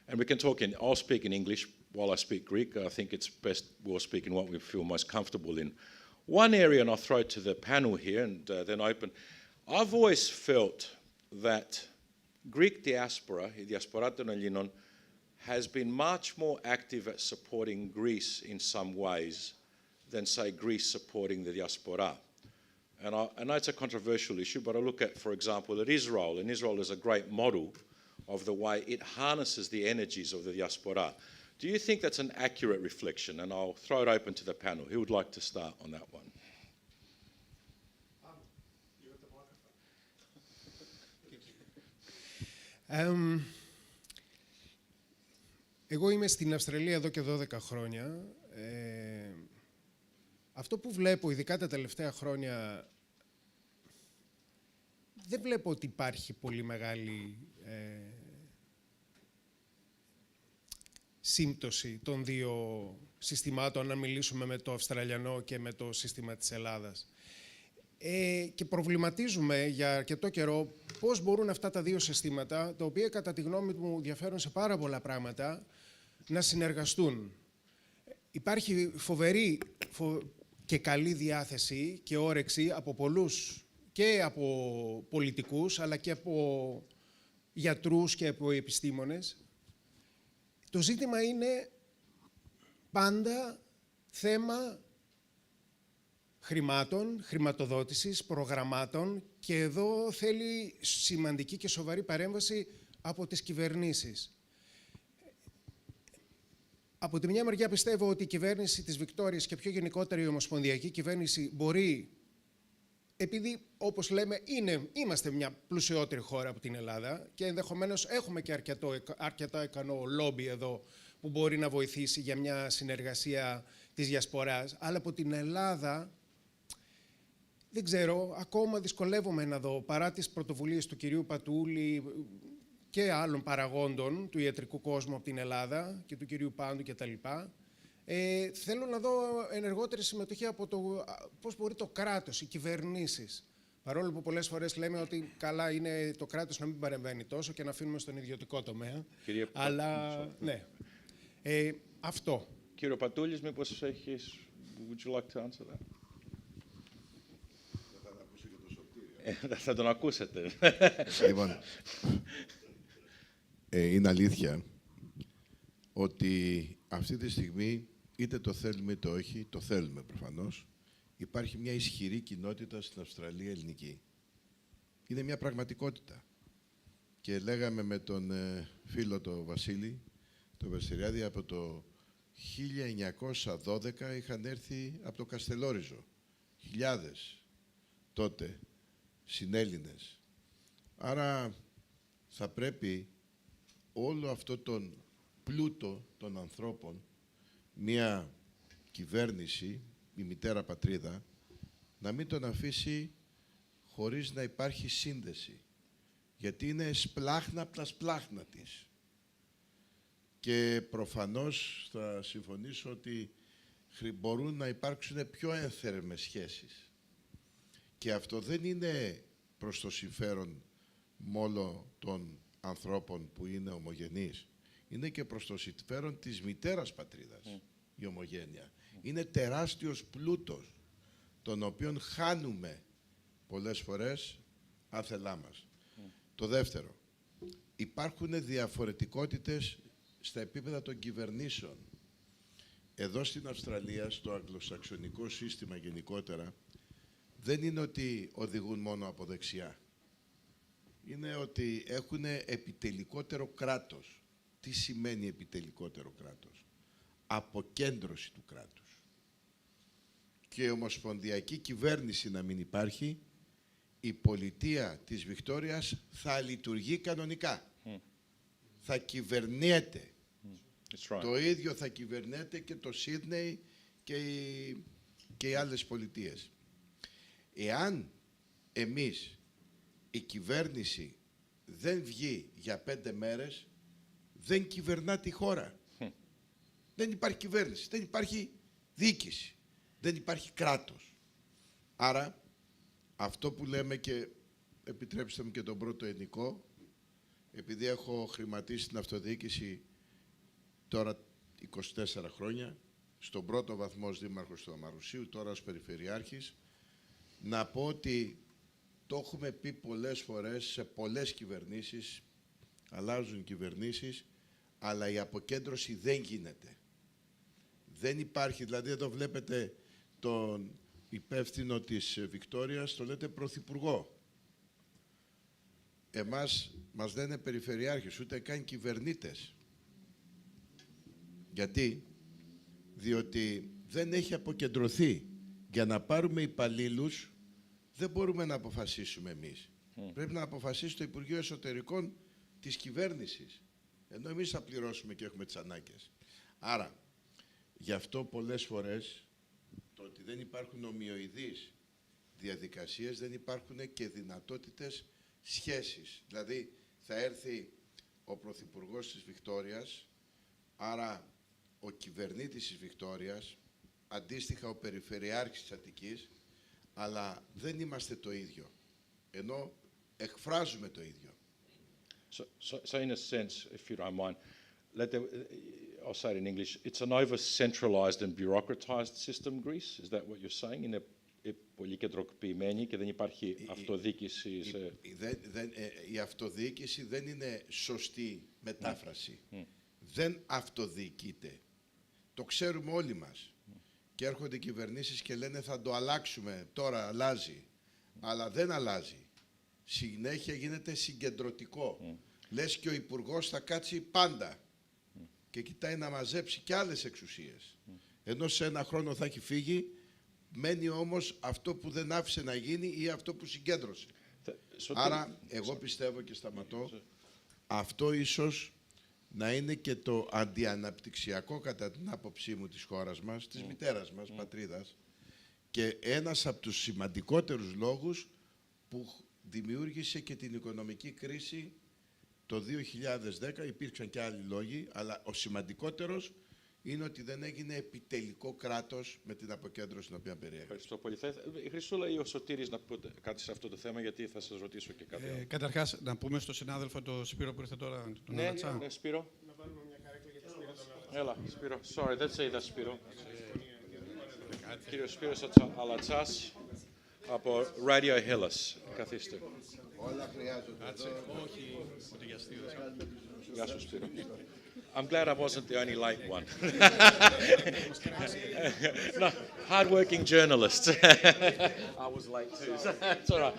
And we can talk I'll speak in English while I speak Greek. I think it's best we'll speak in what we feel most comfortable in. One area, and I'll throw it to the panel here and then open. I've always felt that Greek diaspora, η Διασπορά των Ελλήνων, has been much more active at supporting Greece in some ways than, say, Greece supporting the Diaspora. And I know it's a controversial issue, but I look at, for example, at Israel, and Israel is a great model of the way it harnesses the energies of the Diaspora. Do you think that's an accurate reflection? And I'll throw it open to the panel. Who would like to start on that one? Εγώ είμαι στην Αυστραλία εδώ και 12 χρόνια. Αυτό που βλέπω, ειδικά τα τελευταία χρόνια, δεν βλέπω ότι υπάρχει πολύ μεγάλη σύμπτωση των δύο συστημάτων, αν μιλήσουμε με το Αυστραλιανό και με το σύστημα της Ελλάδας. Και προβληματίζουμε για αρκετό καιρό πώς μπορούν αυτά τα δύο συστήματα, τα οποία κατά τη γνώμη μου διαφέρουν σε πάρα πολλά πράγματα, να συνεργαστούν. Υπάρχει φοβερή και καλή διάθεση και όρεξη από πολλούς, και από πολιτικούς, αλλά και από γιατρούς και από επιστήμονες. Το ζήτημα είναι πάντα θέμα χρημάτων, χρηματοδότησης, προγραμμάτων, και εδώ θέλει σημαντική και σοβαρή παρέμβαση από τις κυβερνήσεις. Από τη μια μεριά πιστεύω ότι η κυβέρνηση της Βικτόριας και πιο γενικότερα η ομοσπονδιακή κυβέρνηση μπορεί, επειδή όπως λέμε είμαστε μια πλουσιότερη χώρα από την Ελλάδα και ενδεχομένως έχουμε και αρκετά ικανό λόμπι εδώ που μπορεί να βοηθήσει για μια συνεργασία της Διασποράς, αλλά από την Ελλάδα δεν ξέρω, ακόμα δυσκολεύομαι να δω, παρά τις πρωτοβουλίες του κυρίου Πατούλη και άλλων παραγόντων του ιατρικού κόσμου από την Ελλάδα και του κυρίου Πάντου κτλ. Θέλω να δω ενεργότερη συμμετοχή από το πώς μπορεί το κράτος, οι κυβερνήσεις. Παρόλο που πολλές φορές λέμε ότι καλά είναι το κράτος να μην παρεμβαίνει τόσο και να αφήνουμε στον ιδιωτικό τομέα. Κύριε αλλά ναι, αυτό. Κύριο Πατούλης, μήπως έχεις... Would you like to answer that? Θα τον ακούσετε. Λοιπόν, είναι αλήθεια ότι αυτή τη στιγμή, είτε το θέλουμε είτε όχι, το θέλουμε προφανώς, υπάρχει μια ισχυρή κοινότητα στην Αυστραλία ελληνική. Είναι μια πραγματικότητα. Και λέγαμε με τον φίλο τον Βασίλη, τον Βερσεριάδη, από το 1912 είχαν έρθει από το Καστελόριζο. Χιλιάδες τότε συνέλληνες. Άρα θα πρέπει όλο αυτό τον πλούτο των ανθρώπων, μια κυβέρνηση, η μητέρα πατρίδα, να μην τον αφήσει χωρίς να υπάρχει σύνδεση. Γιατί είναι σπλάχνα από τα σπλάχνα της. Και προφανώς θα συμφωνήσω ότι μπορούν να υπάρξουν πιο ένθερμες σχέσεις. Και αυτό δεν είναι προς το συμφέρον μόνο των ανθρώπων που είναι ομογενείς. Είναι και προς το συμφέρον της μητέρας πατρίδας, η ομογένεια. Είναι τεράστιος πλούτος, τον οποίον χάνουμε πολλές φορές άθελά μας. Το δεύτερο, υπάρχουν διαφορετικότητες στα επίπεδα των κυβερνήσεων. Εδώ στην Αυστραλία, στο αγγλοσαξονικό σύστημα γενικότερα, δεν είναι ότι οδηγούν μόνο από δεξιά. Είναι ότι έχουν επιτελικότερο κράτος. Τι σημαίνει επιτελικότερο κράτος? Αποκέντρωση του κράτους. Και ομοσπονδιακή κυβέρνηση να μην υπάρχει, η πολιτεία της Βικτόριας θα λειτουργεί κανονικά. Θα κυβερνιέται. Right. Το ίδιο θα κυβερνιέται και το Σίδνεϊ και οι άλλες πολιτείες. Εάν εμείς, η κυβέρνηση, δεν βγει για 5 μέρες, δεν κυβερνά τη χώρα. Δεν υπάρχει κυβέρνηση, δεν υπάρχει διοίκηση, δεν υπάρχει κράτος. Άρα, αυτό που λέμε, και επιτρέψτε μου και τον πρώτο ενικό, επειδή έχω χρηματίσει την αυτοδιοίκηση τώρα 24 χρόνια, στον πρώτο βαθμό ως δήμαρχος του Αμαρουσίου, τώρα ως περιφερειάρχης, να πω ότι το έχουμε πει πολλές φορές σε πολλές κυβερνήσεις, αλλάζουν κυβερνήσεις, αλλά η αποκέντρωση δεν γίνεται. Δεν υπάρχει, δηλαδή εδώ βλέπετε τον υπεύθυνο της Βικτόριας, το λέτε πρωθυπουργό. Εμάς μας λένε περιφερειάρχες, ούτε καν κυβερνήτες. Γιατί? Διότι δεν έχει αποκεντρωθεί. Για να πάρουμε υπαλλήλους δεν μπορούμε να αποφασίσουμε εμείς. Πρέπει να αποφασίσει το Υπουργείο Εσωτερικών της κυβέρνησης. Ενώ εμείς θα πληρώσουμε και έχουμε τις ανάγκες. Άρα, γι' αυτό πολλές φορές το ότι δεν υπάρχουν ομοιοειδείς διαδικασίες, δεν υπάρχουν και δυνατότητες σχέσεις. Δηλαδή, θα έρθει ο Πρωθυπουργός της Βικτόριας, άρα ο κυβερνήτης της Βικτόριας, αντίστοιχα ο Περιφερειάρχης της Αττικής, αλλά δεν είμαστε το ίδιο, ενώ εκφράζουμε το ίδιο. So in a sense, if you don't mind, I'll say it in English, it's an over-centralised and bureaucratised system, Greece. Is that what you're saying? Είναι πολύ κεντροποιημένη και δεν υπάρχει αυτοδιοίκηση. Η αυτοδιοίκηση δεν είναι σωστή μετάφραση. Δεν αυτοδιοικείται. Το ξέρουμε όλοι μας. Και έρχονται κυβερνήσεις και λένε θα το αλλάξουμε, τώρα αλλάζει. Αλλά δεν αλλάζει. Συνέχεια γίνεται συγκεντρωτικό. Λες και ο Υπουργός θα κάτσει πάντα και κοιτάει να μαζέψει και άλλες εξουσίες. Ενώ σε ένα χρόνο θα έχει φύγει, μένει όμως αυτό που δεν άφησε να γίνει ή αυτό που συγκέντρωσε. Άρα, εγώ πιστεύω και σταματώ, αυτό ίσως να είναι και το αντιαναπτυξιακό κατά την άποψή μου της χώρας μας, της μητέρας μας, πατρίδας, και ένας από τους σημαντικότερους λόγους που δημιούργησε και την οικονομική κρίση το 2010, υπήρξαν και άλλοι λόγοι, αλλά ο σημαντικότερος είναι ότι δεν έγινε επιτελικό κράτος με την αποκέντρωση την οποία περιέγραψε. Ευχαριστώ πολύ. Η Χρυσούλα ή ο Σωτήρης να πούν κάτι σε αυτό το θέμα, γιατί θα σας ρωτήσω και κάτι άλλο. Καταρχάς, να πούμε στον συνάδελφο τον Σπύρο που ήρθε τώρα, τον Αλατσά. Ναι, Σπύρο. Να βάλουμε μια καρέκλα για τον Σπύρο. Έλα, Σπύρο. Sorry, δεν say that, Σπύρο. Κύριος Σπύρος Αλατσάς από Radio Hellas. Καθίστε. Όλα χρειάζονται. Όχι, ούτε για αστείο. Γεια σου, Σπύρο. I'm glad I wasn't the only late one. No, hard-working journalist. I was late too. It's all right.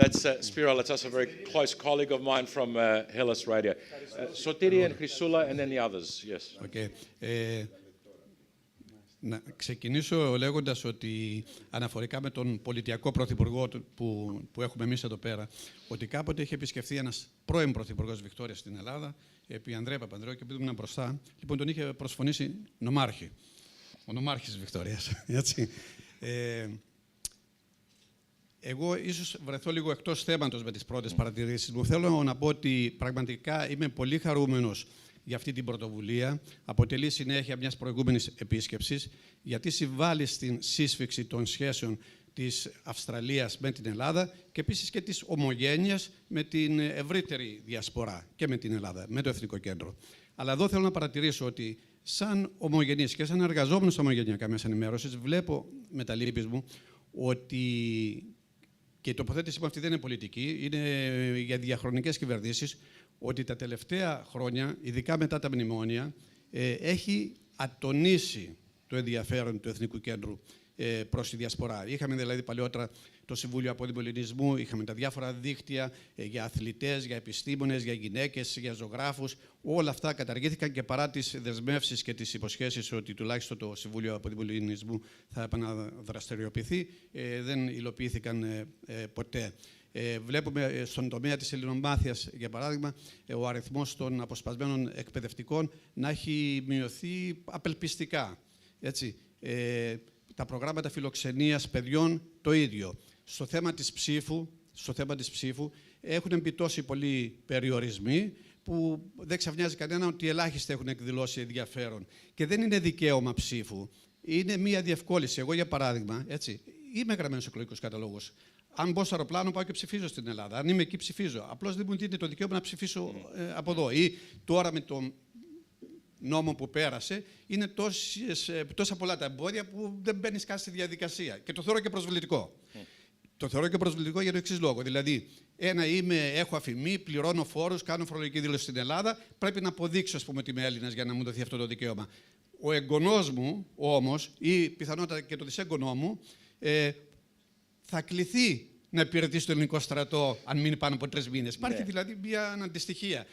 That's Spiro Alatas, a very close colleague of mine from Hellas Radio. Sotiri and Chrysula, and then the others. Yes. Okay. Να ξεκινήσω λέγοντας ότι αναφορικά με τον πολιτιακό πρωθυπουργό που έχουμε εμείς εδώ πέρα, ότι κάποτε είχε επισκεφθεί ένας πρώην πρωθυπουργός Βικτόριας στην Ελλάδα, επί Ανδρέα Παπανδρέου, και επειδή ήμουν μπροστά, λοιπόν τον είχε προσφωνήσει νομάρχη. Ο νομάρχης της Βικτόριας. Έτσι. Εγώ ίσως βρεθώ λίγο εκτός θέματος με τις πρώτες παρατηρήσεις μου. Θέλω να πω ότι πραγματικά είμαι πολύ χαρούμενος για αυτή την πρωτοβουλία. Αποτελεί συνέχεια μιας προηγούμενης επίσκεψης, γιατί συμβάλλει στην σύσφυξη των σχέσεων της Αυστραλίας με την Ελλάδα και επίσης και της ομογένειας με την ευρύτερη διασπορά και με την Ελλάδα, με το Εθνικό Κέντρο. Αλλά εδώ θέλω να παρατηρήσω ότι σαν ομογενής και σαν εργαζόμενος στα ομογενειακά μέσα ενημέρωσης, βλέπω με τα λύπης μου ότι, και η τοποθέτηση μου αυτή δεν είναι πολιτική, είναι για διαχρονικές κυβερνήσεις, ότι τα τελευταία χρόνια, ειδικά μετά τα μνημόνια, έχει ατονίσει το ενδιαφέρον του Εθνικού Κέντρου προς τη διασπορά. Είχαμε δηλαδή παλαιότερα το Συμβούλιο Αποδημολυνισμού, είχαμε τα διάφορα δίκτυα για αθλητές, για επιστήμονες, για γυναίκες, για ζωγράφους. Όλα αυτά καταργήθηκαν και παρά τις δεσμεύσεις και τις υποσχέσεις ότι τουλάχιστον το Συμβούλιο Αποδημολυνισμού θα επαναδραστηριοποιηθεί, δεν υλοποιήθηκαν ποτέ. Βλέπουμε στον τομέα της ελληνομάθειας, για παράδειγμα, ο αριθμός των αποσπασμένων εκπαιδευτικών να έχει μειωθεί απελπιστικά. Έτσι. Τα προγράμματα φιλοξενίας παιδιών το ίδιο. Στο θέμα της ψήφου έχουν μπει τόσοι πολλοί περιορισμοί που δεν ξαφνιάζει κανένα ότι ελάχιστοι έχουν εκδηλώσει ενδιαφέρον. Και δεν είναι δικαίωμα ψήφου. Είναι μία διευκόλυνση. Εγώ, για παράδειγμα, έτσι, είμαι γραμμένος σε εκλογικούς καταλόγους. Αν μπω στο αεροπλάνο, πάω και ψηφίζω στην Ελλάδα. Αν είμαι εκεί, ψηφίζω. Απλώς δεν μου δίνεται το δικαίωμα να ψηφίσω από εδώ. Ή τώρα με τον νόμο που πέρασε, είναι τόσα πολλά τα εμπόδια που δεν μπαίνεις καν στη διαδικασία. Και το θεωρώ και προσβλητικό. Το θεωρώ και προσβλητικό για το εξής λόγο. Δηλαδή, έχω αφημί, πληρώνω φόρους, κάνω φορολογική δήλωση στην Ελλάδα, πρέπει να αποδείξω, ας πούμε, ότι είμαι Έλληνας για να μου δοθεί αυτό το δικαίωμα. Ο εγγονός μου, όμως, ή πιθανότατα και το δυσέγγονό μου, θα κληθεί να υπηρετήσει το ελληνικό στρατό αν μείνει πάνω από 3 μήνες. Υπάρχει δηλαδή μια αντιστοιχία.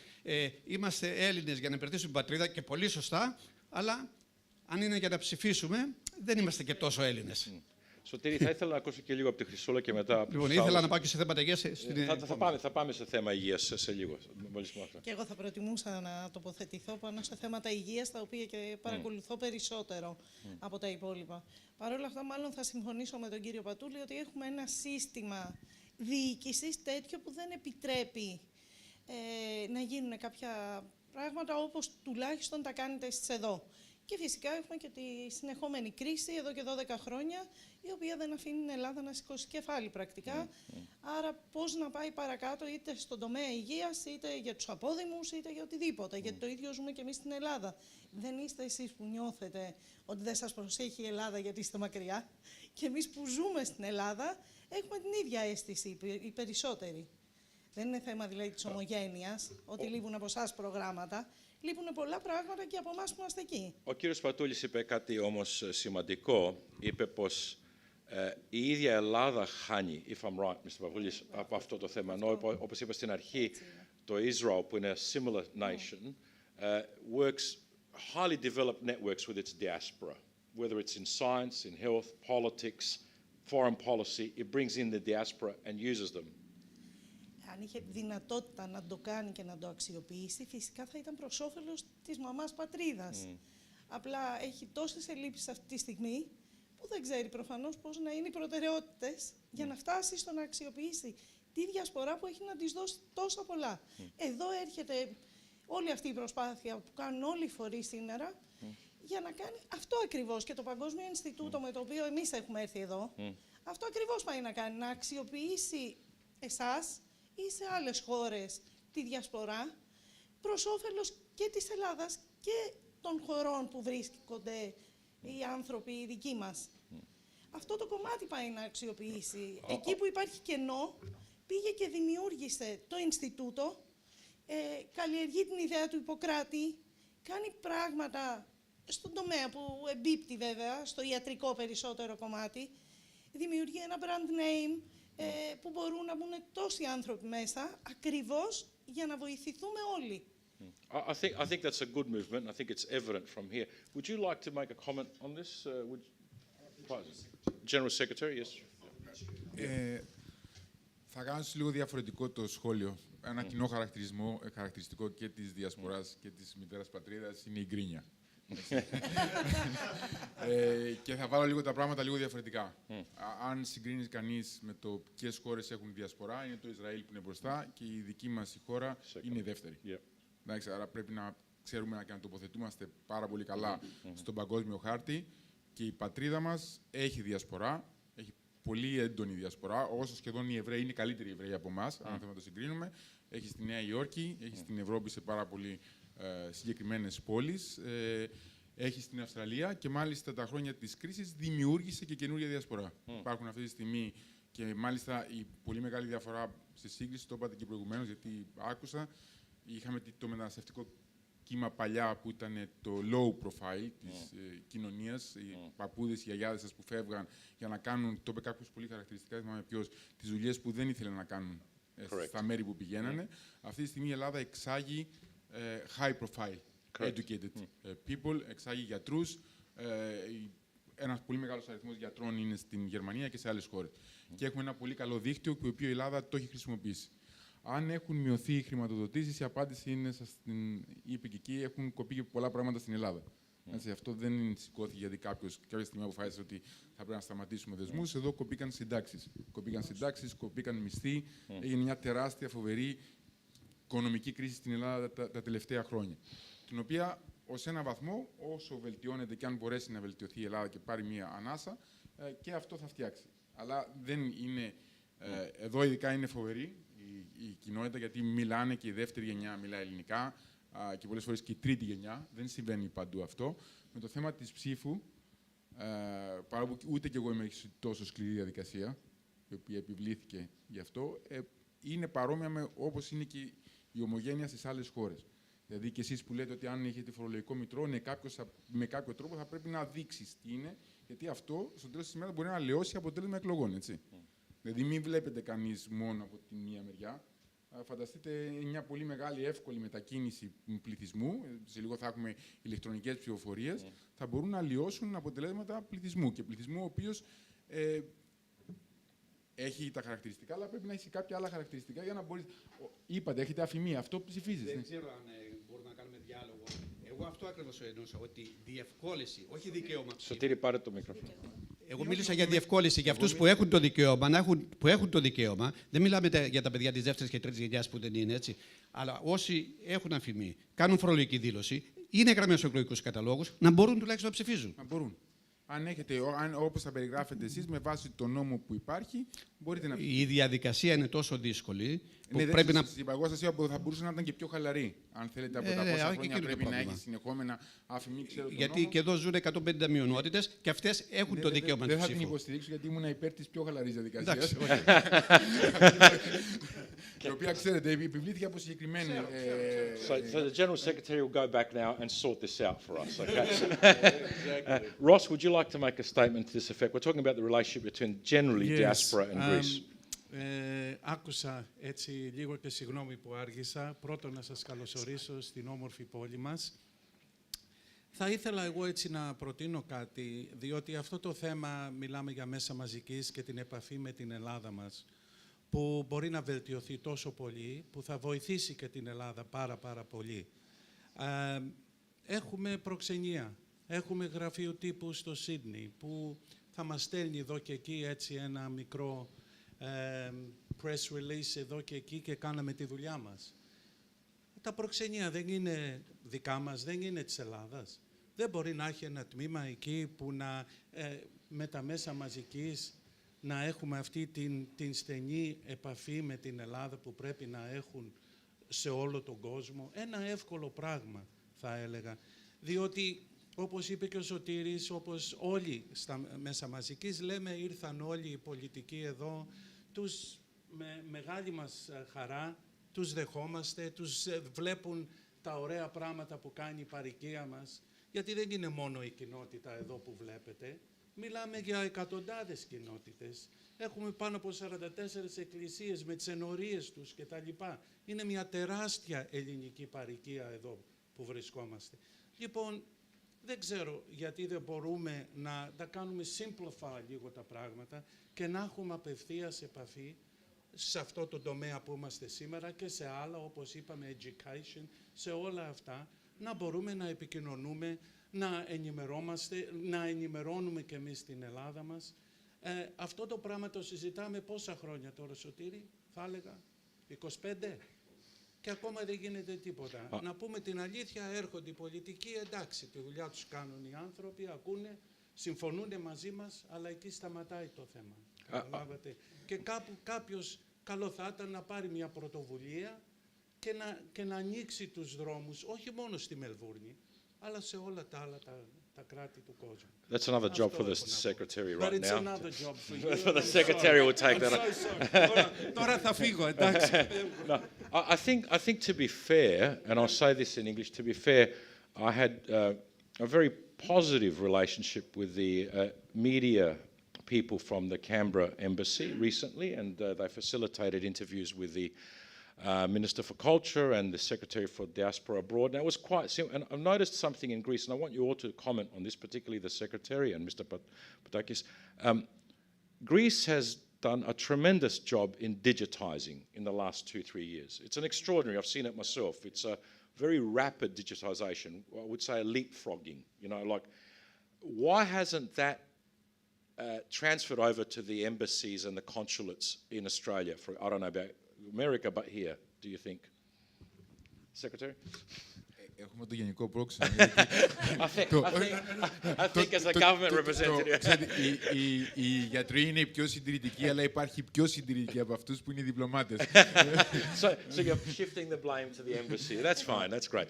Είμαστε Έλληνες για να υπηρετήσουμε την πατρίδα και πολύ σωστά, αλλά αν είναι για να ψηφίσουμε, δεν είμαστε και τόσο Έλληνες. Σωτήρη, θα ήθελα να ακούσω και λίγο από τη Χρυσούλα και μετά. Λοιπόν, ήθελα να πάω και σε θέματα υγείας. Θα πάμε σε θέμα υγείας σε λίγο. Και εγώ θα προτιμούσα να τοποθετηθώ πάνω σε θέματα υγείας, τα οποία και παρακολουθώ περισσότερο από τα υπόλοιπα. Παρ' όλα αυτά, μάλλον θα συμφωνήσω με τον κύριο Πατούλη ότι έχουμε ένα σύστημα διοίκησης τέτοιο που δεν επιτρέπει να γίνουν κάποια πράγματα όπως τουλάχιστον τα κάνετε εσείς εδώ. Και φυσικά έχουμε και τη συνεχόμενη κρίση εδώ και 12 χρόνια, η οποία δεν αφήνει την Ελλάδα να σηκώσει κεφάλι πρακτικά. Άρα πώς να πάει παρακάτω, είτε στον τομέα υγείας, είτε για τους απόδημους, είτε για οτιδήποτε. Γιατί το ίδιο ζούμε και εμείς στην Ελλάδα. Δεν είστε εσείς που νιώθετε ότι δεν σας προσέχει η Ελλάδα γιατί είστε μακριά. Και εμείς που ζούμε στην Ελλάδα έχουμε την ίδια αίσθηση, οι περισσότεροι. Δεν είναι θέμα δηλαδή της ομογένειας, ότι λείπουν από εσάς προγράμματα. Λείπουν πολλά πράγματα και από εμάς που είμαστε εκεί. Ο κύριος Πατούλης είπε κάτι όμως σημαντικό. Είπε πως η ίδια Ελλάδα χάνει, if I'm right, Mr. Παπούλης, από αυτό το θέμα. Ενώ, όπως είπα στην αρχή, το Israel, που είναι a similar nation, works highly developed networks with its diaspora. Whether it's in science, in health, politics, foreign policy, it brings in the diaspora and uses them. Αν είχε δυνατότητα να το κάνει και να το αξιοποιήσει, φυσικά θα ήταν προς όφελος της μαμάς πατρίδας. Απλά έχει τόσες ελλείψεις αυτή τη στιγμή που δεν ξέρει προφανώς πώς να είναι οι προτεραιότητες για να φτάσει στο να αξιοποιήσει τη διασπορά που έχει να της δώσει τόσα πολλά. Εδώ έρχεται όλη αυτή η προσπάθεια που κάνουν όλοι οι φορείς σήμερα για να κάνει αυτό ακριβώς. Και το Παγκόσμιο Ινστιτούτο με το οποίο εμείς έχουμε έρθει εδώ, αυτό ακριβώς πάει να κάνει, να αξιοποιήσει εσάς ή σε άλλες χώρες τη διασπορά προς όφελος και της Ελλάδας και των χωρών που βρίσκονται οι άνθρωποι οι δικοί μας. Αυτό το κομμάτι πάει να αξιοποιήσει. Εκεί που υπάρχει κενό, πήγε και δημιούργησε το Ινστιτούτο, καλλιεργεί την ιδέα του Ιπποκράτη, κάνει πράγματα στον τομέα που εμπίπτει βέβαια, στο ιατρικό περισσότερο κομμάτι, δημιουργεί ένα brand name, που μπορούν να μπουν τόσοι άνθρωποι μέσα, ακριβώς για να βοηθηθούμε όλοι. I think that's a good movement. I think it's evident from here. Would you like to make a comment on this? General Secretary, yes. Θα κάνω λίγο διαφορετικό το σχόλιο. Ένα κοινό χαρακτηριστικό και της Διασποράς και της μητέρας πατρίδας είναι η γκρίνια. Και θα βάλω λίγο τα πράγματα λίγο διαφορετικά. Αν συγκρίνει κανείς με το ποιες χώρες έχουν Διασπορά, είναι το Ισραήλ που είναι μπροστά και η δική μας η χώρα είναι η δεύτερη. Εντάξει, άρα πρέπει να ξέρουμε και να τοποθετούμαστε πάρα πολύ καλά στον παγκόσμιο χάρτη και η πατρίδα μας έχει Διασπορά, έχει πολύ έντονη Διασπορά, όσο σχεδόν οι Εβραίοι είναι καλύτεροι Εβραίοι από εμάς, αν θέλουμε να το συγκρίνουμε. Έχει στη Νέα Υόρκη, έχει στην Ευρώπη σε πάρα πολύ συγκεκριμένες πόλεις, έχει στην Αυστραλία και μάλιστα τα χρόνια της κρίσης δημιούργησε και καινούργια Διασπορά. Υπάρχουν αυτή τη στιγμή και μάλιστα η πολύ μεγάλη διαφορά σε σύγκριση, το είπατε και προηγουμένως, γιατί άκουσα, είχαμε το μεταναστευτικό κύμα παλιά που ήταν το low profile της κοινωνίας, οι παππούδες, οι γιαγιάδες σας που φεύγαν για να κάνουν, το είπε κάποιος πολύ χαρακτηριστικά, θυμάμαι ποιος, τις δουλειές που δεν ήθελαν να κάνουν στα μέρη που πηγαίνανε. Αυτή τη στιγμή η Ελλάδα εξάγει high profile, educated people, εξάγει γιατρούς. Ένας πολύ μεγάλος αριθμός γιατρών είναι στην Γερμανία και σε άλλες χώρες. Και έχουμε ένα πολύ καλό δίκτυο, το οποίο η Ελλάδα το έχει χρησιμοποιήσει. Αν έχουν μειωθεί οι χρηματοδοτήσεις, η απάντηση είναι, σας την είπε και εκεί, έχουν κοπεί και πολλά πράγματα στην Ελλάδα. Αυτό δεν σηκώθηκε γιατί κάποια στιγμή αποφάσισε ότι θα πρέπει να σταματήσουμε δεσμούς. Εδώ κοπήκαν συντάξεις. Κοπήκαν μισθοί. Έγινε μια τεράστια, φοβερή οικονομική κρίση στην Ελλάδα τα τελευταία χρόνια. Την οποία, ως ένα βαθμό, όσο βελτιώνεται και αν μπορέσει να βελτιωθεί η Ελλάδα και πάρει μια ανάσα, και αυτό θα φτιάξει. Αλλά δεν είναι. Εδώ ειδικά είναι φοβερή η κοινότητα, γιατί μιλάνε και η δεύτερη γενιά μιλά ελληνικά και πολλές φορές και η τρίτη γενιά. Δεν συμβαίνει παντού αυτό. Με το θέμα της ψήφου, παρά που ούτε κι εγώ είμαι τόσο σκληρή διαδικασία, η οποία επιβλήθηκε γι' αυτό, είναι παρόμοια με όπως είναι και η ομογένεια στις άλλες χώρες. Δηλαδή και εσείς που λέτε ότι αν έχετε φορολογικό μητρό, κάποιος με κάποιο τρόπο θα πρέπει να δείξεις τι είναι, γιατί αυτό στο τέλος της ημέρας μπορεί να αλλοιώσει αποτέλεσμα εκλογών, έτσι. Δηλαδή μην βλέπετε κανείς μόνο από τη μία μεριά. Φανταστείτε μια πολύ μεγάλη, εύκολη μετακίνηση πληθυσμού, σε λίγο θα έχουμε ηλεκτρονικές ψηφοφορίες, θα μπορούν να αλλοιώσουν αποτελέσματα πληθυσμού. Και πληθυσμού ο οποίος έχει τα χαρακτηριστικά, αλλά πρέπει να έχει κάποια άλλα χαρακτηριστικά για να μπορεί. Είπατε, έχετε αφημία, αυτό ψηφίζετε. Δεν ξέρω αν μπορούμε να κάνουμε διάλογο. Εγώ αυτό ακριβώς εννοούσα, ότι διευκόλυνση, όχι δικαίωμα. Σωτήρη, πάρε το μικρόφωνο. Εγώ μίλησα για διευκόλυνση για αυτούς που έχουν το δικαίωμα, που έχουν το δικαίωμα. Δεν μιλάμε για τα παιδιά της δεύτερης και τρίτης γενιάς που δεν είναι έτσι. Αλλά όσοι έχουν αμφιμή, κάνουν φορολογική δήλωση, είναι γραμμένοι στους εκλογικούς καταλόγους, να μπορούν τουλάχιστον να ψηφίζουν. Να μπορούν. Αν έχετε, όπως θα περιγράφετε εσείς, με βάση το νόμο που υπάρχει, μπορείτε να. Η διαδικασία είναι τόσο δύσκολη. Που Ναι, πρέπει να. Εγώ σας είπα ότι θα μπορούσε να ήταν και πιο χαλαρή. Αν θέλετε από τα πόσα χρόνια πρέπει να έχει συνεχόμενα αφημί, ξέρω. Γιατί και εδώ ζουν 150 μειονότητες και αυτές έχουν το δικαίωμα να ψηφίσουν. Δεν θα την υποστηρίξω γιατί ήμουν υπέρ της πιο χαλαρής διαδικασίας. Η οποία, ξέρετε, επιβλήθηκε από συγκεκριμένη. So the General Secretary will go back now and sort this out for us. Okay. Ross, would you like to make a statement to this effect? We're talking about the relationship between generally diaspora and Greece. Άκουσα έτσι λίγο και συγγνώμη που άργησα. Πρώτον να σας καλωσορίσω στην όμορφη πόλη μας. Θα ήθελα εγώ έτσι να προτείνω κάτι, διότι αυτό το θέμα μιλάμε για μέσα μαζικής και την επαφή με την Ελλάδα μας, που μπορεί να βελτιωθεί τόσο πολύ, που θα βοηθήσει και την Ελλάδα πάρα πολύ. Έχουμε προξενία, έχουμε γραφείο τύπου στο Σίδνεϊ, που θα μας στέλνει εδώ και εκεί έτσι ένα μικρό press release εδώ και εκεί και κάναμε τη δουλειά μας. Τα προξενία δεν είναι δικά μας, δεν είναι της Ελλάδας. Δεν μπορεί να έχει ένα τμήμα εκεί που με τα μέσα μαζικής να έχουμε αυτή την στενή επαφή με την Ελλάδα που πρέπει να έχουν σε όλο τον κόσμο. Ένα εύκολο πράγμα θα έλεγα. Διότι όπως είπε και ο Σωτήρης, όπως όλοι στα μέσα μαζικής λέμε, ήρθαν όλοι οι πολιτικοί εδώ, με μεγάλη μας χαρά τους δεχόμαστε, τους βλέπουν τα ωραία πράγματα που κάνει η παροικία μας, γιατί δεν είναι μόνο η κοινότητα εδώ που βλέπετε, Μιλάμε για εκατοντάδες κοινότητες. Έχουμε πάνω από 44 εκκλησίες με τις ενορίες τους κτλ. Είναι μια τεράστια ελληνική παροικία εδώ που βρισκόμαστε. Λοιπόν, δεν ξέρω γιατί δεν μπορούμε να τα κάνουμε simplify λίγο τα πράγματα και να έχουμε απευθείας επαφή σε αυτό το τομέα που είμαστε σήμερα και σε άλλα, όπως είπαμε, education, σε όλα αυτά, να μπορούμε να επικοινωνούμε, να ενημερώμαστε, να ενημερώνουμε και εμείς την Ελλάδα μας. Αυτό το πράγμα το συζητάμε πόσα χρόνια τώρα, Σωτήρη, θα έλεγα, 25. Και ακόμα δεν γίνεται τίποτα. Να πούμε την αλήθεια, έρχονται οι πολιτικοί, εντάξει, τη δουλειά τους κάνουν οι άνθρωποι, ακούνε, συμφωνούν μαζί μας, αλλά εκεί σταματάει το θέμα. Καταλάβατε. Και κάπου κάποιος καλό θα ήταν να πάρει μια πρωτοβουλία και να ανοίξει τους δρόμους, όχι μόνο στη Μελβούρνη, αλλά σε όλα τα άλλα τα κράτη του κόσμου. That's another job for the secretary right now. But it's another job for you. The secretary will take that. Τώρα θα φύγω, εντάξει. I think to be fair, and I'll say this in English, to be fair, I had a very positive relationship with the media people from the Canberra embassy recently, and they facilitated interviews with the Minister for Culture and the Secretary for Diaspora abroad. And it was quite simple. And I've noticed something in Greece, and I want you all to comment on this, particularly the Secretary and Mr. Patakis. Greece has done a tremendous job in digitising in the last 2-3 years. It's an extraordinary, I've seen it myself. It's a very rapid digitisation. I would say a leapfrogging, you know, like, why hasn't that transferred over to the embassies and the consulates in Australia? For, I don't know about America, but here, do you think? Secretary? Έχουμε το γενικό πρόξενο. I think as a government representative. Οι γιατροί είναι οι πιο συντηρητικοί, αλλά υπάρχει πιο συντηρητικοί από αυτούς που είναι οι διπλωμάτες. So you're shifting the blame to the embassy. That's fine, that's great.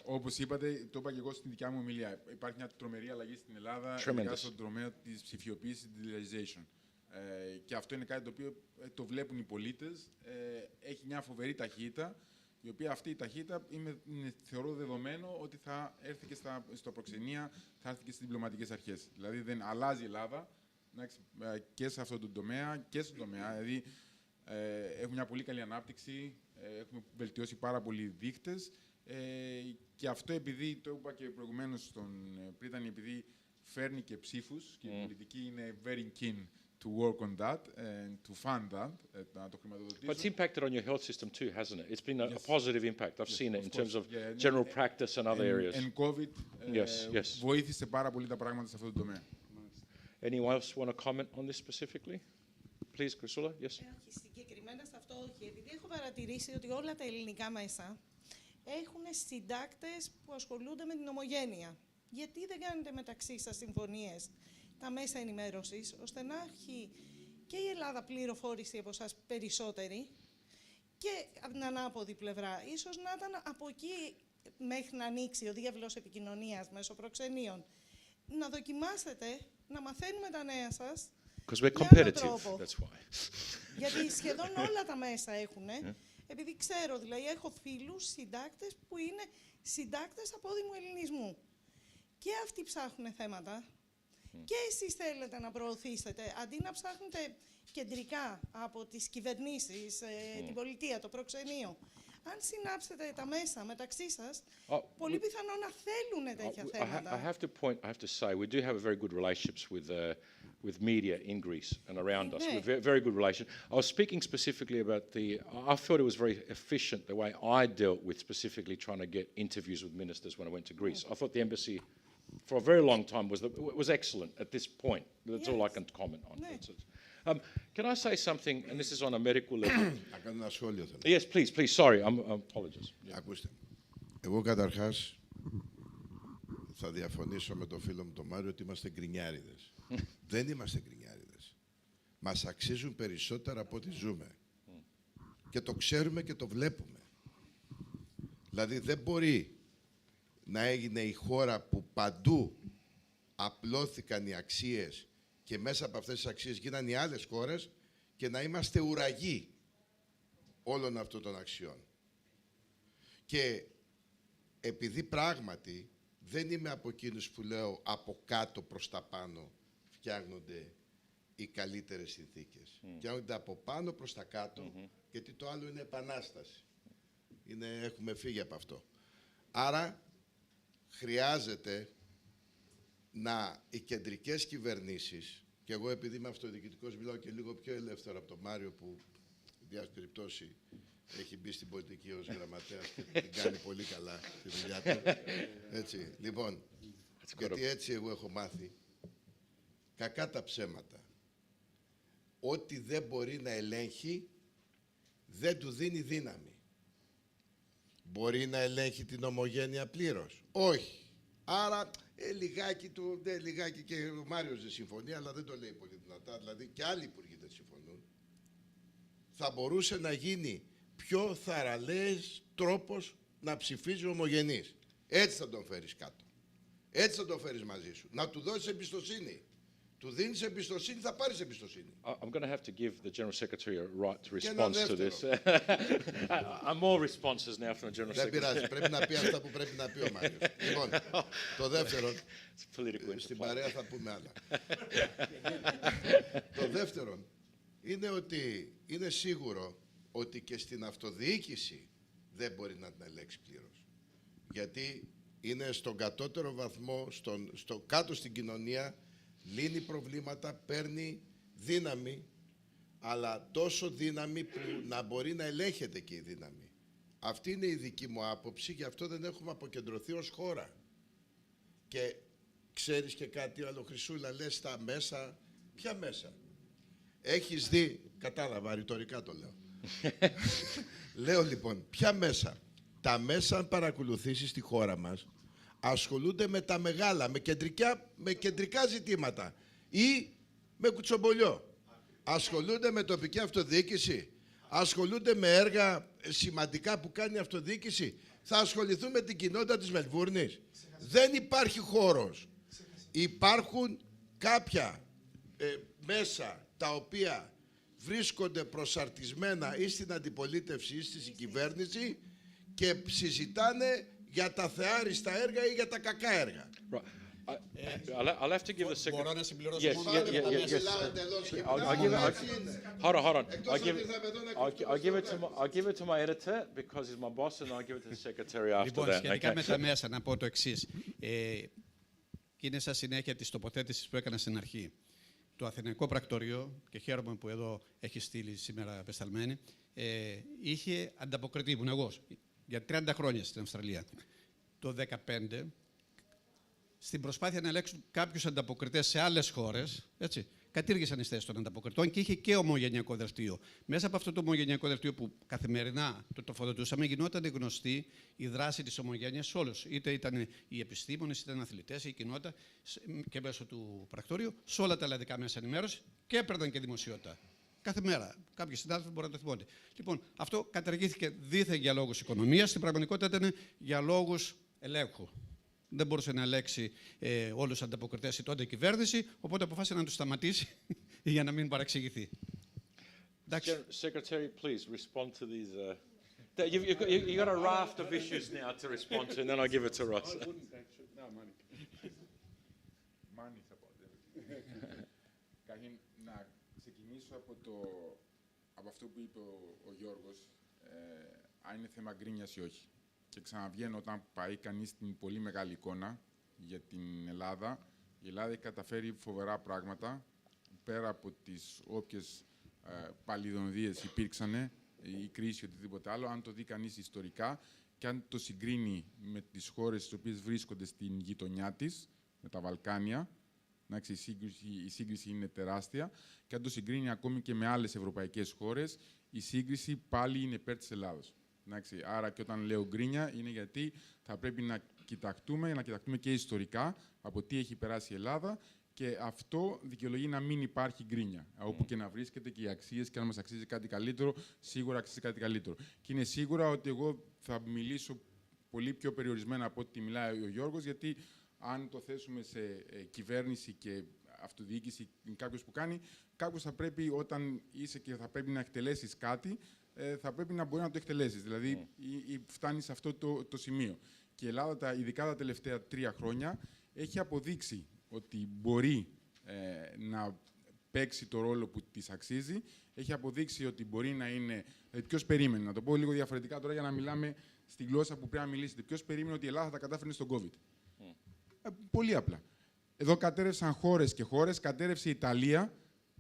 Όπως είπατε, το είπα και εγώ στην δικιά μου ομιλία. Υπάρχει μια τρομερή αλλαγή στην Ελλάδα, ειδικά στον τομέα της ψηφιοποίησης, digitalization. Και αυτό είναι κάτι το οποίο το βλέπουν οι πολίτες. Έχει μια φοβερή ταχύτητα, η οποία αυτή η ταχύτητα θεωρώ δεδομένο ότι θα έρθει και στο προξενία, θα έρθει και στις διπλωματικές αρχές. Δηλαδή δεν αλλάζει η Ελλάδα και σε αυτό το τομέα και στον τομέα. Δηλαδή έχουμε μια πολύ καλή ανάπτυξη, έχουμε βελτιώσει πάρα πολλοί δείκτες και αυτό επειδή, το είπα και προηγουμένως στον Πρίτανη, επειδή φέρνει και ψήφους και η πολιτική είναι very keen to work on that and to fund that, να το χρηματοδοτήσουμε. But it's impacted on your health system too, hasn't it? It's been a positive impact. I've seen it in terms of general practice and other areas. And COVID βοήθησε πάρα πολύ τα πράγματα σε αυτό το τομέα. Anyone else want to comment on this specifically? Please, Chrysula, yes. Συγκεκριμένα σε αυτό όχι, επειδή έχω παρατηρήσει ότι όλα τα ελληνικά μέσα έχουν συντάκτες που ασχολούνται με την ομογένεια. Γιατί δεν κάνετε μεταξύ σας συμφωνίες, τα μέσα ενημέρωσης, ώστε να έχει και η Ελλάδα πληροφόρηση από εσάς περισσότερη και από την ανάποδη πλευρά. Ίσως να ήταν από εκεί μέχρι να ανοίξει ο διάβλος επικοινωνίας μέσω προξενείων. Να δοκιμάσετε να μαθαίνουμε τα νέα σας με άλλο τρόπο. Γιατί σχεδόν όλα τα μέσα έχουν. Επειδή ξέρω, δηλαδή έχω φίλους συντάκτες που είναι συντάκτες από δήμου ελληνισμού. Και αυτοί ψάχνουν θέματα. Και εσείς θέλετε να προωθήσετε, αντί να ψάχνετε κεντρικά από τις κυβερνήσεις, την πολιτεία, το προξενείο. Αν συνάψετε τα μέσα μεταξύ σας, πολύ πιθανό να θέλουν τέτοια θέματα. I have to say, we do have a very good relationships with media in Greece and around us. We're very good relation. I was speaking specifically about I thought it was very efficient the way I dealt with specifically trying to get interviews with ministers when I went to Greece. I thought the embassy for a very long time was excellent at this point. That's all I can comment on. Can I say something, and this is on a medical level? Να κάνω ένα σχόλιο. Yes, please. Sorry, I apologize. Ακούστε, εγώ καταρχάς θα διαφωνήσω με τον φίλο μου τον Μάριο ότι είμαστε γκρινιάριδες. Δεν είμαστε γκρινιάριδες. Μας αξίζουν περισσότερα από ό,τι ζούμε. Και το ξέρουμε και το βλέπουμε. Δηλαδή δεν μπορεί να έγινε η χώρα που παντού απλώθηκαν οι αξίες και μέσα από αυτές τις αξίες γίνανε οι άλλες χώρες και να είμαστε ουραγοί όλων αυτών των αξιών. Και επειδή πράγματι δεν είμαι από εκείνους που λέω από κάτω προς τα πάνω φτιάχνονται οι καλύτερες συνθήκες. Φτιάχνονται από πάνω προς τα κάτω, γιατί το άλλο είναι επανάσταση. Έχουμε φύγει από αυτό. Άρα χρειάζεται οι κεντρικές κυβερνήσεις, και εγώ επειδή είμαι αυτοδιοικητικός μιλάω και λίγο πιο ελεύθερο από τον Μάριο που διάφορες περιπτώσει έχει μπει στην πολιτική ως γραμματέας και την κάνει πολύ καλά τη δουλειά του. Έτσι, λοιπόν, γιατί έτσι εγώ έχω μάθει, κακά τα ψέματα. Ό,τι δεν μπορεί να ελέγχει, δεν του δίνει δύναμη. Μπορεί να ελέγχει την ομογένεια πλήρως? Όχι. Άρα, λιγάκι και ο Μάριος δεν συμφωνεί, αλλά δεν το λέει πολύ δυνατά, δηλαδή και άλλοι υπουργοί δεν συμφωνούν. Θα μπορούσε να γίνει πιο θαραλέες τρόπος να ψηφίζει ομογενής. Έτσι θα τον φέρεις κάτω. Έτσι θα τον φέρεις μαζί σου. Να του δώσεις εμπιστοσύνη. Του δίνεις εμπιστοσύνη, θα πάρεις εμπιστοσύνη. I'm going to have to give the General Secretary a right to respond to this. More responses now from the General Secretary. Δεν πειράζει, πρέπει να πει αυτά που πρέπει να πει ο Μάριος. Λοιπόν, το δεύτερο, στην παρέα θα πούμε άλλα. Το δεύτερο είναι ότι είναι σίγουρο ότι και στην αυτοδιοίκηση δεν μπορεί να την ελέγξει πλήρως. Γιατί είναι στον κατώτερο βαθμό, κάτω στην κοινωνία, λύνει προβλήματα, παίρνει δύναμη, αλλά τόσο δύναμη που να μπορεί να ελέγχεται και η δύναμη. Αυτή είναι η δική μου άποψη, γι' αυτό δεν έχουμε αποκεντρωθεί ως χώρα. Και ξέρεις και κάτι άλλο, Χρυσούλα, λες τα μέσα. Ποια μέσα? Έχεις δει, κατάλαβα, ρητορικά το λέω. Λέω λοιπόν, ποια μέσα? Τα μέσα, αν παρακολουθήσεις τη χώρα μας, ασχολούνται με τα μεγάλα, με κεντρικά ζητήματα ή με κουτσομπολιό. Ασχολούνται με τοπική αυτοδιοίκηση, ασχολούνται με έργα σημαντικά που κάνει η αυτοδιοίκηση. Θα ασχοληθούν με την κοινότητα της Μελβούρνης? Δεν υπάρχει χώρος. Υπάρχουν κάποια μέσα τα οποία βρίσκονται προσαρτισμένα ή στην αντιπολίτευση ή στη κυβέρνηση και συζητάνε για τα θεάριστα έργα ή για τα κακά έργα. I'll have to give the secretary. Μπορώ να συμπληρώσω? Yes. Hold on. I'll give it to my editor because he's my boss, and I'll give it to the secretary after Λοιπόν, that. σχετικά με τα μέσα, να πω το εξής. Είναι σαν συνέχεια της τοποθέτησης που έκανα στην αρχή. Το Αθηναϊκό Πρακτορείο, και χαίρομαι που εδώ έχει στείλει σήμερα απεσταλμένη, είχε ανταποκριθεί, ήμουν εγώ, για 30 χρόνια στην Αυστραλία. Το 2015, στην προσπάθεια να ελέγξουν κάποιους ανταποκριτές σε άλλες χώρες, έτσι, κατήργησαν τις θέσεις των ανταποκριτών και είχε και ομογενειακό δελτίο. Μέσα από αυτό το ομογενειακό δελτίο που καθημερινά το τροφοδοτούσαμε, γινόταν γνωστή η δράση της ομογένειας σε όλους. Είτε ήταν οι επιστήμονες, είτε ήταν αθλητές, η κοινότητα και μέσω του πρακτορείου, σε όλα τα ελλαδικά μέσα ενημέρωση και έπαιρναν και δημοσιότητα. Κάθε μέρα. Κάποιοι συνάδελφοι μπορούν να το θυμώνται. Λοιπόν, αυτό καταργήθηκε δήθεν για λόγους οικονομίας, στην πραγματικότητα ήταν για λόγους ελέγχου. Δεν μπορούσε να ελέγξει όλους τους ανταποκριτές η τότε κυβέρνηση, οπότε αποφάσισε να τους σταματήσει για να μην παραξηγηθεί. Secretary, please respond to these. You've got a raft of issues now to respond to, and then I'll give it to Ross. Καταρχήν, να ξεκινήσω από αυτό που είπε ο Γιώργος, αν είναι θέμα γκρίνιας ή όχι. Και ξαναβγαίνω όταν πάει κανείς στην πολύ μεγάλη εικόνα για την Ελλάδα. Η Ελλάδα έχει καταφέρει φοβερά πράγματα, πέρα από τις όποιες παλιδονδίες υπήρξανε, η κρίση ή οτιδήποτε άλλο. Αν το δει κανείς ιστορικά και αν το συγκρίνει με τις χώρες τις οποίες βρίσκονται στην γειτονιά της, με τα Βαλκάνια, η σύγκριση είναι τεράστια, και αν το συγκρίνει ακόμη και με άλλες ευρωπαϊκές χώρες, η σύγκριση πάλι είναι υπέρ της Ελλάδος. Άρα και όταν λέω γκρίνια είναι γιατί θα πρέπει να κοιταχτούμε και ιστορικά από τι έχει περάσει η Ελλάδα, και αυτό δικαιολογεί να μην υπάρχει γκρίνια. Όπου και να βρίσκεται και οι αξίες, και αν μας αξίζει κάτι καλύτερο, σίγουρα αξίζει κάτι καλύτερο. Και είναι σίγουρα ότι εγώ θα μιλήσω πολύ πιο περιορισμένα από ό,τι μιλάει ο Γιώργος, γιατί αν το θέσουμε σε κυβέρνηση και αυτοδιοίκηση, κάποιος που κάνει, κάποιος θα πρέπει, όταν είσαι και θα πρέπει να εκτελέσεις κάτι, θα πρέπει να μπορεί να το εκτελέσεις. Δηλαδή, φτάνει σε αυτό το σημείο. Και η Ελλάδα, ειδικά τα τελευταία 3 χρόνια, έχει αποδείξει ότι μπορεί να παίξει το ρόλο που της αξίζει. Έχει αποδείξει ότι μπορεί να είναι... Ποιος περίμενε, να το πω λίγο διαφορετικά τώρα για να μιλάμε στη γλώσσα που πρέπει να μιλήσετε. Ποιος περίμενε ότι η Ελλάδα θα τα κατάφερνε στον COVID. Πολύ απλά. Εδώ κατέρευσαν χώρες και χώρες. Κατέρευσε η Ιταλία,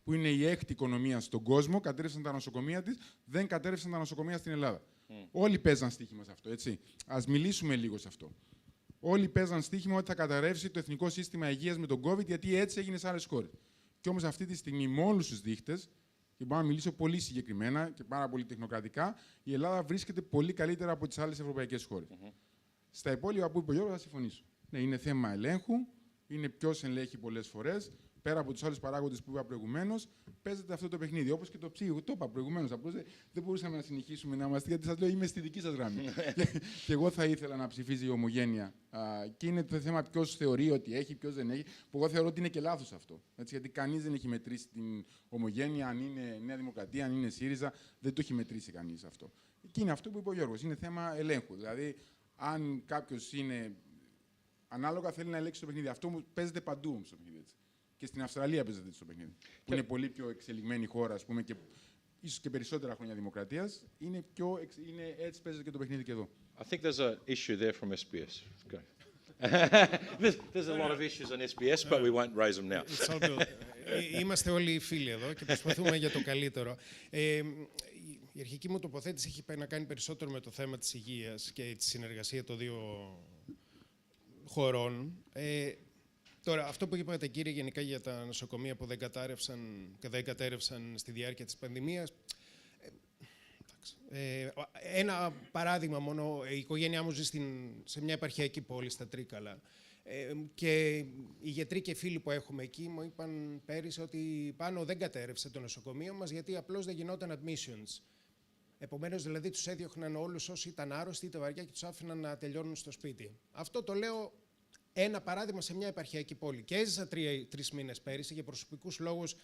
που είναι η 6η οικονομία στον κόσμο. Κατέρευσαν τα νοσοκομεία της. Δεν κατέρευσαν τα νοσοκομεία στην Ελλάδα. Όλοι παίζαν στοίχημα σε αυτό, έτσι. Ας μιλήσουμε λίγο σε αυτό. Όλοι παίζαν στοίχημα ότι θα καταρρεύσει το εθνικό σύστημα υγείας με τον COVID, γιατί έτσι έγινε σε άλλες χώρες. Και όμως αυτή τη στιγμή, με όλους τους δείχτες, και μπορώ να μιλήσω πολύ συγκεκριμένα και πάρα πολύ τεχνοκρατικά, η Ελλάδα βρίσκεται πολύ καλύτερα από τις άλλες ευρωπαϊκές χώρες. Στα υπόλοιπα που είπε ο Γιώργος, θα συμφωνήσω. Ναι, είναι θέμα ελέγχου, είναι ποιος ελέγχει πολλές φορές. Πέρα από τους άλλους παράγοντες που είπα προηγουμένως, παίζεται αυτό το παιχνίδι. Όπως και το ψύχο, το είπα προηγουμένως. Απλώς δεν μπορούσαμε να συνεχίσουμε να είμαστε, γιατί σας λέω, είμαι στη δική σας γραμμή. Και εγώ θα ήθελα να ψηφίζει η ομογένεια. Και είναι το θέμα ποιος θεωρεί ότι έχει, ποιος δεν έχει. Που εγώ θεωρώ ότι είναι και λάθος αυτό. Έτσι, γιατί κανείς δεν έχει μετρήσει την ομογένεια, αν είναι Νέα Δημοκρατία, αν είναι ΣΥΡΙΖΑ. Δεν το έχει μετρήσει κανείς αυτό. Και είναι αυτό που είπε ο Γιώργος. Είναι θέμα ελέγχου. Δηλαδή, αν κάποιος είναι. Ανάλογα θέλει να ελέγξει το παιχνίδι. Αυτό παίζεται παντού όμως το παιχνίδι. Και στην Αυστραλία παίζεται στο παιχνίδι. Που είναι πολύ πιο εξελιγμένη χώρα, ας πούμε, και ίσως και περισσότερα χρόνια δημοκρατίας. Είναι έτσι παίζεται και το παιχνίδι και εδώ. I think there's an issue there from SBS. Go. There's a lot of issues on SBS, but we won't raise them now. Είμαστε όλοι φίλοι εδώ και προσπαθούμε για το καλύτερο. Η αρχική μου τοποθέτηση έχει να κάνει περισσότερο με το θέμα της υγείας και τη συνεργασία των δύο χωρών. Τώρα, αυτό που είπατε, κύριε, γενικά για τα νοσοκομεία που δεν κατέρευσαν στη διάρκεια της πανδημίας, ένα παράδειγμα μόνο, η οικογένειά μου ζει σε μια επαρχιακή πόλη, στα Τρίκαλα, και οι γιατροί και φίλοι που έχουμε εκεί μου είπαν πέρυσι ότι πάνω δεν κατέρευσε το νοσοκομείο μας γιατί απλώς δεν γινόταν admissions. Επομένως, δηλαδή, τους έδιωχναν όλους όσοι ήταν άρρωστοι είτε βαριά και τους άφηναν να τελειώνουν στο σπίτι. Αυτό το λέω ένα παράδειγμα σε μια επαρχιακή πόλη. Και έζησα 3 μήνες πέρυσι, για προσωπικούς λόγους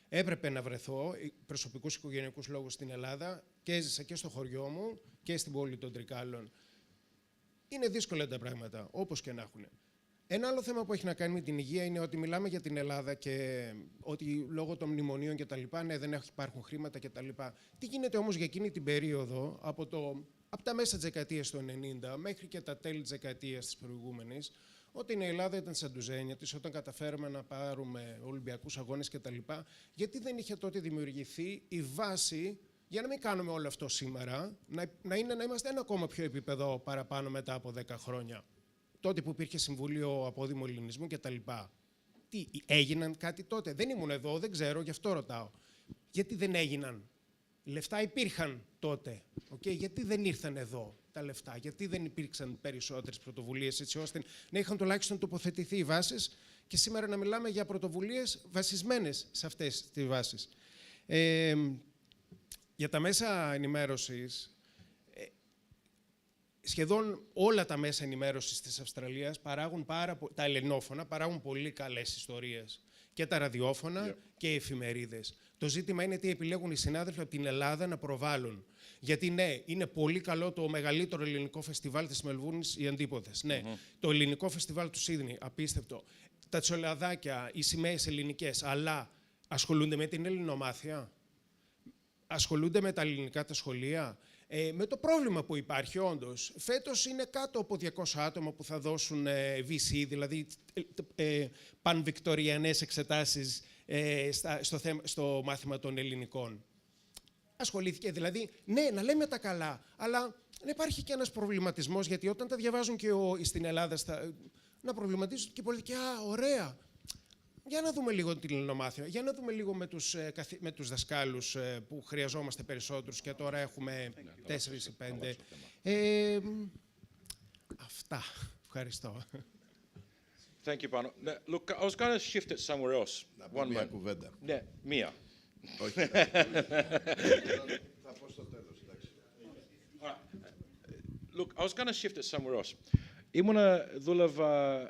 έπρεπε να βρεθώ, προσωπικούς οικογενειακούς λόγους στην Ελλάδα, και έζησα και στο χωριό μου και στην πόλη των Τρικάλων. Είναι δύσκολα τα πράγματα, όπως και να έχουν. Ένα άλλο θέμα που έχει να κάνει με την υγεία είναι ότι μιλάμε για την Ελλάδα και ότι λόγω των μνημονίων και τα λοιπά, ναι, δεν υπάρχουν χρήματα και τα λοιπά. Τι γίνεται όμως για εκείνη την περίοδο, από τα μέσα της δεκαετίας του 90 μέχρι και τα τέλη της δεκαετίας της προηγούμενης, όταν η Ελλάδα ήταν σαν τουζένια της, όταν καταφέραμε να πάρουμε Ολυμπιακούς αγώνες κτλ. Γιατί δεν είχε τότε δημιουργηθεί η βάση για να μην κάνουμε όλο αυτό σήμερα, να είμαστε ένα ακόμα πιο επίπεδο παραπάνω μετά από 10 χρόνια. Τότε που υπήρχε Συμβούλιο Απόδημου Ελληνισμού κτλ. Τι, έγιναν κάτι τότε? Δεν ήμουν εδώ, δεν ξέρω, γι' αυτό ρωτάω. Γιατί δεν έγιναν? Λεφτά υπήρχαν τότε. Γιατί δεν ήρθαν εδώ τα λεφτά? Γιατί δεν υπήρξαν περισσότερες πρωτοβουλίες έτσι ώστε να είχαν τουλάχιστον τοποθετηθεί οι βάσεις και σήμερα να μιλάμε για πρωτοβουλίες βασισμένες σε αυτές τις βάσεις. Για τα μέσα ενημέρωσης, σχεδόν όλα τα μέσα ενημέρωσης της Αυστραλίας τα ελληνόφωνα παράγουν πολύ καλές ιστορίες. Και τα ραδιόφωνα και οι εφημερίδες. Το ζήτημα είναι τι επιλέγουν οι συνάδελφοι από την Ελλάδα να προβάλλουν. Γιατί ναι, είναι πολύ καλό το μεγαλύτερο ελληνικό φεστιβάλ της Μελβούρνης, οι Αντίποδες. Ναι, το ελληνικό φεστιβάλ του Σίδνεϊ, απίστευτο. Τα τσολαδάκια, οι σημαίες ελληνικές, αλλά ασχολούνται με την ελληνομάθεια. Ασχολούνται με τα ελληνικά τα σχολεία. Με το πρόβλημα που υπάρχει όντως. Φέτος είναι κάτω από 200 άτομα που θα δώσουν VC, δηλαδή πανβικτοριανές εξετάσεις στο μάθημα των ελληνικών. Ασχολήθηκε δηλαδή, ναι, να λέμε τα καλά, αλλά να υπάρχει και ένας προβληματισμός, γιατί όταν τα διαβάζουν και στην Ελλάδα, να προβληματίζουν και οι πολιτικοί, ωραία. Για να δούμε λίγο την ελληνομάθεια, για να δούμε λίγο με τους δασκάλους που χρειαζόμαστε περισσότερους και τώρα έχουμε 4 ή 5. Αυτά. Ευχαριστώ. Thank you, Pano. Look, I was going to shift it somewhere else. One μια moment. κουβέντα. Ναι, μία. Όχι. Θα πω στο τέλος, εντάξει. Look, I was going to shift it somewhere else. Δούλευα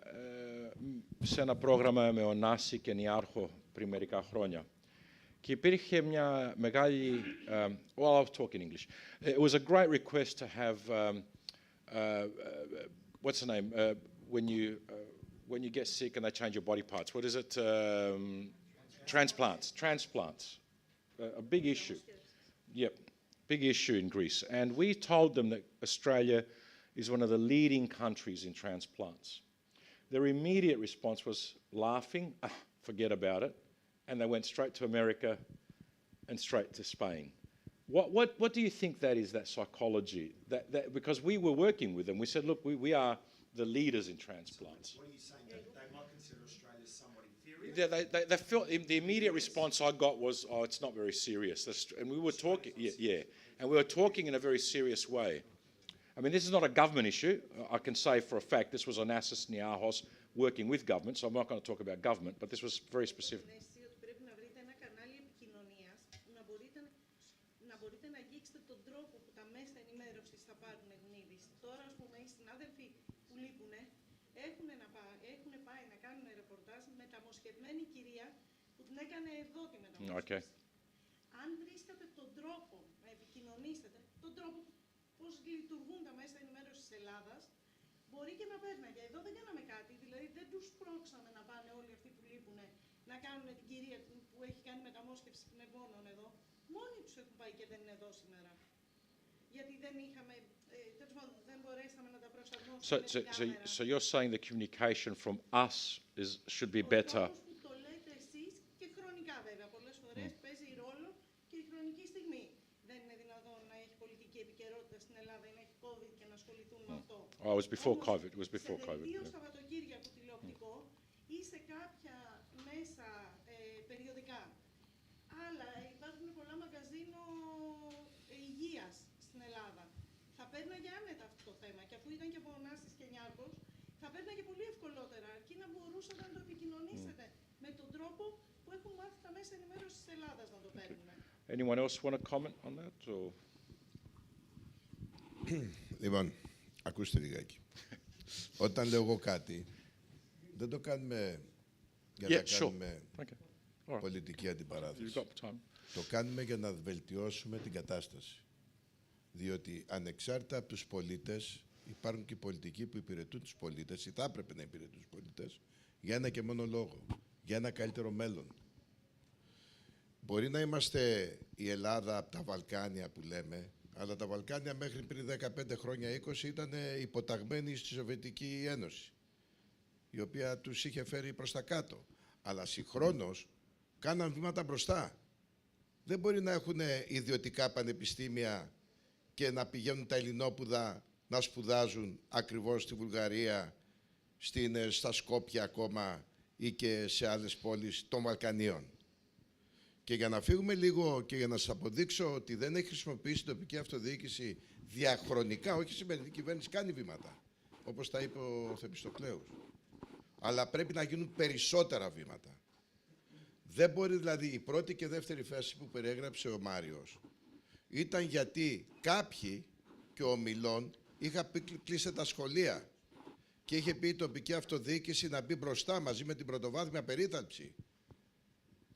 σε ένα πρόγραμμα με ο Νάση και Νιάρχο πριν μερικά χρόνια. Και υπήρχε μια μεγάλη... I'll talk in English. It was a great request to have what's the name? When you get sick and they change your body parts, what is it? Transplants. A big issue. Yep, big issue in Greece. And we told them that Australia is one of the leading countries in transplants. Their immediate response was laughing, forget about it, and they went straight to America and straight to Spain. What do you think that is, that psychology? That because we were working with them, we said, look, we are the leaders in transplants. What are you saying? They might consider Australia somewhat inferior? Yeah, they felt, the immediate response I got was, oh, it's not very serious. And we were talking, and we were talking in a very serious way. I mean, this is not a government issue. I can say for a fact this was Onassis Niarchos working with government, so I'm not going to talk about government, but this was very specific. Okay. Αν βρίσκατε τον τρόπο να επικοινωνήσετε, τον τρόπο πώς λειτουργούν τα μέσα ενημέρωσης της Ελλάδας, μπορεί και να πέρναγε. Εδώ δεν κάναμε κάτι, δηλαδή δεν τους πρόξαμε να πάνε όλοι αυτοί που λείπουν να κάνουν την κυρία που έχει κάνει μεταμόσχευση πνευμόνων εδώ. Μόνοι τους έχουν πάει και δεν είναι εδώ σήμερα. Γιατί δεν είχαμε, δεν μπορέσαμε να τα προσαρμόσουμε. So you're saying the communication from us should be better. Παίζει ρόλο και η χρονική στιγμή. Δεν είναι δυνατόν να έχει πολιτική επικαιρότητα στην Ελλάδα ή να έχει COVID και να ασχοληθούν με αυτό. Oh, it was before COVID. It was before COVID. Σε δελτίο Σαββατοκύριακο τηλεοπτικό ή σε κάποια μέσα περιοδικά. Αλλά υπάρχουν πολλά μαγκαζίνο υγείας στην Ελλάδα. Θα παίρναγε άνετα αυτό το θέμα και αφού ήταν και από Onassis και Niarchos, θα παίρναγε πολύ ευκολότερα αρκεί να μπορούσατε να το επικοινωνήσετε με τον τρόπο που έχουν μάθει τα μέσα ενημέρωσης της Ελλάδας να το παίρνουν. Anyone else want to comment on that? Or? Λοιπόν, ακούστε λιγάκι. Όταν λέω εγώ κάτι, δεν το κάνουμε για να κάνουμε πολιτική αντιπαράθεση. Το κάνουμε για να βελτιώσουμε την κατάσταση. Διότι ανεξάρτητα από τους πολίτες, υπάρχουν και πολιτικοί που υπηρετούν τους πολίτες ή θα έπρεπε να υπηρετούν τους πολίτες για ένα και μόνο λόγο. Για ένα καλύτερο μέλλον. Μπορεί να είμαστε η Ελλάδα από τα Βαλκάνια που λέμε, αλλά τα Βαλκάνια μέχρι πριν 15 χρόνια, 20 ήταν υποταγμένοι στη Σοβιετική Ένωση, η οποία τους είχε φέρει προς τα κάτω. Αλλά συγχρόνως κάναν βήματα μπροστά. Δεν μπορεί να έχουν ιδιωτικά πανεπιστήμια και να πηγαίνουν τα Ελληνόπουδα να σπουδάζουν ακριβώς στη Βουλγαρία, στα Σκόπια ακόμα, ή και σε άλλες πόλεις των Βαλκανίων. Και για να φύγουμε λίγο και για να σας αποδείξω ότι δεν έχει χρησιμοποιήσει η τοπική αυτοδιοίκηση διαχρονικά, όχι η σημερινή κυβέρνηση κάνει βήματα, όπως τα είπε ο Θεπιστοκλέους. Αλλά πρέπει να γίνουν περισσότερα βήματα. Δεν μπορεί δηλαδή η πρώτη και δεύτερη φάση που περιέγραψε ο Μάριος ήταν γιατί κάποιοι και ο Μιλών είχαν κλείσει τα σχολεία. Και είχε πει η τοπική αυτοδιοίκηση να μπει μπροστά μαζί με την πρωτοβάθμια περίθαλψη.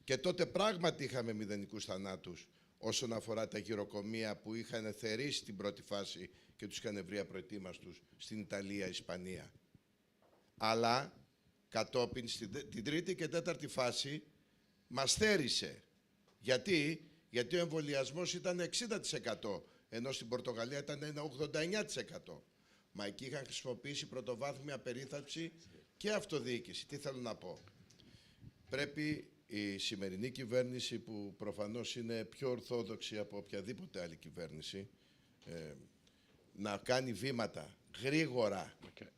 Και τότε πράγματι είχαμε μηδενικούς θανάτους όσον αφορά τα γυροκομεία που είχαν θερήσει την πρώτη φάση και τους είχαν βρει απροετοίμαστους στην Ιταλία, Ισπανία. Αλλά κατόπιν την τρίτη και τέταρτη φάση μας θέρισε. Γιατί ο εμβολιασμός ήταν 60%, ενώ στην Πορτογαλία ήταν 89%. Μα εκεί είχαν χρησιμοποιήσει πρωτοβάθμια περίθαλψη και αυτοδιοίκηση. Τι θέλω να πω. Πρέπει η σημερινή κυβέρνηση, που προφανώς είναι πιο ορθόδοξη από οποιαδήποτε άλλη κυβέρνηση, να κάνει βήματα γρήγορα. Okay.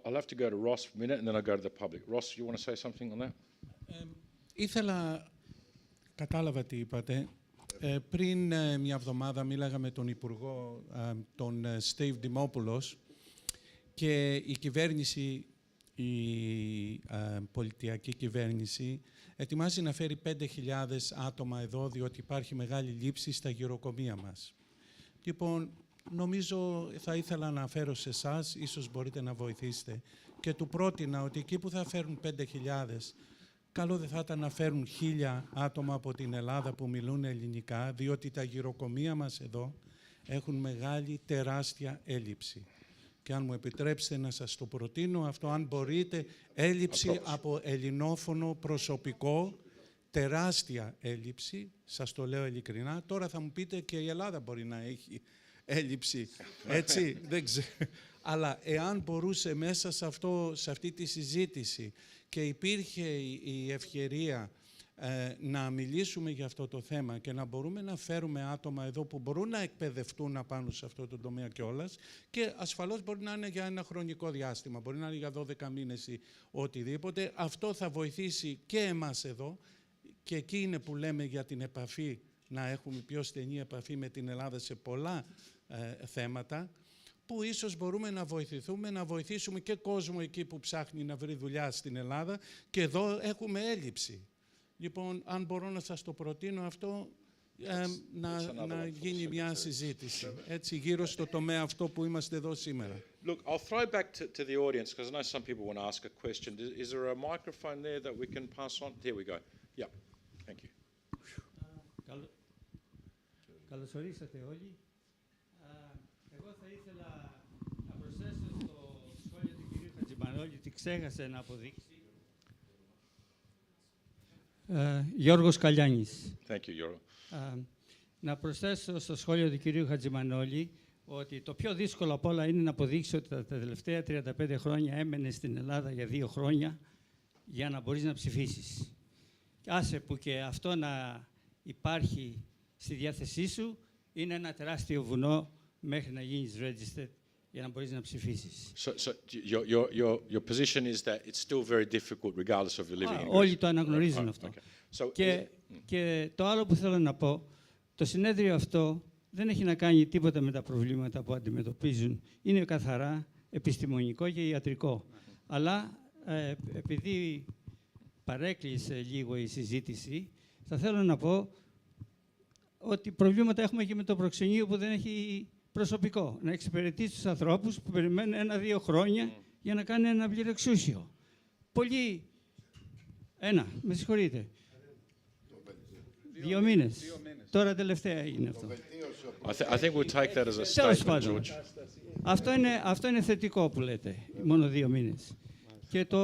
I'll have to go to Ross for a minute and then I'll go to the public. Ross, you want to say something on that? Κατάλαβα τι είπατε. Πριν μια εβδομάδα μίλαγα με τον Υπουργό, τον Steve Dimopoulos, και η κυβέρνηση, η πολιτιακή κυβέρνηση, ετοιμάζει να φέρει 5.000 άτομα εδώ, διότι υπάρχει μεγάλη λήψη στα γυροκομεία μας. Λοιπόν, νομίζω θα ήθελα να φέρω σε εσάς, ίσως μπορείτε να βοηθήσετε, και του πρότεινα ότι εκεί που θα φέρουν 5.000, καλό δεν θα ήταν να φέρουν 1.000 άτομα από την Ελλάδα που μιλούν ελληνικά, διότι τα γυροκομεία μας εδώ έχουν μεγάλη, τεράστια έλλειψη. και αν μου επιτρέψετε να σας το προτείνω αυτό, αν μπορείτε, έλλειψη από ελληνόφωνο προσωπικό, τεράστια έλλειψη, σας το λέω ειλικρινά. Τώρα θα μου πείτε και η Ελλάδα μπορεί να έχει έλλειψη, έτσι, δεν ξέρω. Αλλά εάν μπορούσε μέσα σε αυτή τη συζήτηση και υπήρχε η ευκαιρία να μιλήσουμε για αυτό το θέμα και να μπορούμε να φέρουμε άτομα εδώ που μπορούν να εκπαιδευτούν απάνω σε αυτό το τομέα κιόλας, και ασφαλώς μπορεί να είναι για ένα χρονικό διάστημα, μπορεί να είναι για 12 μήνες ή οτιδήποτε, αυτό θα βοηθήσει και εμάς εδώ, και εκεί είναι που λέμε για την επαφή, να έχουμε πιο στενή επαφή με την Ελλάδα σε πολλά θέματα, που ίσως μπορούμε να βοηθηθούμε, να βοηθήσουμε και κόσμο εκεί που ψάχνει να βρει δουλειά στην Ελλάδα, και εδώ έχουμε έλλειψη. Λοιπόν, αν μπορώ να σας το προτείνω αυτό, να γίνει μια συζήτηση, έτσι, γύρω στο τομέα αυτό που είμαστε εδώ σήμερα. Look, I'll throw back to the audience, because I know some people want to ask a question. Is there a microphone there that we can pass on? Here we go. Yeah, thank you. Καλώς ορίσατε όλοι. Εγώ θα ήθελα να προσθέσω στο σχόλιο του κυρίου Χατζημανόλη ότι ξέχασε να αποδείξει. Γιώργος Καλιάνης. Thank you, Γιώργο. Να προσθέσω στο σχόλιο του κυρίου Χατζημανόλη ότι το πιο δύσκολο απ' όλα είναι να αποδείξει ότι τα τελευταία 35 χρόνια έμενε στην Ελλάδα για 2 χρόνια για να μπορείς να ψηφίσεις. Άσε που και αυτό να υπάρχει στη διάθεσή σου είναι ένα τεράστιο βουνό μέχρι να γίνεις registered για να μπορείς να ψηφίσεις. So your position is that it's still very difficult regardless of your living in Greece. Όλοι το αναγνωρίζουν αυτό. Okay. So, και το άλλο που θέλω να πω, το συνέδριο αυτό δεν έχει να κάνει τίποτα με τα προβλήματα που αντιμετωπίζουν. Είναι καθαρά επιστημονικό και ιατρικό. Αλλά επειδή παρέκλεισε λίγο η συζήτηση, θα θέλω να πω ότι προβλήματα έχουμε και με το προξενείο που δεν έχει προσωπικό. Να εξυπηρετήσει τους ανθρώπους που περιμένουν 1-2 χρόνια για να κάνει ένα πληρεξούσιο. Πολύ... με συγχωρείτε. 2 μήνες. Τώρα τελευταία έγινε αυτό. I think we'll take that as a statement, George. Αυτό είναι θετικό που λέτε, μόνο 2 μήνες. Και το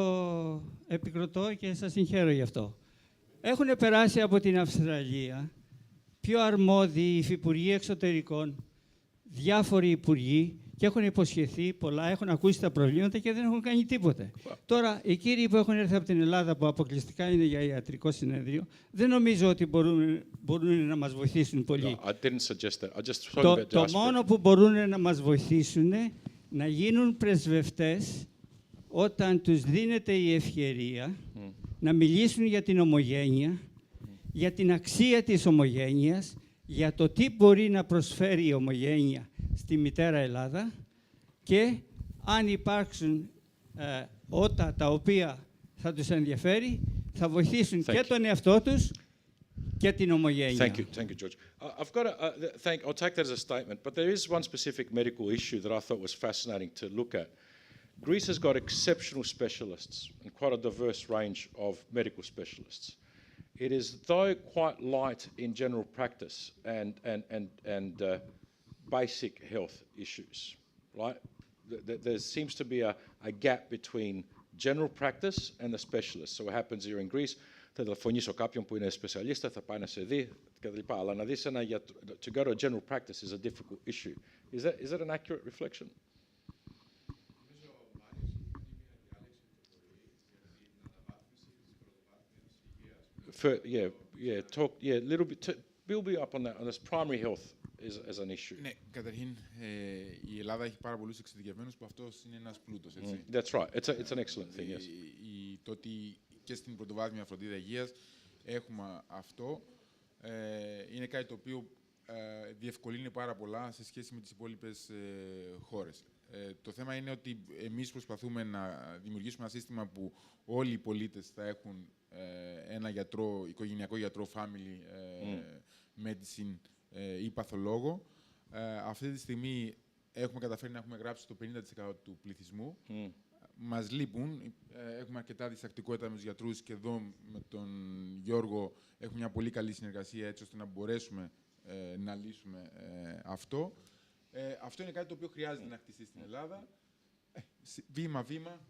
επικροτώ και σας συγχαίρω γι' αυτό. Έχουν περάσει από την Αυστραλία πιο αρμόδιοι υφυπουργοί εξωτερικών, διάφοροι υπουργοί, και έχουν υποσχεθεί πολλά, έχουν ακούσει τα προβλήματα και δεν έχουν κάνει τίποτε. Τώρα, οι κύριοι που έχουν έρθει από την Ελλάδα, που αποκλειστικά είναι για ιατρικό συνέδριο, δεν νομίζω ότι μπορούν να μας βοηθήσουν πολύ. No, I didn't suggest that. I just talked about Το μόνο που μπορούν να μας βοηθήσουν να γίνουν πρεσβευτές όταν τους δίνεται η ευκαιρία να μιλήσουν για την ομογένεια, για την αξία της ομογένειας, για το τι μπορεί να προσφέρει η ομογένεια στη μητέρα Ελλάδα, και αν υπάρξουν ότα τα οποία θα τους ενδιαφέρει, θα βοηθήσουν και τον εαυτό τους και την ομογένεια. Thank you, George. I've got I'll take that as a statement, but there is one specific medical issue that I thought was fascinating to look at. Greece has got exceptional specialists and quite a diverse range of medical specialists. It is, though, quite light in general practice and basic health issues, right? There seems to be a gap between general practice and the specialists. So what happens here in Greece, θα τηλεφωνήσω κάποιον που είναι σπεσιαλίστα, θα πάει να σε δει κτλ. Αλλά να δεις ένα γιατρό, to go to a general practice is a difficult issue. Is that an accurate reflection? Talk a little bit. Build me up on that. On this primary health as an issue. Ναι, καταρχήν η Ελλάδα έχει πάρα πολλούς εξειδικευμένους που αυτός είναι ένας πλούτος, έτσι. That's right. It's an excellent thing, yes. Το ότι και στην πρωτοβάθμια φροντίδα υγείας έχουμε αυτό είναι κάτι το οποίο διευκολύνει πάρα πολλά σε σχέση με τις υπόλοιπες χώρες. Το θέμα είναι ότι εμείς προσπαθούμε να δημιουργήσουμε ένα σύστημα που όλοι οι πολίτες θα έχουν ένα γιατρό, οικογενειακό γιατρό, family medicine ή παθολόγο. Αυτή τη στιγμή έχουμε καταφέρει να έχουμε γράψει το 50% του πληθυσμού. Μας λείπουν. Έχουμε αρκετά διστακτικότητα με τους γιατρούς και εδώ με τον Γιώργο έχουμε μια πολύ καλή συνεργασία έτσι ώστε να μπορέσουμε να λύσουμε αυτό. Αυτό είναι κάτι το οποίο χρειάζεται να χτιστεί στην Ελλάδα. βήμα-βήμα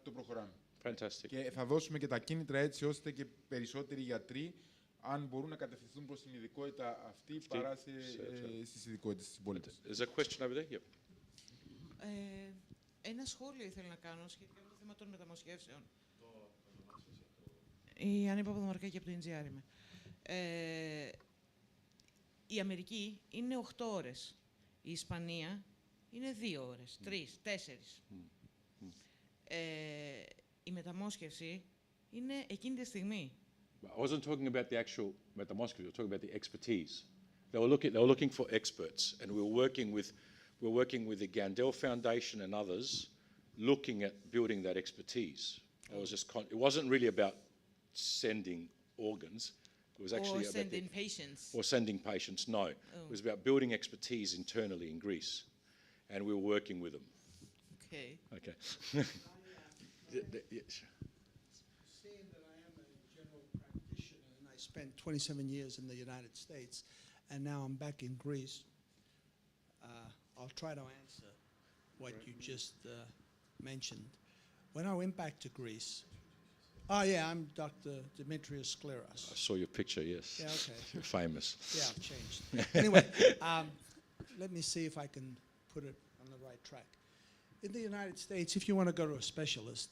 το προχωράμε. Fantastic. Και θα δώσουμε και τα κίνητρα έτσι ώστε και περισσότεροι γιατροί αν μπορούν να κατευθυνθούν προς την ειδικότητα αυτή παρά στις ειδικότητες της υπόλοιπης. There's a question over there. Yep. Ένα σχόλιο ήθελα να κάνω σχετικά με το θέμα των μεταμοσχεύσεων. Η Άννη Παπαδομαρκάκη από το NGR είμαι. Η Αμερική είναι 8 ώρες. Η Ισπανία είναι 2 ώρες, 3, 4. Η μεταμόσχευση είναι εκείνη τη στιγμή. I wasn't talking about the actual metamoscopy, I was talking about the expertise. They were looking for experts, and we were working with the Gandel Foundation and others, looking at building that expertise. It wasn't really about sending organs. It was actually or sending patients. Or sending patients. No, it was about building expertise internally in Greece, and we were working with them. Okay. Okay. Seeing that I am a general practitioner and I spent 27 years in the United States, and now I'm back in Greece, I'll try to answer what you just mentioned. When I went back to Greece, I'm Dr. Dimitrios Skleros. I saw your picture, yes. Yeah, okay. You're famous. Yeah, I've changed. Anyway, let me see if I can put it on the right track. In the United States, if you want to go to a specialist,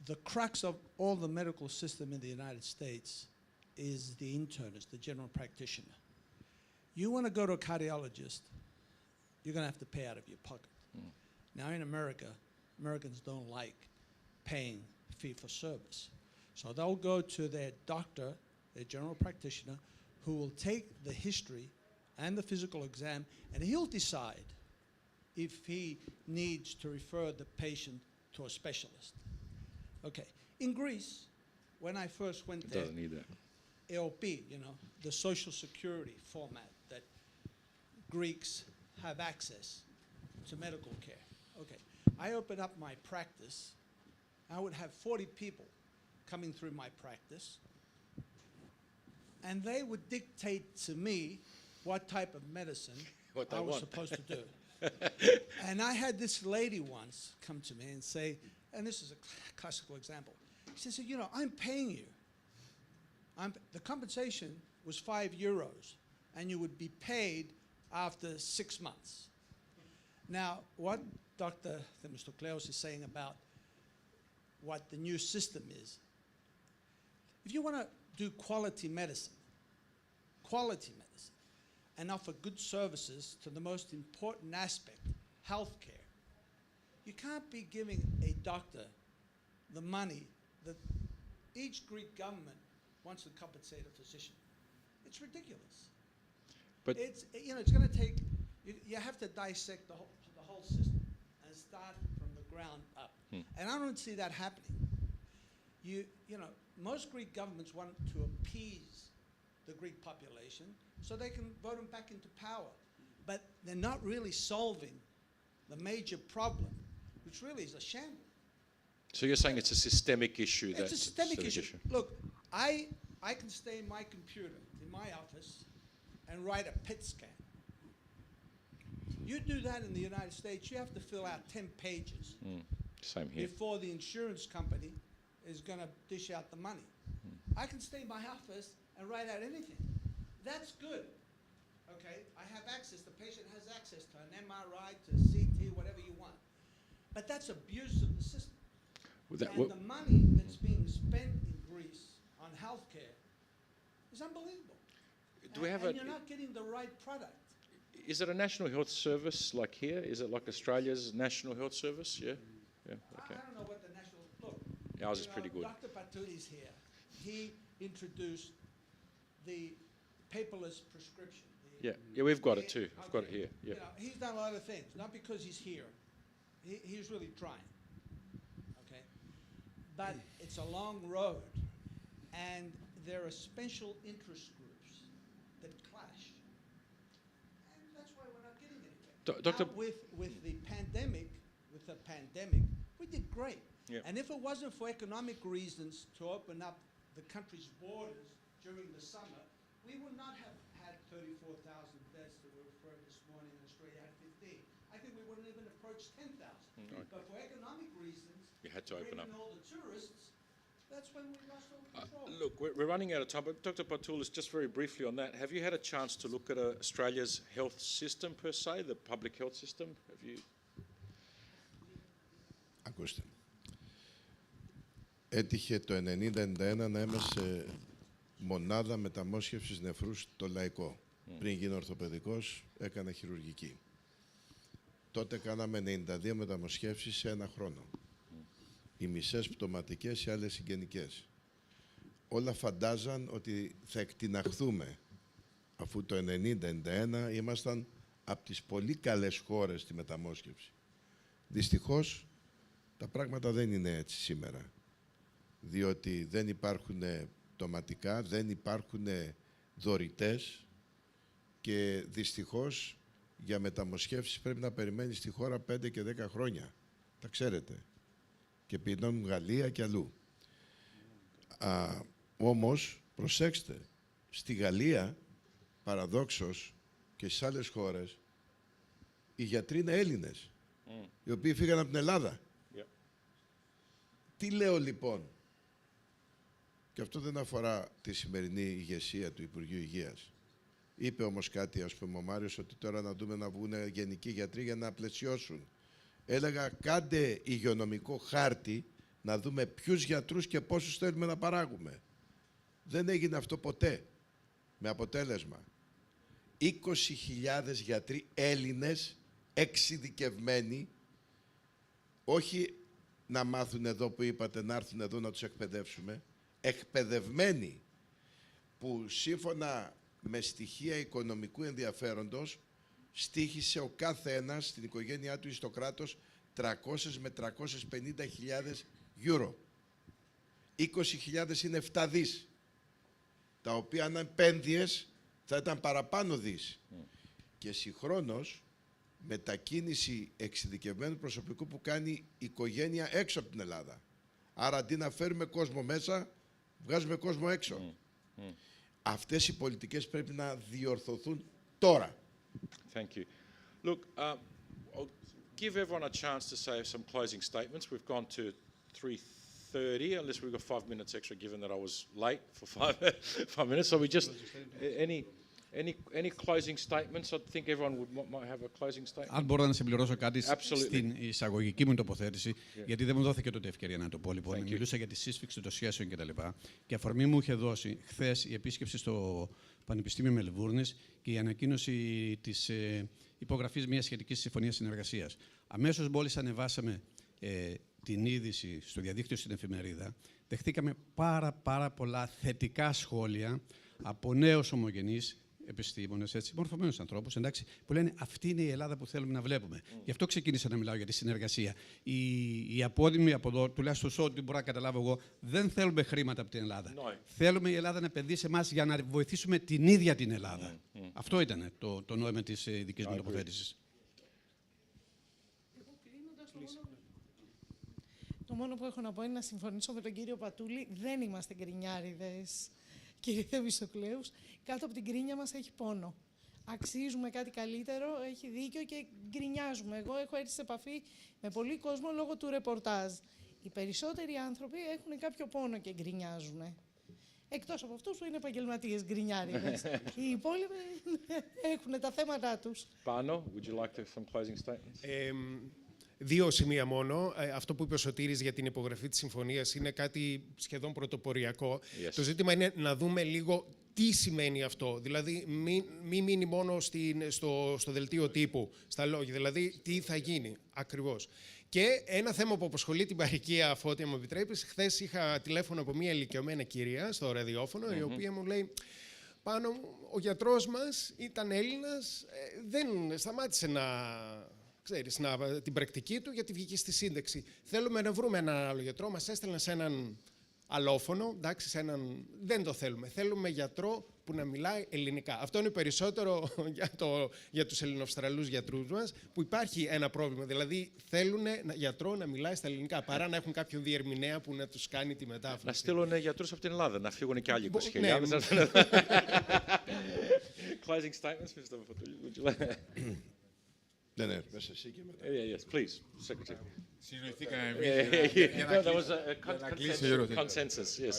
the crux of all the medical system in the United States is the internist, the general practitioner. You want to go to a cardiologist, you're going to have to pay out of your pocket. Now in America, Americans don't like paying fee for service. So they'll go to their doctor, their general practitioner, who will take the history and the physical exam, and he'll decide if he needs to refer the patient to a specialist. Okay. In Greece, when I first went there, Doesn't need that. EOP, the social security format that Greeks have access to medical care. Okay. I opened up my practice. I would have 40 people coming through my practice, and they would dictate to me what type of medicine I was supposed to do. And I had this lady once come to me and say, and this is a classical example, she said, I'm paying you. The compensation was €5, and you would be paid after 6 months. Now, what Dr. Themistokleos is saying about what the new system is, if you want to do quality medicine, and offer good services to the most important aspect, healthcare, you can't be giving a doctor the money that each Greek government wants to compensate a physician. It's ridiculous. But it's going to take. You have to dissect the whole system and start from the ground up. And I don't see that happening. Most Greek governments want to appease the Greek population so they can vote them back into power. But they're not really solving the major problem, which really is a shambles. So you're saying it's a systemic issue? It's a systemic issue. Look, I can stay in my computer, in my office, and write a PET scan. You do that in the United States, you have to fill out 10 pages. Same here. Before the insurance company is going to dish out the money. I can stay in my office and write out anything. That's good. Okay, I have access, the patient has access to an MRI, to CT, whatever you want. But that's abuse of the system. And the money that's being spent in Greece on healthcare is unbelievable. Do we have and you're not getting the right product. Is it a national health service like here? Is it like Australia's national health service? Yeah? Yeah, okay. I don't know what the national, look. Ours is pretty good. Dr. Patouli's here. He introduced the paperless prescription. Yeah, we've got it too. I've got it here. Yeah. He's done a lot of things, not because he's here. He's really trying. Okay? But it's a long road, and there are special interest groups that clash. And that's why we're not getting anywhere. Doctor, with the pandemic, we did great. Yeah. And if it wasn't for economic reasons to open up the country's borders during the summer, we would not have had 34,000 deaths that were referred this morning in Australia had 15. I think we wouldn't even approach 10,000. But for had to open up. All the tourists, that's when we lost all control. Look, we're running out of time, but Dr. Patoulis, just very briefly on that, have you had a chance to look at Australia's health system per se, the public health system? Have you? Ακούστε. Έτυχε το 90-91 να είμαστε μονάδα μεταμόσχευσης νεφρού στο λαϊκό. Πριν γίνω ορθοπαιδικός, έκανα χειρουργική. Τότε κάναμε 92 μεταμοσχεύσεις σε ένα χρόνο. Οι μισές πτωματικές, οι άλλες συγγενικές. Όλα φαντάζαν ότι θα εκτιναχθούμε. Αφού το 90-91 ήμασταν από τις πολύ καλές χώρες στη μεταμόσχευση. Δυστυχώς, τα πράγματα δεν είναι έτσι σήμερα. Διότι δεν υπάρχουν πτωματικά, δεν υπάρχουν δωρητές και δυστυχώς για μεταμοσχεύσεις πρέπει να περιμένεις στη χώρα 5 και 10 χρόνια. Τα ξέρετε. Και πηγαίνουν Γαλλία και αλλού. Όμως, προσέξτε, στη Γαλλία, παραδόξως και στις άλλες χώρες, οι γιατροί είναι Έλληνες, οι οποίοι φύγαν από την Ελλάδα. Τι λέω λοιπόν, και αυτό δεν αφορά τη σημερινή υγεσία του Υπουργείου Υγείας. Είπε όμως κάτι, ας πούμε, ο Μάριος, ότι τώρα να δούμε να βγουν γενικοί γιατροί για να πλαισιώσουν. Έλεγα, κάντε υγειονομικό χάρτη, να δούμε ποιους γιατρούς και πόσους θέλουμε να παράγουμε. Δεν έγινε αυτό ποτέ. Με αποτέλεσμα, 20.000 γιατροί Έλληνες, εξειδικευμένοι, όχι να μάθουν εδώ που είπατε, να έρθουν εδώ να τους εκπαιδεύσουμε, εκπαιδευμένοι, που σύμφωνα με στοιχεία οικονομικού ενδιαφέροντος στοίχησε ο κάθε ένας στην οικογένειά του ή στο κράτος 300 με 350.000 euro. 20.000 είναι 7 δις, τα οποία αν επένδυες θα ήταν παραπάνω δις. Και συγχρόνως μετακίνηση εξειδικευμένου προσωπικού που κάνει η οικογένεια έξω από την Ελλάδα. Άρα αντί να φέρουμε κόσμο μέσα, βγάζουμε κόσμο έξω. Αυτές οι πολιτικές πρέπει να διορθωθούν τώρα. Thank you. Look, I'll give everyone a chance to say some closing statements. We've gone to 3:30, unless we've got 5 minutes extra, given that I was late for 5 minutes. So we just, any closing statements? I think everyone might have a closing statement. Αν μπορώ να συμπληρώσω κάτι στην εισαγωγική μου τοποθέτηση, γιατί δεν μου δόθηκε τότε ευκαιρία να το πω. Λοιπόν, μιλούσα για τη σύσφυξη των σχέσεων κτλ. Και αφορμή μου είχε δώσει χθες η επίσκεψη στο Πανεπιστήμιο Μελβούρνης και η ανακοίνωση της υπογραφής μιας σχετικής συμφωνίας συνεργασίας. Αμέσως μόλις ανεβάσαμε την είδηση στο διαδίκτυο στην εφημερίδα, δεχτήκαμε πάρα πολλά θετικά σχόλια από νέους ομογενείς επιστήμονες, έτσι, μορφωμένους ανθρώπους, εντάξει, που λένε αυτή είναι η Ελλάδα που θέλουμε να βλέπουμε. Γι' αυτό ξεκίνησα να μιλάω για τη συνεργασία. Οι απόδημοι από εδώ, τουλάχιστον σε ό,τι μπορώ να καταλάβω εγώ, δεν θέλουμε χρήματα από την Ελλάδα. Θέλουμε η Ελλάδα να επενδύσει σε εμάς για να βοηθήσουμε την ίδια την Ελλάδα. Αυτό ήταν το νόημα της δικής μου τοποθέτησης. Το μόνο που έχω να πω είναι να συμφωνήσω με τον κύριο Πατούλη. Δεν είμαστε γκρινιάριδες, κύριε Θεμιστοκλέους. Κάτω από την γκρίνια μας έχει πόνο. Αξίζουμε κάτι καλύτερο, έχει δίκιο και γκρινιάζουμε. Εγώ έχω έρθει σε επαφή με πολύ κόσμο λόγω του ρεπορτάζ. Οι περισσότεροι άνθρωποι έχουν κάποιο πόνο και γκρινιάζουν. Εκτός από αυτούς που είναι επαγγελματίες γκρινιάριδες. Οι υπόλοιποι έχουν τα θέματα τους. Πάνο, would you like to have some closing statements? Δύο σημεία μόνο. Αυτό που είπε ο Σωτήρης για την υπογραφή της συμφωνίας είναι κάτι σχεδόν πρωτοποριακό. Το ζήτημα είναι να δούμε λίγο τι σημαίνει αυτό. Δηλαδή, μην μείνει μόνο στο δελτίο τύπου, στα λόγια. Δηλαδή, τι θα γίνει ακριβώς. Και ένα θέμα που απασχολεί την παροικία, Φώτια, μου επιτρέπεις. Χθες είχα τηλέφωνο από μια ηλικιωμένη κυρία στο ραδιόφωνο, η οποία μου λέει: Πάνω, ο γιατρός μας ήταν Έλληνας, δεν σταμάτησε ξέρεις, την πρακτική του γιατί βγήκε στη σύνταξη. Θέλουμε να βρούμε έναν άλλο γιατρό. Μας έστελνε σε έναν αλλόφωνο, εντάξει, δεν το θέλουμε. Θέλουμε γιατρό που να μιλάει ελληνικά. Αυτό είναι περισσότερο για τους Ελληνοαυστραλούς γιατρούς μας, που υπάρχει ένα πρόβλημα. Δηλαδή, θέλουν γιατρό να μιλάει στα ελληνικά, παρά να έχουν κάποιον διερμηνέα που να τους κάνει τη μετάφραση. Να στείλουν γιατρούς από την Ελλάδα, να φύγουν και άλλοι 20.000. Closing statements, Mr. Patoulis, would you like? Ναι, μέσα εσύ και μετά. Yes, please, Secretary. Συνοηθήκαμε Consensus, yes.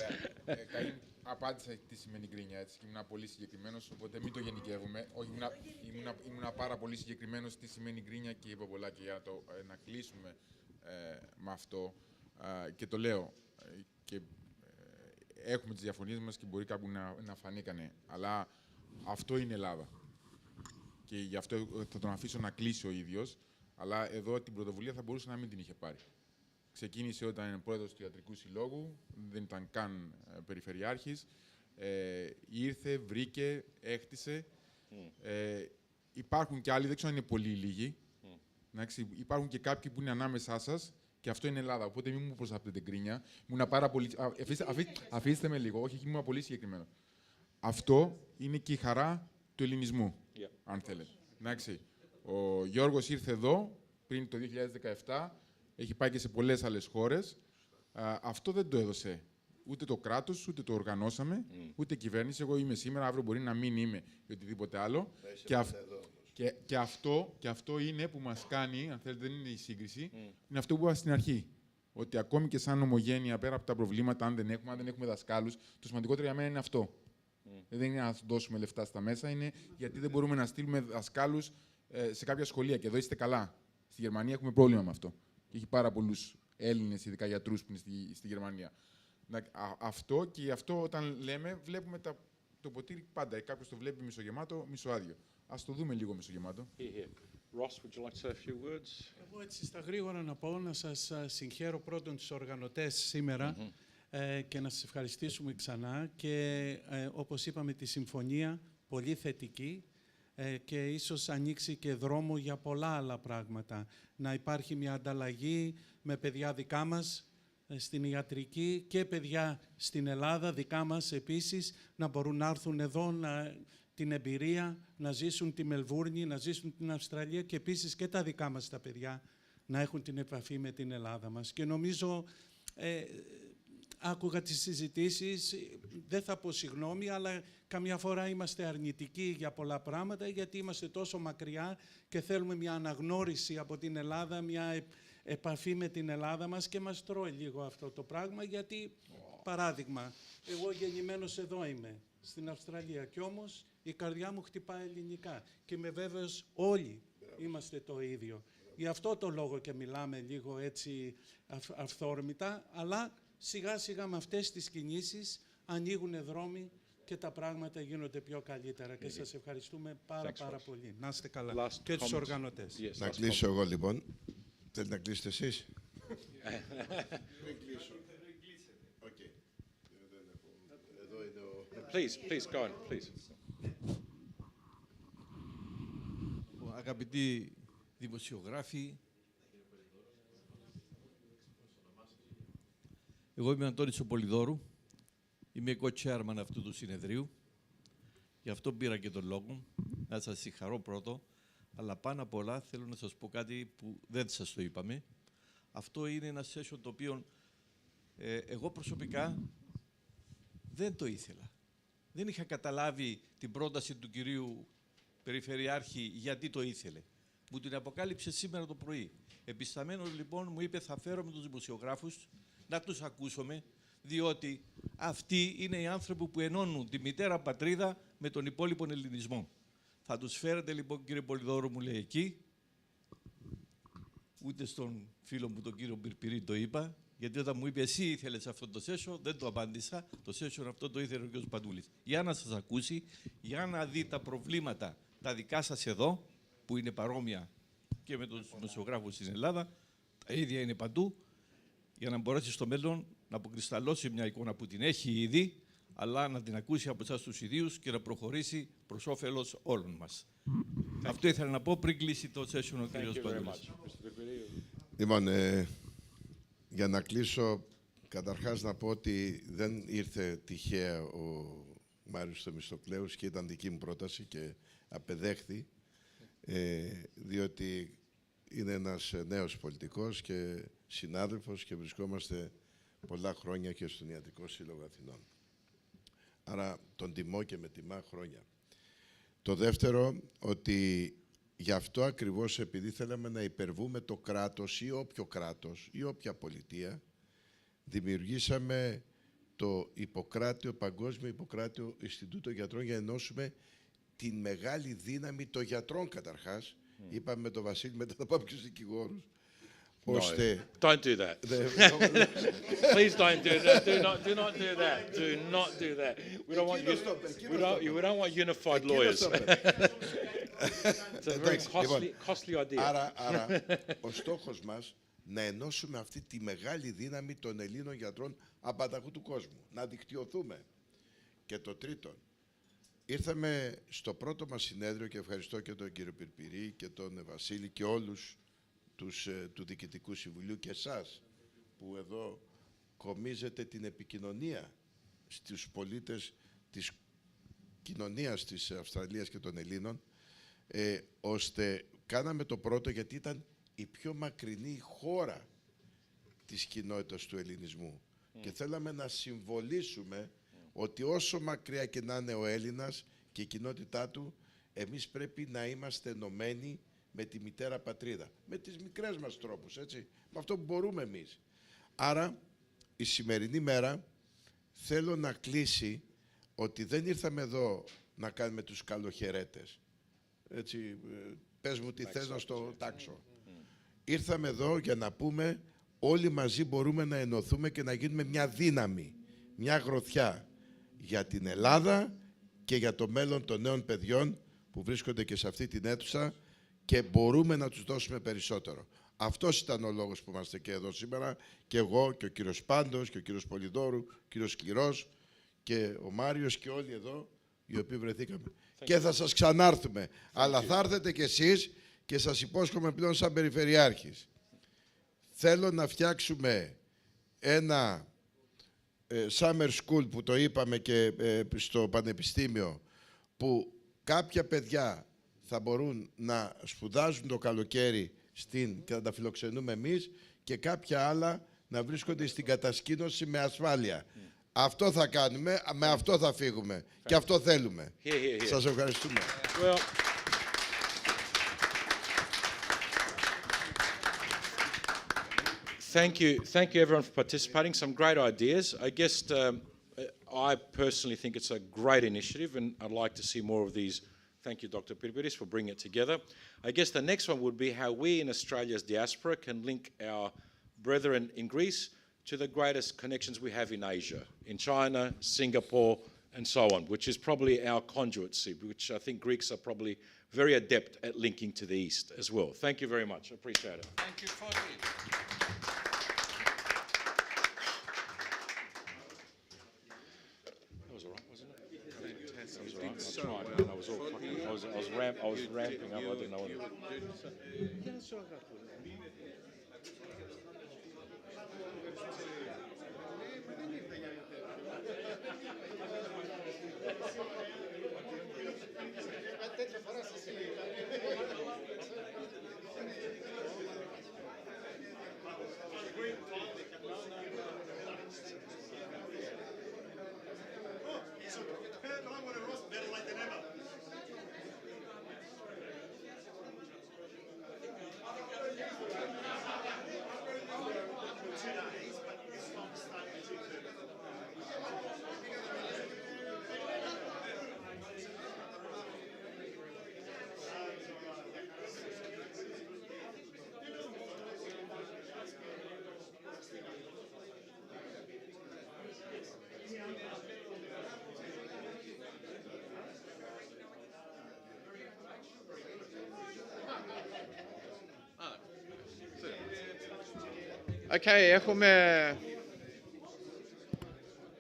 Απάντησα τι σημαίνει γκρίνια, έτσι, και ήμουν πολύ συγκεκριμένος, οπότε μην το γενικεύουμε. Όχι, ήμουν πάρα πολύ συγκεκριμένος τι σημαίνει γκρίνια και είπα πολλά και για να κλείσουμε με αυτό. Και το λέω, και έχουμε τις διαφωνίες μας και μπορεί κάπου να φανήκανε, αλλά αυτό είναι Ελλάδα. Και γι' αυτό θα τον αφήσω να κλείσει ο ίδιος, αλλά εδώ την πρωτοβουλία θα μπορούσε να μην την είχε πάρει. Ξεκίνησε όταν είναι πρόεδρος του Ιατρικού Συλλόγου, δεν ήταν καν περιφερειάρχης. Ήρθε, βρήκε, έχτισε. Υπάρχουν και άλλοι, δεν ξέρω αν είναι πολύ λίγοι. Υπάρχουν και κάποιοι που είναι ανάμεσά σας και αυτό είναι Ελλάδα. Οπότε μην μου προσαπτείτε γκρίνια. Ήμουν πάρα πολύ... Αφήστε με λίγο, όχι, ήμουν πολύ συγκεκριμένο. Αυτό είναι και η χαρά του ελληνισμού, αν θέλετε. Εντάξει. Ο Γιώργος ήρθε εδώ πριν το 2017. Έχει πάει και σε πολλές άλλες χώρες. Αυτό δεν το έδωσε ούτε το κράτος, ούτε το οργανώσαμε, ούτε η κυβέρνηση. Εγώ είμαι σήμερα, αύριο μπορεί να μην είμαι ή οτιδήποτε άλλο. Και αυτό είναι που μας κάνει, αν θέλετε, δεν είναι η σύγκριση, είναι αυτό που είπα στην αρχή. Ότι ακόμη και σαν ομογένεια, πέρα από τα προβλήματα, αν δεν έχουμε δασκάλους, το σημαντικότερο για μένα είναι αυτό. Δεν είναι να δώσουμε λεφτά στα μέσα, είναι γιατί δεν μπορούμε να στείλουμε δασκάλους σε κάποια σχολεία. Και εδώ είστε καλά. Στη Γερμανία έχουμε πρόβλημα με αυτό. Και έχει πάρα πολλούς Έλληνες, ειδικά γιατρούς που είναι στη Γερμανία. Αυτό και γι' αυτό όταν λέμε, βλέπουμε το ποτήρι πάντα. Κάποιος το βλέπει μισογεμάτο, μισοάδιο. Ας το δούμε λίγο μισογεμάτο. Ross, would you like to say a few words? Εγώ έτσι στα γρήγορα να πω, να σας συγχαίρω πρώτον τους οργανωτές σήμερα και να σας ευχαριστήσουμε ξανά. Και όπως είπαμε, τη συμφωνία πολύ θετική και ίσως ανοίξει και δρόμο για πολλά άλλα πράγματα. Να υπάρχει μια ανταλλαγή με παιδιά δικά μας στην ιατρική και παιδιά στην Ελλάδα, δικά μας επίσης, να μπορούν να έρθουν εδώ, την εμπειρία, να ζήσουν τη Μελβούρνη, να ζήσουν την Αυστραλία και επίσης και τα δικά μας τα παιδιά να έχουν την επαφή με την Ελλάδα μας. Και νομίζω, άκουγα τις συζητήσεις, δεν θα πω συγγνώμη, αλλά καμιά φορά είμαστε αρνητικοί για πολλά πράγματα, γιατί είμαστε τόσο μακριά και θέλουμε μια αναγνώριση από την Ελλάδα, μια επαφή με την Ελλάδα μας και μας τρώει λίγο αυτό το πράγμα, γιατί, παράδειγμα, εγώ γεννημένος εδώ είμαι, στην Αυστραλία, κι όμως η καρδιά μου χτυπάει ελληνικά και είμαι βέβαιος όλοι είμαστε το ίδιο. Γι' αυτό το λόγο και μιλάμε λίγο έτσι αυθόρμητα, αλλά σιγά σιγά με αυτές τις κινήσεις ανοίγουν δρόμοι και τα πράγματα γίνονται πιο καλύτερα. Και σας ευχαριστούμε πάρα πολύ. Να είστε καλά. Και τους οργανωτές. Να κλείσω εγώ λοιπόν. Θέλετε να κλείσετε εσείς? Please, go on, please. Αγαπητοί δημοσιογράφοι, εγώ είμαι ο Αντώνης Πολυδόρου, είμαι co-chairman αυτού του συνεδρίου, γι' αυτό πήρα και τον λόγο, να σας συγχαρώ πρώτο, αλλά πάνω απ' όλα θέλω να σας πω κάτι που δεν σας το είπαμε. Αυτό είναι ένα session το οποίο εγώ προσωπικά δεν το ήθελα. Δεν είχα καταλάβει την πρόταση του κυρίου Περιφερειάρχη γιατί το ήθελε. Μου την αποκάλυψε σήμερα το πρωί. Επισταμένος λοιπόν μου είπε θα φέρω με τους δημοσιογράφους να τους ακούσουμε, διότι αυτοί είναι οι άνθρωποι που ενώνουν τη μητέρα πατρίδα με τον υπόλοιπο ελληνισμό. Θα τους φέρετε λοιπόν, κύριε Πολυδόρου, μου λέει εκεί, ούτε στον φίλο μου τον κύριο Πυρπυρή το είπα, γιατί όταν μου είπε εσύ ήθελες αυτό το session, δεν το απάντησα. Το session αυτό το ήθελε ο κ. Παντούλης. Για να σας ακούσει, για να δει τα προβλήματα τα δικά σας εδώ, που είναι παρόμοια και με τους δημοσιογράφους στην Ελλάδα, τα ίδια είναι παντού, για να μπορέσει στο μέλλον να αποκρισταλώσει μια εικόνα που την έχει ήδη, αλλά να την ακούσει από εσάς τους ιδίους και να προχωρήσει προς όφελος όλων μας. Αυτό ήθελα να πω πριν κλείσει το session ο κ. Παντούλης. Λοιπόν, για να κλείσω, καταρχάς να πω ότι δεν ήρθε τυχαία ο Μάριος Θεμιστοκλέους και ήταν δική μου πρόταση και απεδέχθη, διότι είναι ένας νέος πολιτικός και συνάδελφος και βρισκόμαστε πολλά χρόνια και στον Ιατρικό Σύλλογο Αθηνών. Άρα τον τιμώ και με τιμά χρόνια. Το δεύτερο, ότι γι' αυτό ακριβώς, επειδή θέλαμε να υπερβούμε το κράτος ή όποιο κράτος ή όποια πολιτεία, δημιουργήσαμε το Παγκόσμιο Ιπποκράτιο Ινστιτούτο Γιατρών για να ενώσουμε την μεγάλη δύναμη των γιατρών καταρχάς. Είπαμε με τον Βασίλη, μετά θα πάμε και στους δικηγόρους. No, don't do that. Please don't do that. Do not do that. Do not do that. We don't want unified lawyers. It's a very costly idea. Άρα, ο στόχος μας να ενώσουμε αυτή τη μεγάλη δύναμη των Ελλήνων γιατρών απανταχού του κόσμου. Να δικτυωθούμε. Και το τρίτο, ήρθαμε στο πρώτο μας συνέδριο και ευχαριστώ και τον κύριο Πυρπυρή και τον Βασίλη και όλους του Διοικητικού Συμβουλίου και εσάς που εδώ κομίζετε την επικοινωνία στους πολίτες της κοινωνίας της Αυστραλίας και των Ελλήνων, ώστε κάναμε το πρώτο γιατί ήταν η πιο μακρινή χώρα της κοινότητας του ελληνισμού και θέλαμε να συμβολήσουμε ότι όσο μακριά και να είναι ο Έλληνας και η κοινότητά του, εμείς πρέπει να είμαστε ενωμένοι με τη μητέρα πατρίδα, με τις μικρές μας τρόπους, έτσι, με αυτό που μπορούμε εμείς. Άρα, η σημερινή μέρα θέλω να κλείσει ότι δεν ήρθαμε εδώ να κάνουμε τους καλοχαιρέτες. Έτσι, πες μου τι θες να στο τάξω. Ήρθαμε εδώ για να πούμε όλοι μαζί μπορούμε να ενωθούμε και να γίνουμε μια δύναμη, μια γροθιά για την Ελλάδα και για το μέλλον των νέων παιδιών που βρίσκονται και σε αυτή την αίθουσα και μπορούμε να τους δώσουμε περισσότερο. Αυτός ήταν ο λόγος που είμαστε και εδώ σήμερα, και εγώ και ο κύριος Πάντος και ο κύριος Πολυδόρου, ο κύριος Κυρός και ο Μάριος και όλοι εδώ οι οποίοι βρεθήκαμε. Και θα σας ξανάρθουμε, αλλά θα έρθετε κι εσείς και σας υπόσχομαι πλέον σαν Περιφερειάρχης. Θέλω να φτιάξουμε ένα summer school που το είπαμε και στο Πανεπιστήμιο, που κάποια παιδιά θα μπορούν να σπουδάζουν το καλοκαίρι και να τα φιλοξενούμε εμείς και κάποια άλλα να βρίσκονται στην κατασκήνωση με ασφάλεια. Αυτό θα κάνουμε, με αυτό θα φύγουμε και αυτό θέλουμε. Σας ευχαριστούμε. Well, thank you everyone for participating. Some great ideas. I guess I personally think it's a great initiative and I'd like to see more of these. Thank you, Dr. Pirpiris, for bringing it together. I guess the next one would be how we in Australia's diaspora can link our brethren in Greece to the greatest connections we have in Asia, in China, Singapore, and so on, which is probably our conduit, which I think Greeks are probably very adept at linking to the East as well. Thank you very much. I appreciate it. Thank you for it. That was all right, wasn't it? That was all right. I tried, man. I was all fucking, I was ramping up. I didn't know what to do.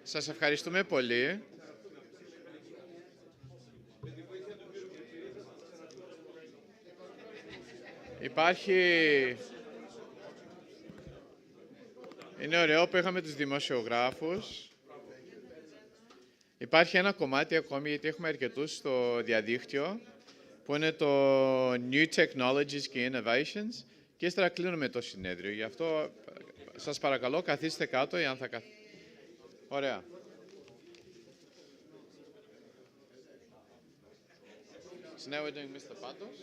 Σας ευχαριστούμε πολύ. Είναι ωραίο που είχαμε τους δημοσιογράφους. Υπάρχει ένα κομμάτι ακόμη, γιατί έχουμε αρκετούς στο διαδίκτυο, που είναι το New Technologies και Innovations, και ύστερα κλείνουμε το συνέδριο. Γι' αυτό σας παρακαλώ καθίστε κάτω, αν θα Ωραία. So now we're doing Mr. Patos.